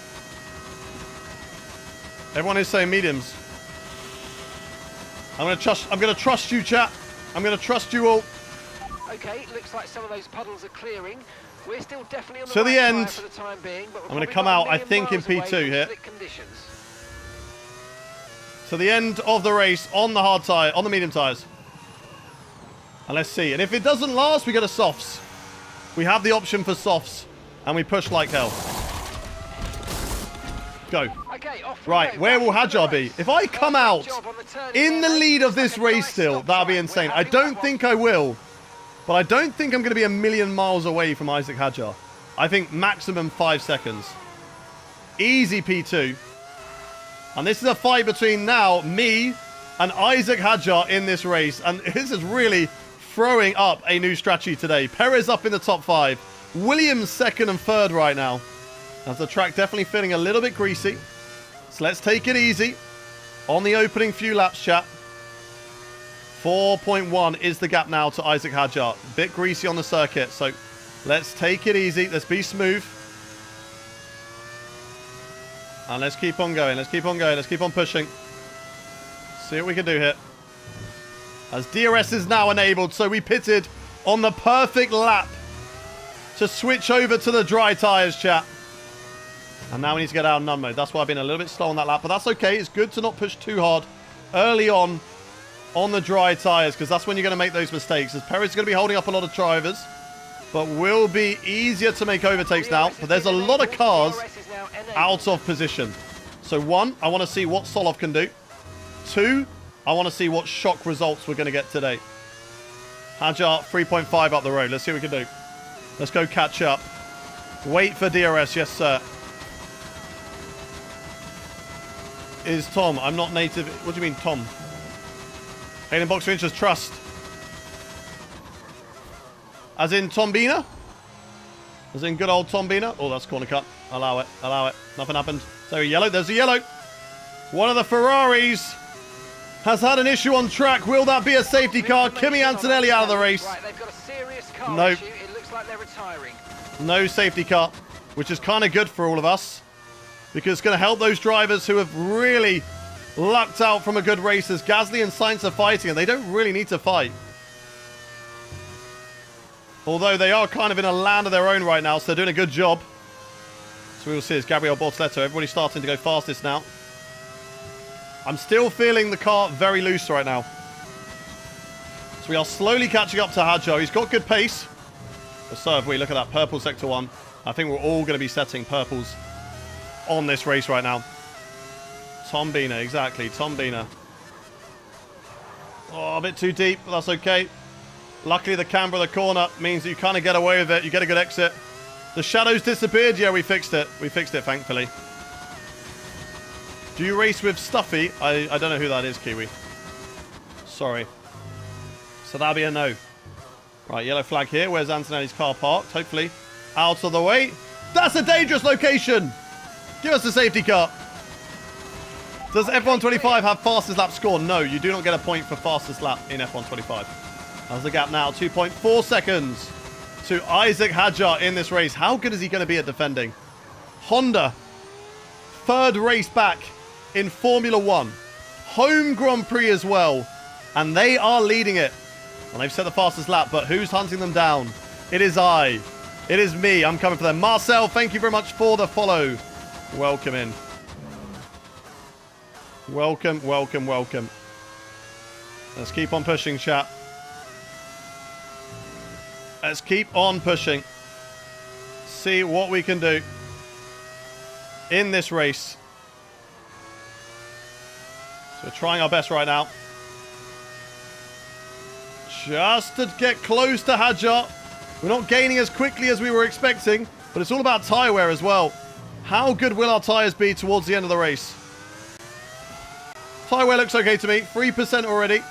Everyone is saying mediums. I'm gonna trust you, chat. I'm gonna trust you all. Okay, looks like some of those puddles are clearing. We're still definitely on the To the right end. tyre for the time being, but we're I'm gonna probably come not out, a I million think, in miles away P2 from here. slick conditions. To the end of the race on the hard tyre, on the medium tyres. And let's see. And if it doesn't last, we go to softs. We have the option for softs, and we push like hell. Go. Okay, off we Right, go. where Back will into the Hadjar be? race. If I come Perfect out job on the turn in the there, lead mate. of this Looks like a race nice still, stop that'll be time. insane. We're I having don't that think one. I will. But I don't think I'm going to be a million miles away from Isaac Hadjar. I think maximum 5 seconds. Easy P2. And this is a fight between now me and Isaac Hadjar in this race. And this is really throwing up a new strategy today. Perez up in the top 5. Williams second and third right now. As the track definitely feeling a little bit greasy. So let's take it easy on the opening few laps, chat. 4.1 is the gap now to Isaac Hadjar. Bit greasy on the circuit, so let's take it easy. Let's be smooth. And let's keep on going. Let's keep on going. Let's keep on pushing. See what we can do here. As DRS is now enabled, so we pitted on the perfect lap to switch over to the dry tyres, chat. And now we need to get out of none mode. That's why I've been a little bit slow on that lap, but that's okay. It's good to not push too hard early on the dry tyres, because that's when you're going to make those mistakes. As Perez is going to be holding up a lot of drivers, but will be easier to make overtakes now. But there's a lot of cars out of position. So 1, I want to see what Solov can do. 2, I want to see what shock results we're going to get today. Hadjar 3.5 up the road. Let's see what we can do. Let's go catch up. Wait for DRS. Yes, sir. Is Tom. I'm not native. What do you mean, Tom? Hayden Box for Inches, trust. As in Tombina? As in good old Tombina? Oh, that's corner cut. Allow it. Allow it. Nothing happened. So a yellow. There's a yellow. One of the Ferraris has had an issue on track. Will that be a safety car? Kimi Antonelli out of the race. Right, they've got a serious car Nope. issue. It looks like they're retiring. No safety car, which is kind of good for all of us, because it's going to help those drivers who have really lucked out from a good race, as Gasly and Sainz are fighting, and they don't really need to fight. Although they are kind of in a land of their own right now, so they're doing a good job. So we will see as Gabriel Bortoleto, everybody's starting to go fastest now. I'm still feeling the car very loose right now. So we are slowly catching up to Hadjar. He's got good pace. But so have we. Look at that. Purple sector 1. I think we're all going to be setting purples on this race right now. Tombina, exactly. Tombina. Oh, a bit too deep, but that's okay. Luckily, the camber of the corner means that you kind of get away with it. You get a good exit. The shadows disappeared. Yeah, we fixed it. We fixed it, thankfully. Do you race with Stuffy? I don't know who that is, Kiwi. Sorry. So that'll be a no. Right, yellow flag here. Where's Antonelli's car parked? Hopefully out of the way. That's a dangerous location. Give us a safety car. Does F1 25 have fastest lap score? No, you do not get a point for fastest lap in F1 25. There's the gap now. 2.4 seconds to Isaac Hadjar in this race. How good is he going to be at defending? Honda, third race back in Formula 1. Home Grand Prix as well. And they are leading it. And they've set the fastest lap, but who's hunting them down? It is I. It is me. I'm coming for them. Marcel, thank you very much for the follow. Welcome in. Welcome, welcome, welcome. Let's keep on pushing, chat. Let's keep on pushing. See what we can do in this race. So we're trying our best right now. Just to get close to Hadjar. We're not gaining as quickly as we were expecting, but it's all about tyre wear as well. How good will our tyres be towards the end of the race? Tyre wear looks okay to me. 3% already.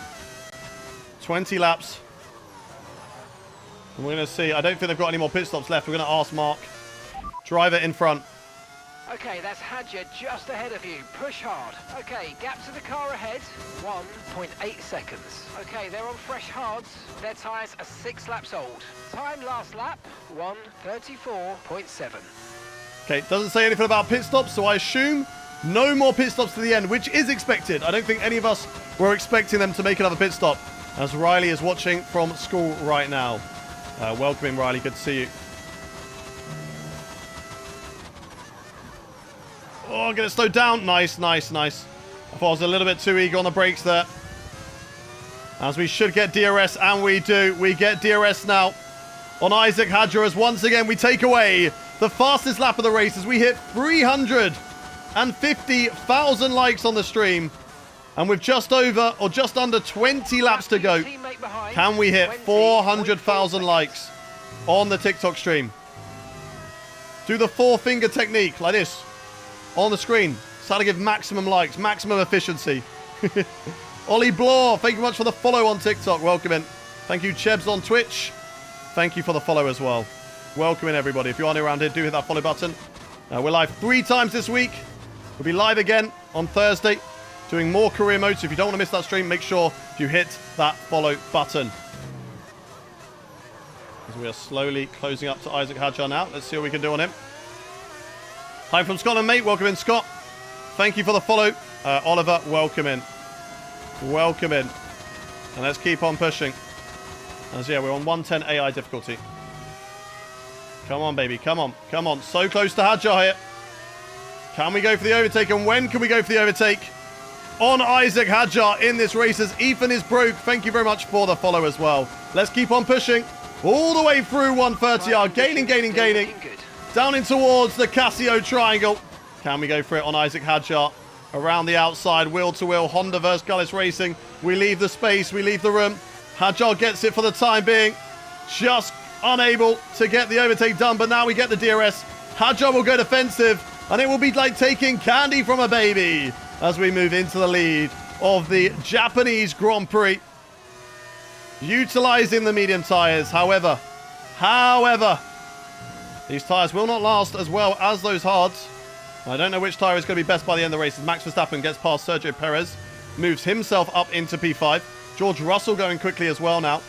20 laps. And we're going to see. I don't think they've got any more pit stops left. We're going to ask Mark. Driver in front. Okay, that's Hadjar just ahead of you. Push hard. Okay, gap to the car ahead, 1.8 seconds. Okay, they're on fresh hards. Their tyres are 6 laps old. Time last lap, 1:34.7. Okay, doesn't say anything about pit stops, so I assume no more pit stops to the end, which is expected. I don't think any of us were expecting them to make another pit stop, as Riley is watching from school right now. Welcome in, Riley. Good to see you. Oh, get it slowed down. Nice, nice, nice. I thought I was a little bit too eager on the brakes there. As we should get DRS, and we do. We get DRS now on Isaac Hadjar, as once again we take away the fastest lap of the race as we hit 350,000 likes on the stream. And with just over, or just under 20 laps to go, can we hit 400,000 likes on the TikTok stream? Do the 4-finger technique like this on the screen. It's how to give maximum likes, maximum efficiency. Ollie Blore, thank you much for the follow on TikTok. Welcome in. Thank you, Chebs on Twitch. Thank you for the follow as well. Welcome in, everybody. If you are new around here, do hit that follow button. We're live 3 times this week. We'll be live again on Thursday, doing more career modes. So if you don't want to miss that stream, make sure you hit that follow button. As we are slowly closing up to Isaac Hadjar now. Let's see what we can do on him. Hi from Scotland, mate. Welcome in, Scott. Thank you for the follow. Oliver, welcome in. Welcome in. And let's keep on pushing. As yeah, we're on 110 AI difficulty. Come on, baby. Come on. Come on. So close to Hadjar here. Can we go for the overtake? And when can we go for the overtake? On Isaac Hadjar in this race as Ethan is broke. Thank you very much for the follow as well. Let's keep on pushing. All the way through 130R. Gaining. Down in towards the Casio triangle. Can we go for it on Isaac Hadjar? Around the outside. Wheel to wheel. Honda versus Gullis Racing. We leave the space. We leave the room. Hadjar gets it for the time being. Just unable to get the overtake done. But now we get the DRS. Hadjar will go defensive. And it will be like taking candy from a baby as we move into the lead of the Japanese Grand Prix. Utilizing the medium tyres. However, these tyres will not last as well as those hards. I don't know which tyre is going to be best by the end of the race as Max Verstappen gets past Sergio Perez. Moves himself up into P5. George Russell going quickly as well now.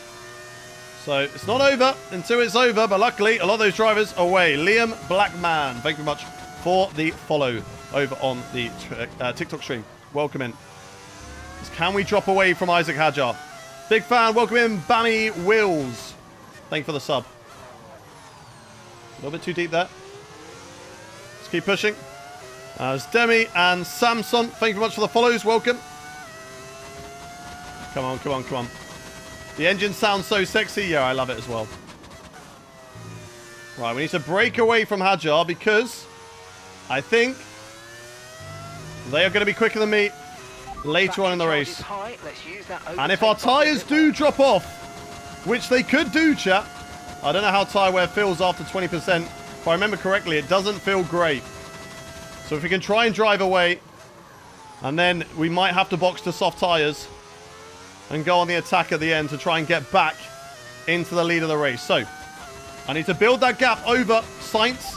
So it's not over until it's over. But luckily, a lot of those drivers are away. Liam Blackman, thank you very much for the follow over on the TikTok stream. Welcome in. Can we drop away from Isaac Hadjar? Big fan. Welcome in, Bammy Wills. Thank you for the sub. A little bit too deep there. Let's keep pushing. As Demi and Samson, thank you very much for the follows. Welcome. Come on, come on, come on. The engine sounds so sexy. Yeah, I love it as well. Right, we need to break away from Hadjar because I think they are going to be quicker than me later on in the race. And if our tyres do drop off, which they could do, chat, I don't know how tyre wear feels after 20%. If I remember correctly, it doesn't feel great. So if we can try and drive away, and then we might have to box to soft tyres and go on the attack at the end to try and get back into the lead of the race. So I need to build that gap over Sainz,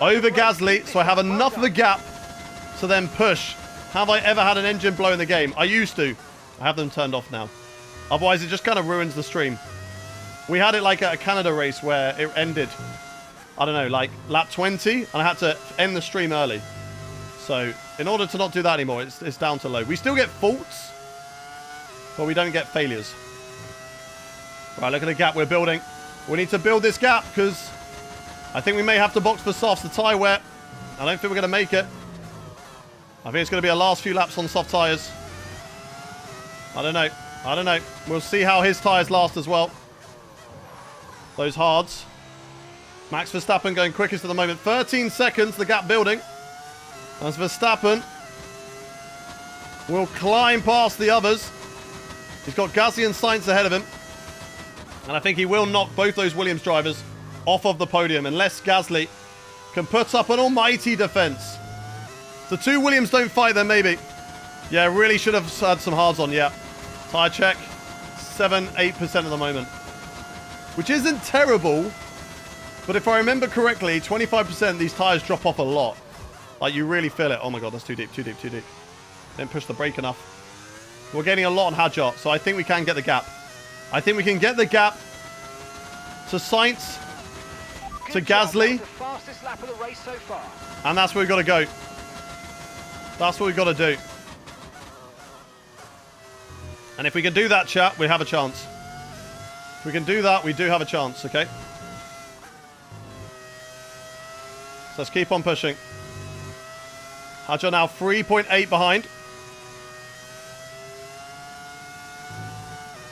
over Gasly, so I have enough of a gap to then push. Have I ever had an engine blow in the game? I used to. I have them turned off now. Otherwise, it just kind of ruins the stream. We had it like at a Canada race where it ended, I don't know, like lap 20, and I had to end the stream early. So in order to not do that anymore, it's down to low. We still get faults, but we don't get failures. Right, look at the gap we're building. We need to build this gap because I think we may have to box for softs. The tyre wear, I don't think we're going to make it. I think it's going to be a last few laps on soft tyres. I don't know. I don't know. We'll see how his tyres last as well. Those hards. Max Verstappen going quickest at the moment. 13 seconds, the gap building. As Verstappen will climb past the others. He's got Gasly and Sainz ahead of him. And I think he will knock both those Williams drivers off of the podium unless Gasly can put up an almighty defense. The two Williams don't fight, then maybe. Yeah, really should have had some hards on, yeah. Tyre check, 7-8% at the moment. Which isn't terrible, but if I remember correctly, 25% these tyres drop off a lot. Like, you really feel it. Oh my god, that's too deep, too deep, too deep. Didn't push the brake enough. We're getting a lot on Hadjar, so I think we can get the gap. I think we can get the gap to Sainz, to Gasly. The fastest lap of the race so far. And that's where we've got to go. That's what we've got to do. And if we can do that, chat, we have a chance. If we can do that, we do have a chance, okay? So let's keep on pushing. Hadjar now 3.8 behind.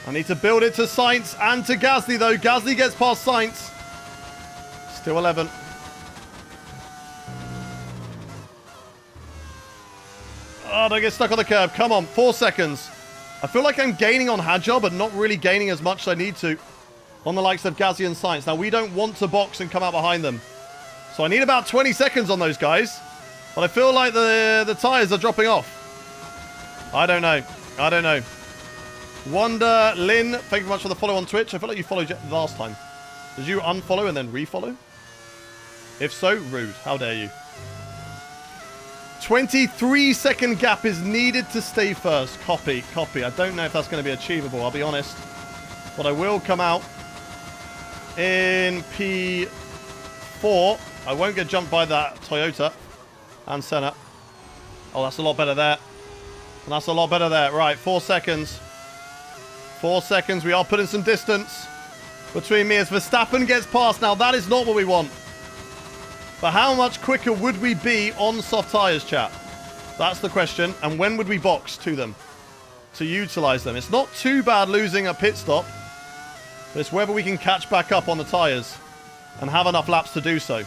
I need to build it to Sainz and to Gasly, though. Gasly gets past Sainz. Still 11. Oh, don't get stuck on the curb. Come on, 4 seconds. I feel like I'm gaining on Hadjar, but not really gaining as much as I need to on the likes of Gasly and Sainz. Now, we don't want to box and come out behind them. So I need about 20 seconds on those guys. But I feel like the tyres are dropping off. I don't know. I don't know. Wonder Lynn, thank you very much for the follow on Twitch. I feel like you followed last time. Did you unfollow and then refollow? If so, rude. How dare you? 23-second gap is needed to stay first. Copy, copy. I don't know if that's going to be achievable, I'll be honest. But I will come out in P4. I won't get jumped by that Toyota and Senna. Oh, that's a lot better there. And that's a lot better there. Right, 4 seconds. 4 seconds. We are putting some distance between me as Verstappen gets past. Now, that is not what we want. But how much quicker would we be on soft tyres, chat? That's the question. And when would we box to them to utilise them? It's not too bad losing a pit stop. But it's whether we can catch back up on the tyres and have enough laps to do so.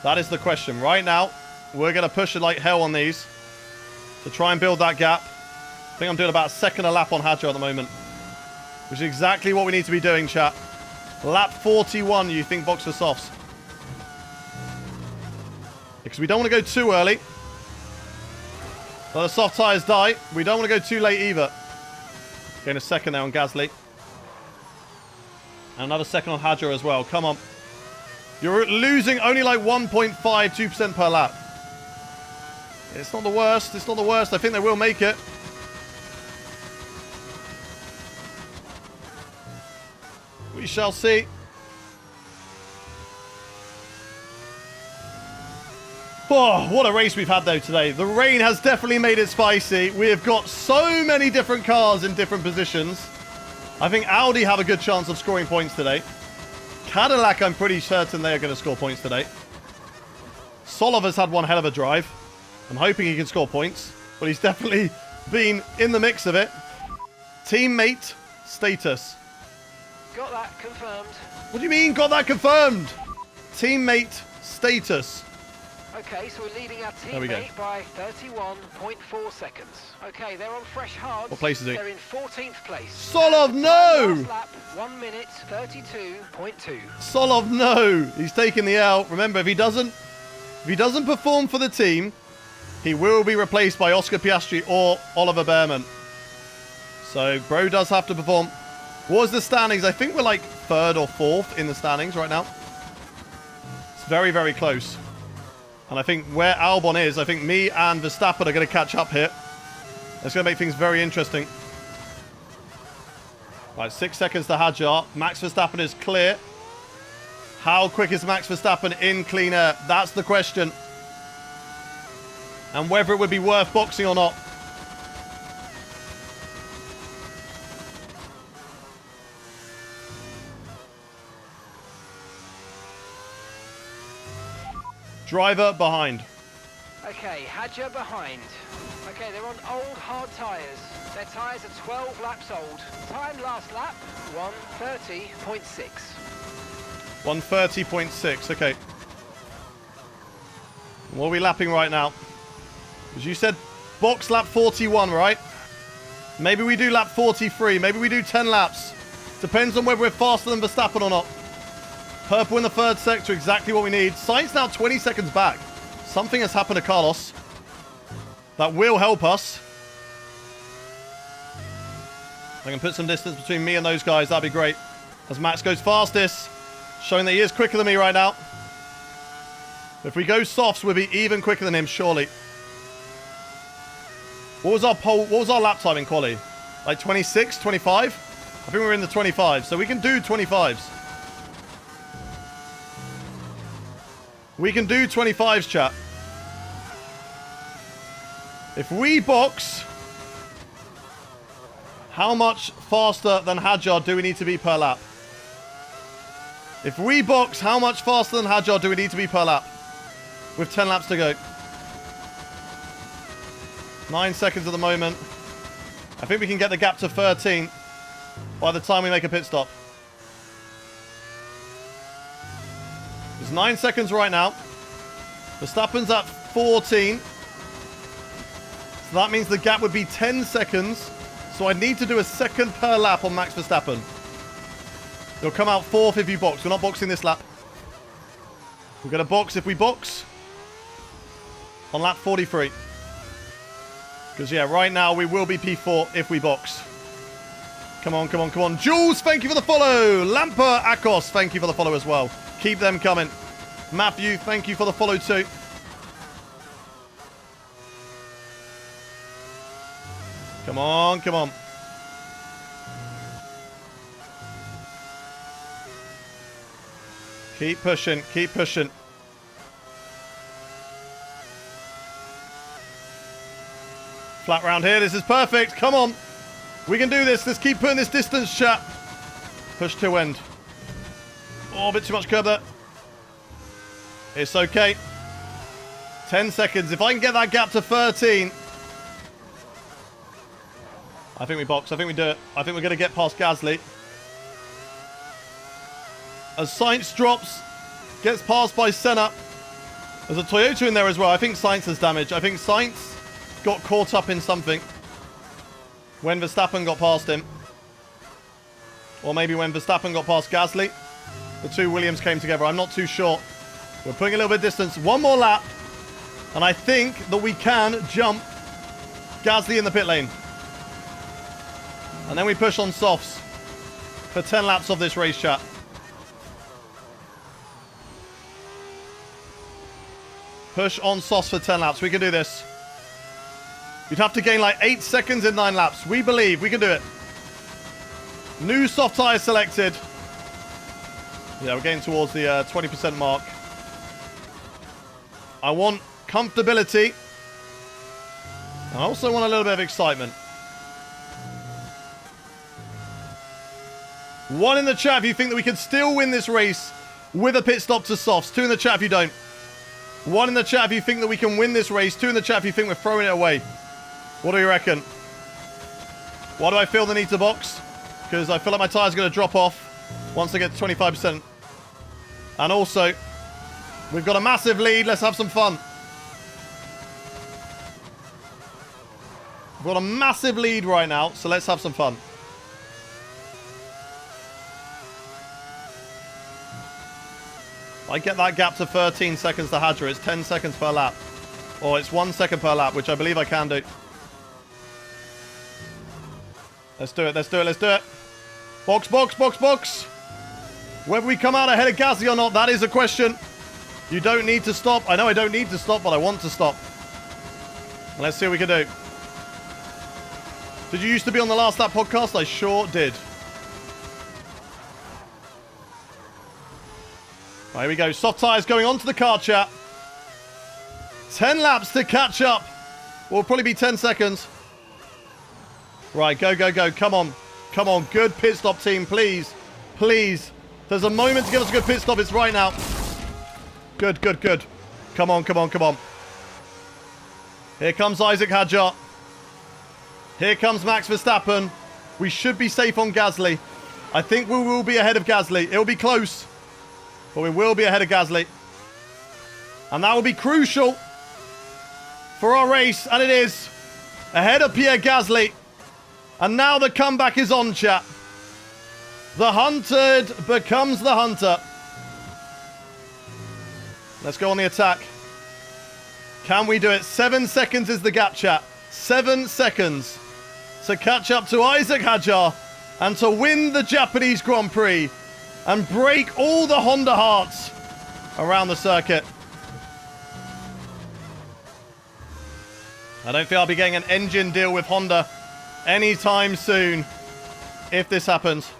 That is the question. Right now, we're going to push it like hell on these to try and build that gap. I think I'm doing about a second a lap on Hadjar at the moment, which is exactly what we need to be doing, chat. Lap 41, you think box for softs. Because we don't want to go too early. Let the soft tyres die. We don't want to go too late either. Getting a second there on Gasly. And another second on Hadjar as well. Come on. You're losing only like 1.52% per lap. It's not the worst. It's not the worst. I think they will make it. We shall see. Oh, what a race we've had though today. The rain has definitely made it spicy. We have got so many different cars in different positions. I think Audi have a good chance of scoring points today. Cadillac, I'm pretty certain they are going to score points today. Soliver's had one hell of a drive. I'm hoping he can score points, but he's definitely been in the mix of it. Teammate status. Got that confirmed. What do you mean, got that confirmed? Teammate status. Okay, so we're leading our There we go. teammate by 31.4 seconds. Okay, they're on fresh hards. What place is he? They're in 14th place. Solov, no! Last lap, 1 minute 32.2. Solov, no! He's taking the L. Remember, if he doesn't perform for the team, he will be replaced by Oscar Piastri or Oliver Behrman. So, bro does have to perform. What was the standings? I think we're like 3rd or 4th in the standings right now. It's very, very close. And I think where Albon is, I think me and Verstappen are going to catch up here. It's going to make things very interesting. Right, 6 seconds to Hadjar. Max Verstappen is clear. How quick is Max Verstappen in clean air? That's the question. And whether it would be worth boxing or not. Driver behind. Okay, Hadjar behind. Okay, they're on old hard tyres. Their tyres are 12 laps old. Time last lap, 1:30.6. 1:30.6, okay. What are we lapping right now? Because you said box lap 41, right? Maybe we do lap 43. Maybe we do 10 laps. Depends on whether we're faster than Verstappen or not. Purple in the 3rd sector, exactly what we need. Sainz now 20 seconds back. Something has happened to Carlos. That will help us. I can put some distance between me and those guys. That'd be great. As Max goes fastest. Showing that he is quicker than me right now. If we go softs, we'll be even quicker than him, surely. What was our pole? What was our lap time in quali? Like 26, 25? I think we were in the 25, so we can do 25s. We can do 25s, chat. If we box, how much faster than Hadjar do we need to be per lap? If we box, how much faster than Hadjar do we need to be per lap? With 10 laps to go. 9 seconds at the moment. I think we can get the gap to 13 by the time we make a pit stop. It's 9 seconds right now. Verstappen's at 14. So that means the gap would be 10 seconds. So I need to do a second per lap on Max Verstappen. You'll come out 4th if you box. We're not boxing this lap. We're going to box if we box on lap 43. Because, yeah, right now we will be P4 if we box. Come on, come on, come on. Jules, thank you for the follow. Lamper Akos, thank you for the follow as well. Keep them coming. Matthew, thank you for the follow too. Come on, come on. Keep pushing, keep pushing. Flat round here, this is perfect. Come on. We can do this. Let's keep putting this distance, chat. Push to end. Oh, a bit too much curb there. It's okay. 10 seconds. If I can get that gap to 13. I think we box. I think we do it. I think we're going to get past Gasly. As Sainz drops, gets passed by Senna. There's a Toyota in there as well. I think Sainz has damage. I think Sainz got caught up in something when Verstappen got past him. Or maybe when Verstappen got past Gasly. The two Williams came together. I'm not too sure. We're putting a little bit of distance. One more lap. And I think that we can jump Gasly in the pit lane. And then we push on softs for 10 laps of this race, chat. Push on softs for 10 laps. We can do this. You'd have to gain like 8 seconds in 9 laps. We believe we can do it. New soft tyre selected. Yeah, we're getting towards the 20% mark. I want comfortability. I also want a little bit of excitement. 1 in the chat if you think that we can still win this race with a pit stop to softs. 2 in the chat if you don't. 1 in the chat if you think that we can win this race. 2 in the chat if you think we're throwing it away. What do you reckon? Why do I feel the need to box? Because I feel like my tyres are going to drop off once I get to 25%. And also, we've got a massive lead. Let's have some fun. We've got a massive lead right now, so let's have some fun. I get that gap to 13 seconds to Hadra. It's 10 seconds per lap. Or it's 1 second per lap, which I believe I can do. Let's do it, let's do it, let's do it. Box, box, box, box. Whether we come out ahead of Gasly or not, that is a question. You don't need to stop. I know I don't need to stop, but I want to stop. Let's see what we can do. Did you used to be on the Last Lap podcast? I sure did. Right, here we go. Soft tyres going onto the car, chat. 10 laps to catch up. Will probably be 10 seconds. Right, go, go, go. Come on. Come on. Good pit stop, team. Please. Please. There's a moment to give us a good pit stop. It's right now. Good, good, good. Come on, come on, come on. Here comes Isaac Hadjar. Here comes Max Verstappen. We should be safe on Gasly. I think we will be ahead of Gasly. It will be close. But we will be ahead of Gasly. And that will be crucial for our race. And it is. Ahead of Pierre Gasly. And now the comeback is on, chat. The hunted becomes the hunter. Let's go on the attack. Can we do it? 7 seconds is the gap, chat. 7 seconds to catch up to Isaac Hadjar and to win the Japanese Grand Prix and break all the Honda hearts around the circuit. I don't feel I'll be getting an engine deal with Honda anytime soon if this happens.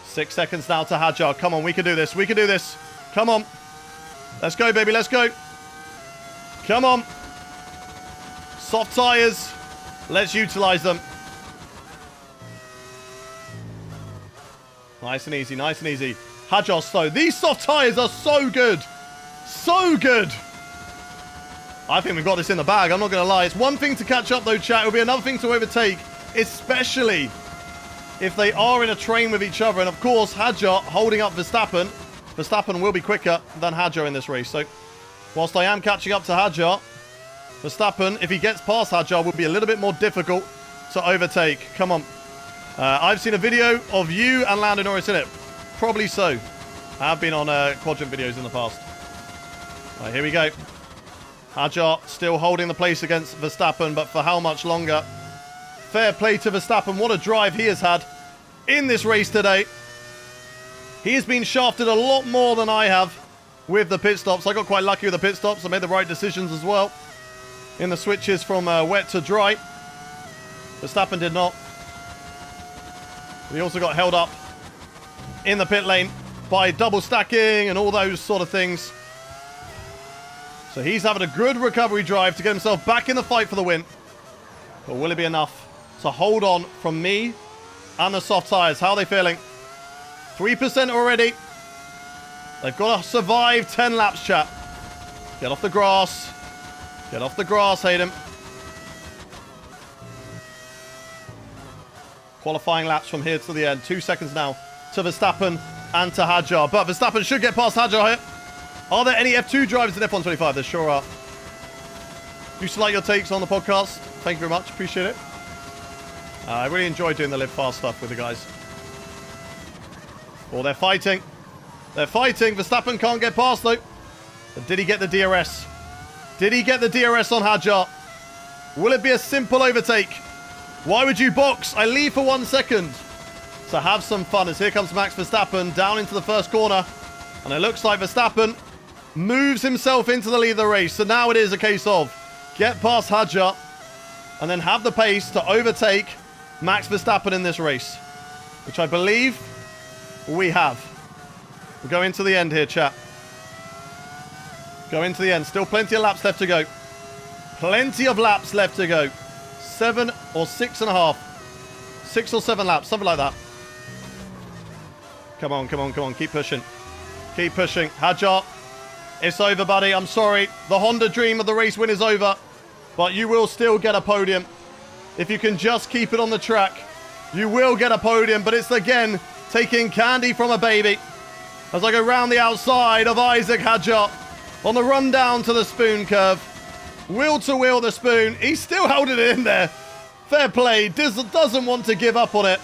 6 seconds now to Hadjar. Come on, we can do this. We can do this. Come on. Let's go, baby. Let's go. Come on. Soft tyres. Let's utilize them. Nice and easy. Nice and easy. Hadjar slow. These soft tyres are so good. So good. I think we've got this in the bag. I'm not going to lie. It's one thing to catch up, though, chat. It'll be another thing to overtake, especially if they are in a train with each other. And, of course, Hadjar holding up Verstappen. Verstappen will be quicker than Hadjar in this race. So, whilst I am catching up to Hadjar, Verstappen, if he gets past Hadjar, will be a little bit more difficult to overtake. Come on. I've seen a video of you and Lando Norris in it. Probably so. I have been on quadrant videos in the past. Right, here we go. Hadjar still holding the place against Verstappen, but for how much longer? Fair play to Verstappen. What a drive he has had in this race today. He has been shafted a lot more than I have with the pit stops. I got quite lucky with the pit stops. I made the right decisions as well in the switches from wet to dry. Verstappen did not. He also got held up in the pit lane by double stacking and all those sort of things. So he's having a good recovery drive to get himself back in the fight for the win. But will it be enough to hold on from me and the soft tyres? How are they feeling? 3% already. They've got to survive 10 laps, chat. Get off the grass. Get off the grass, Hayden. Qualifying laps from here to the end. 2 seconds now to Verstappen and to Hadjar. But Verstappen should get past Hadjar here. Are there any F2 drivers in F125? There sure are. Used to like your takes on the podcast. Thank you very much. Appreciate it. I really enjoy doing the live fast stuff with the guys. Oh, they're fighting. They're fighting. Verstappen can't get past, though. But did he get the DRS? Did he get the DRS on Hadjar? Will it be a simple overtake? Why would you box? I leave for 1 second. So have some fun as here comes Max Verstappen down into the first corner. And it looks like Verstappen moves himself into the lead of the race. So now it is a case of get past Hadjar and then have the pace to overtake Max Verstappen in this race, which I believe we have. We'll go into the end here, chat. Go into the end. Still plenty of laps left to go. Plenty of laps left to go. 7 or 6.5. 6 or 7 laps, something like that. Come on, come on, come on. Keep pushing. Keep pushing. Hadjar, it's over, buddy. I'm sorry. The Honda dream of the race win is over. But you will still get a podium. If you can just keep it on the track, you will get a podium. But it's, again, taking candy from a baby. As I go round the outside of Isaac Hadjar on the run down to the spoon curve. Wheel to wheel the spoon. He still held it in there. Fair play. Doesn't want to give up on it.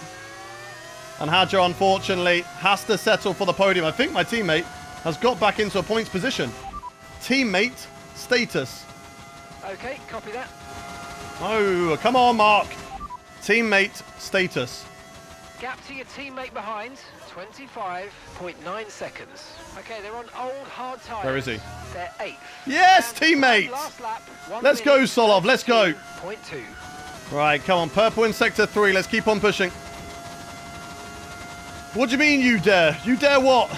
And Hadjar, unfortunately, has to settle for the podium. I think my teammate has got back into a points position. Teammate status. Okay, copy that. Oh, come on, Mark. Teammate status. Gap to your teammate behind, 25.9 seconds. Okay, they're on old hard tyres. Where is he? They're 8th. Yes, And teammate. last lap, 1 Let's go, minute, Solov. Let's go. 2.2. Right, come on. Purple in sector 3. Let's keep on pushing. What do you mean you dare? You dare what?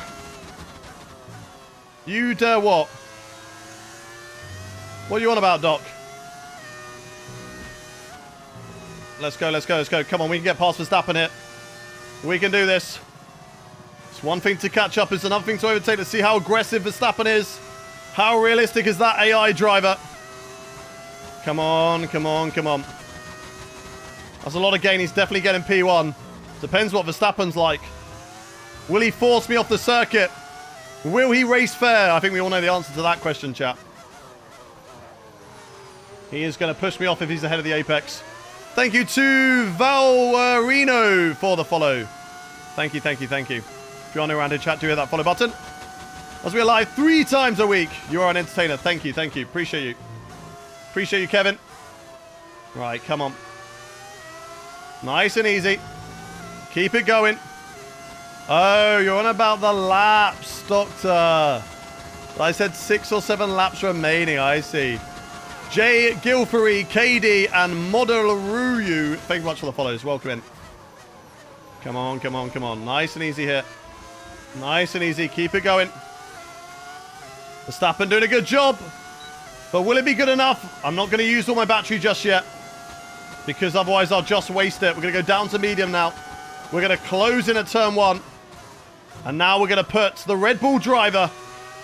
You dare what? What are you on about, Doc? Let's go, let's go, let's go. Come on, we can get past Verstappen here. We can do this. It's one thing to catch up, it's another thing to overtake. Let's see how aggressive Verstappen is. How realistic is that AI driver? Come on, come on, come on. That's a lot of gain. He's definitely getting P1. Depends what Verstappen's like. Will he force me off the circuit? Will he race fair? I think we all know the answer to that question, chat. He is going to push me off if he's ahead of the apex. Thank you to Valrino for the follow. Thank you, thank you, thank you. If you're on around in chat, do hit that follow button. As we are live 3 times a week, you are an entertainer. Thank you, thank you. Appreciate you. Appreciate you, Kevin. Right, come on. Nice and easy. Keep it going. Oh, you're on about the laps, Doctor. I said 6 or 7 laps remaining, I see. Jay Gilfery, KD, and Modeluruyu. Thank you much for the follows. Welcome in. Come on, come on, come on. Nice and easy here. Nice and easy. Keep it going. Verstappen doing a good job. But will it be good enough? I'm not going to use all my battery just yet. Because otherwise I'll just waste it. We're going to go down to medium now. We're going to close in at turn 1. And now we're going to put the Red Bull driver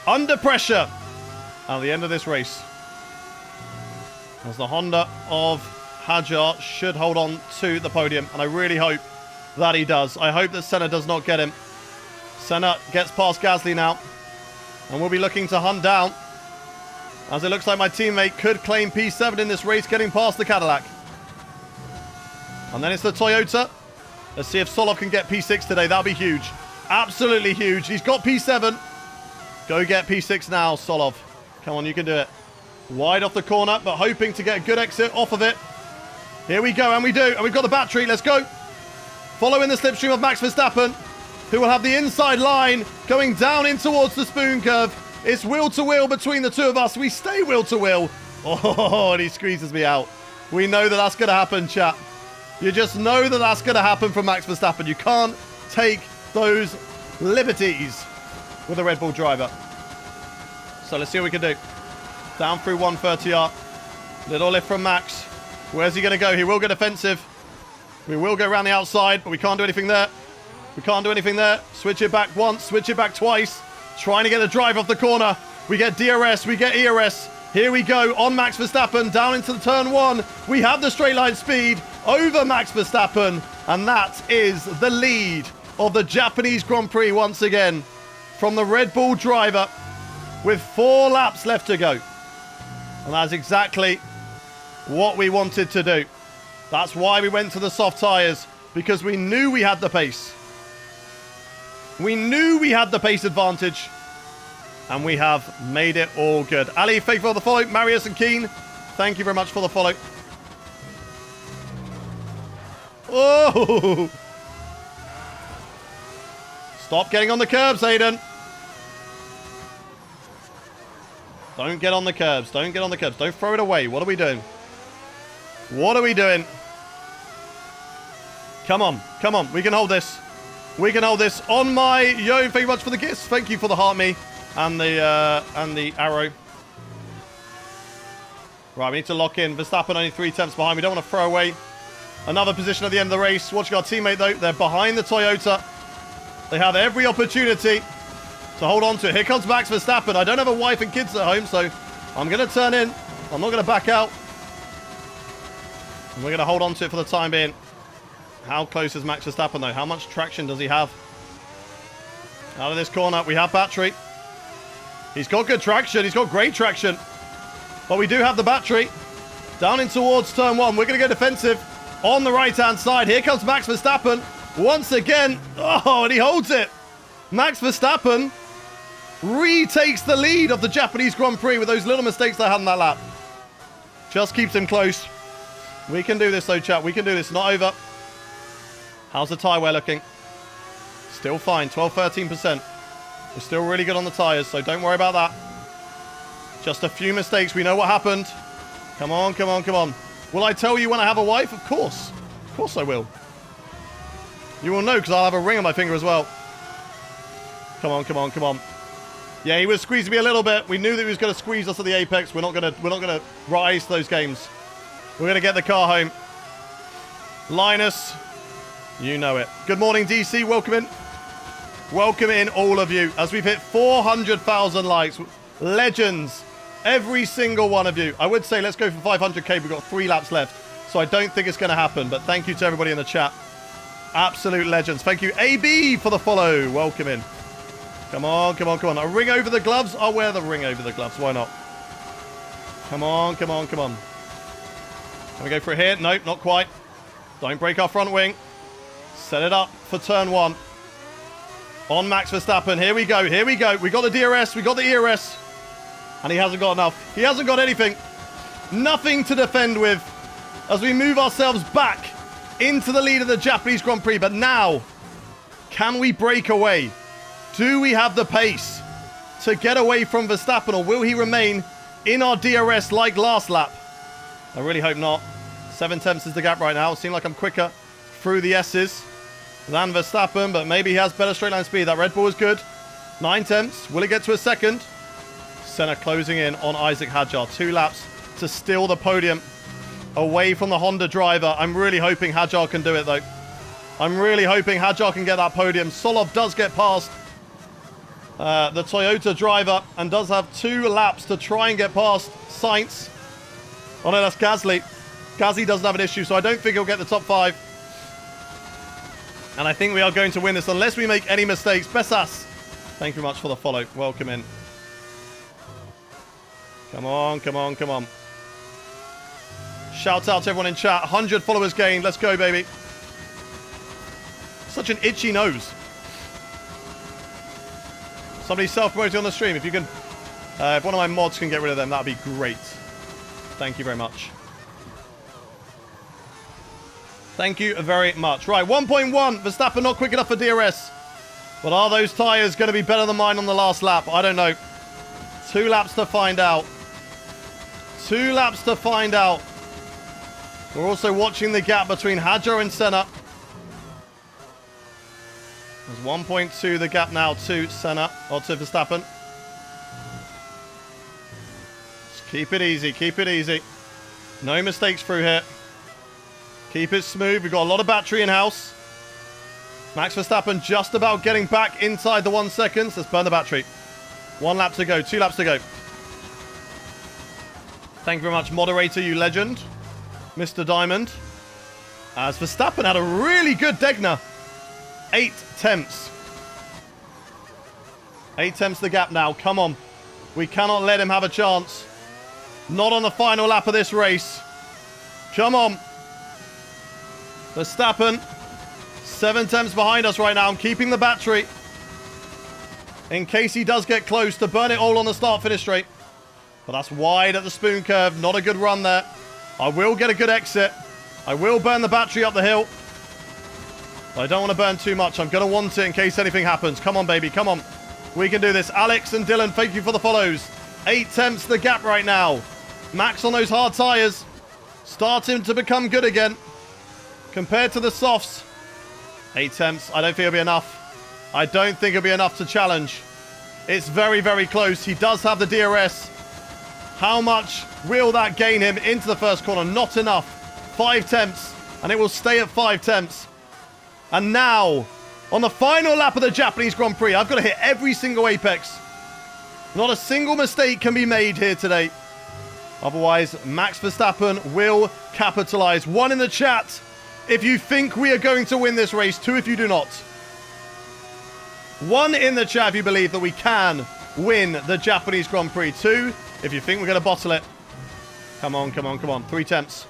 under pressure at the end of this race. As the Honda of Hadjar should hold on to the podium. And I really hope that he does. I hope that Senna does not get him. Senna gets past Gasly now. And we'll be looking to hunt down. As it looks like my teammate could claim P7 in this race, getting past the Cadillac. And then it's the Toyota. Let's see if Solov can get P6 today. That'll be huge. Absolutely huge. He's got P7. Go get P6 now, Solov. Come on, you can do it. Wide off the corner, but hoping to get a good exit off of it. Here we go, and we do. And we've got the battery. Let's go. Following the slipstream of Max Verstappen, who will have the inside line going down in towards the spoon curve. It's wheel to wheel between the two of us. We stay wheel to wheel. Oh, and he squeezes me out. We know that that's going to happen, chat. You just know that that's going to happen from Max Verstappen. You can't take those liberties with a Red Bull driver. So let's see what we can do. Down through 130R. Little lift from Max. Where's he going to go? He will get offensive. We will go around the outside, but we can't do anything there. We can't do anything there. Switch it back once, switch it back twice. Trying to get a drive off the corner. We get DRS, we get ERS. Here we go on Max Verstappen, down into the turn 1. We have the straight line speed over Max Verstappen. And that is the lead of the Japanese Grand Prix once again. From the Red Bull driver with 4 laps left to go. And that's exactly what we wanted to do. That's why we went to the soft tyres, because we knew we had the pace. We knew we had the pace advantage, and we have made it all good. Ali, thank you for the follow. Marius and Keen, thank you very much for the follow. Oh! Stop getting on the curbs, Aiden. Don't get on the curbs. Don't get on the curbs. Don't throw it away. What are we doing? What are we doing? Come on. Come on. We can hold this. We can hold this. On my... Yo, thank you very much for the gifts. Thank you for the heart me and the arrow. Right, we need to lock in. Verstappen only 3 tenths behind. We don't want to throw away another position at the end of the race. Watching our teammate, though. They're behind the Toyota. They have every opportunity to hold on to it. Here comes Max Verstappen. I don't have a wife and kids at home, so I'm going to turn in. I'm not going to back out. And we're going to hold on to it for the time being. How close is Max Verstappen, though? How much traction does he have? Out of this corner, we have battery. He's got good traction. He's got great traction. But we do have the battery. Down in towards turn 1. We're going to go defensive on the right-hand side. Here comes Max Verstappen. Once again. Oh, and he holds it. Max Verstappen retakes the lead of the Japanese Grand Prix with those little mistakes they had in that lap. Just keeps him close. We can do this, though, chat. We can do this. Not over. How's the tyre wear looking? Still fine. 12-13%. We're still really good on the tyres, so don't worry about that. Just a few mistakes. We know what happened. Come on, come on, come on. Will I tell you when I have a wife? Of course. Of course I will. You will know, because I'll have a ring on my finger as well. Come on, come on, come on. Yeah, he was squeezing me a little bit. We knew that he was going to squeeze us at the apex. We're not going to rise to those games. We're going to get the car home. Linus, you know it. Good morning, DC. Welcome in. Welcome in, all of you, as we've hit 400,000 likes. Legends, every single one of you. I would say let's go for 500k. We've got 3 laps left, so I don't think it's going to happen. But thank you to everybody in the chat. Absolute legends. Thank you, AB, for the follow. Welcome in. Come on, come on, come on. A ring over the gloves? I'll wear the ring over the gloves. Why not? Come on, come on, come on. Can we go for it here? Nope, not quite. Don't break our front wing. Set it up for turn 1. On Max Verstappen. Here we go. Here we go. We got the DRS. We got the ERS. And he hasn't got enough. He hasn't got anything. Nothing to defend with as we move ourselves back into the lead of the Japanese Grand Prix. But now, can we break away? Do we have the pace to get away from Verstappen, or will he remain in our DRS like last lap? I really hope not. 7 tenths is the gap right now. It seems like I'm quicker through the S's than Verstappen, but maybe he has better straight line speed. That Red Bull is good. 9 tenths. Will it get to a second? Senna closing in on Isaac Hadjar. 2 laps to steal the podium away from the Honda driver. I'm really hoping Hadjar can do it, though. I'm really hoping Hadjar can get that podium. Solov does get past the Toyota driver and does have 2 laps to try and get past Sainz. Oh, no, that's Gasly. Gasly doesn't have an issue, so I don't think he'll get the top 5. And I think we are going to win this unless we make any mistakes. Bessas, thank you very much for the follow. Welcome in. Come on, come on, come on. Shout out to everyone in chat. 100 followers gained. Let's go, baby. Such an itchy nose. Somebody self-promoting on the stream. If you can If one of my mods can get rid of them, that'd be great. Thank you very much. Thank you very much. Right, 1.1. Verstappen not quick enough for DRS. But are those tyres going to be better than mine on the last lap? I don't know. 2 laps to find out. 2 laps to find out. We're also watching the gap between Hadjar and Senna. There's 1.2 the gap now to Senna, or to Verstappen. Just keep it easy, keep it easy. No mistakes through here. Keep it smooth. We've got a lot of battery in-house. Max Verstappen just about getting back inside the 1 seconds. Let's burn the battery. 1 lap to go, 2 laps to go. Thank you very much, moderator, you legend. Mr. Diamond. As Verstappen had a really good Degner. 8 tenths. 8 tenths the gap now. Come on. We cannot let him have a chance. Not on the final lap of this race. Come on. Verstappen. 7 tenths behind us right now. I'm keeping the battery. In case he does get close to burn it all on the start-finish straight. But that's wide at the spoon curve. Not a good run there. I will get a good exit. I will burn the battery up the hill. But I don't want to burn too much. I'm going to want it in case anything happens. Come on, baby. Come on. We can do this. Alex and Dylan, thank you for the follows. 8 tenths the gap right now. Max on those hard tyres. Starting to become good again. Compared to the softs. 8 tenths. I don't think it'll be enough. I don't think it'll be enough to challenge. It's very, very close. He does have the DRS. How much will that gain him into the first corner? Not enough. 5 tenths. And it will stay at 5 tenths. And now, on the final lap of the Japanese Grand Prix, I've got to hit every single apex. Not a single mistake can be made here today. Otherwise, Max Verstappen will capitalize. 1 in the chat if you think we are going to win this race. 2 if you do not. 1 in the chat if you believe that we can win the Japanese Grand Prix. 2 if you think we're going to bottle it. Come on, come on, come on. 3 tenths.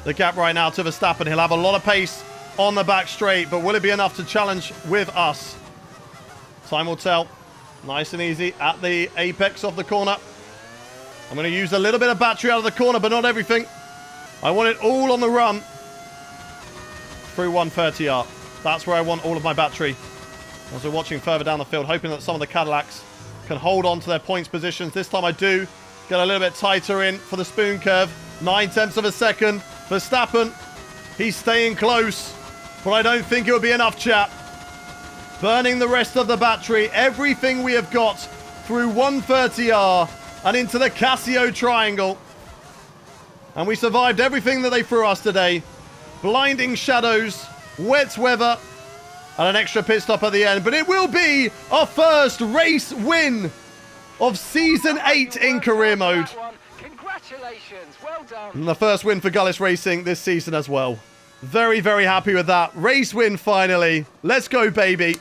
The gap right now to Verstappen. He'll have a lot of pace on the back straight, but will it be enough to challenge with us? Time will tell. Nice and easy at the apex of the corner. I'm going to use a little bit of battery out of the corner, but not everything. I want it all on the run through 130R. That's where I want all of my battery. As we're watching further down the field, hoping that some of the Cadillacs can hold on to their points positions. This time I do get a little bit tighter in for the spoon curve. 9 tenths of a second. Verstappen, he's staying close, but I don't think it will be enough, chat. Burning the rest of the battery, everything we have got through 130R and into the Casio triangle. And we survived everything that they threw us today. Blinding shadows, wet weather, and an extra pit stop at the end. But it will be our first race win of Season 8 in career mode. Congratulations, well done. And the first win for Gullis Racing this season as well. Very, very happy with that. Race win finally. Let's go, baby.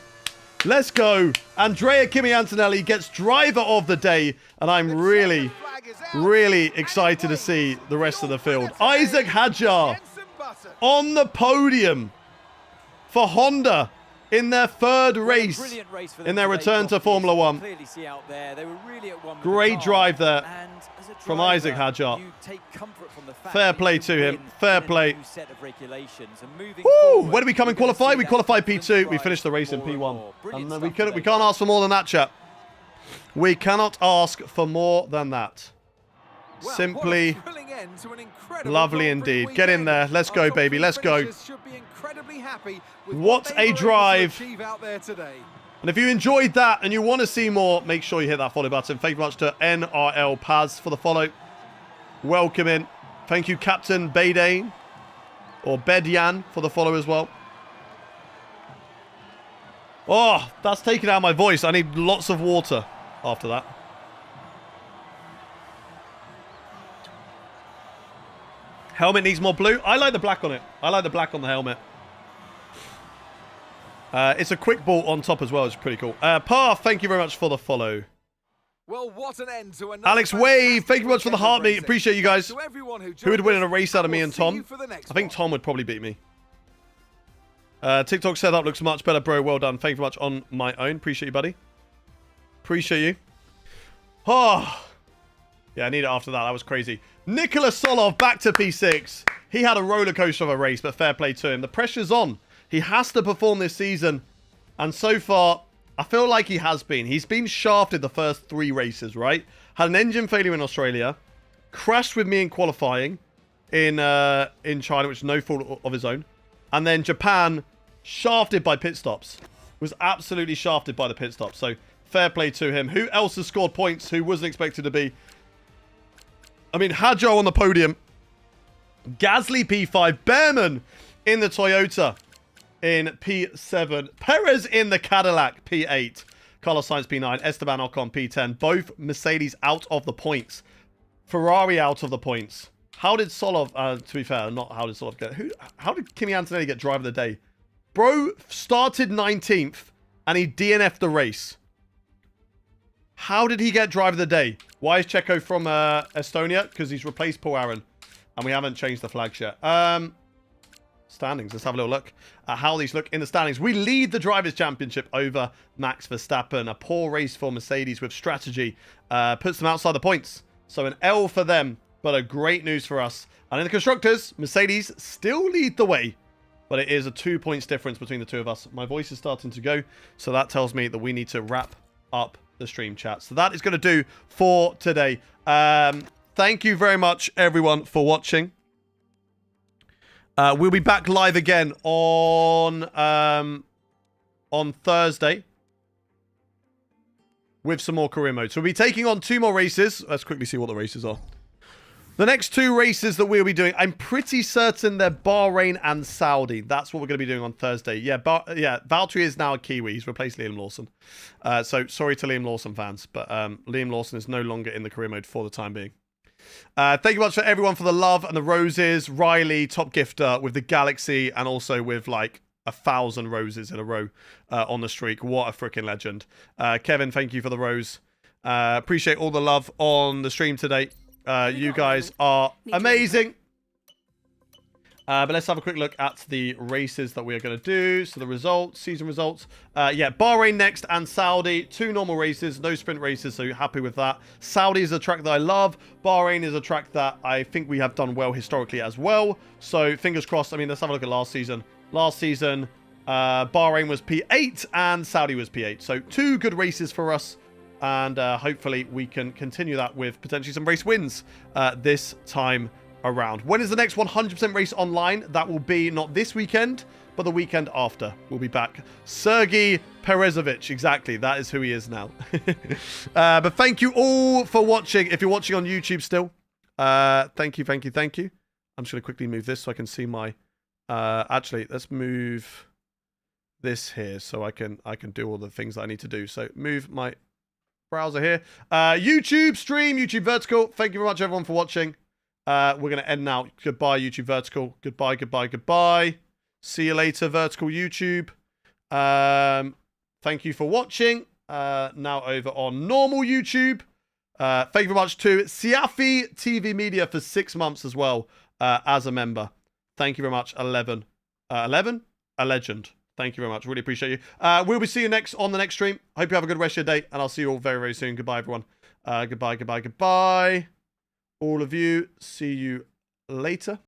Let's go. Andrea Kimi Antonelli gets driver of the day. And I'm really, really excited to see the rest of the field. Isaac Hadjar on the podium for Honda in their 3rd race in their return to Formula 1. Great drive there from Isaac Hadjar. Fair play to him. Fair play. Woo! Where did we come and qualify? We qualified P2. We finished the race in P1. And we can't ask for more than that, chap. We cannot ask for more than that. Simply lovely indeed. Get in there. Let's go, baby. Let's go. What a drive. And if you enjoyed that and you want to see more, make sure you hit that follow button. Thank you much to NRL Paz for the follow. Welcome in. Thank you, Captain Baydane or Bedyan for the follow as well. Oh, that's taken out my voice. I need lots of water after that. Helmet needs more blue. I like the black on it. I like the black on the helmet. It's a quick ball on top as well. It's pretty cool. Parth, thank you very much for the follow. Well, what an end to another. Alex Wave, thank you very much for the heartbeat. Appreciate you guys. Who would win in a race out of me and Tom? I think Tom would probably beat me. TikTok setup looks much better, bro. Well done. Thank you very much on my own. Appreciate you, buddy. Appreciate you. Oh. Yeah, I need it after that. That was crazy. Nicholas Solov back to P6. He had a roller coaster of a race, but fair play to him. The pressure's on. He has to perform this season. And so far, I feel like he has been. He's been shafted the first 3 races, right? Had an engine failure in Australia. Crashed with me in qualifying in China, which is no fault of his own. And then Japan, shafted by pit stops. Was absolutely shafted by the pit stops. So, fair play to him. Who else has scored points who wasn't expected to be? I mean, Hadjo on the podium. Gasly P5. Behrman in the Toyota in P7. Perez in the Cadillac P8. Carlos Sainz P9. Esteban Ocon P10. Both Mercedes out of the points. Ferrari out of the points. How did Solov, to be fair, not how did Solov get, how did Kimi Antonelli get driver of the day? Bro started 19th and he DNF'd the race. How did he get driver of the day? Why is Checo from Estonia? Because he's replaced Paul Aaron. And we haven't changed the flags yet. Standings. Let's have a little look at how these look in the standings. We lead the Drivers' Championship over Max Verstappen. A poor race for Mercedes with strategy. Puts them outside the points. So an L for them, but a great news for us. And in the Constructors, Mercedes still lead the way. But it is a 2 points difference between the two of us. My voice is starting to go. So that tells me that we need to wrap up the stream chat. So that is going to do for today. Thank you very much, everyone, for watching. We'll be back live again on Thursday with some more career mode. So we'll be taking on 2 more races. Let's quickly see what the races are. The next 2 races that we'll be doing, I'm pretty certain they're Bahrain and Saudi. That's what we're going to be doing on Thursday. Yeah, Valtteri is now a Kiwi. He's replaced Liam Lawson. So sorry to Liam Lawson fans, but Liam Lawson is no longer in the career mode for the time being. Thank you much for everyone for the love and the roses. Riley, top gifter with the Galaxy and also with like 1,000 roses in a row on the streak. What a freaking legend. Kevin, thank you for the rose. Appreciate all the love on the stream today. You guys are amazing. But let's have a quick look at the races that we are going to do. So the results, season results. Yeah, Bahrain next and Saudi. 2 normal races, no sprint races, so you're happy with that. Saudi is a track that I love. Bahrain is a track that I think we have done well historically as well. So fingers crossed. I mean, let's have a look at last season. Last season, Bahrain was P8 and Saudi was P8. So 2 good races for us. And hopefully we can continue that with potentially some race wins this time around. When is the next 100% race online? That will be not this weekend, but the weekend after. We'll be back. Sergey Perezovic. Exactly. That is who he is now. But thank you all for watching. If you're watching on YouTube still, thank you. I'm just going to quickly move this so I can see my... actually, let's move this here so I can do all the things that I need to do. So move my browser here. YouTube stream, YouTube vertical. Thank you very much, everyone, for watching. We're going to end now. Goodbye, YouTube vertical. Goodbye. See you later, vertical YouTube. Thank you for watching. Now over on normal YouTube. Thank you very much to Siafi TV Media for 6 months as well as a member. Thank you very much. 11? A legend. Thank you very much. Really appreciate you. We'll be seeing you next on the next stream. Hope you have a good rest of your day, and I'll see you all very, very soon. Goodbye, everyone. Goodbye. All of you. See you later.